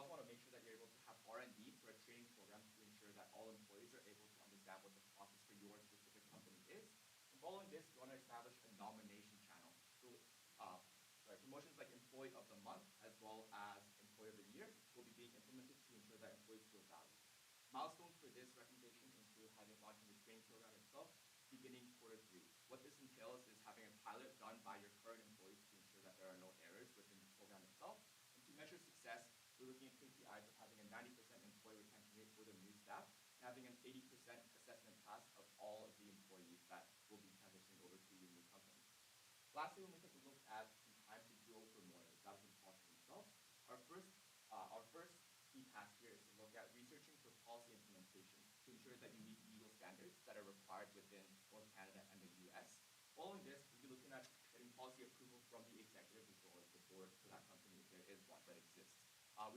S13: want to make sure that you're able to have R&D for a training program to ensure that all employees are able to understand what the process for your specific company is. And following this, you want to establish a nomination channel. So, promotions like Employee of the Month as well as Employee of the Year will be being implemented to ensure that employees feel valued. Milestones for this recommendation include launching the training program itself beginning Q3. What this entails is having a pilot done by your current employees to ensure that there are no errors within the program itself. And to measure success, we're looking at KPIs of having a 90% employee retention rate for the new staff and having an 80% assessment pass of all of the employees that will be transitioning over to your new company. Lastly, when we take a look at the time to grow for more, the establishment process itself, our first key task here is to look at researching for policy implementation to ensure that you meet legal standards that are required within both Canada and the US. Following this, we'll be looking at getting policy approval from the executive as well as the board for that company if there is one that exists.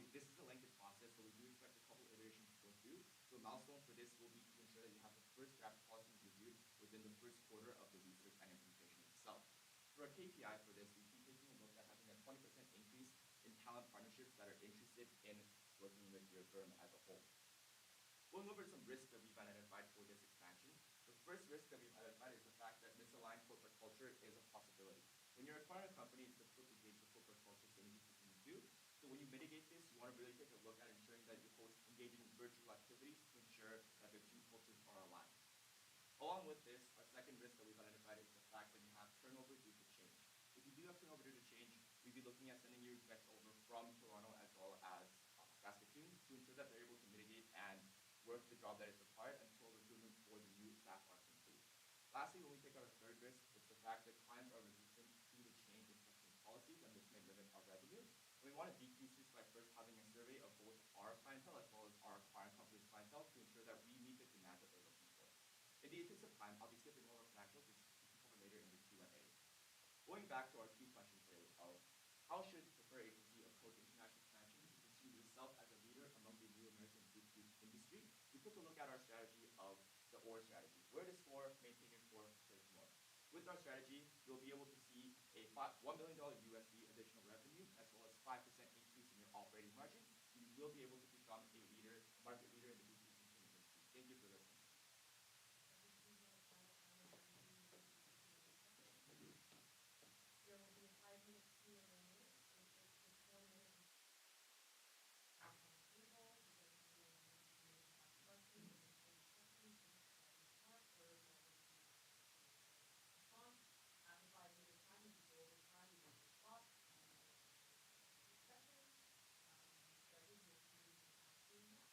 S13: This is a lengthy process, so we do expect a couple iterations to go through. So a milestone for this will be to ensure that you have the first draft policies reviewed within the first quarter of the research and implementation itself. For a KPI for this, we'd be taking a look at having a 20% increase in talent partnerships that are interested in working with your firm as a whole. Going over some risks that we've identified for this expansion, the first risk that we've identified is the fact that misaligned corporate culture is a possibility. When you're acquiring a company, it's difficult to gauge the corporate culture synergies between the two. So when you mitigate this, you want to really take a look at ensuring that you host engaging virtual activities to ensure that the two cultures are aligned. Along with this, our second risk that we've identified is the fact that you have turnover due to change. If you do have turnover due to change, we'd be looking at sending your execs over from Toronto as well as Saskatoon to ensure that they're able to mitigate and work the job that is required until recruitment for the new staff are complete. Lastly, when we take our third risk, it's the fact that clients are resistant to the change in testing policies, and this may limit our revenue. And we want to decrease this by first having a survey of both our clientele as well as our acquiring company's clientele to ensure that we meet the demand that they're looking for. In the interest of time, I'll be skipping over financials, which we can cover later in the Q&A. Going back to our key question today of how should the Fair Agency approach international expansion to position yourself as a leader among the new American industry, we took a look at our strategy of the OR strategy. Where to score, maintain your core, search more. With our strategy, you'll be able to see a $1 million USD additional revenue as well as 5% increase in your operating margin. You will be able to become a leader, market leader in the boutique consumer industry. Thank you for listening.
S12: There will be a 5-minute Q&A, which is just 1 minute on the table. You guys can go ahead and ask questions. If there's any questions, just talk or response. After 5 minutes time, if you go over time, you have to stop discussion. Started with you asking now.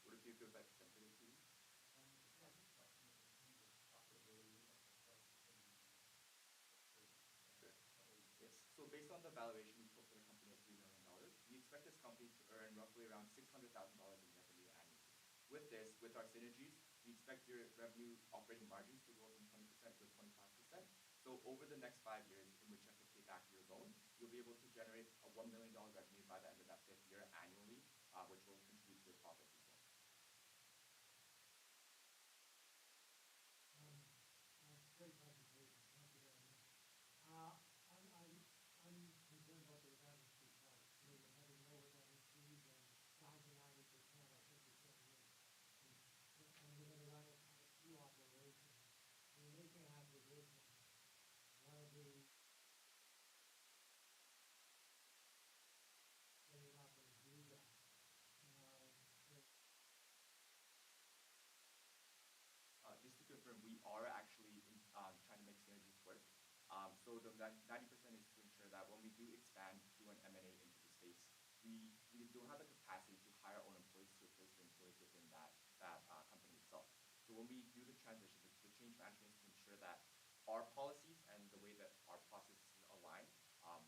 S13: Would it be a good bet to send for this team? Yes. So based on the valuation, we posted a company at $3 million. We expect this company to earn roughly around $600,000 in revenue annually. With this, with our synergies, we expect your revenue operating margins to go from 20% to 25%. So over the next 5 years, in which you have to pay back your loan, you'll be able to generate a $1 million revenue by the end of that 5th year annually, which will contribute to your profits as well.
S5: Great presentation. Thank you very much. I'm concerned about the redundancy part. You're having no redundancies and down to 90%, I think you said here. And you're going to run it at a few operations. You're making an acquisition. One of the you're not going to do that.
S13: Just to confirm, we are actually trying to make synergies work. So the 90% is to ensure that when we do expand through an M&A into the States, we don't have the capacity to hire our own employees to replace the employees within that company itself. So when we do the transition, the change management is to ensure that our policies and the way that our processes align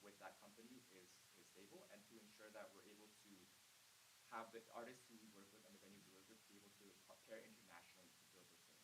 S13: with that company is stable, and to ensure that we're able to have the artists who we work with and the venues we work with be able to pair internationally to build those things.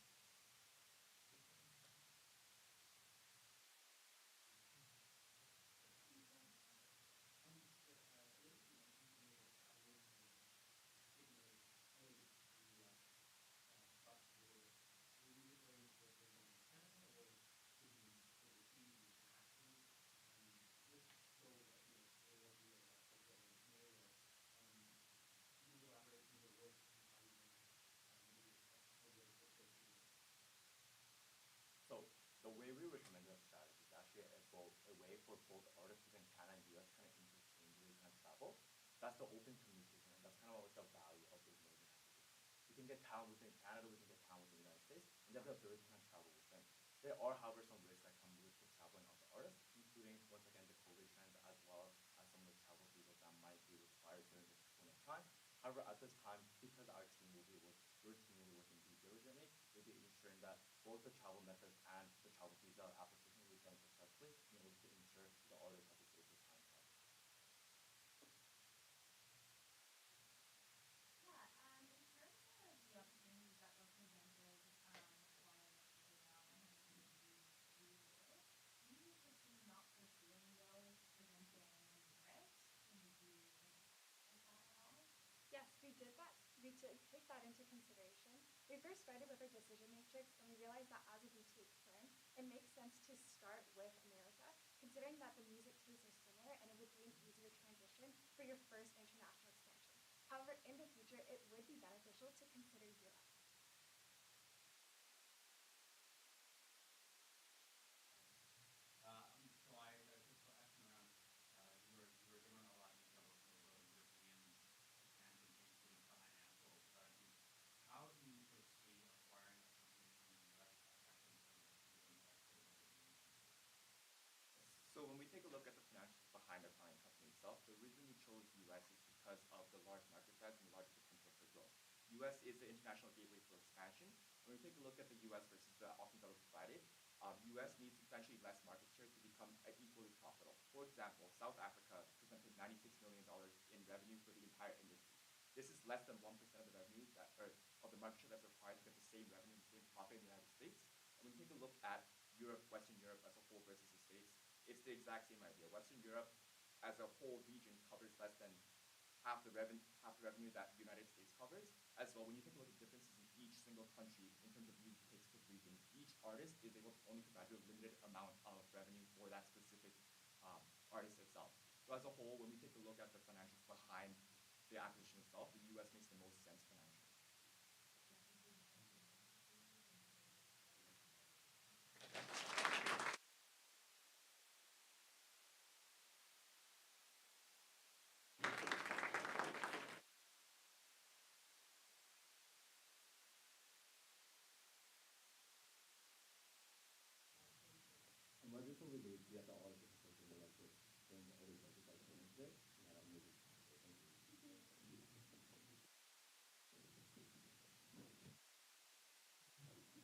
S13: So the way we recommend that strategy is actually a way for both artists within Canada and US kind of interchangeably kind of travel. That's the open communication, and that's kind of what the value of this merger acquisition. We can get talent within Canada, we can get talent within the United States, and they have the ability to kind of travel with them. There are, however, some risks that come with the traveling of the artists, including, once again, the COVID trends, as well as some of the travel visas that might be required during this point of time. However, at this time, because your team will be working due diligently, we'll be ensuring that both the travel methods and the travel visa application will be done successfully in order to ensure the artists have the safest time travel.
S6: Yeah, in terms of the opportunities that were presented, while Gabrielle and her team reviewed it, do you foresee not pursuing those presenting risks? Did you take that at all?
S7: Yes, we did that. We did take that into consideration. We first started with our decision matrix, and we realized that as a boutique firm, it makes sense to start with America, considering that the music tastes are similar and it would be an easier transition for your first international expansion. However, in the future, it would be beneficial to consider Europe.
S19: So I just asking around, you were given a lot of detail about some of the European expansion, including financial strategies. How do you foresee acquiring a company from the US affecting some of the investors of the region?
S13: So when we take a look at the financials behind our client company itself, the reason we chose US is because of the large market size and the large potential for growth. US is the international gateway for expansion. When we take a look at the US versus the options that were provided, US needs substantially less market share to become equally profitable. For example, South Africa presented $96 million in revenue for the entire industry. This is less than 1% of the revenue of the market share that's required to get the same revenue and the same profit in the United States. And when you take a look at Europe, Western Europe as a whole versus the States, it's the exact same idea. Western Europe as a whole region covers less than half the revenue that the United States covers. As well, when you take a look at differences in each single country in terms of music takes per region, each artist is able to only provide you a limited amount of revenue for that specific artist itself. So as a whole, when we take a look at the financials behind the acquisition itself, the US makes the most sense financially.
S10: I'm Roger from the Audit Consulting. I'd like to thank all the judges that came in today and had an amazing time. Thank you.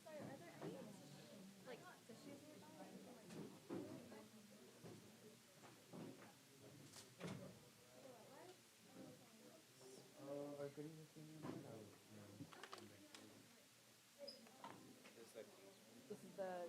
S7: Sorry, are there any like tissues nearby?
S12: This is the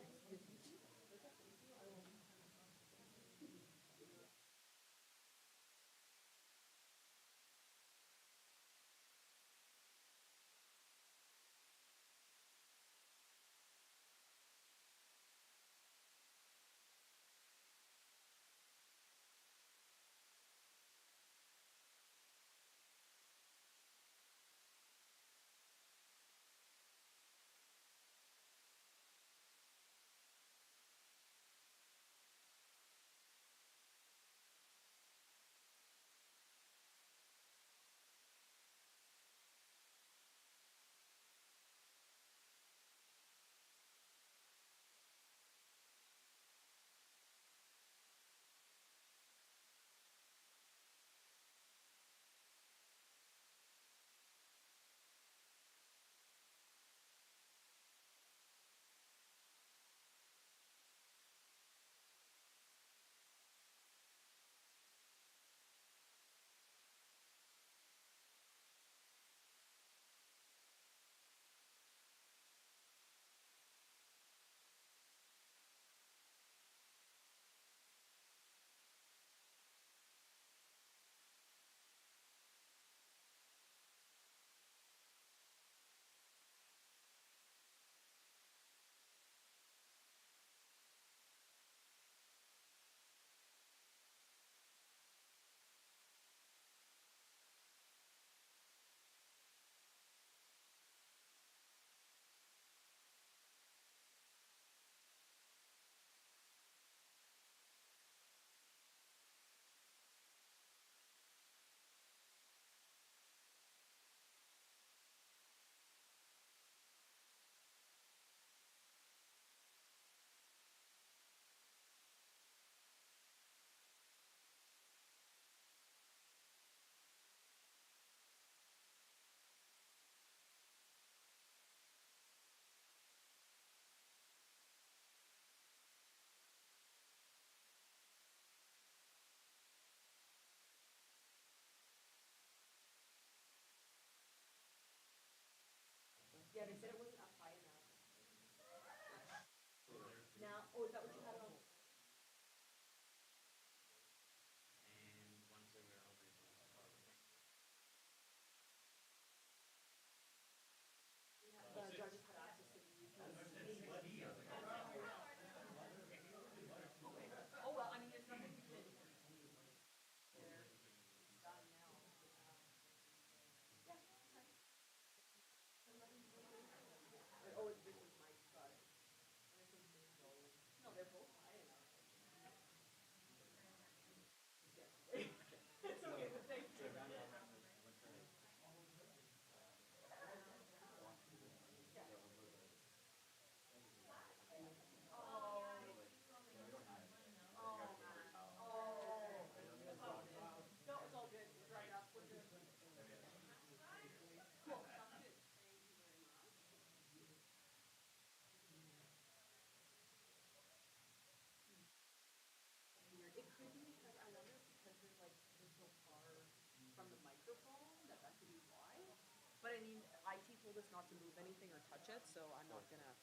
S12: touch it, so I'm not gonna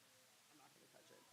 S12: touch it.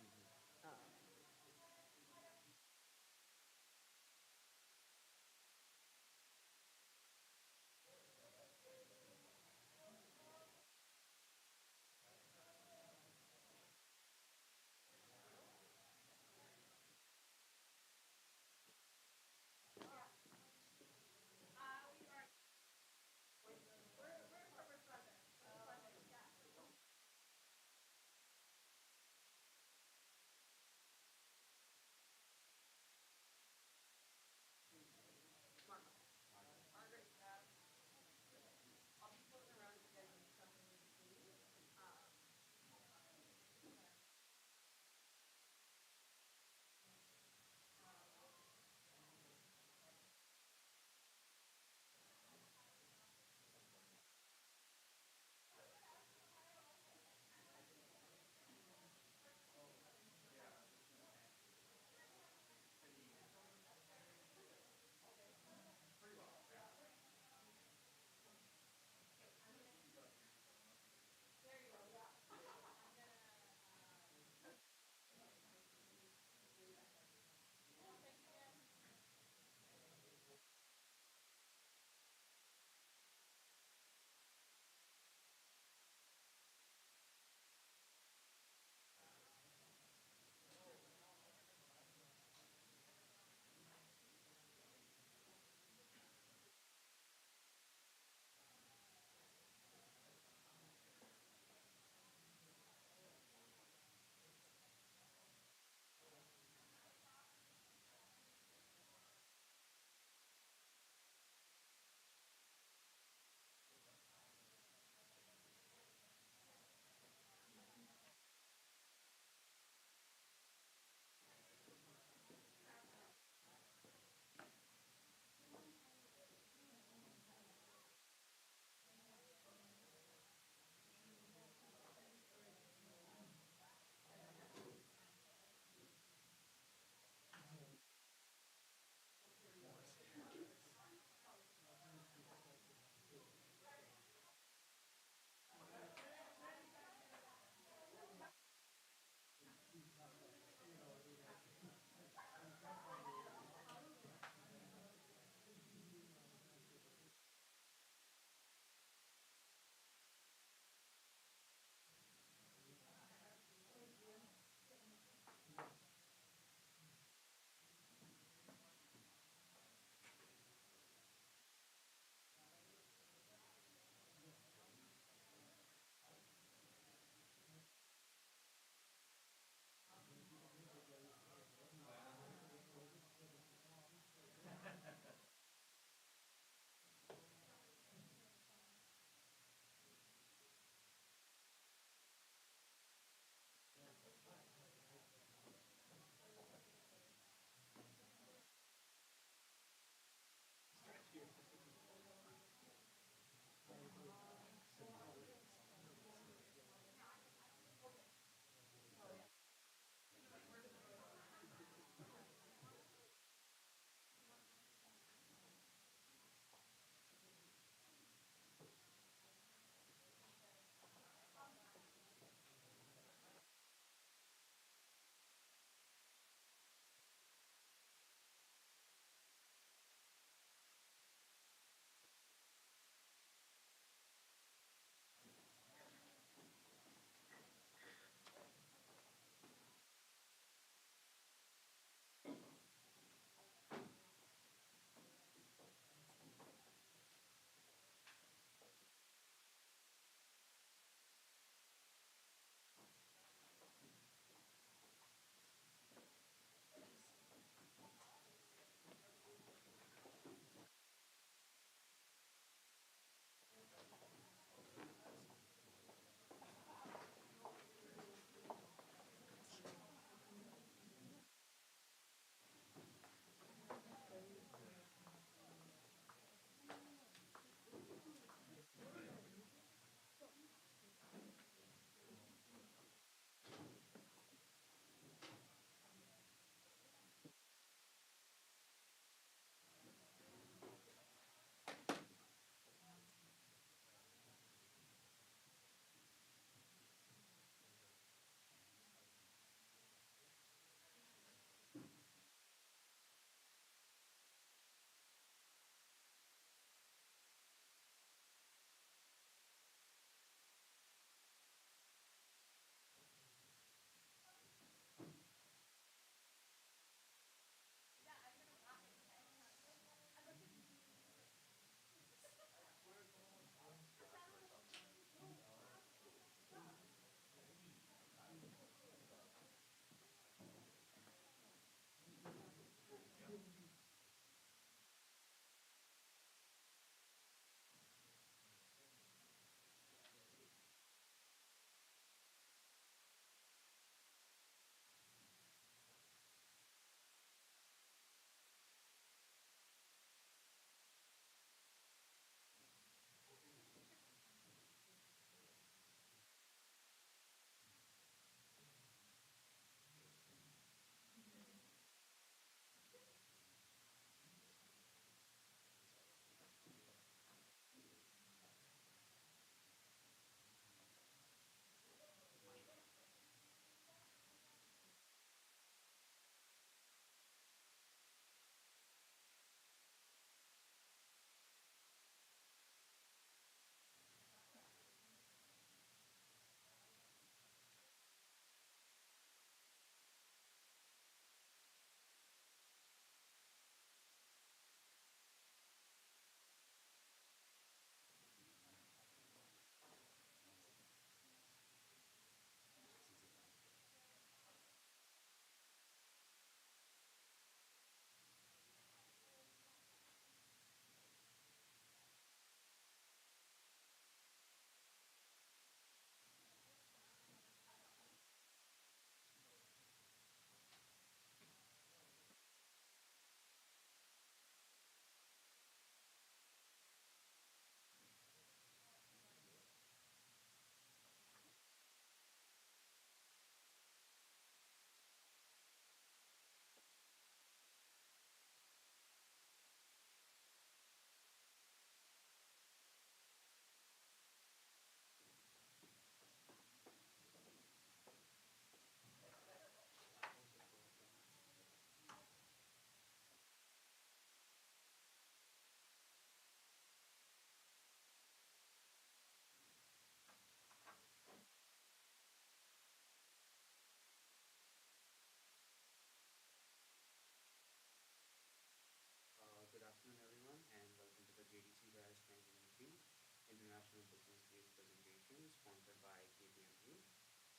S16: business case presentation sponsored by KPMG.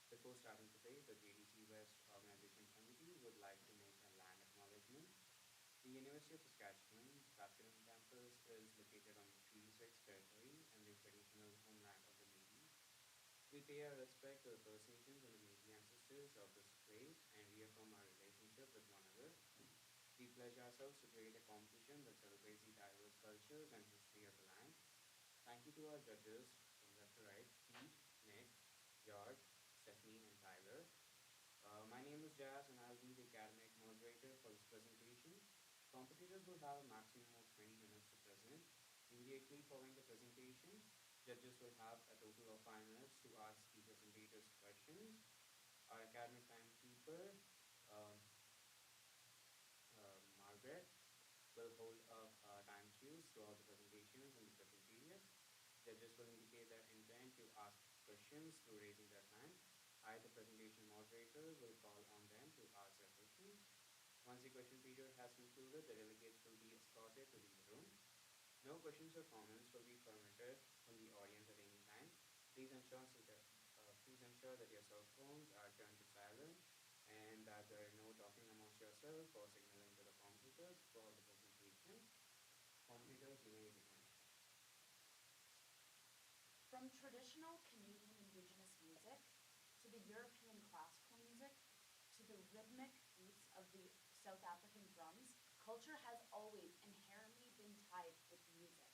S16: Before starting today, the JDC West Organization Committee would like to make a land acknowledgement. The University of Saskatchewan, Saskatchewan campus is located on the Treaty 6 territory and the traditional homeland of the Métis. We pay our respect to the First Nations and the Métis ancestors of this place and reaffirm our relationship with one another. We pledge ourselves to create a competition that celebrates the diverse cultures and history of the land. Thank you to our judges from left to right, Pete, Nick, George, Stephanie, and Tyler. My name is Jazz and I'll be the academic moderator for this presentation. Competitors will have a maximum of 20 minutes to present. Immediately following the presentation, judges will have a total of 5 minutes to ask the presentators questions. Our academic timekeeper, Margaret, will hold up time cues throughout the presentations and the question period. Judges will indicate their intent to ask questions through raising their hand. I, the presentation moderator, will call on them to ask their questions. Once the question period has concluded, the delegates will be escorted to leave the room. No questions or comments will be permitted from the audience at any time. Please ensure that your cell phones are turned to silent and that there are no talking amongst yourselves or signaling to the competitors for the presentation. Competitors, you may begin.
S4: From traditional Canadian Indigenous music to the European classical music to the rhythmic beats of the South African drums, culture has always inherently been tied with music.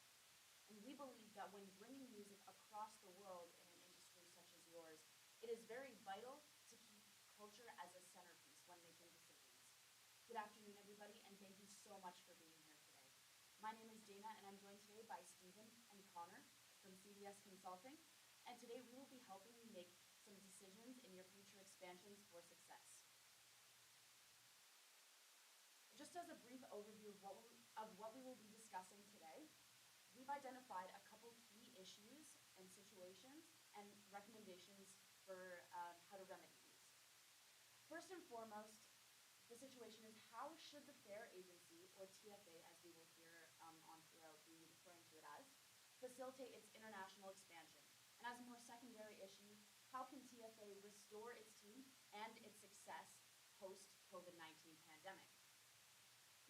S4: And we believe that when bringing music across the world in an industry such as yours, it is very vital to keep culture as a centerpiece when making decisions. Good afternoon, everybody, and thank you so much for being here today. My name is Dana, and I'm joined today by Stephen and Connor from CDS Consulting, and today we will be helping you make some decisions in your future expansions for success. Just as a brief overview of what we will be discussing today, we've identified a couple key issues and situations and recommendations for how to remedy these. First and foremost, the situation is how should the Fair Agency, or TFA as we will hear on throughout be referring to it as, facilitate its international expansion? And as a more secondary issue, how can TFA restore its team and its success post-COVID-19 pandemic?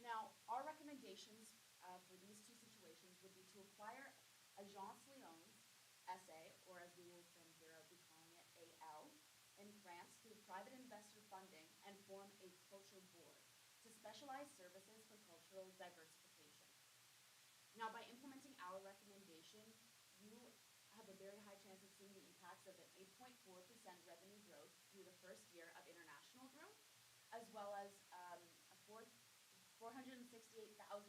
S4: Now, our recommendations for these two situations would be to acquire Agence Lyon's SA, or as we will from here be calling it AL, in France through private investor funding and form a culture board to specialize services for cultural diversification. Now, by implementing our recommendation, you have a very high chance of seeing the impacts of an 8.4% revenue growth through the first year of international growth, as well as a $468,000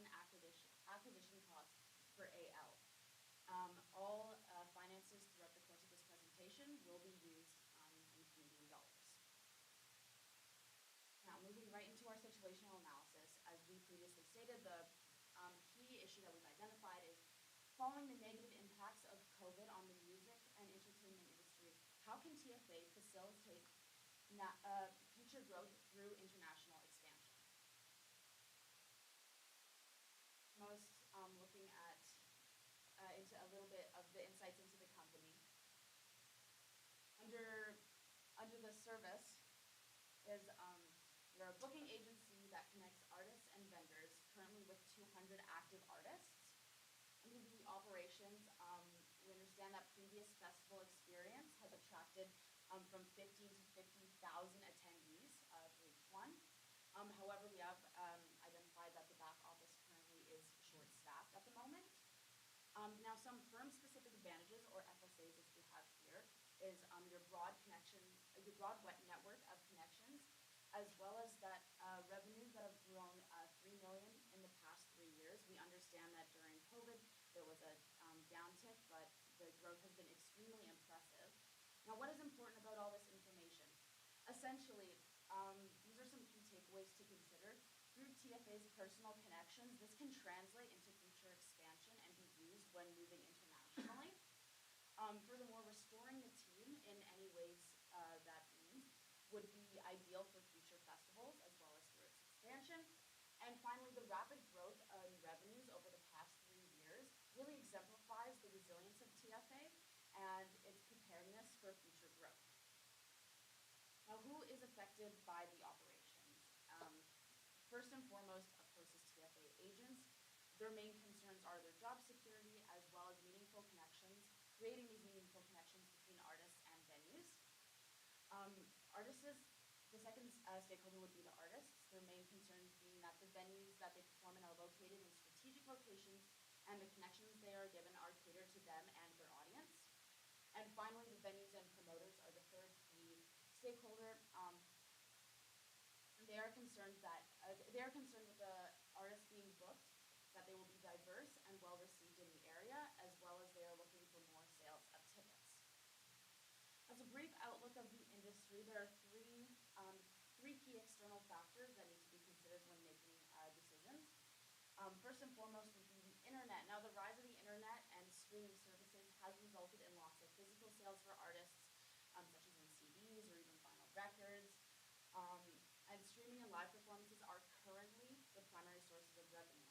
S4: acquisition cost for AL. All finances throughout the course of this presentation will be used in Canadian dollars. Now, moving right into our situational analysis, as we previously stated, the key issue that we've identified is following the negative impacts of COVID on the music and entertainment industries, how can TFA facilitate future growth through international expansion? Most looking at into a little bit of the insights into the company. Under the service is we're a booking agency that connects artists and vendors, currently with 200 active artists. Under the operations, we understand that previous festival experience has attracted from 15 to 50,000 attendees for each one. However, we have identified that the back office currently is short-staffed at the moment. Now, some firm-specific advantages, or FSAs as we have here, is your broad network of connections, as well as that revenues that have grown $3 million in the past 3 years. We understand that during COVID, there was a downtick, but the growth has been extremely impressive. Now, what is important about all this information? Essentially, these are some key takeaways to consider. Through TFA's personal connections, this can translate into future expansion and be used when moving internationally. Furthermore, restoring the team in any ways that means would be ideal for future festivals as well as through its expansion. And finally, the rapid growth in revenues over the past 3 years really exemplifies the resilience of TFA affected by the operations. First and foremost, of course, is TFA agents. Their main concerns are their job security as well as meaningful connections, creating these meaningful connections between artists and venues. The second stakeholder would be the artists, their main concerns being that the venues that they perform in are located in strategic locations and the connections they are given are catered to them and their audience. And finally, the venues and promoters are the third key stakeholder. They are concerned with the artists being booked, that they will be diverse and well received in the area, as well as they are looking for more sales of tickets. As a brief outlook of the industry, there are three key external factors that need to be considered when making decisions. First and foremost would be the internet. Now, the rise of the internet and streaming services has resulted in lots of physical sales for artists, such as in CDs or even vinyl records. And streaming and live performances are currently the primary sources of revenue.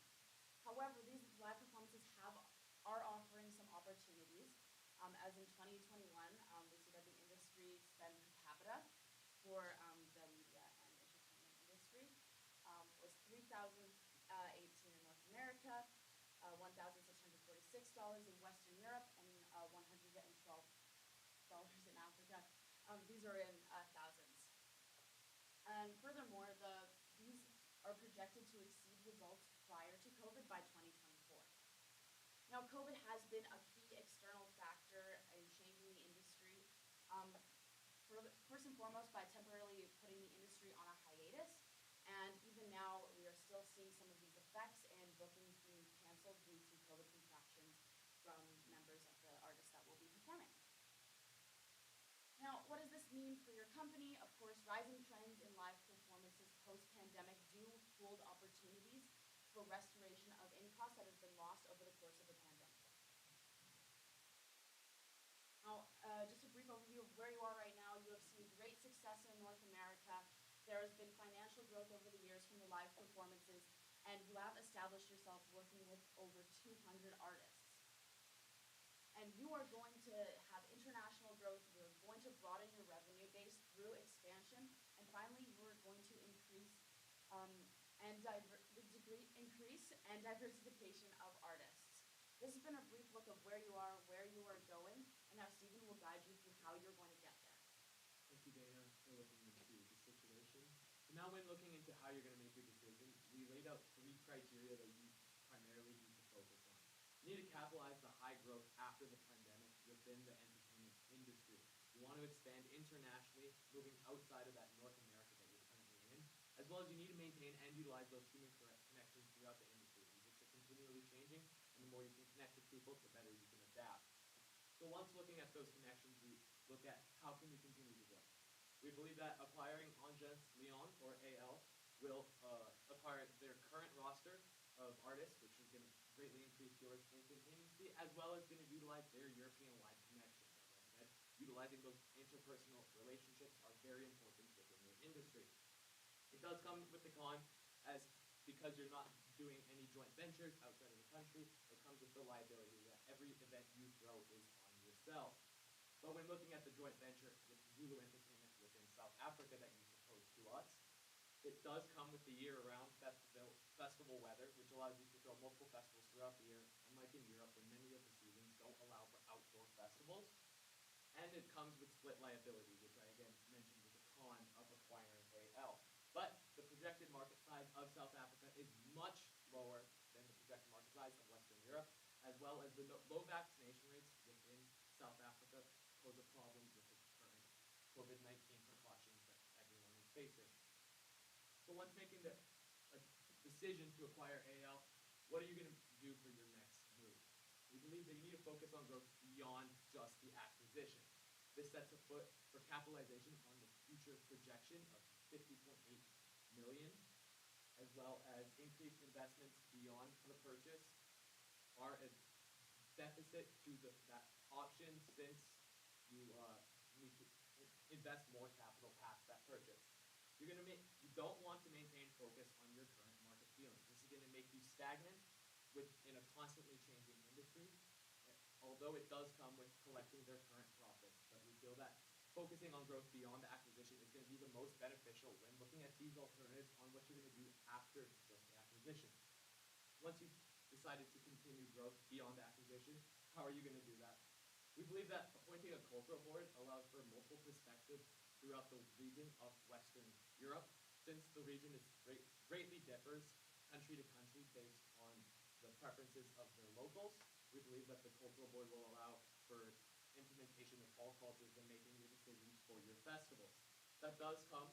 S4: However, these live performances are offering some opportunities. As in 2021, we see that the industry spend per capita for the media and entertainment industry was $3,018 in North America, $1,646 in Western Europe, and $112 in Africa. These are in thousands. And furthermore, these are projected to exceed results prior to COVID by 2024. Now, COVID has been a key external factor in changing the industry. First and foremost, by temporarily putting the industry on a hiatus, and even now, we are still seeing some of these effects and bookings being canceled due to COVID contractions from members of the artists that will be performing. Now, what does this mean for your company? Of course, rising trends in live performances post-pandemic do hold opportunities for restoration of in-costs that have been lost over the course of the pandemic. Now, just a brief overview of where you are right now. You have seen great success in North America. There has been financial growth over the years from the live performances, and you have established yourself working with over 200 artists. And you are going to have international growth, you're going to broaden your revenue base through expansion, and finally, you are going to increase diversification of artists. This has been a brief look of where you are going, and now Stephen will guide you through how you're going to get there.
S1: Thank you, Dana, for looking into the situation. So now when looking into how you're going to make your decision, we laid out 3 criteria that you primarily need to focus on. You need to capitalize the high growth after the pandemic within the entertainment industry. You want to expand internationally, moving outside of that North America that you're currently in, as well as you need to maintain and utilize those human connections throughout the industry. It's continually changing, and the more you can connect with people, the better you can adapt. So once looking at those connections, we look at how can we continue to grow. We believe that acquiring Agence Lyon, or AL, will acquire their current roster of artists, which is going to greatly increase your instantaneously, as well as going to utilize their European-wide connections. As I said, utilizing those interpersonal relationships are very important within your industry. It does come with the con, as because you're not doing any joint ventures outside of the country, it comes with the liability that every event you throw is on yourself. But when looking at the joint venture with Zulu Entertainment within South Africa that you proposed to us, it does come with the year-round festival weather, which allows you to throw multiple festivals throughout the year, unlike in Europe where many of the seasons don't allow for outdoor festivals. And it comes with split liability, which I again mentioned was a con of acquiring AL. But the projected market size of South Africa is much lower than the projected market size of Western Europe, as well as the low vaccination rates within South Africa pose a problem with the current COVID-19 precautions that everyone is facing. So once making a decision to acquire AL, what are you going to do for your next move? We believe that you need to focus on growth beyond just the acquisition. This sets a foot for capitalization on the future projection of $50.8 million, as well as increased investments beyond the purchase are a deficit to that option, since you need to invest more capital past that purchase. You don't want to maintain focus on your current market feelings. This is going to make you stagnant in a constantly changing industry, although it does come with collecting their current profits. But we feel that focusing on growth beyond the acquisition is going to be the most beneficial when looking at these alternatives on what you're going to do after just the acquisition. Once you've decided to continue growth beyond the acquisition, how are you going to do that? We believe that appointing a cultural board allows for multiple perspectives throughout the region of Western Europe, since the region is greatly differs country to country based on the preferences of their locals. We believe that the cultural board will allow for implementation of all cultures when making your decisions for your festivals. That does come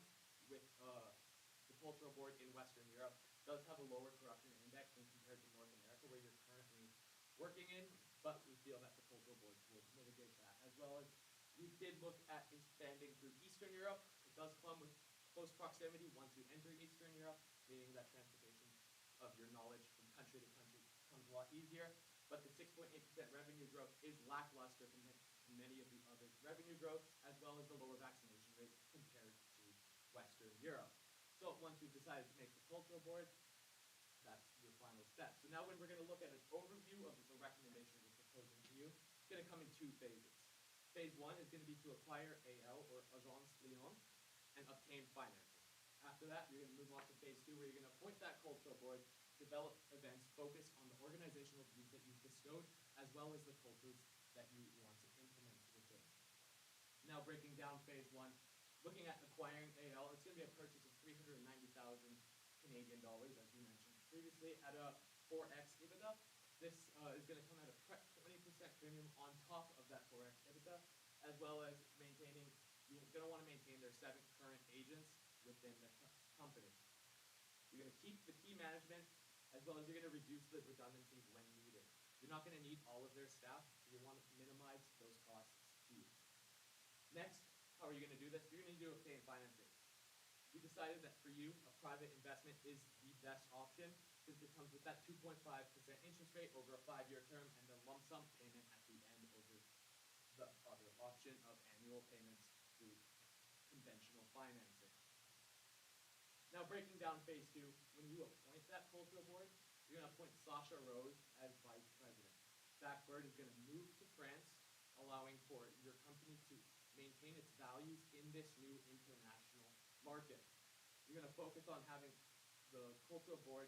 S1: with the cultural board in Western Europe does have a lower corruption index when compared to North America, where you're currently working in, but we feel that the cultural board will mitigate that, as well as we did look at expanding through Eastern Europe. It does come with close proximity once you enter Eastern Europe, meaning that transportation of your knowledge from country to country becomes a lot easier, but the 6.8% revenue growth is lackluster compared to many of the other revenue growth, as well as the lower vaccination rates compared to Western Europe. So once you've decided to make the cultural board, that's your final step. So now when we're going to look at an overview of the recommendation we're proposing to you, it's going to come in 2 phases. Phase 1 is going to be to acquire AL, or Agence Lyon, and obtain financing. After that, you're going to move on to phase 2, where you're going to appoint that cultural board, develop events focused on the organizational views that you've bestowed, as well as the cultures that you want to implement within. Now breaking down phase 1, looking at acquiring AL, it's going to be a purchase of 390,000 Canadian dollars, as we mentioned previously, at a 4x EBITDA. This is going to come at a 20% premium on top of that 4x EBITDA, as well as maintaining, you're going to want to maintain their 7 current agents within the company. You're going to keep the key management, as well as you're going to reduce the redundancies when needed. You're not going to need all of their staff, so you want to minimize those costs too. Next, how are you going to do this? You're going to obtain financing. We decided that for you, a private investment is the best option, since it comes with that 2.5% interest rate over a 5-year term and a lump sum payment at the end over the other option of annual payments through conventional financing. Now breaking down phase 2, when you appoint that cultural board, you're going to appoint Sasha Rose as vice president. Zach Bird is going to move to France, allowing for your company to maintain its values in this new international market. You're going to focus on having the cultural board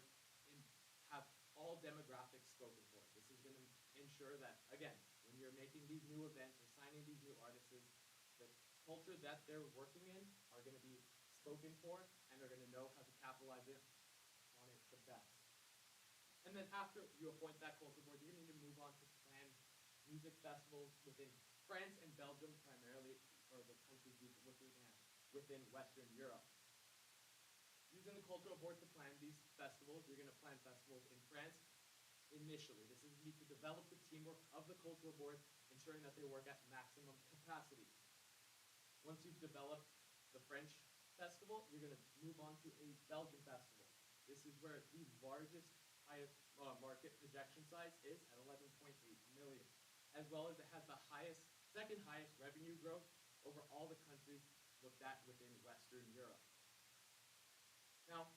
S1: have all demographics spoken for. This is going to ensure that, again, when you're making these new events or signing these new artists, the culture that they're working in are going to be spoken for, and they're going to know how to capitalize on it the best. And then after you appoint that cultural board, you're going to need to move on to plan music festivals within France and Belgium primarily, or the countries we're looking at within Western Europe. Using the cultural board to plan these festivals, you're going to plan festivals in France initially. This is to develop the teamwork of the cultural board, ensuring that they work at maximum capacity. Once you've developed the French festival, you're going to move on to a Belgian festival. This is where the largest market projection size is at 11.8 million, as well as it has the second highest revenue growth over all the countries looked at within Western Europe. Now,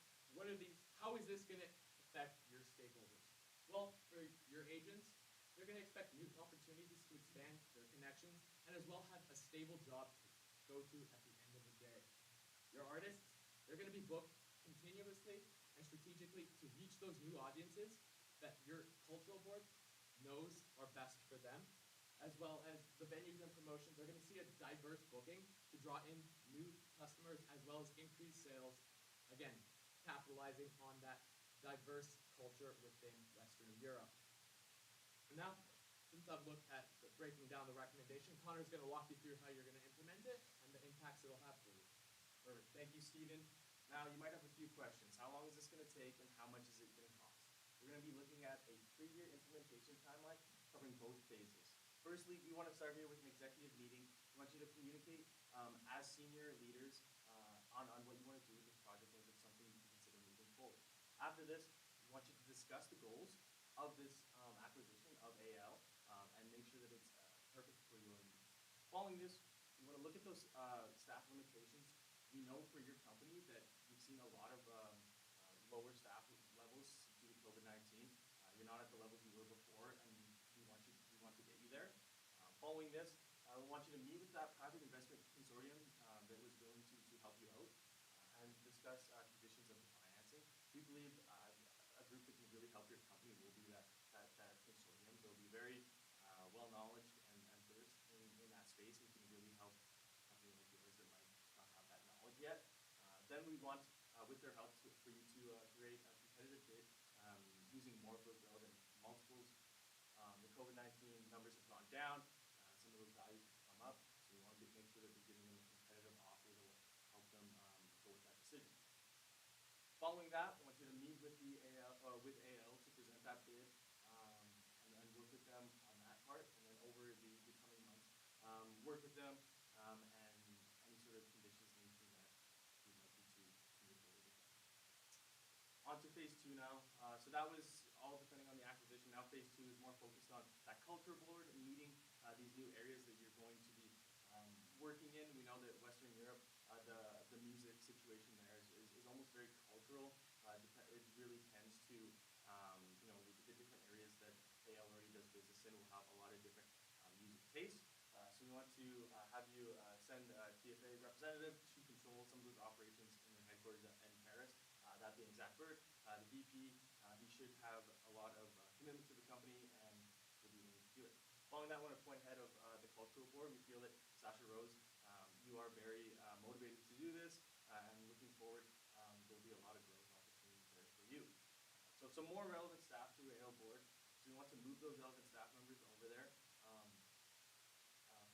S1: how is this going to affect your stakeholders? Well, for your agents, they're going to expect new opportunities to expand their connections, and as well have a stable job to go to at the end of the day. Your artists, they're going to be booked continuously and strategically to reach those new audiences that your cultural board knows are best for them, as well as the venues and promotions are going to see a diverse booking to draw in new customers, as well as increase sales, again, capitalizing on that diverse culture within Western Europe. And now, since I've looked at breaking down the recommendation, Connor's going to walk you through how you're going to implement it and the impacts it'll have for you.
S10: Perfect. Thank you, Stephen. Now, you might have a few questions. How long is this going to take, and how much is it going to cost? We're going to be looking at a 3-year implementation timeline covering both phases. Firstly, we want to start here with an executive meeting. We want you to communicate as senior leaders on what you want to do with this project, or if it's something you can consider moving forward. After this, we want you to discuss the goals of this acquisition of AL and make sure that it's perfect for your needs. Following this, we want to look at those staff limitations. We know for your company that you've seen a lot of lower staff levels due to COVID-19. You're not at the levels you were before, and we want to get you there. Following this, we want you to meet with that private investment consortium
S13: discuss conditions of the financing. We believe a group that can really help your company will be that consortium. They'll be very well-knowledged and versed in that space and can really help a company like yours that might not have that knowledge yet. Then we want, with their help, for you to create a competitive bid using more of those relevant multiples. The COVID-19 numbers have gone down. Some of those values have come up. So we want to make sure that we're giving them a competitive offer that will help them go with that decision. Following that, I want you to meet with with AL to present that bid and then work with them on that part. And then over the coming months, work with them and any sort of conditions need to be met, we'd like you to move forward with them. On to phase 2 now. So that was all depending on the acquisition. Now phase 2 is more focused on that culture board and meeting these new areas that you're going to be working in. We know that Western Europe, the music situation there is almost very cultural. It really tends to, the different areas that AL already does business in will have a lot of different music tastes. So we want to have you send a TFA representative to control some of those operations in their headquarters in Paris. That being Zach Bird, the VP, he should have a lot of commitment to the company and will be willing to do it. Following that, I want to point ahead of the cultural board. We feel that Sasha Rose, you are very motivated to do this and looking forward. There'll be a lot of growth opportunities there for you. So some more relevant staff to AL board. So we want to move those relevant staff members over there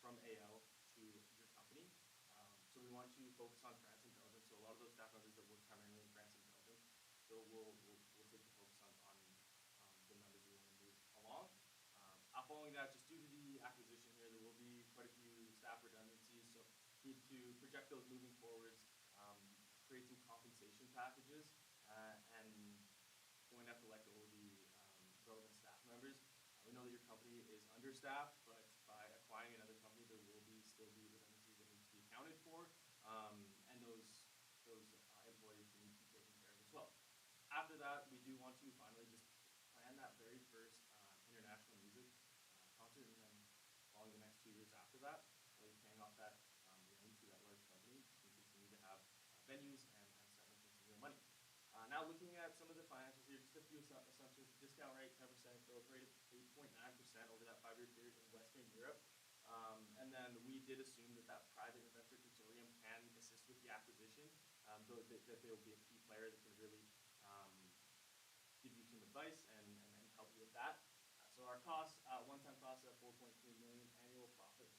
S13: from AL to your company. So we want to focus on France and Belgium. So a lot of those staff members that work primarily in France and Belgium, we'll take the focus on the members we want to move along. Following that, just due to the acquisition here, there will be quite a few staff redundancies. So need to project those moving forwards, create some compensation packages, and going to have to let go of the relevant staff members. We know that your company is understaffed, but by acquiring another company, there will still be redundancies that need to be accounted for, and those employees need to be taken care of as well. After that, we do want to finally just plan that very first international music concert, and then following the next 2 years after that, while you're paying off that loan to that large company, you can continue to have venues and start making some real money. Now looking at some of the financials here, just a few assumptions. Discount rate, 10%, growth rate of 8.9% over that 5-year period in Western Europe. And then we did assume that private investor consortium can assist with the acquisition, that they will be a key player that can really give you some advice and help you with that. So our costs, one-time costs of $4.3 million, annual profit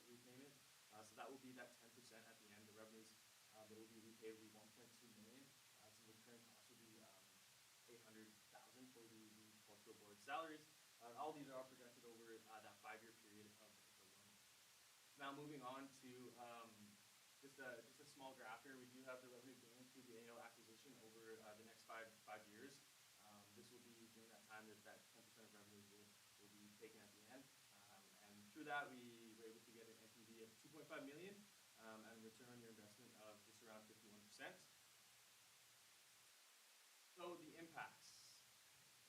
S13: repayment. So that will be that 10% at the end. The revenues that will be repaid will be $1.2 million. Some recurring costs will be $800,000 for the cultural board salaries. All these are projected over that 5-year period of the loan. Now moving on to just a small graph here. We do have the revenue gain through the AL acquisition over the next five years. This will be during that time that 10% of revenues will be taken at the end. And through that, we were able to get an NPV of $2.5 million and a return on your investment of just around 51%. So the impacts.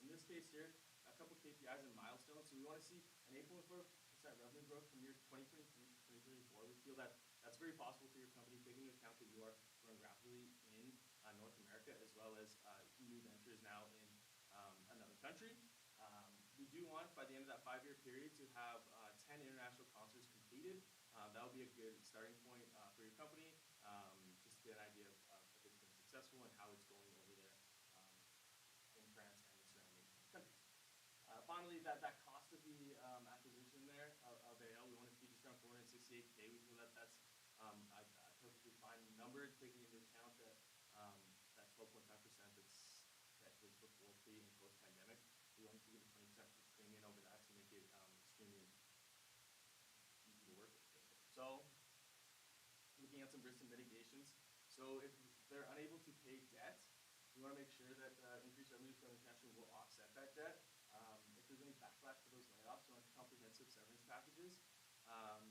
S13: In this case here, a couple KPIs and milestones. So we want to see an 8.4% revenue growth from years 2023 to 2034. We feel that that's very possible for your company, taking into account that you are growing rapidly in North America, as well as new ventures now in another country. We do want, by the end of that 5-year period, to have 10 international concerts completed. That would be a good starting point for your company, just to get an idea of if it's been successful and how it's going over there in France and the surrounding countries. Finally, that cost of the acquisition there of AL, we want it to be just around $468K. We feel that that's a perfectly fine number, taking into account that 12.5% that was before pre and post pandemic. We wanted to give a 20% premium over that to make it extremely easy to work with. So looking at some risks and mitigations. So if they're unable to pay debt, we want to make sure that increased revenues from international will offset that debt. If there's any backlash to those layoffs, we want comprehensive severance packages and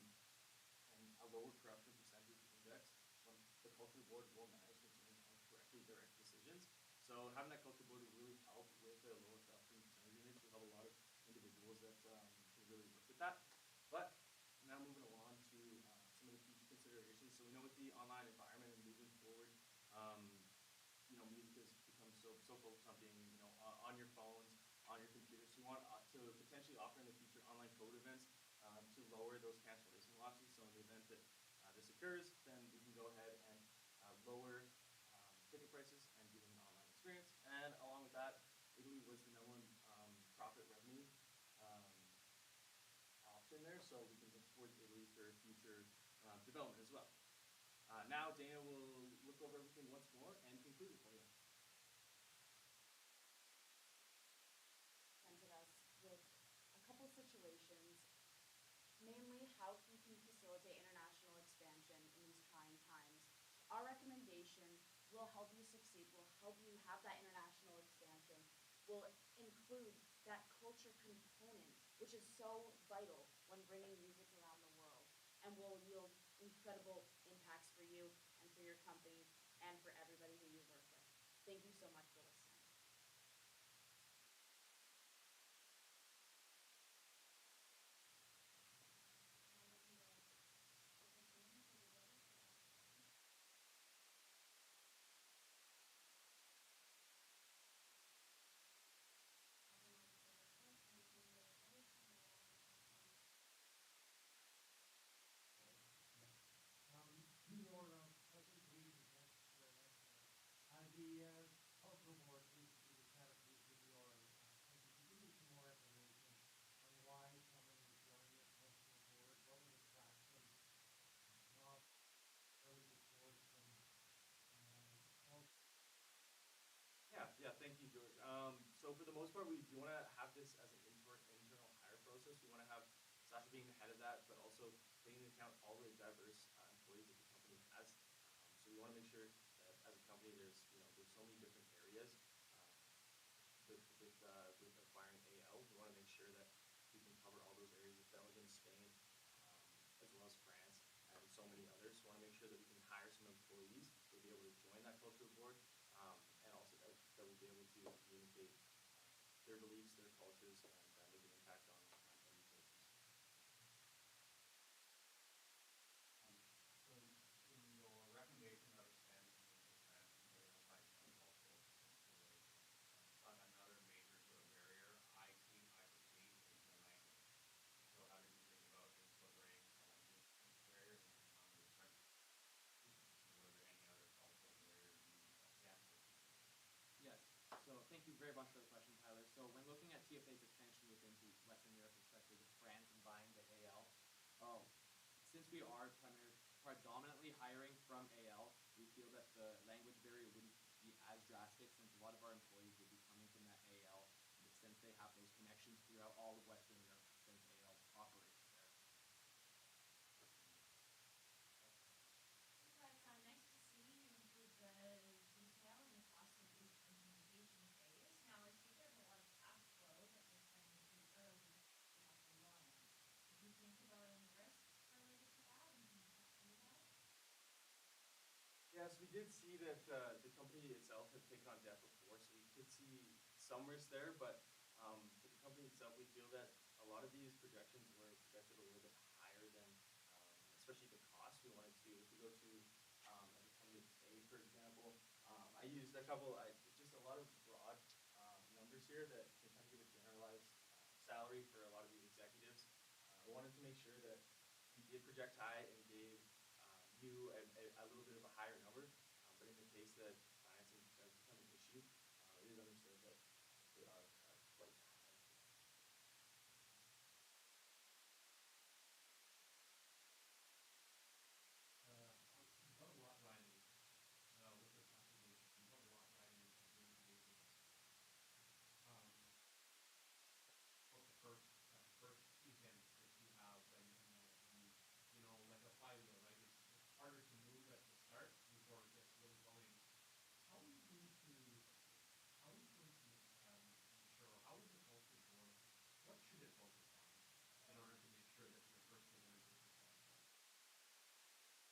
S13: a lower corruption percentage index. The culture board will manage concerns on correctly direct decisions. So having that culture board will really help with the lower corruption percentage index. We have a lot of individuals that can really work with that. But now moving along to some of the future considerations. So we know with the online environment and moving forward,
S9: so focused on being, on your phones, on your computers. So we want to potentially offer in the future online code events to lower those cancellation losses. So in the event that this occurs, then we can go ahead and lower ticket prices and give them an online experience. And along with that, Italy was the #1 profit revenue option there, so we can look towards Italy for future development as well. Now Dana will look over everything once more and conclude it for you.
S4: Presented us with a couple situations, mainly how he can facilitate international expansion in these trying times. Our recommendation will help you succeed, will help you have that international expansion, will include that culture component, which is so vital when bringing music around the world, and will yield incredible impacts for you and for your company and for everybody who you work with. Thank you so much for listening.
S5: Two more questions for you. Thanks very much. The cultural board recently just had a piece in your thing. Could you give me some more information on why someone would join your cultural board? What would attract them? Not really the sports and culture.
S9: Yeah, thank you, George. So for the most part, we want to have this as an internal hire process. We want to have Sasha being the head of that, but also taking into account all the diverse employees that the company has. So we want to make sure that as a company, there's so many different areas with acquiring AL. We want to make sure that we can cover all those areas with Belgium, Spain, as well as France, and so many others. So we want to make sure that we can hire some employees to be able to join that cultural board, and also that we'll be able to communicate their beliefs, their cultures, and make an impact on any places.
S19: So in your recommendation of expanding into France and getting a multicultural consideration, another major sort of barrier I perceive is the language. So how did you think about incorporating a language barrier into the discussion? Were there any other cultural barriers you again perceived?
S1: Yes. So thank you very much for the question, Tyler. So when looking at TFA's expansion within Western Europe, especially with France and buying the AL, since we are predominantly hiring from AL, we feel that the language barrier wouldn't be as drastic, since a lot of our employees would be coming from that AL, since they have those connections throughout all of Western Europe, since AL operates there.
S6: But nice to see you include the detail in the cost of each implementation phase. Now I see there's a lot of cash flow that you're spending pretty early off alone. Did you think about any risks related to that, and can you talk through that?
S9: Yes, we did see that the company itself had taken on debt before, so we could see some risk there. But for the company itself, we feel that a lot of these projections were projected a little bit higher than, especially the cost. We wanted to, if we go to like attendance A, for example, I used just a lot of broad numbers here that can kind of give a generalized salary for a lot of these executives. I wanted to make sure that we did project high and gave you a little bit of a higher number, but in the case that financing does become an issue, it is understood that they are quite high.
S15: You've got a lot riding with this acquisition. You've got a lot riding into doing today's event. About the first event that you have, and like a flywheel, right? It's harder to move at the start before it gets really going. How are you going to ensure, or how would the culture board, what should it focus on in order to make sure that your first event is a success?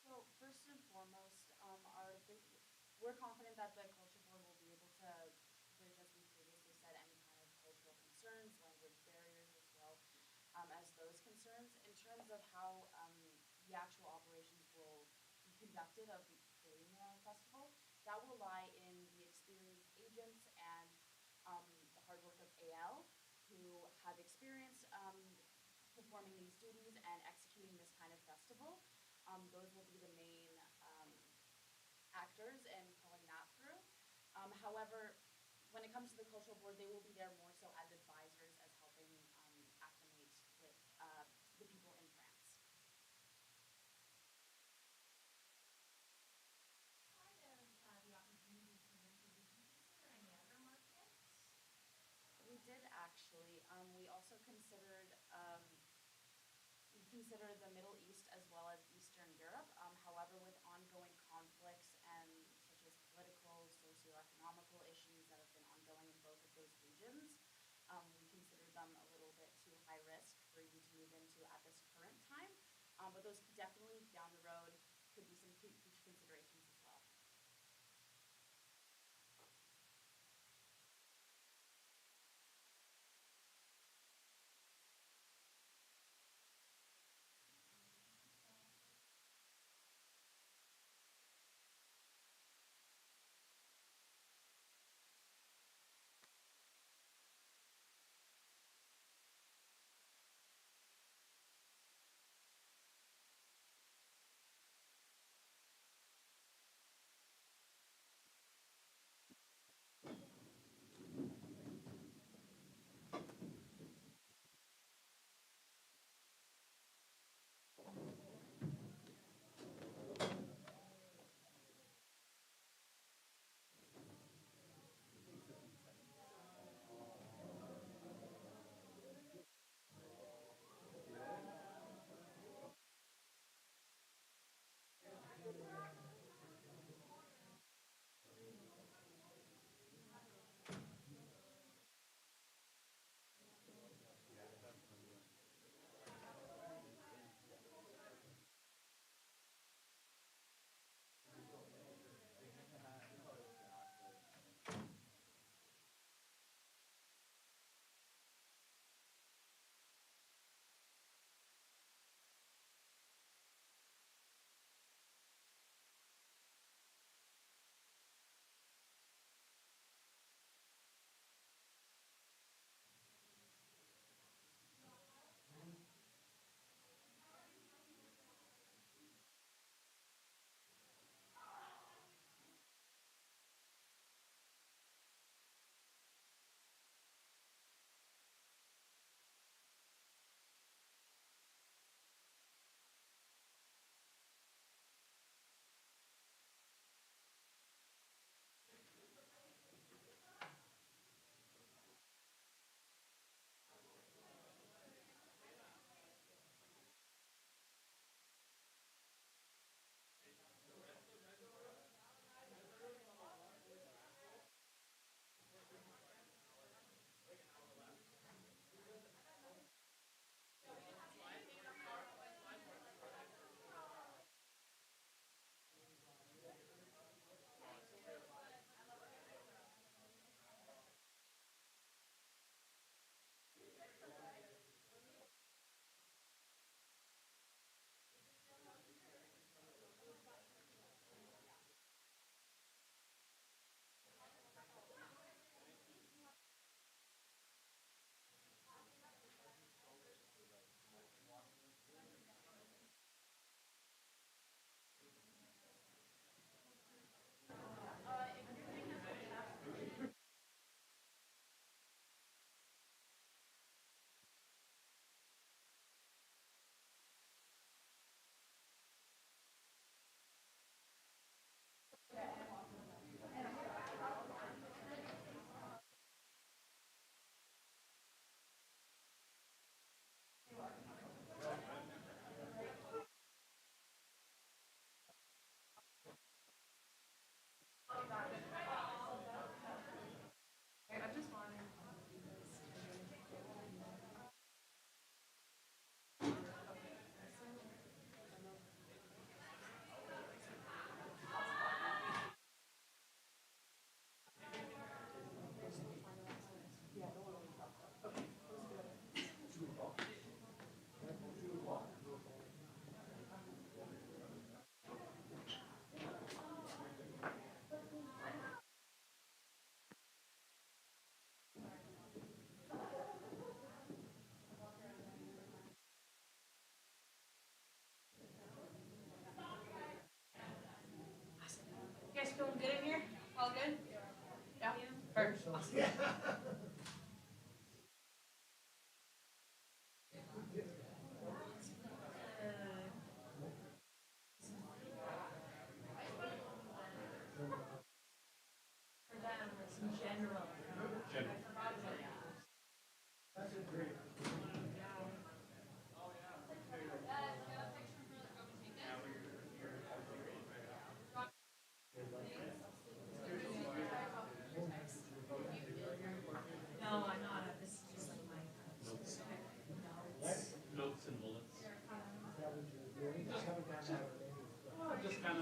S4: So first and foremost, we're confident that the culture board will be able to bridge, as we previously said, any kind of cultural concerns, language barriers, as well as those concerns. In terms of how the actual operations will be conducted of creating the festival, that will lie in the experienced agents and the hard work of AL, who have experience performing these duties and executing this kind of festival. Those will be the main actors in pulling that through. However, when it comes to the cultural board, they will be there more so as advisors, as helping acclimate with the people in France.
S6: Kind of the opportunities presented, did you consider any other markets?
S4: We did actually. We also considered the Middle East as well as Eastern Europe. However, with ongoing conflicts and such as political, socioeconomical issues that have been ongoing in both of those regions, we considered them a little bit too high risk for you to move into at this current time. But those definitely down the road could be some future considerations as well.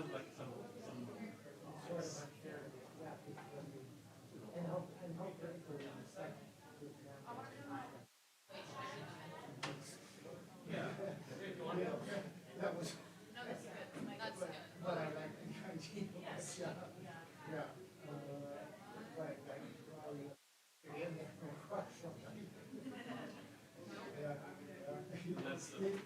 S15: sounds like some.
S5: Sort of unfair, and help everybody on the site.
S15: Yeah.
S5: That was.
S4: No, that's good. That's good.
S5: But I like the idea.
S6: Yes.
S5: Yeah. Yeah. Right, like, in there, crush somebody. Yeah.
S15: That's
S4: So good.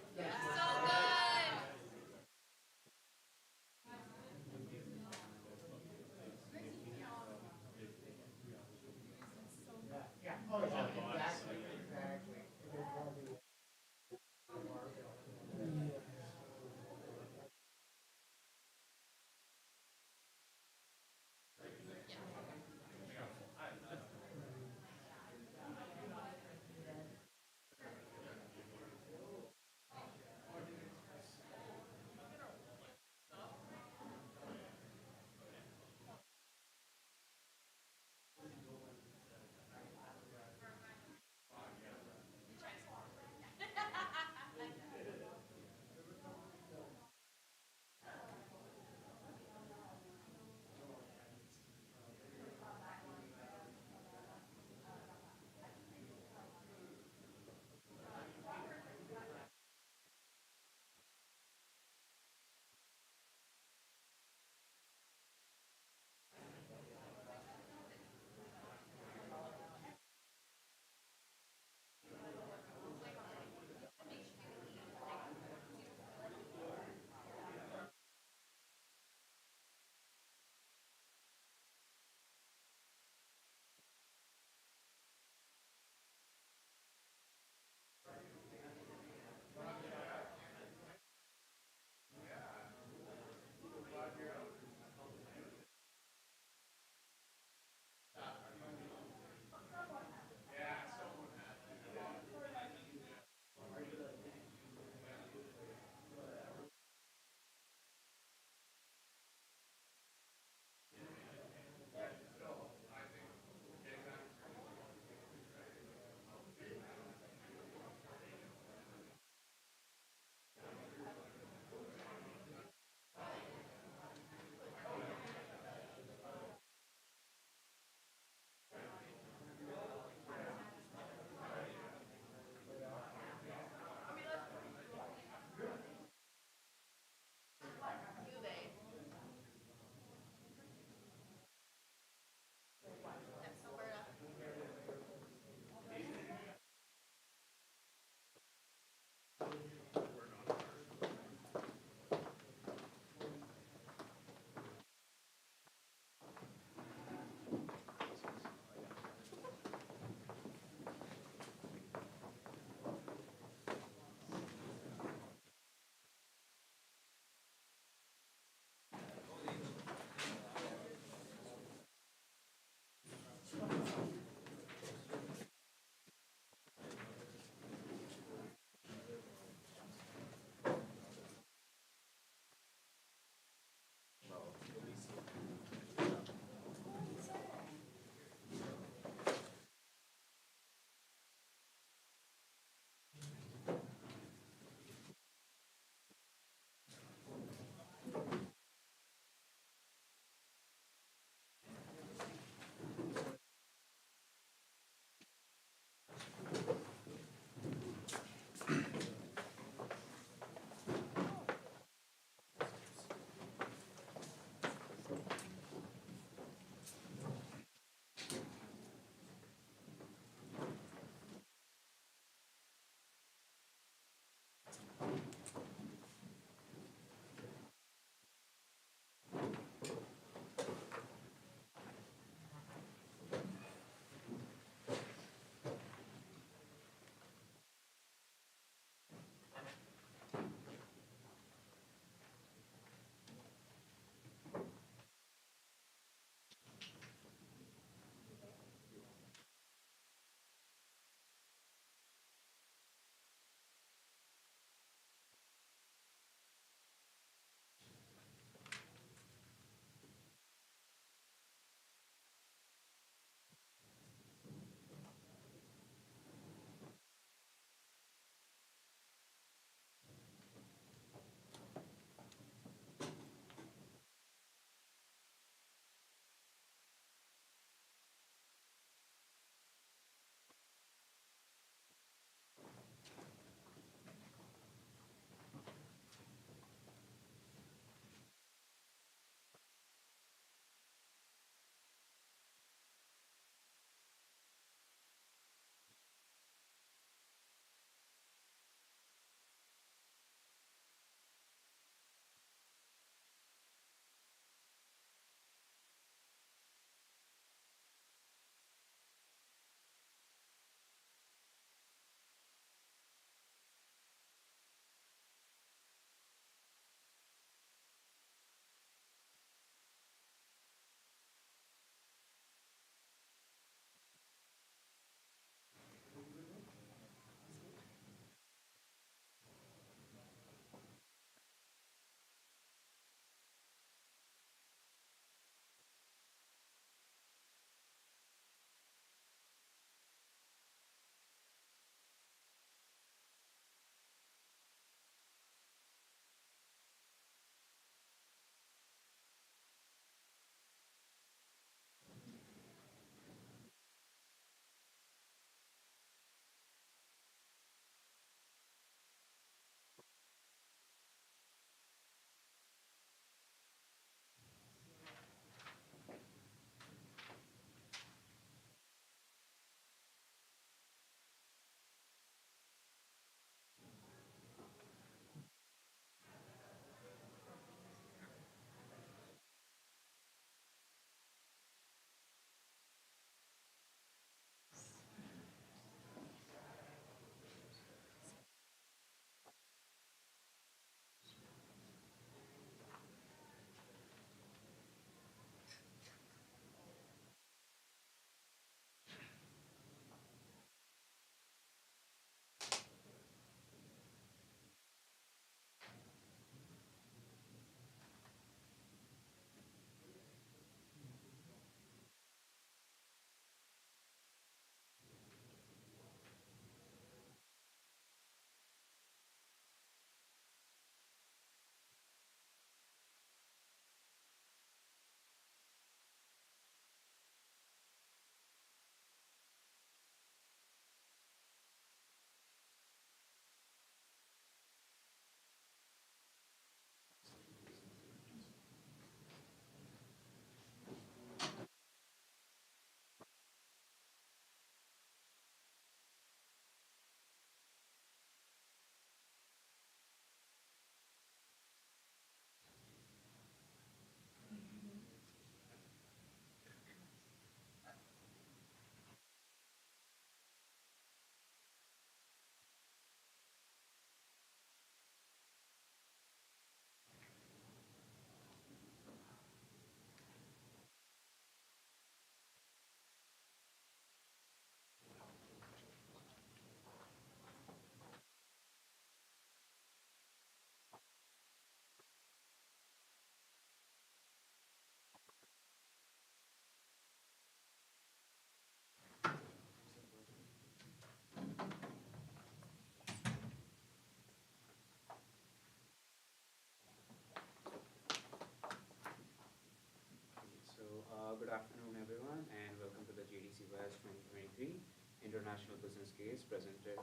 S16: Good afternoon, everyone, and welcome to the JDC West 2023 International Business Case presented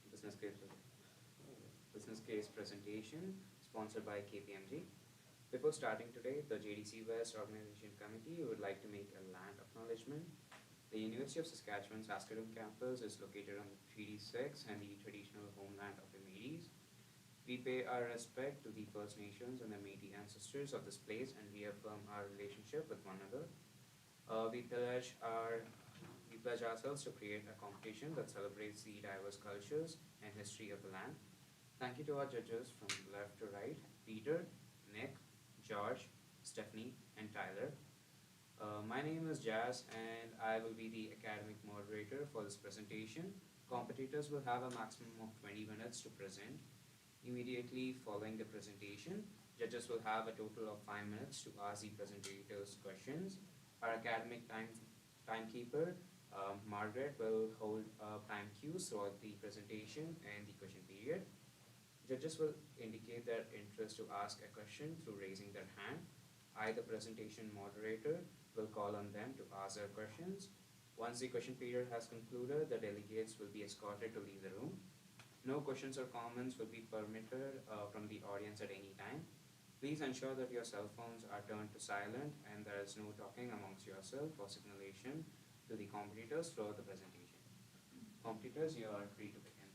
S16: business case business case presentation sponsored by KPMG. Before starting today, the JDC West Organization Committee would like to make a land acknowledgement. The University of Saskatchewan Saskatoon campus is located on the Treaty 6 and the traditional homeland of the Métis. We pay our respect to the First Nations and the Métis ancestors of this place and reaffirm our relationship with one another. We pledge ourselves to create a competition that celebrates the diverse cultures and history of the land. Thank you to our judges from left to right, Peter, Nick, George, Stephanie, and Tyler. My name is Jazz, and I will be the academic moderator for this presentation. Competitors will have a maximum of 20 minutes to present. Immediately following the presentation, judges will have a total of 5 minutes to ask the presentators questions. Our academic timekeeper, Margaret, will hold time cues throughout the presentation and the question period. Judges will indicate their interest to ask a question through raising their hand. I, the presentation moderator, will call on them to ask their questions. Once the question period has concluded, the delegates will be escorted to leave the room. No questions or comments will be permitted from the audience at any time. Please ensure that your cell phones are turned to silent and there is no talking amongst yourself or signalation to the competitors throughout the presentation. Competitors, you are free to begin.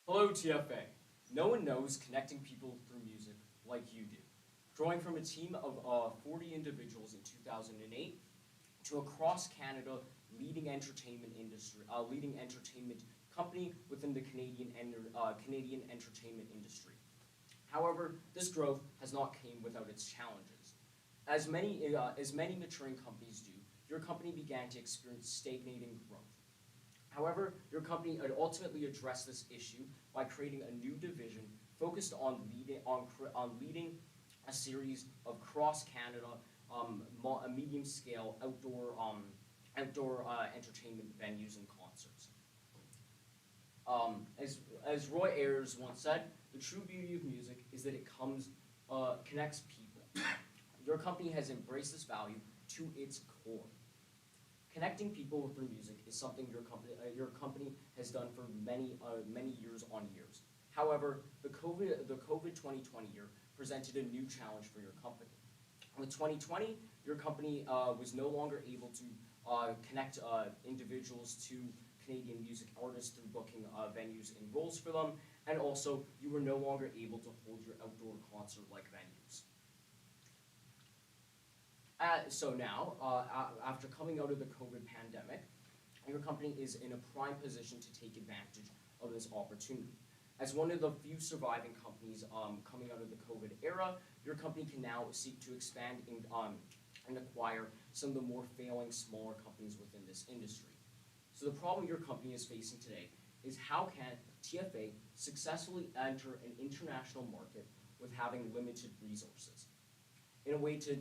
S17: Hello, TFA. No one knows connecting people through music like you do. Drawing from a team of 40 individuals in 2008 to across Canada leading entertainment company within the Canadian entertainment industry. However, this growth has not came without its challenges. As many maturing companies do, your company began to experience stagnating growth. However, your company ultimately addressed this issue by creating a new division focused on leading a series of cross-Canada medium-scale outdoor entertainment venues and concerts. As Roy Ayers once said, the true beauty of music is that it connects people. Your company has embraced this value to its core. Connecting people through music is something your company has done for many years on years. However, the COVID 2020 year presented a new challenge for your company. With 2020, your company was no longer able to connect individuals to Canadian music artists through booking venues and roles for them, and also you were no longer able to hold your outdoor concert-like venues. So now, after coming out of the COVID pandemic, your company is in a prime position to take advantage of this opportunity. As one of the few surviving companies coming out of the COVID era, your company can now seek to expand and acquire some of the more failing smaller companies within this industry. So the problem your company is facing today is how can TFA successfully enter an international market with having limited resources? In a way to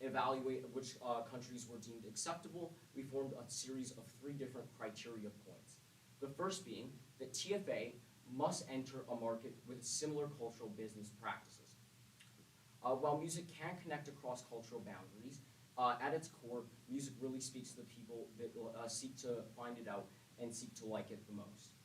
S17: evaluate which countries were deemed acceptable, we formed a series of 3 different criteria points. The first being that TFA must enter a market with similar cultural business practices. While music can connect across cultural boundaries, at its core, music really speaks to the people that seek to find it out and seek to like it the most.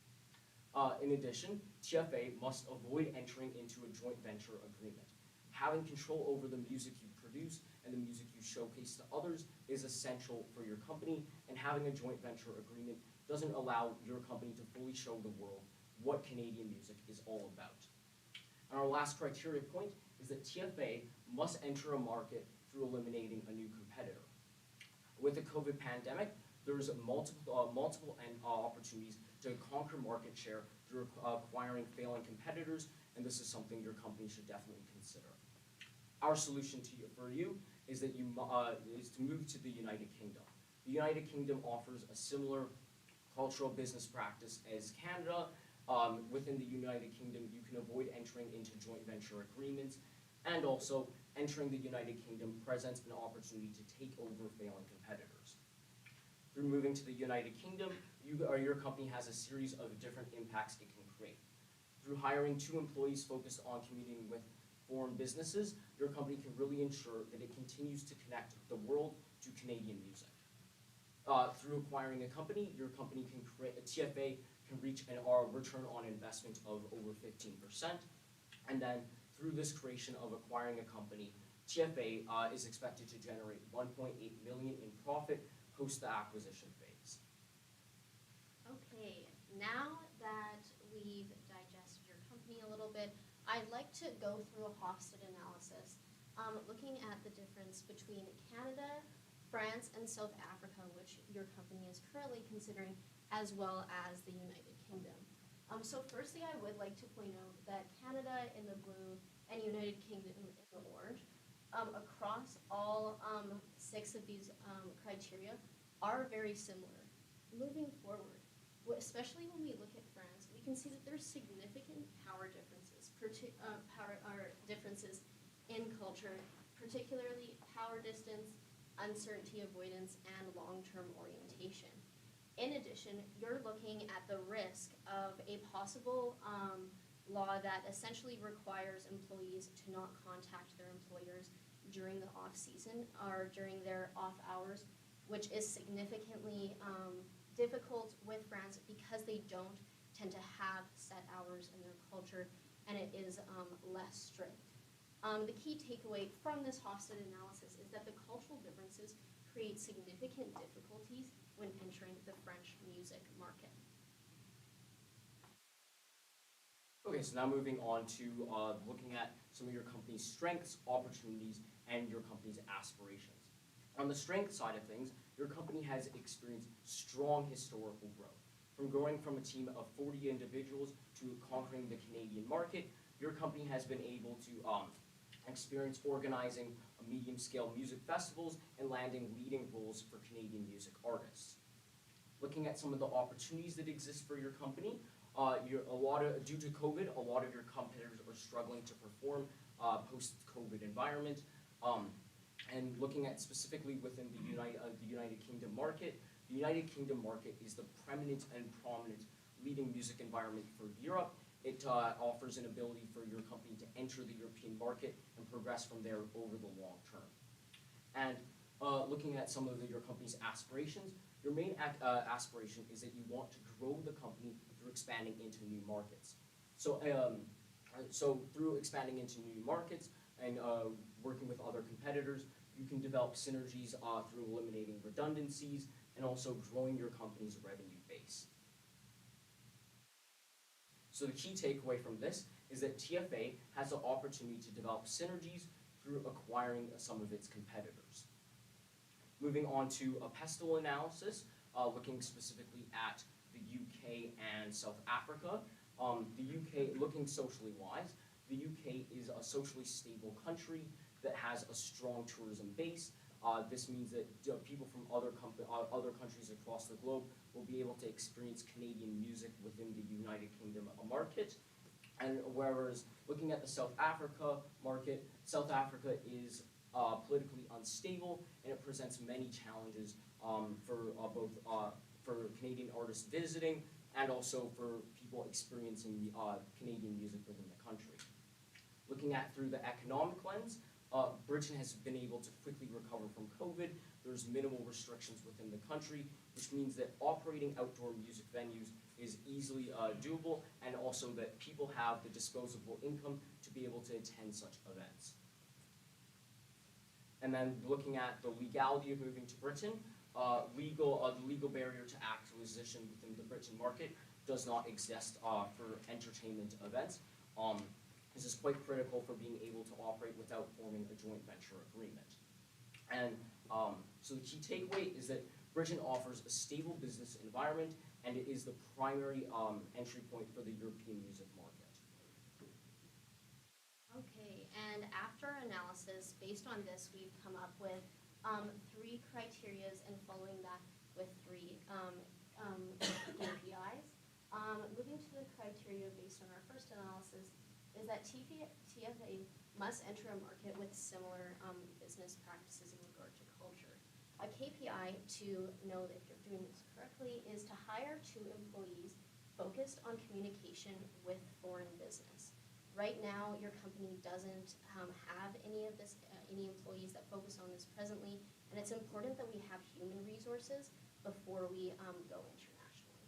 S17: In addition, TFA must avoid entering into a joint venture agreement. Having control over the music you produce and the music you showcase to others is essential for your company, and having a joint venture agreement doesn't allow your company to fully show the world what Canadian music is all about. And our last criteria point is that TFA must enter a market through eliminating a new competitor. With the COVID pandemic, there's multiple opportunities to conquer market share through acquiring failing competitors, and this is something your company should definitely consider. Our solution for you is that is to move to the United Kingdom. The United Kingdom offers a similar cultural business practice as Canada. Within the United Kingdom, you can avoid entering into joint venture agreements, and also entering the United Kingdom presents an opportunity to take over failing competitors. Through moving to the United Kingdom, your company has a series of different impacts it can create. Through hiring 2 employees focused on commuting with foreign businesses, your company can really ensure that it continues to connect the world to Canadian music. Through acquiring a company, your company can create, a TFA can reach a return on investment of over 15%. And then through this creation of acquiring a company, TFA is expected to generate $1.8 million in profit post the acquisition phase.
S18: Okay, now that we've digested your company a little bit, I'd like to go through a Hofstede analysis, looking at the difference between Canada, France, and South Africa, which your company is currently considering, as well as the United Kingdom. So firstly, I would like to point out that Canada in the blue and United Kingdom in the orange, across all 6 of these criteria, are very similar. Moving forward, especially when we look at France, we can see that there's significant power differences, differences in culture, particularly power distance, uncertainty avoidance, and long-term orientation. In addition, you're looking at the risk of a possible law that essentially requires employees to not contact their employers during the off-season or during their off hours, which is significantly difficult with France because they don't tend to have set hours in their culture, and it is less strict. The key takeaway from this Hofstede analysis is that the cultural differences create significant difficulties when entering the French music market.
S17: Okay, so now moving on to looking at some of your company's strengths, opportunities, and your company's aspirations. On the strength side of things, your company has experienced strong historical growth. From growing from a team of 40 individuals to conquering the Canadian market, your company has been able to experience organizing medium-scale music festivals and landing leading roles for Canadian music artists. Looking at some of the opportunities that exist for your company, due to COVID, a lot of your competitors are struggling to perform post-COVID environment. And looking at specifically within the United Kingdom market, the United Kingdom market is the preeminent and prominent leading music environment for Europe. It offers an ability for your company to enter the European market and progress from there over the long term. And looking at some of your company's aspirations, your main aspiration is that you want to grow the company through expanding into new markets. So through expanding into new markets and working with other competitors, you can develop synergies through eliminating redundancies and also growing your company's revenue base. So the key takeaway from this is that TFA has the opportunity to develop synergies through acquiring some of its competitors. Moving on to a pestle analysis, looking specifically at the UK and South Africa. The UK, looking socially wise, the UK is a socially stable country that has a strong tourism base. This means that people from other countries across the globe will be able to experience Canadian music within the United Kingdom market. And whereas looking at the South Africa market, South Africa is politically unstable, and it presents many challenges for Canadian artists visiting and also for people experiencing Canadian music within the country. Looking at through the economic lens, Britain has been able to quickly recover from COVID. There's minimal restrictions within the country, which means that operating outdoor music venues is easily doable, and also that people have the disposable income to be able to attend such events. And then looking at the legality of moving to Britain, the legal barrier to acquisition within the Britain market does not exist for entertainment events. This is quite critical for being able to operate without forming a joint venture agreement. And so the key takeaway is that Britain offers a stable business environment, and it is the primary entry point for the European music market.
S18: Okay, and after analysis, based on this, we've come up with 3 criterias and following that with 3 KPIs. Moving to the criteria based on our first analysis is that TFA must enter a market with similar business practices in regard to culture. A KPI to know that you're doing this correctly is to hire 2 employees focused on communication with foreign business. Right now, your company doesn't have any of this, any employees that focus on this presently, and it's important that we have human resources before we go internationally.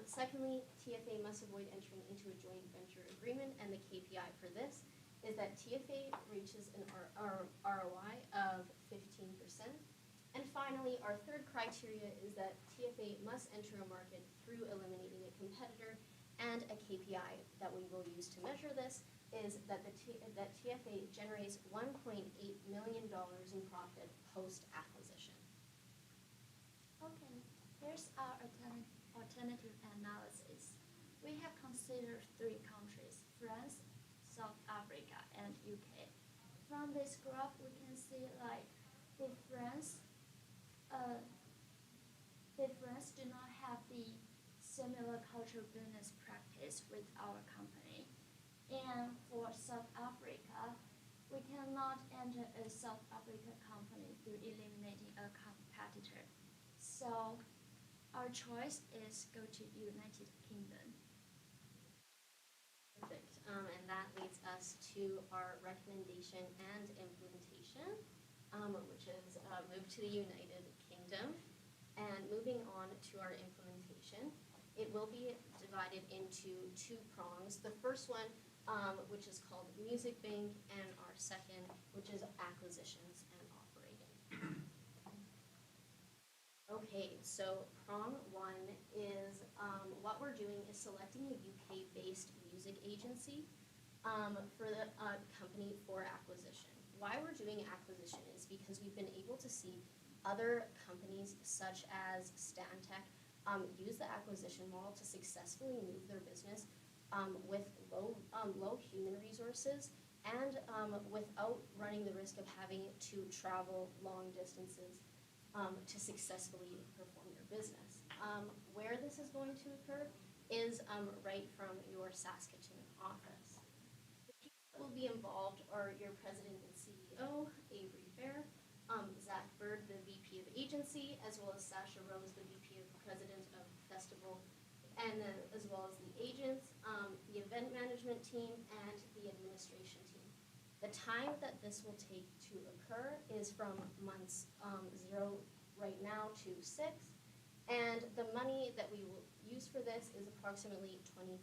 S18: Secondly, TFA must avoid entering into a joint venture agreement, and the KPI for this is that TFA reaches an ROI of 15%. And finally, our third criteria is that TFA must enter a market through eliminating a competitor, and a KPI that we will use to measure this is that that TFA generates $1.8 million in profit post-acquisition.
S3: Okay, here's our alternative analysis. We have considered 3 countries, France, South Africa, and UK. From this graph, we can see like the France do not have the similar cultural business practice with our company. And for South Africa, we cannot enter a South Africa company through eliminating a competitor. So our choice is go to United Kingdom.
S18: Perfect. And that leads us to our recommendation and implementation, which is move to the United Kingdom. And moving on to our implementation, it will be divided into 2 prongs. The first one, which is called Music Bank, and our second, which is acquisitions and operating. Okay, so prong 1 is what we're doing is selecting a UK-based music agency for the company for acquisition. Why we're doing acquisition is because we've been able to see other companies such as Stantec use the acquisition model to successfully move their business with low human resources and without running the risk of having to travel long distances to successfully perform your business. Where this is going to occur is right from your Saskatoon office. The people that will be involved are your president and CEO, Avery Fair, Zach Bird, the VP of Agency, as well as Sasha Rose, the VP of President of Festival, and as well as the agents, the event management team, and the administration team. The time that this will take to occur is from months 0 right now to 6, and the money that we will use for this is approximately $20,000.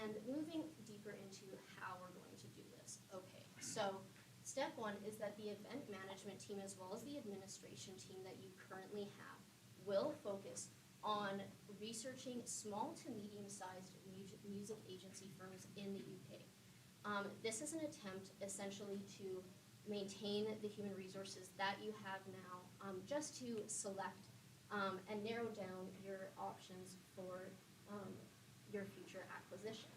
S18: And moving deeper into how we're going to do this. Okay, so step 1 is that the event management team as well as the administration team that you currently have will focus on researching small to medium-sized music agency firms in the UK. This is an attempt essentially to maintain the human resources that you have now, just to select and narrow down your options for your future acquisition.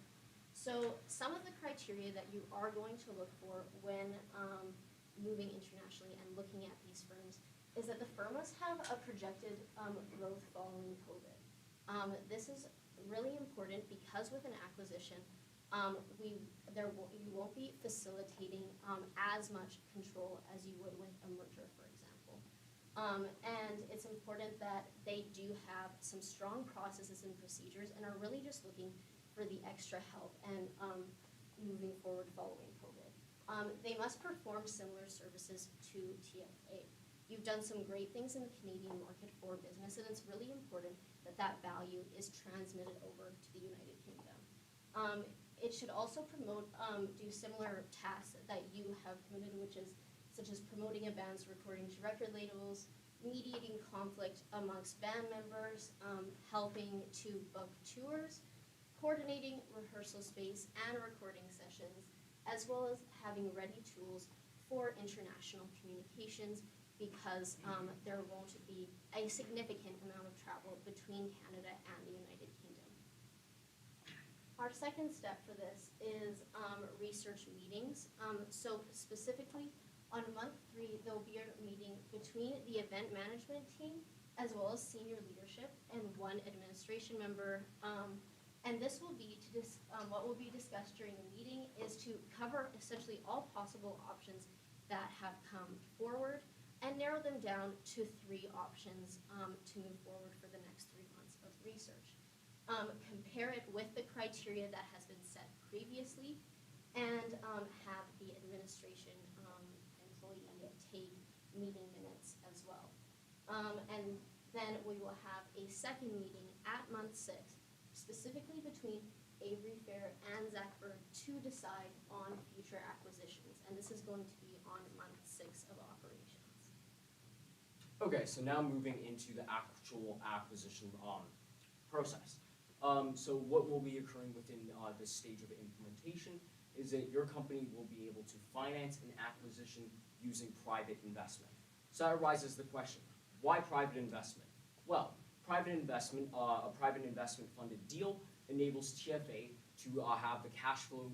S18: So some of the criteria that you are going to look for when moving internationally and looking at these firms is that the firm must have a projected growth following COVID. This is really important because with an acquisition, you won't be facilitating as much control as you would with a merger, for example. And it's important that they do have some strong processes and procedures and are really just looking for the extra help and moving forward following COVID. They must perform similar services to TFA. You've done some great things in the Canadian market for business, and it's really important that that value is transmitted over to the United Kingdom. It should also promote, do similar tasks that you have committed, which is such as promoting a band's recording to record labels, mediating conflict amongst band members, helping to book tours, coordinating rehearsal space and recording sessions, as well as having ready tools for international communications because there won't be a significant amount of travel between Canada and the United Kingdom. Our second step for this is research meetings. So specifically, on month 3, there will be a meeting between the event management team as well as senior leadership and 1 administration member. And this will be to what will be discussed during the meeting is to cover essentially all possible options that have come forward and narrow them down to 3 options to move forward for the next 3 months of research. compare it with the criteria that has been set previously, and have the administration employee take meeting minutes as well. And then we will have a second meeting at month 6, specifically between Avery Fair and Zachberg, to decide on future acquisitions. And this is going to be on month 6 of operations.
S17: Okay, so now moving into the actual acquisition process. So what will be occurring within this stage of implementation is that your company will be able to finance an acquisition using private investment. So that arises the question, why private investment? Well, private investment, a private investment funded deal enables TFA to have the cash flow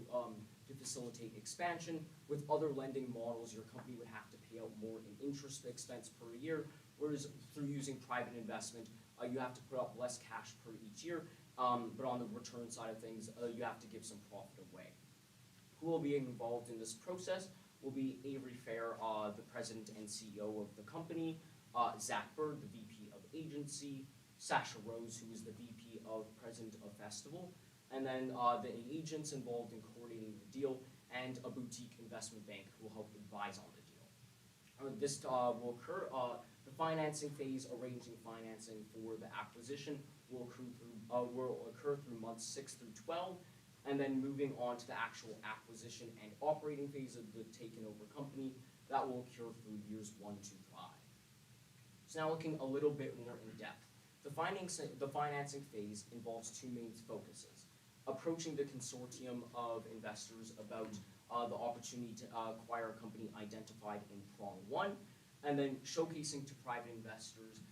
S17: to facilitate expansion. With other lending models, your company would have to pay out more in interest expense per year, whereas through using private investment, you have to put up less cash per each year, but on the return side of things, you have to give some profit away. Who will be involved in this process will be Avery Fair, the president and CEO of the company, Zach Bird, the VP of agency, Sasha Rose, who is the VP of president of festival, and then the agents involved in coordinating the deal, and a boutique investment bank who will help advise on the deal. This will occur, the financing phase, arranging financing for the acquisition will occur through months 6 through 12, and then moving on to the actual acquisition and operating phase of the taken over company, that will occur through years 1 to 5. So now looking a little bit more in depth. The financing phase involves 2 main focuses: approaching the consortium of investors about the opportunity to acquire a company identified in prong 1, and then showcasing to private investors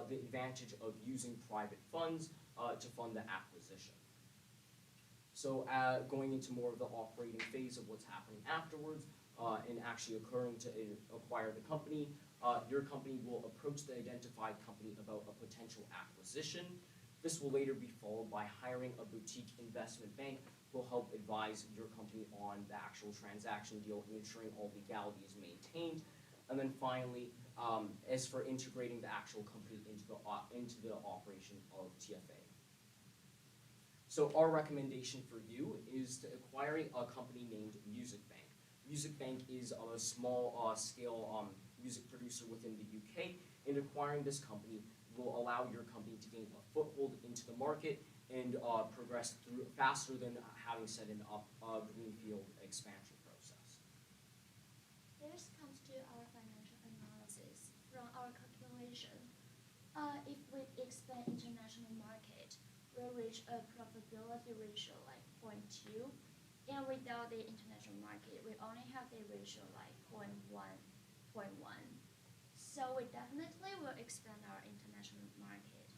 S17: the advantage of using private funds to fund the acquisition. So going into more of the operating phase of what's happening afterwards, and actually occurring to acquire the company, your company will approach the identified company about a potential acquisition. This will later be followed by hiring a boutique investment bank who will help advise your company on the actual transaction deal and ensuring all legality is maintained. And then finally, as for integrating the actual company into the operation of TFA. So our recommendation for you is to acquiring a company named Music Bank. Music Bank is a small scale music producer within the UK, and acquiring this company will allow your company to gain a foothold into the market and progress through faster than having set up a greenfield expansion process.
S3: This comes to our financial analysis. From our calculation, if we expand international market, we'll reach a profitability ratio like 0.2, and without the international market, we only have the ratio like 0.1. So we definitely will expand our international market,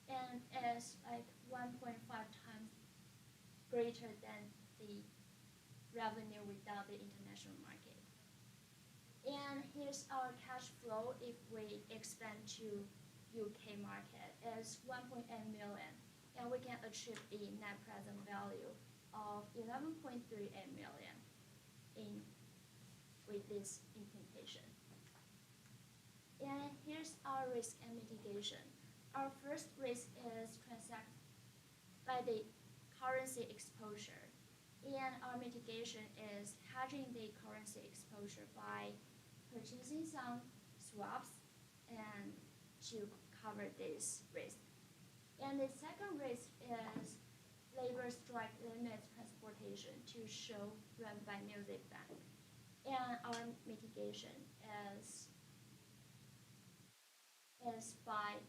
S3: and as like 1.5 times greater than the revenue without the international market. And here's our cash flow if we expand to UK market as 1.8 million, and we can achieve a net present value of 11.38 million with this implementation. And here's our risk and mitigation. Our first risk is transact by the currency exposure, and our mitigation is hedging the currency exposure by purchasing some swaps and to cover this risk. And the second risk is labor strike limit transportation to show run by Music Bank. And our mitigation is by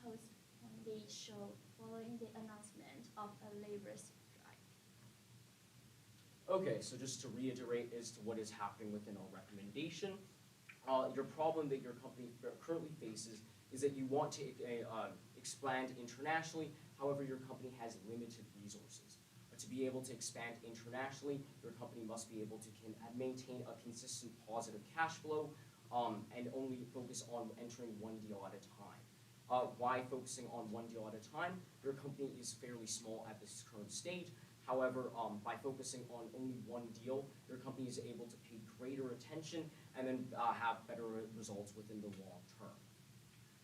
S3: postpone the show following the announcement of a labor strike.
S17: Okay, so just to reiterate as to what is happening within our recommendation, your problem that your company currently faces is that you want to expand internationally, however your company has limited resources. To be able to expand internationally, your company must be able to maintain a consistent positive cash flow and only focus on entering one deal at a time. Why focusing on one deal at a time? Your company is fairly small at this current stage. However, by focusing on only one deal, your company is able to pay greater attention and then have better results within the long term.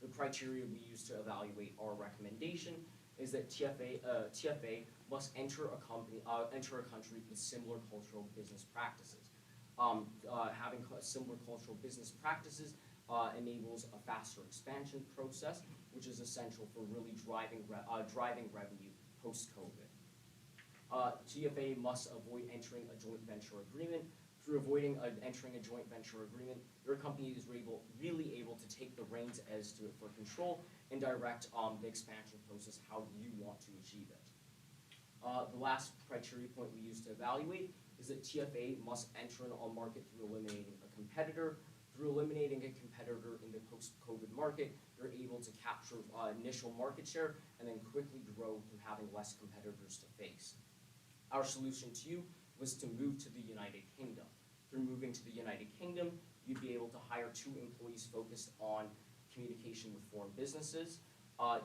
S17: The criteria we use to evaluate our recommendation is that TFA must enter a country with similar cultural business practices. Having similar cultural business practices enables a faster expansion process, which is essential for really driving revenue post-COVID. TFA must avoid entering a joint venture agreement. Through avoiding entering a joint venture agreement, your company is really able to take the reins as to for control and direct the expansion process how you want to achieve it. The last criteria point we use to evaluate is that TFA must enter a market through eliminating a competitor. Through eliminating a competitor in the post-COVID market, you're able to capture initial market share and then quickly grow through having less competitors to face. Our solution to you was to move to the United Kingdom. Through moving to the United Kingdom, you'd be able to hire 2 employees focused on communication with foreign businesses.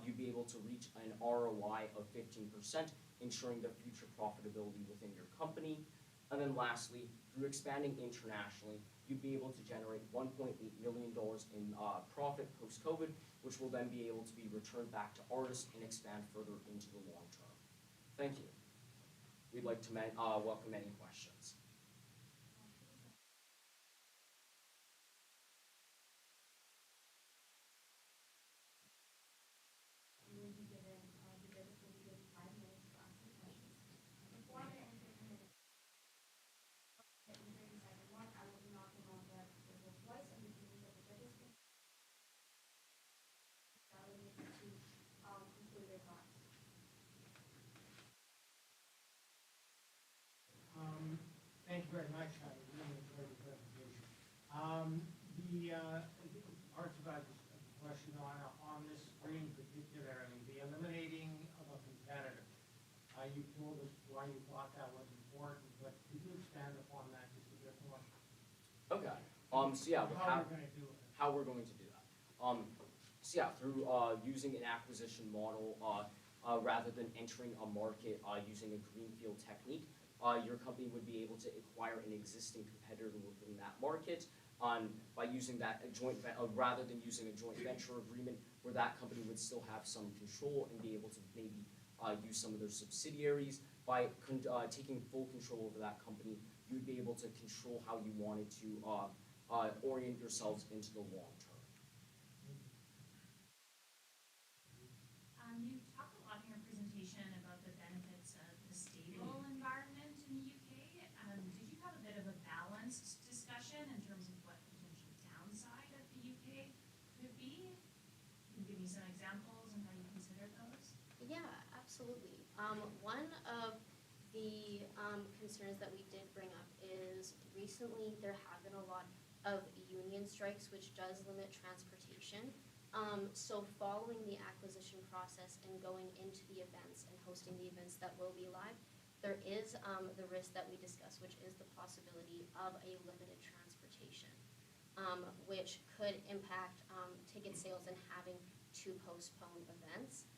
S17: You'd be able to reach an ROI of 15%, ensuring the future profitability within your company. And then lastly, through expanding internationally, you'd be able to generate $1.8 million in profit post-COVID, which will then be able to be returned back to artists and expand further into the long term. Thank you. We'd like to welcome any questions.
S6: You will be given, the judges will be given 5 minutes to ask the questions. Before I'm going to enter the minute, in the 30-second mark, I will be knocking on the table twice, and we can use that the judges can delegate to conclude their thoughts.
S5: Thank you very much. I really enjoyed the presentation. Arts about this question on this screen particularly, the eliminating of a competitor. You told us why you thought that was important, but could you expand upon that just a bit more?
S17: Okay. So yeah,
S5: how we're going to do it.
S17: How we're going to do that. So yeah, through using an acquisition model rather than entering a market using a greenfield technique, your company would be able to acquire an existing competitor within that market by using that rather than using a joint venture agreement where that company would still have some control and be able to maybe use some of their subsidiaries. By taking full control over that company, you'd be able to control how you wanted to orient yourselves into the long term.
S6: You talked a lot in your presentation about the benefits of the stable environment in the UK. Did you have a bit of a balanced discussion in terms of what potential downside of the UK could be? Can you give me some examples and how you consider those?
S18: Yeah, absolutely. One of the concerns that we did bring up is recently there have been a lot of union strikes, which does limit transportation. So following the acquisition process and going into the events and hosting the events that will be live, there is the risk that we discussed, which is the possibility of a limited transportation, which could impact ticket sales and having to postpone events.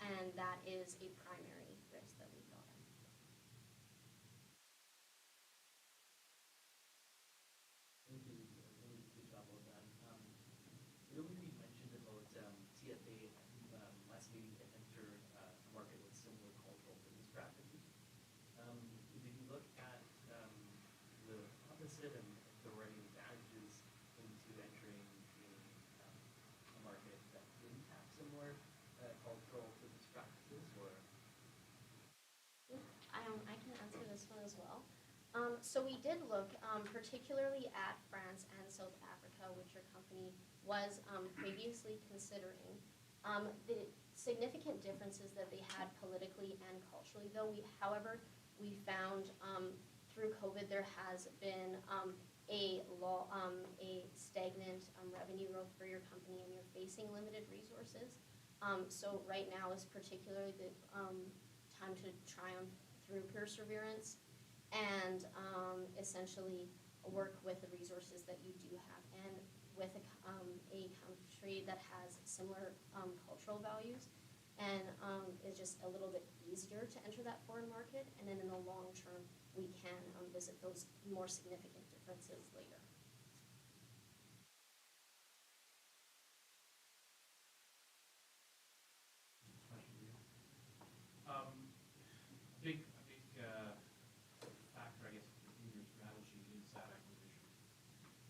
S18: And that is a primary risk that we thought of.
S11: Thank you. Really good job well done. Earlier you mentioned about TFA must maybe enter a market with similar cultural business practices. Did you look at the opposite and if there were any advantages into entering a market that didn't have similar cultural business practices, or?
S18: I can answer this one as well. So we did look particularly at France and South Africa, which your company was previously considering. The significant differences that they had politically and culturally, though, however, we found through COVID there has been a stagnant revenue growth for your company, and you're facing limited resources. So right now is particularly the time to triumph through perseverance and essentially work with the resources that you do have, and with a country that has similar cultural values, and is just a little bit easier to enter that foreign market, and then in the long term we can visit those more significant differences later.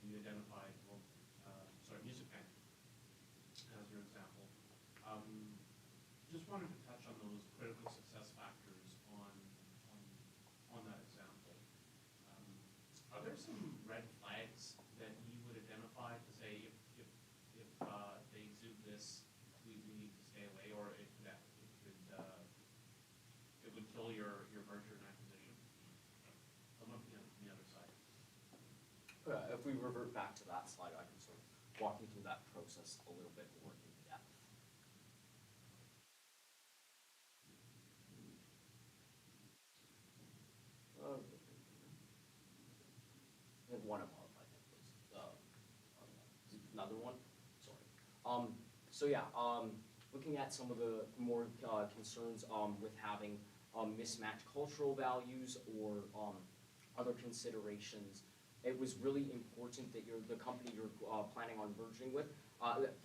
S15: you identified, well, music bank as your example. Just wanted to touch on those critical success factors on that example. Are there some red flags that you would identify to say if they exude this, we need to stay away, or it would kill your merger and acquisition? I'm looking at the other side.
S17: If we revert back to that slide, I can sort of walk you through that process a little bit more in depth. And one above, I think, was another one. Sorry. So yeah, looking at some of the more concerns with having mismatched cultural values or other considerations, it was really important that the company you're planning on merging with,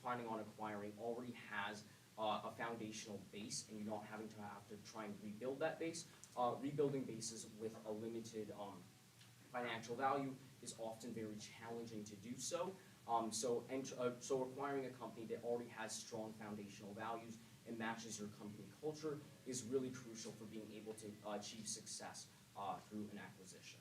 S17: planning on acquiring, already has a foundational base, and you're not having to try and rebuild that base. Rebuilding bases with a limited financial value is often very challenging to do so. So acquiring a company that already has strong foundational values and matches your company culture is really crucial for being able to achieve success through an acquisition.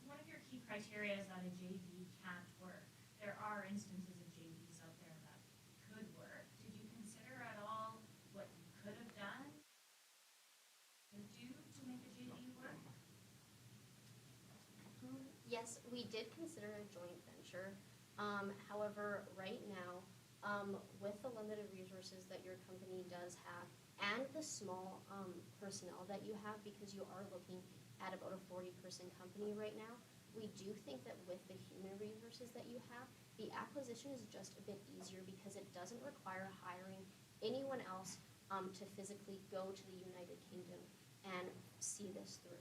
S6: One of your key criteria is that a JV can't work. There are instances of JVs out there that could work. Did you consider at all what you could have done to make a JV work?
S18: Yes, we did consider a joint venture. However, right now, with the limited resources that your company does have and the small personnel that you have, because you are looking at about a 40-person company right now, we do think that with the human resources that you have, the acquisition is just a bit easier because it doesn't require hiring anyone else to physically go to the United Kingdom and see this through.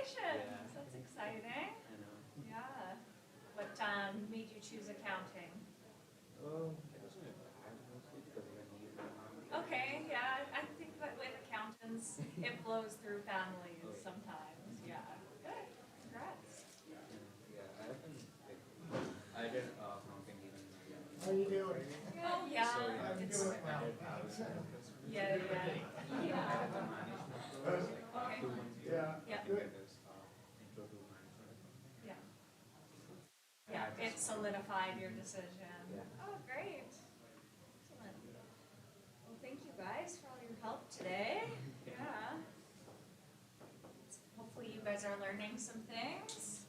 S6: Congratulations. That's exciting.
S16: I know.
S6: Yeah. What made you choose accounting?
S16: It was my dad mostly because even he is an accountant.
S6: Okay, yeah, I think that with accountants, it flows through families
S16: Oh, yeah.
S6: sometimes. Yeah. Good. Congrats.
S16: Yeah, I have been like, I did accounting even in my younger
S5: How you doing?
S6: Oh, yeah.
S16: So yeah,
S6: It's,
S16: I did have a focus.
S6: yeah, yeah.
S16: I did the management course, like
S6: Okay.
S16: 2 months ago.
S6: Yeah.
S16: I think it is intro to management accounting.
S6: Yeah. Yeah, it solidified your decision.
S16: Yeah.
S6: Oh, great. Excellent. Well, thank you guys for all your help today. Yeah. Hopefully you guys are learning some things.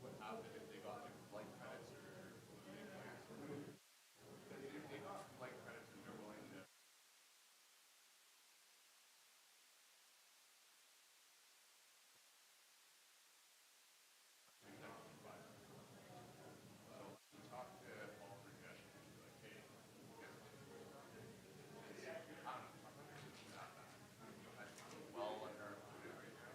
S9: What happened if they got like flight credits or moving plans or whatever? If they got flight credits and they're willing to talk to all of their guests and be like, hey, I don't know, our membership's not that. You'll have to be well under our limit right now.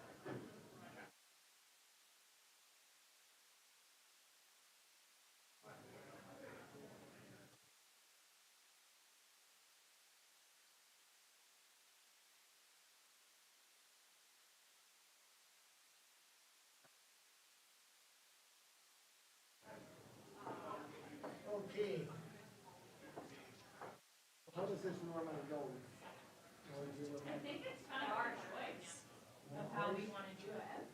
S5: Okay. How does this normally go?
S6: I think it's kind of our choice of how we want to do it.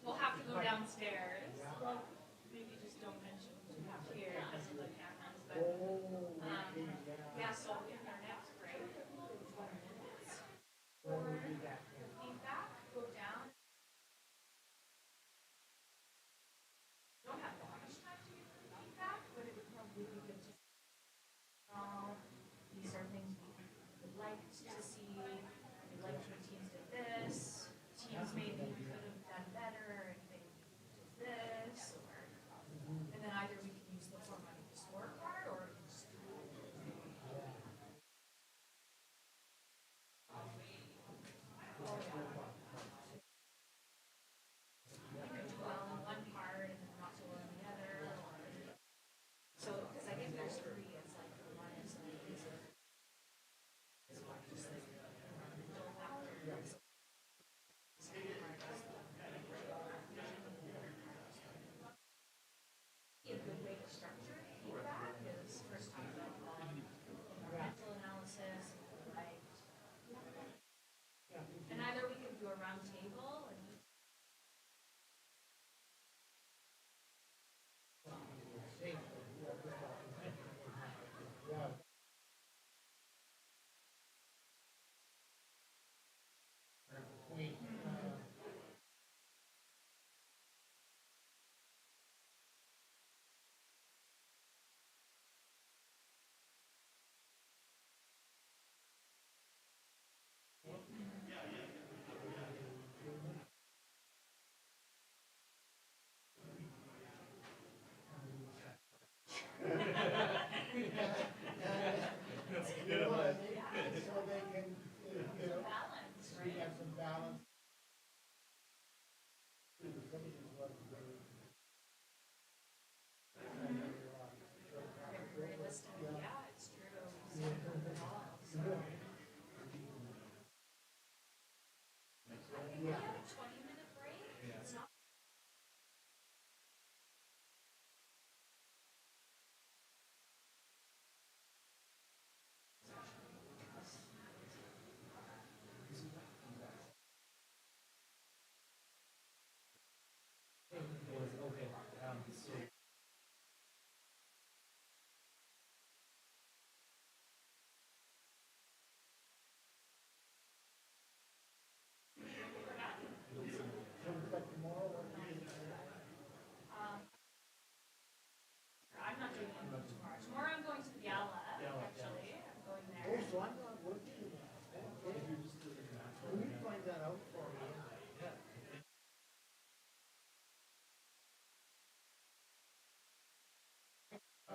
S6: We'll have to go downstairs. Well, maybe just don't mention here because of the cameras, but, yeah, so in our next break, 20 minutes, or feedback, go down. Don't have much time to give feedback, but it would probably be good to, these are things we would like to see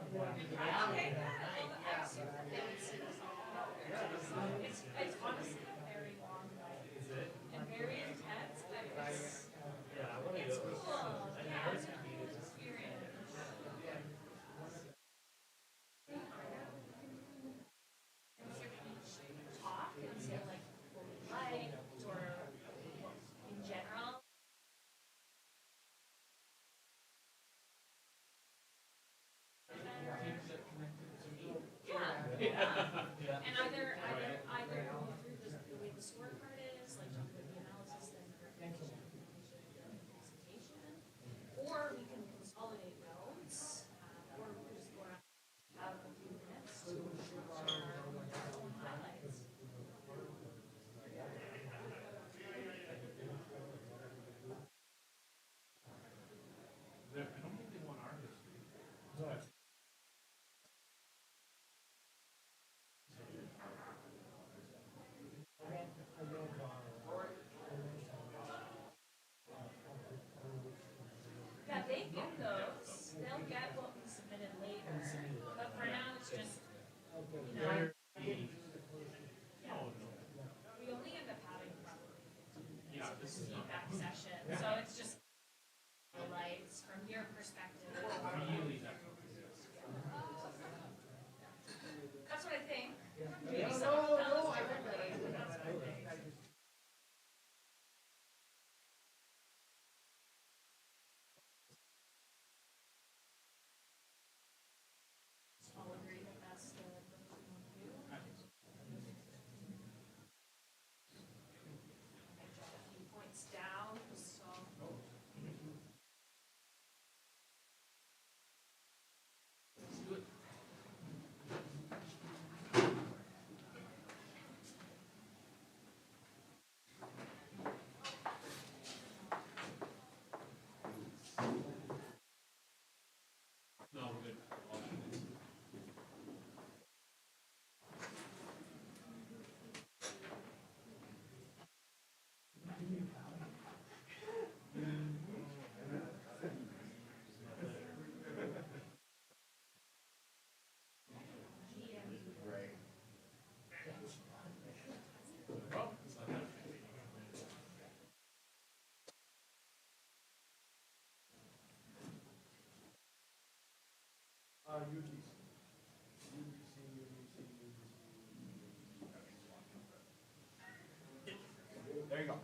S6: Okay, good. Well, excellent. It's honestly a very long night. And very intense, but it's cool. Yeah, it's a cool experience. Talk and say like what we liked or in general. Yeah. And either go through the way the scorecard is, like talk about the analysis, then the recommendation, the presentation, or we can consolidate notes, or we can just go around, have a few minutes to share our own highlights.
S15: I don't think they want our history.
S6: Yeah, they get those. They'll get what we submitted later. But for now, it's just, you know. Yeah. We only end up having probably 15 minutes of feedback session. So it's just highlights from your perspective.
S15: Really technical.
S6: That's what I think. Maybe someone else differently, but that's what I think. All agree that that's the approach we want to do. I jot a few points down, so.
S15: Let's do it. No, we're good.
S10: There you go.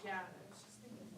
S2: Yeah, I was just thinking.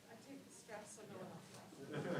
S2: I take the stress so no one else does.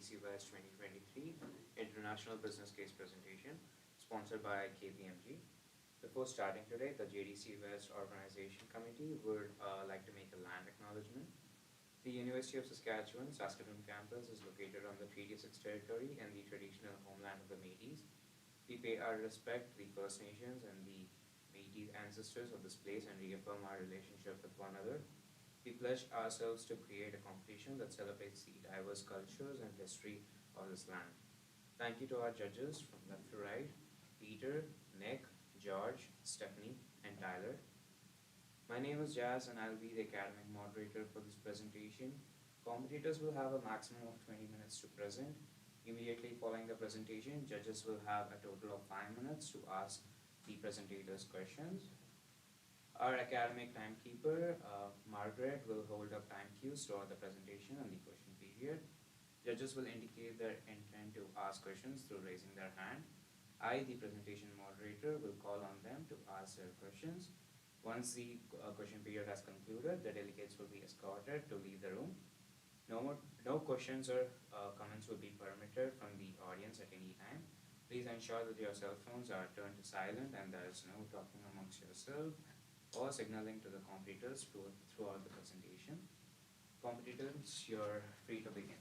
S16: JDC West 2023 International Business Case Presentation, sponsored by KPMG. Before starting today, the JDC West Organization Committee would like to make a land acknowledgement. The University of Saskatchewan, Saskatoon campus is located on the Treaty 6 territory and the traditional homeland of the Métis. We pay our respect to the First Nations and the Métis ancestors of this place and reaffirm our relationship with one another. We pledge ourselves to create a competition that celebrates the diverse cultures and history of this land. Thank you to our judges from left to right, Peter, Nick, George, Stephanie, and Tyler. My name is Jazz and I'll be the academic moderator for this presentation. Competitors will have a maximum of 20 minutes to present. Immediately following the presentation, judges will have a total of 5 minutes to ask the presentators questions. Our academic timekeeper, Margaret, will hold up time cues throughout the presentation and the question period. Judges will indicate their intent to ask questions through raising their hand. I, the presentation moderator, will call on them to ask their questions. Once the question period has concluded, the delegates will be escorted to leave the room. No questions or comments will be permitted from the audience at any time. Please ensure that your cell phones are turned to silent and there is no talking amongst yourself or signaling to the competitors throughout the presentation. Competitors, you're free to begin.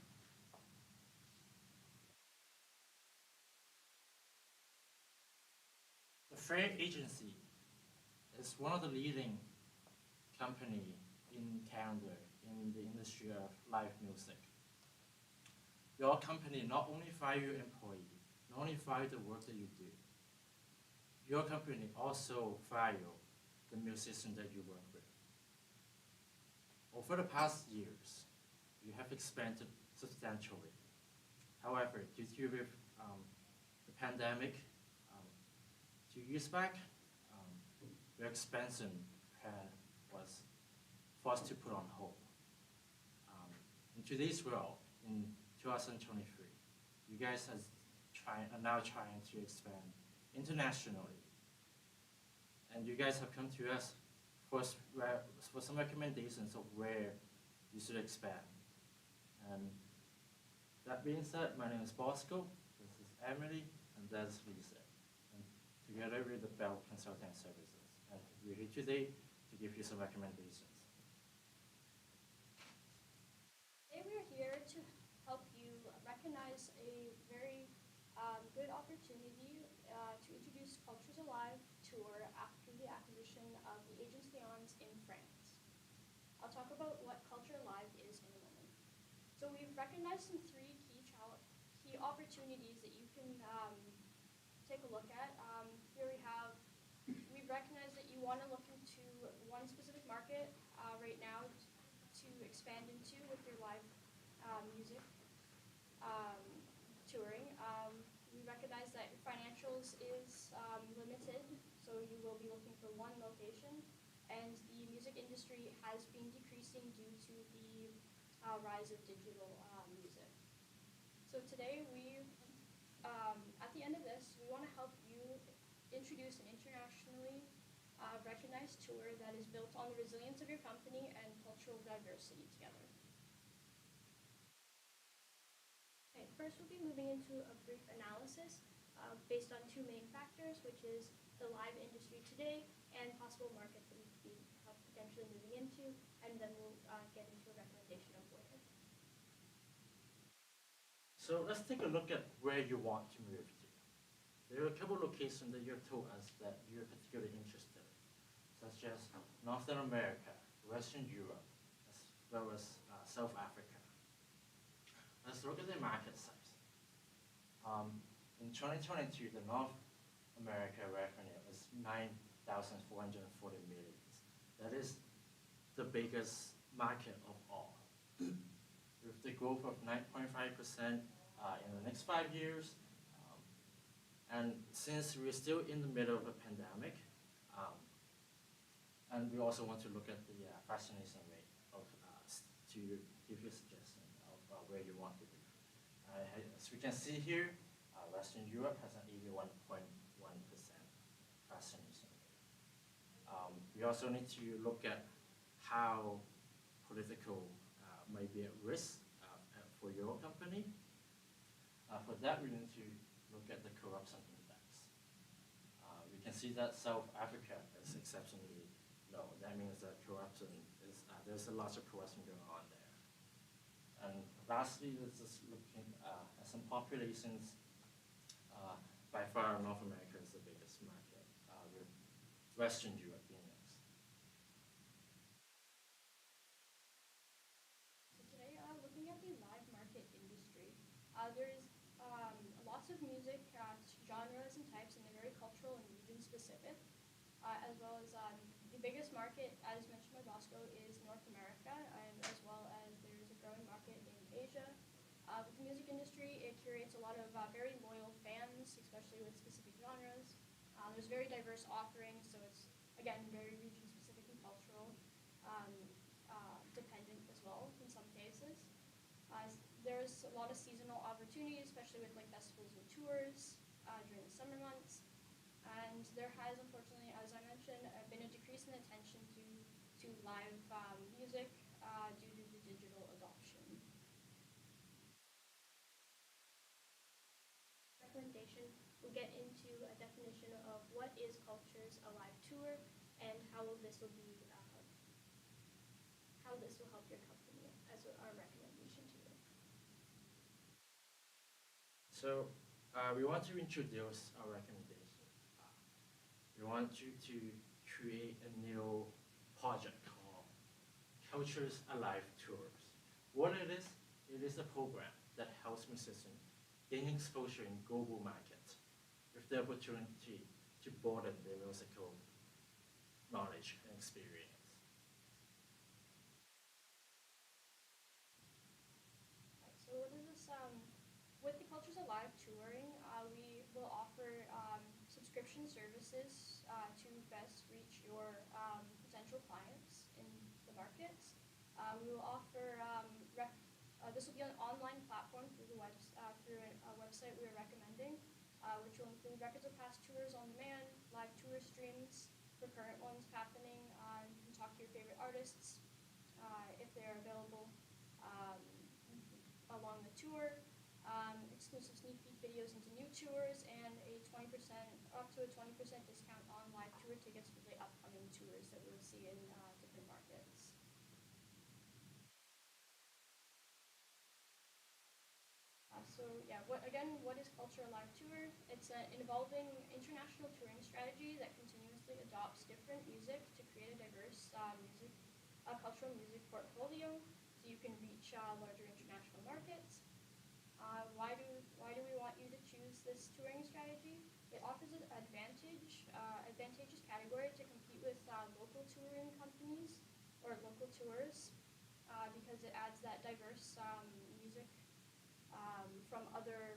S8: The Fair Agency is one of the leading company in Canada in the industry of live music. Your company not only fire your employee, not only fire the work that you do, your company also fire the musician that you work with. Over the past years, you have expanded substantially. However, due to the pandemic, 2 years back, your expansion was forced to put on hold. In today's world, in 2023, you guys are now trying to expand internationally. And you guys have come to us for some recommendations of where you should expand. And that being said, my name is Bosco, this is Emily, and that's Lisa. And together with the Bell Consulting Services. And we're here today to give you some recommendations.
S3: Today we're here to help you recognize a very good opportunity to introduce Cultures Alive tour after the acquisition of the Agence Lyons in France. I'll talk about what Culture Alive is in a moment. So we've recognized some three key opportunities that you can take a look at. Here we've recognized that you want to look into one specific market right now to expand into with your live music touring. We recognize that financials is limited, so you will be looking for one location, and the music industry has been decreasing due to the rise of digital music. So today at the end of this, we want to help you introduce an internationally recognized tour that is built on the resilience of your company and cultural diversity together. Okay, first we'll be moving into a brief analysis based on two main factors, which is the live industry today and possible markets that we could be potentially moving into, and then we'll get into a recommendation of where.
S8: So let's take a look at where you want to move to. There are a couple of locations that you've told us that you're particularly interested in, such as Northern America, Western Europe, as well as South Africa. Let's look at the market size. In 2022, the North America revenue is 9,440 million. That is the biggest market of all. With the growth of 9.5% in the next 5 years, and since we're still in the middle of a pandemic, and we also want to look at the vaccination rate to give you a suggestion of where you want to be. As we can see here, Western Europe has an 81.1% vaccination rate. We also need to look at how political might be at risk for your company. For that, we need to look at the corruption index. We can see that South Africa is exceptionally low. That means that corruption is, there's a lot of corruption going on there. And lastly, let's just looking at some populations. By far, North America is the biggest market, with Western Europe being next.
S20: So today, looking at the live market industry, there's lots of music genres and types, and they're very cultural and region specific, as well as the biggest market, as mentioned by Bosco, is North America, and as well as there's a growing market in Asia. With the music industry, it curates a lot of very loyal fans, especially with specific genres. There's very diverse offerings, so it's, again, very region-specific and cultural, dependent as well in some cases. There's a lot of seasonal opportunities, especially with like festivals and tours during the summer months. And there has, unfortunately, as I mentioned, been a decrease in attention to live music due to the digital adoption.
S22: Recommendation, we'll get into a definition of what is Cultures a live tour and how this will help your company as our recommendation to you.
S8: So we want to introduce our recommendation. We want you to create a new project called Cultures Alive Tours. What it is a program that helps musicians gain exposure in global markets with the opportunity to broaden their musical knowledge and experience.
S20: So what is this? With the Cultures Alive touring, we will offer subscription services to best reach your potential clients in the markets. We will offer this will be an online platform through a website we are recommending, which will include records of past tours on demand, live tour streams for current ones happening. You can talk to your favorite artists if they are available along the tour. Exclusive sneak peek videos into new tours, and up to a 20% discount on live tour tickets for the upcoming tours that we'll see in different markets. What is Culture Live Tour? It's an evolving international touring strategy that continuously adopts different music to create a diverse cultural music portfolio, so you can reach larger international markets. Why do we want you to choose this touring strategy? It offers an advantageous category to compete with local touring companies or local tours because it adds that diverse music from other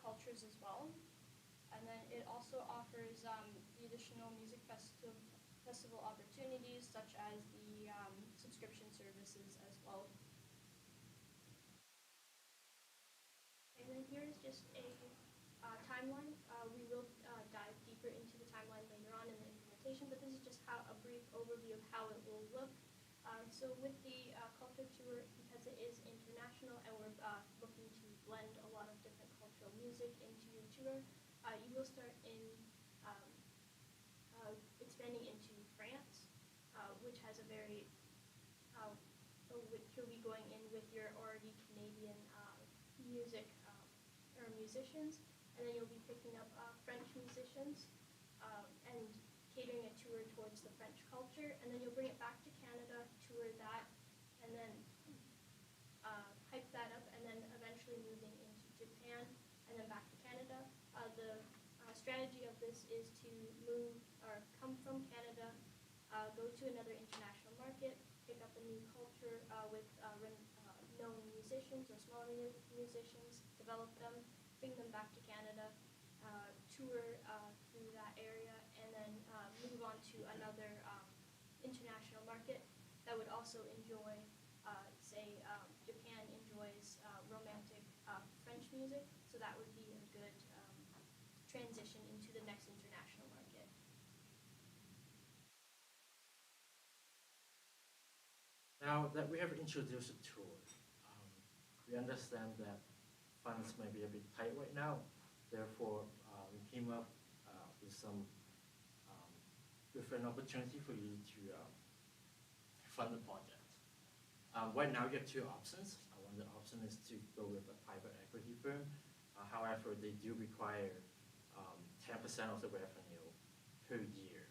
S20: cultures as well. And then it also offers the additional music festival opportunities such as the subscription services as well.
S22: And then here is just a timeline. We will dive deeper into the timeline later on in the implementation, but this is just a brief overview of how it will look. So with the culture tour, because it is international and we're looking to blend a lot of different cultural music into your tour, you will start in expanding into France, which has a very, which you'll be going in with your already Canadian music or musicians, and then you'll be picking up French musicians and catering a tour towards the French culture, and then you'll bring it back to Canada, tour that, and then hype that up, and then eventually moving into Japan, and then back to Canada. The strategy of this is to move or come from Canada, go to another international market, pick up a new culture with known musicians or smaller musicians, develop them, bring them back to Canada, tour through that area, and then move on to another international market that would also enjoy, say, Japan enjoys romantic French music, so that would be a good transition into the next international market.
S8: Now that we have introduced a tour, we understand that funds may be a bit tight right now. Therefore, we came up with some with an opportunity for you to fund the project. Right now, you have two options. One of the option is to go with a private equity firm. However, they do require 10% of the revenue per year.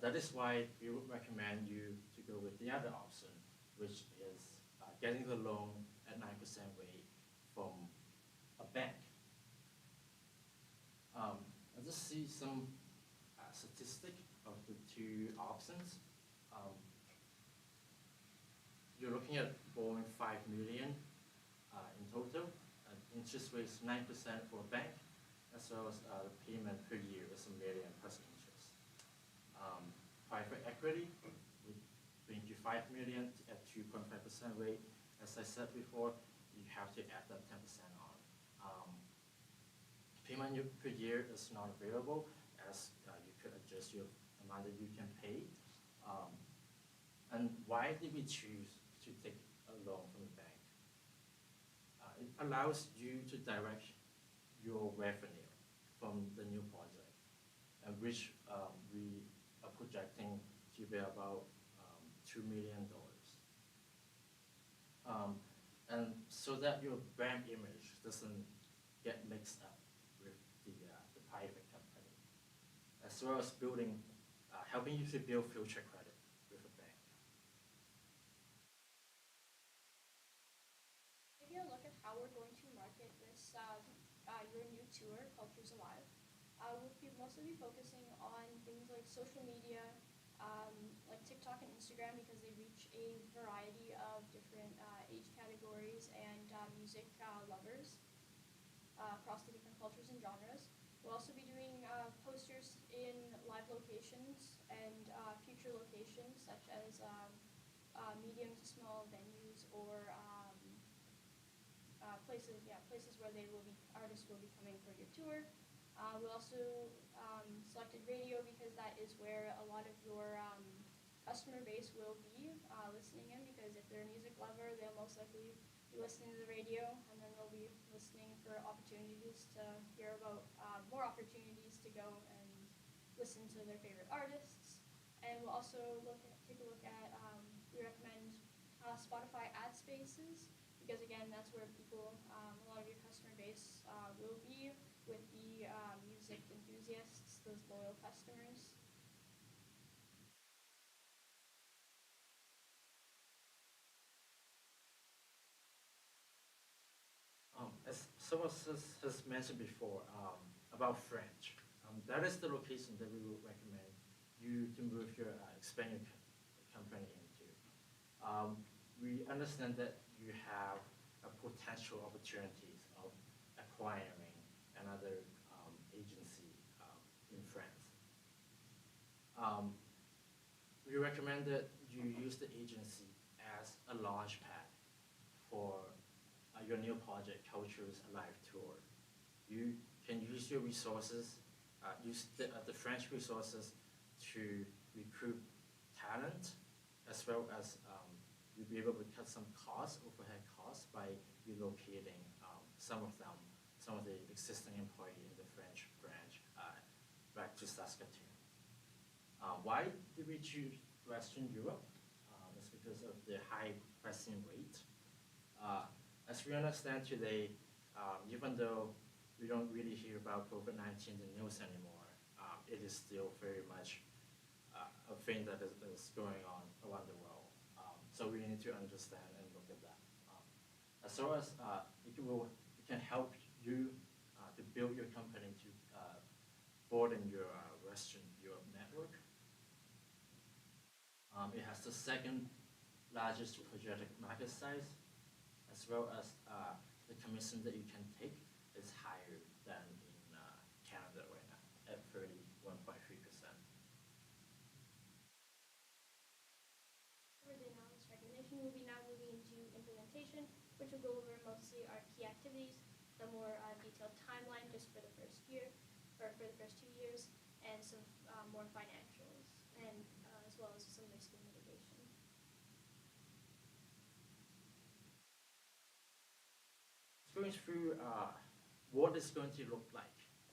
S8: That is why we would recommend you to go with the other option, which is getting the loan at 9% rate from a bank. I'll just see some statistic of the two options. You're looking at borrowing 5 million in total. Interest rate is 9% for a bank, as well as the payment per year is $1 million plus interest. Private equity would bring you 5 million at 2.5% rate. As I said before, you have to add that 10% on. Payment per year is not available, as you could adjust your amount that you can pay. And why did we choose to take a loan from the bank? It allows you to direct your revenue from the new project, and which we are projecting to be about $2 million. And so that your brand image doesn't get mixed up with the private company, as well as building, helping you to build future credit with a bank.
S20: Taking a look at how we're going to market this, your new tour, Cultures Alive, we'll mostly be focusing on things like social media, like TikTok and Instagram, because they reach a variety of different age categories and music lovers across the different cultures and genres. We'll also be doing posters in live locations and future locations, such as medium to small venues or places where artists will be coming for your tour. We also selected radio because that is where a lot of your customer base will be listening in, because if they're a music lover, they'll most likely be listening to the radio, and then they'll be listening for opportunities to hear about more opportunities to go and listen to their favorite artists. And we'll also take a look at, we recommend Spotify ad spaces, because again, that's where people, a lot of your customer base will be, with the music enthusiasts, those loyal customers.
S8: As someone has mentioned before about French, that is the location that we would recommend you to move expand your company into. We understand that you have a potential opportunities of acquiring another agency in France. We recommend that you use the agency as a launch pad for your new project, Cultures Alive Tour. You can use your resources, use the French resources to recruit talent, as well as you'll be able to cut some costs, overhead costs, by relocating some of the existing employees in the French branch back to Saskatoon. Why did we choose Western Europe? It's because of the high pricing rate. As we understand today, even though we don't really hear about COVID-19 in the news anymore, it is still very much a thing that is going on around the world. So we need to understand and look at that. As well as it can help you to build your company to broaden your Western Europe network. It has the second largest projected market size, as well as the commission that you can take is higher than in Canada right now at 31.3%.
S20: For the announced recognition, we'll be now moving into implementation, which will go over mostly our key activities, the more detailed timeline just for the first year, or for the first 2 years, and some more financials, and as well as some risk and mitigation.
S8: going through what it's going to look like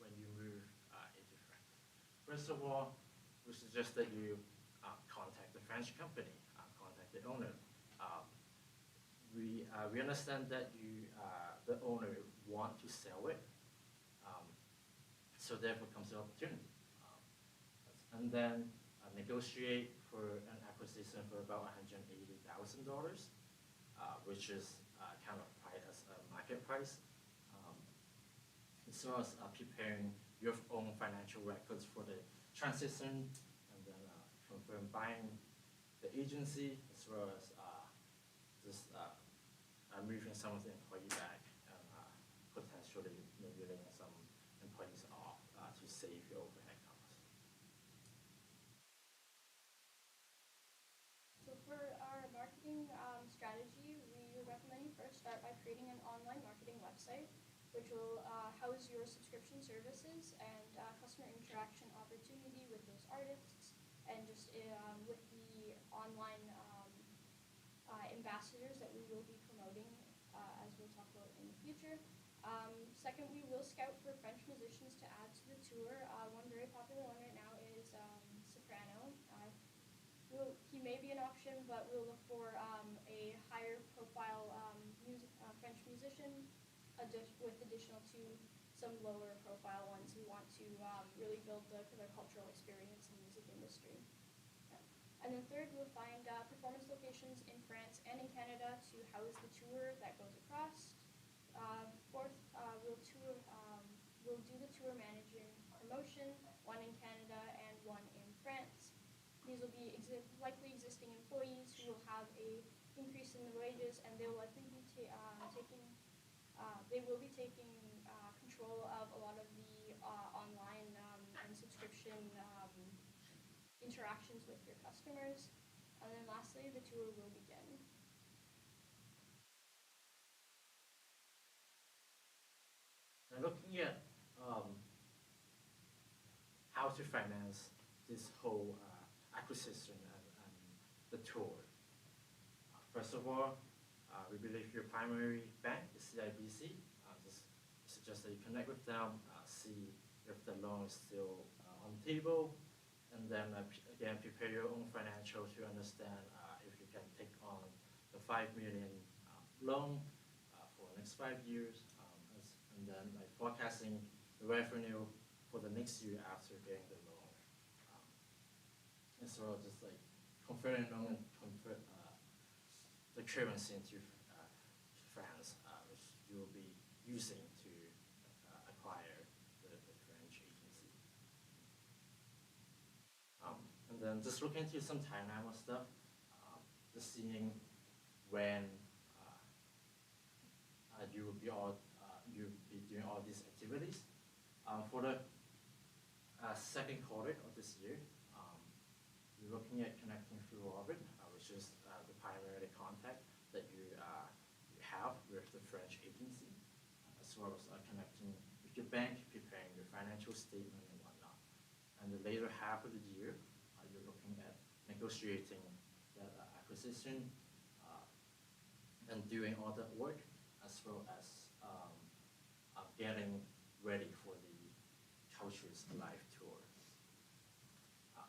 S8: when you move into France. First of all, we suggest that you contact the French company, contact the owner. We understand that the owner want to sell it, so therefore comes the opportunity. And then negotiate for an acquisition for about $180,000, which is kind of priced as a market price. As well as preparing your own financial records for the transition, and then confirm buying the agency, as well as just moving some of the employee back, and potentially maybe laying some employees off to save your overhead costs.
S20: So for our marketing strategy, we recommend you first start by creating an online marketing website, which will house your subscription services and customer interaction opportunity with those artists, and just with the online ambassadors that we will be promoting, as we'll talk about in the future. Second, we will scout for French musicians to add to the tour. One very popular one right now is Soprano. He may be an option, but we'll look for a higher profile French musician with additional to some lower profile ones who want to really build their cultural experience in the music industry. And then third, we'll find performance locations in France and in Canada to house the tour that goes across. Fourth, we'll do the tour managing promotion, one in Canada and one in France. These will be likely existing employees who will have a increase in the wages, and they will likely be taking control of a lot of the online and subscription interactions with your customers. And then lastly, the tour will begin.
S8: Now looking at how to finance this whole acquisition and the tour. First of all, we believe your primary bank is CIBC. Just suggest that you connect with them, see if the loan is still on the table, and then again prepare your own financial to understand if you can take on the $5 million loan for the next 5 years, and then forecasting the revenue for the next year after getting the loan. And so just converting loan and convert the currency into France, which you will be using to acquire the French agency. And then just looking into some timeline of stuff, just seeing when you will be doing all these activities. For the second quarter of this year, we're looking at connecting through Robin, which is the primary contact that you have with the French agency, as well as connecting with your bank, preparing your financial statement and whatnot. And the later half of the year, you're looking at negotiating that acquisition and doing all that work, as well as getting ready for the Cultures Live tour.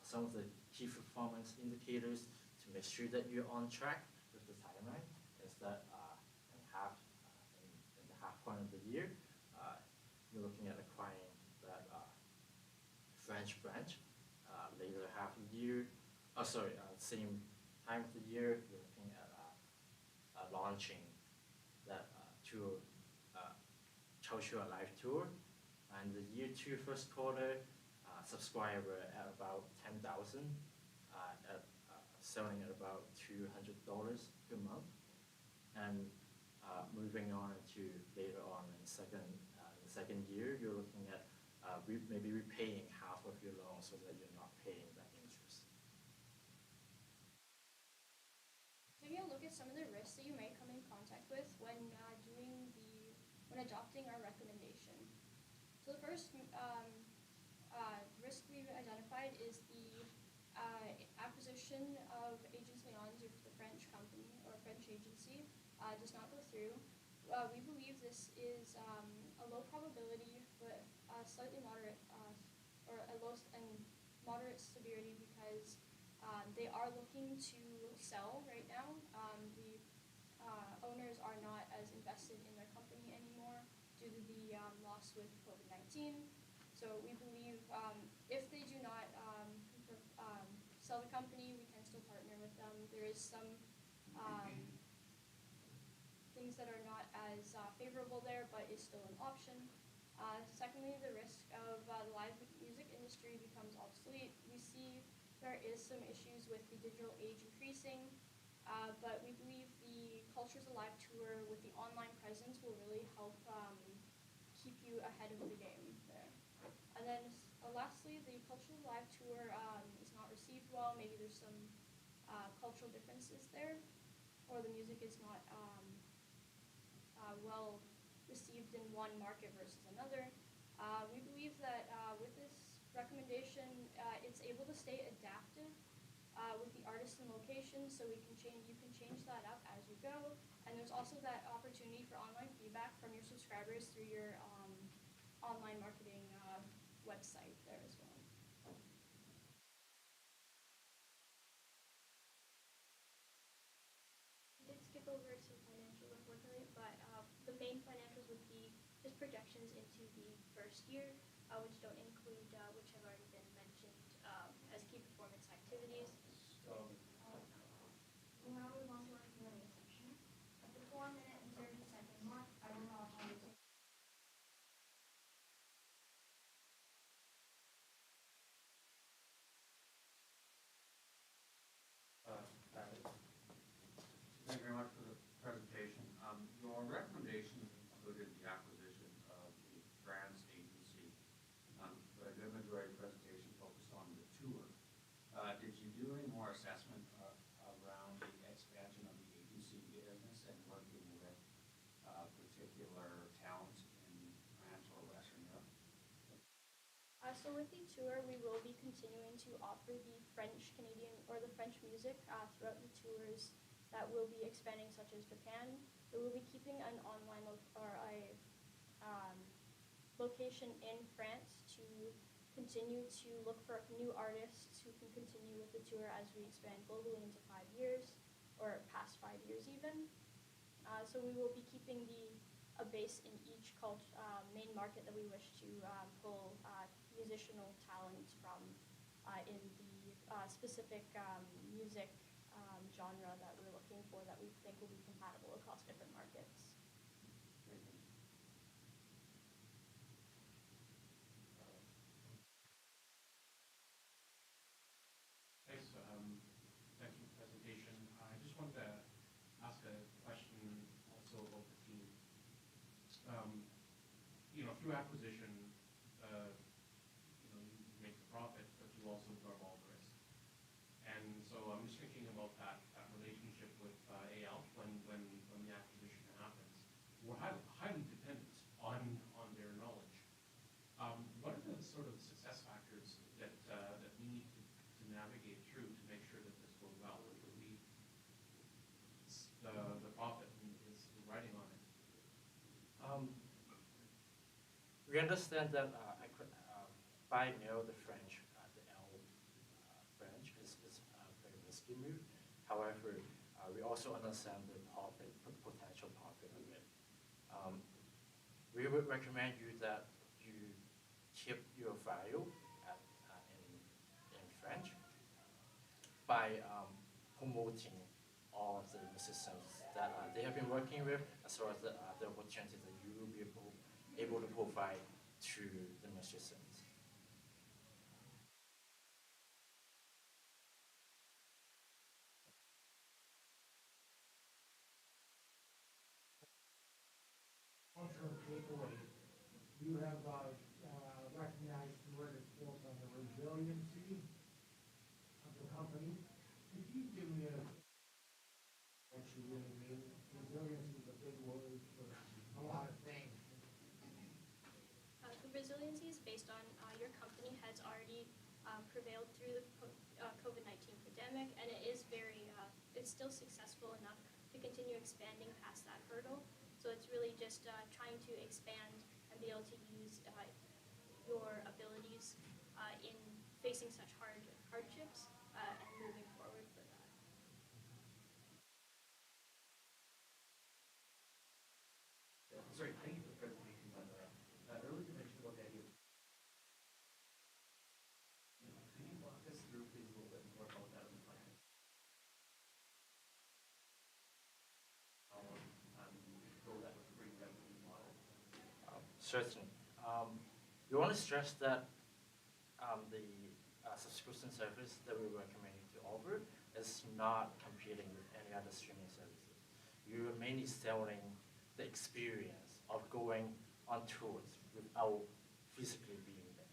S8: Some of the key performance indicators to make sure that you're on track with the timeline is that in the half point of the year, you're looking at acquiring that French branch. Later half of the year, same time of the year, you're looking at launching that tour, Cultural Live tour. And the year 2 first quarter, subscriber at about 10,000, selling at about $200 per month, and moving on to later on in the second year, you're looking at maybe repaying half of your loan so that you're not paying that interest.
S20: Taking a look at some of the risks that you may come in contact with when adopting our recommendation. So the first risk we've identified is the acquisition of Agence Lyons, or the French company or French agency, does not go through. we believe this is a low probability but slightly moderate or a low and moderate severity because they are looking to sell right now. The owners are not as invested in their company anymore due to the loss with COVID-19. So we believe if they do not sell the company, we can still partner with them. There is some things that are not as favorable there, but is still an option. Secondly, the risk of the live music industry becomes obsolete. We see there is some issues with the digital age increasing, but we believe the Cultures Alive tour with the online presence will really help keep you ahead of the game there. And then lastly, the Cultures Alive tour is not received well. Maybe there's some cultural differences there, or the music is not well received in one market versus another. We believe that with this recommendation, it's able to stay adaptive with the artist and location, so you can change that up as you go. And there's also that opportunity for online feedback from your subscribers through your online marketing website there as well.
S22: We did skip over some financials, unfortunately, but the main financials would be just projections into the first year, which don't include, which have already been mentioned as key performance activities.
S3: We'll now move on to our Q&A section. At the 4-minute and 30-second mark, I will call upon you to
S19: Thank you very much for the presentation. Your recommendations included the acquisition of a France agency, but a good majority of the presentation focused on the tour. Did you do any more assessment around the expansion of the agency business and working with particular towns in France or Western Europe?
S20: So with the tour, we will be continuing to offer the French Canadian or the French music throughout the tours that will be expanding, such as Japan. We will be keeping an online location in France to continue to look for new artists who can continue with the tour as we expand globally into 5 years or past 5 years even. So we will be keeping a base in each main market that we wish to pull musicianal talent from in the specific music genre that we're looking for that we think will be compatible across different markets.
S15: Thanks for the presentation. I just wanted to ask a question also about the team. Through acquisition, you make the profit, but you also absorb all the risk. And so I'm just thinking about that relationship with AL when the acquisition happens. We're highly dependent on their knowledge. What are the sort of success factors that we need to navigate through to make sure that this goes well? The profit is riding on it.
S8: We understand that buying the French, the L French is a very risky move. However, we also understand the potential profit of it. We would recommend you that you keep your value in French by promoting all of the musicians that they have been working with, as well as the opportunities that you will be able to provide to the musicians.
S5: Long-term takeaway, you have recognized the word it's built on the resiliency of the company. Could you give me what you really mean? Resiliency is a big word for a lot of things.
S22: The resiliency is based on your company has already prevailed through the COVID-19 pandemic, and it is it's still successful enough to continue expanding past that hurdle.
S20: So it's really just trying to expand and be able to use your abilities in facing such hardships and moving forward for that.
S11: Sorry, thank you for the presentation, by the way. Earlier you mentioned about the idea of, could you walk us through, please, a little bit more about that and the plan? Go that with the free revenue model.
S8: Certainly. We want to stress that the subscription service that we recommend you to offer is not competing with any other streaming services. You're mainly selling the experience of going on tours without physically being there.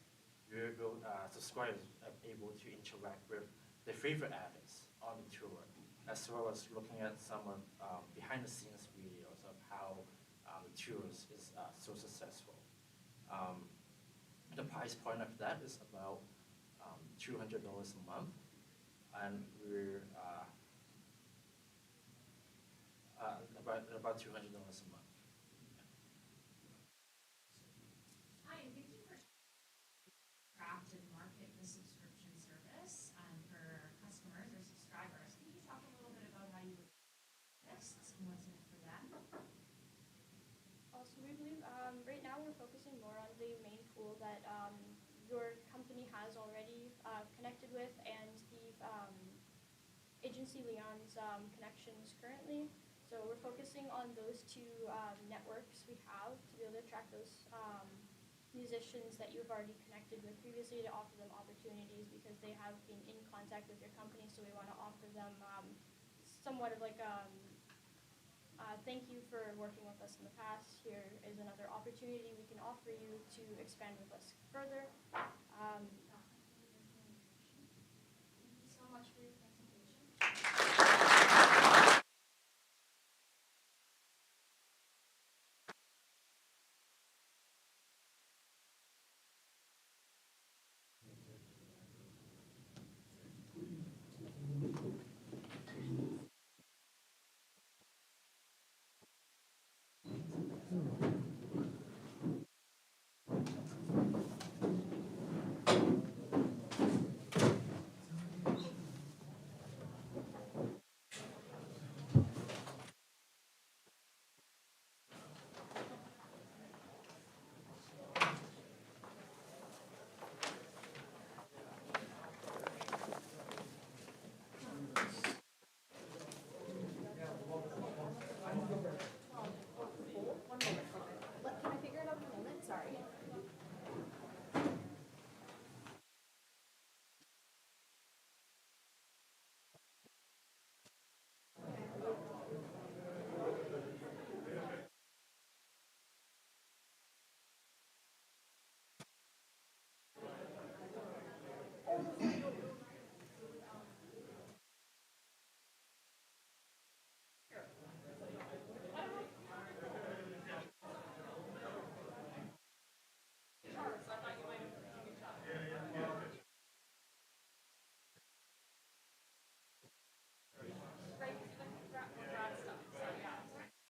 S8: Subscribers are able to interact with their favorite artists on the tour, as well as looking at some of behind-the-scenes videos of how the tours is so successful. The price point of that is about $200 a month, and we're about $200 a month.
S6: Hi, and thank you for craft and market the subscription service for customers or subscribers. Can you talk a little bit about how you would guests and what's in it for them?
S20: Also, we believe right now we're focusing more on the main pool that your company has already connected with and the agency Leon's connections currently. So we're focusing on those two networks we have to be able to attract those musicians that you've already connected with previously, to offer them opportunities because they have been in contact with your company. So we want to offer them somewhat of like thank you for working with us in the past. Here is another opportunity we can offer you to expand with us further.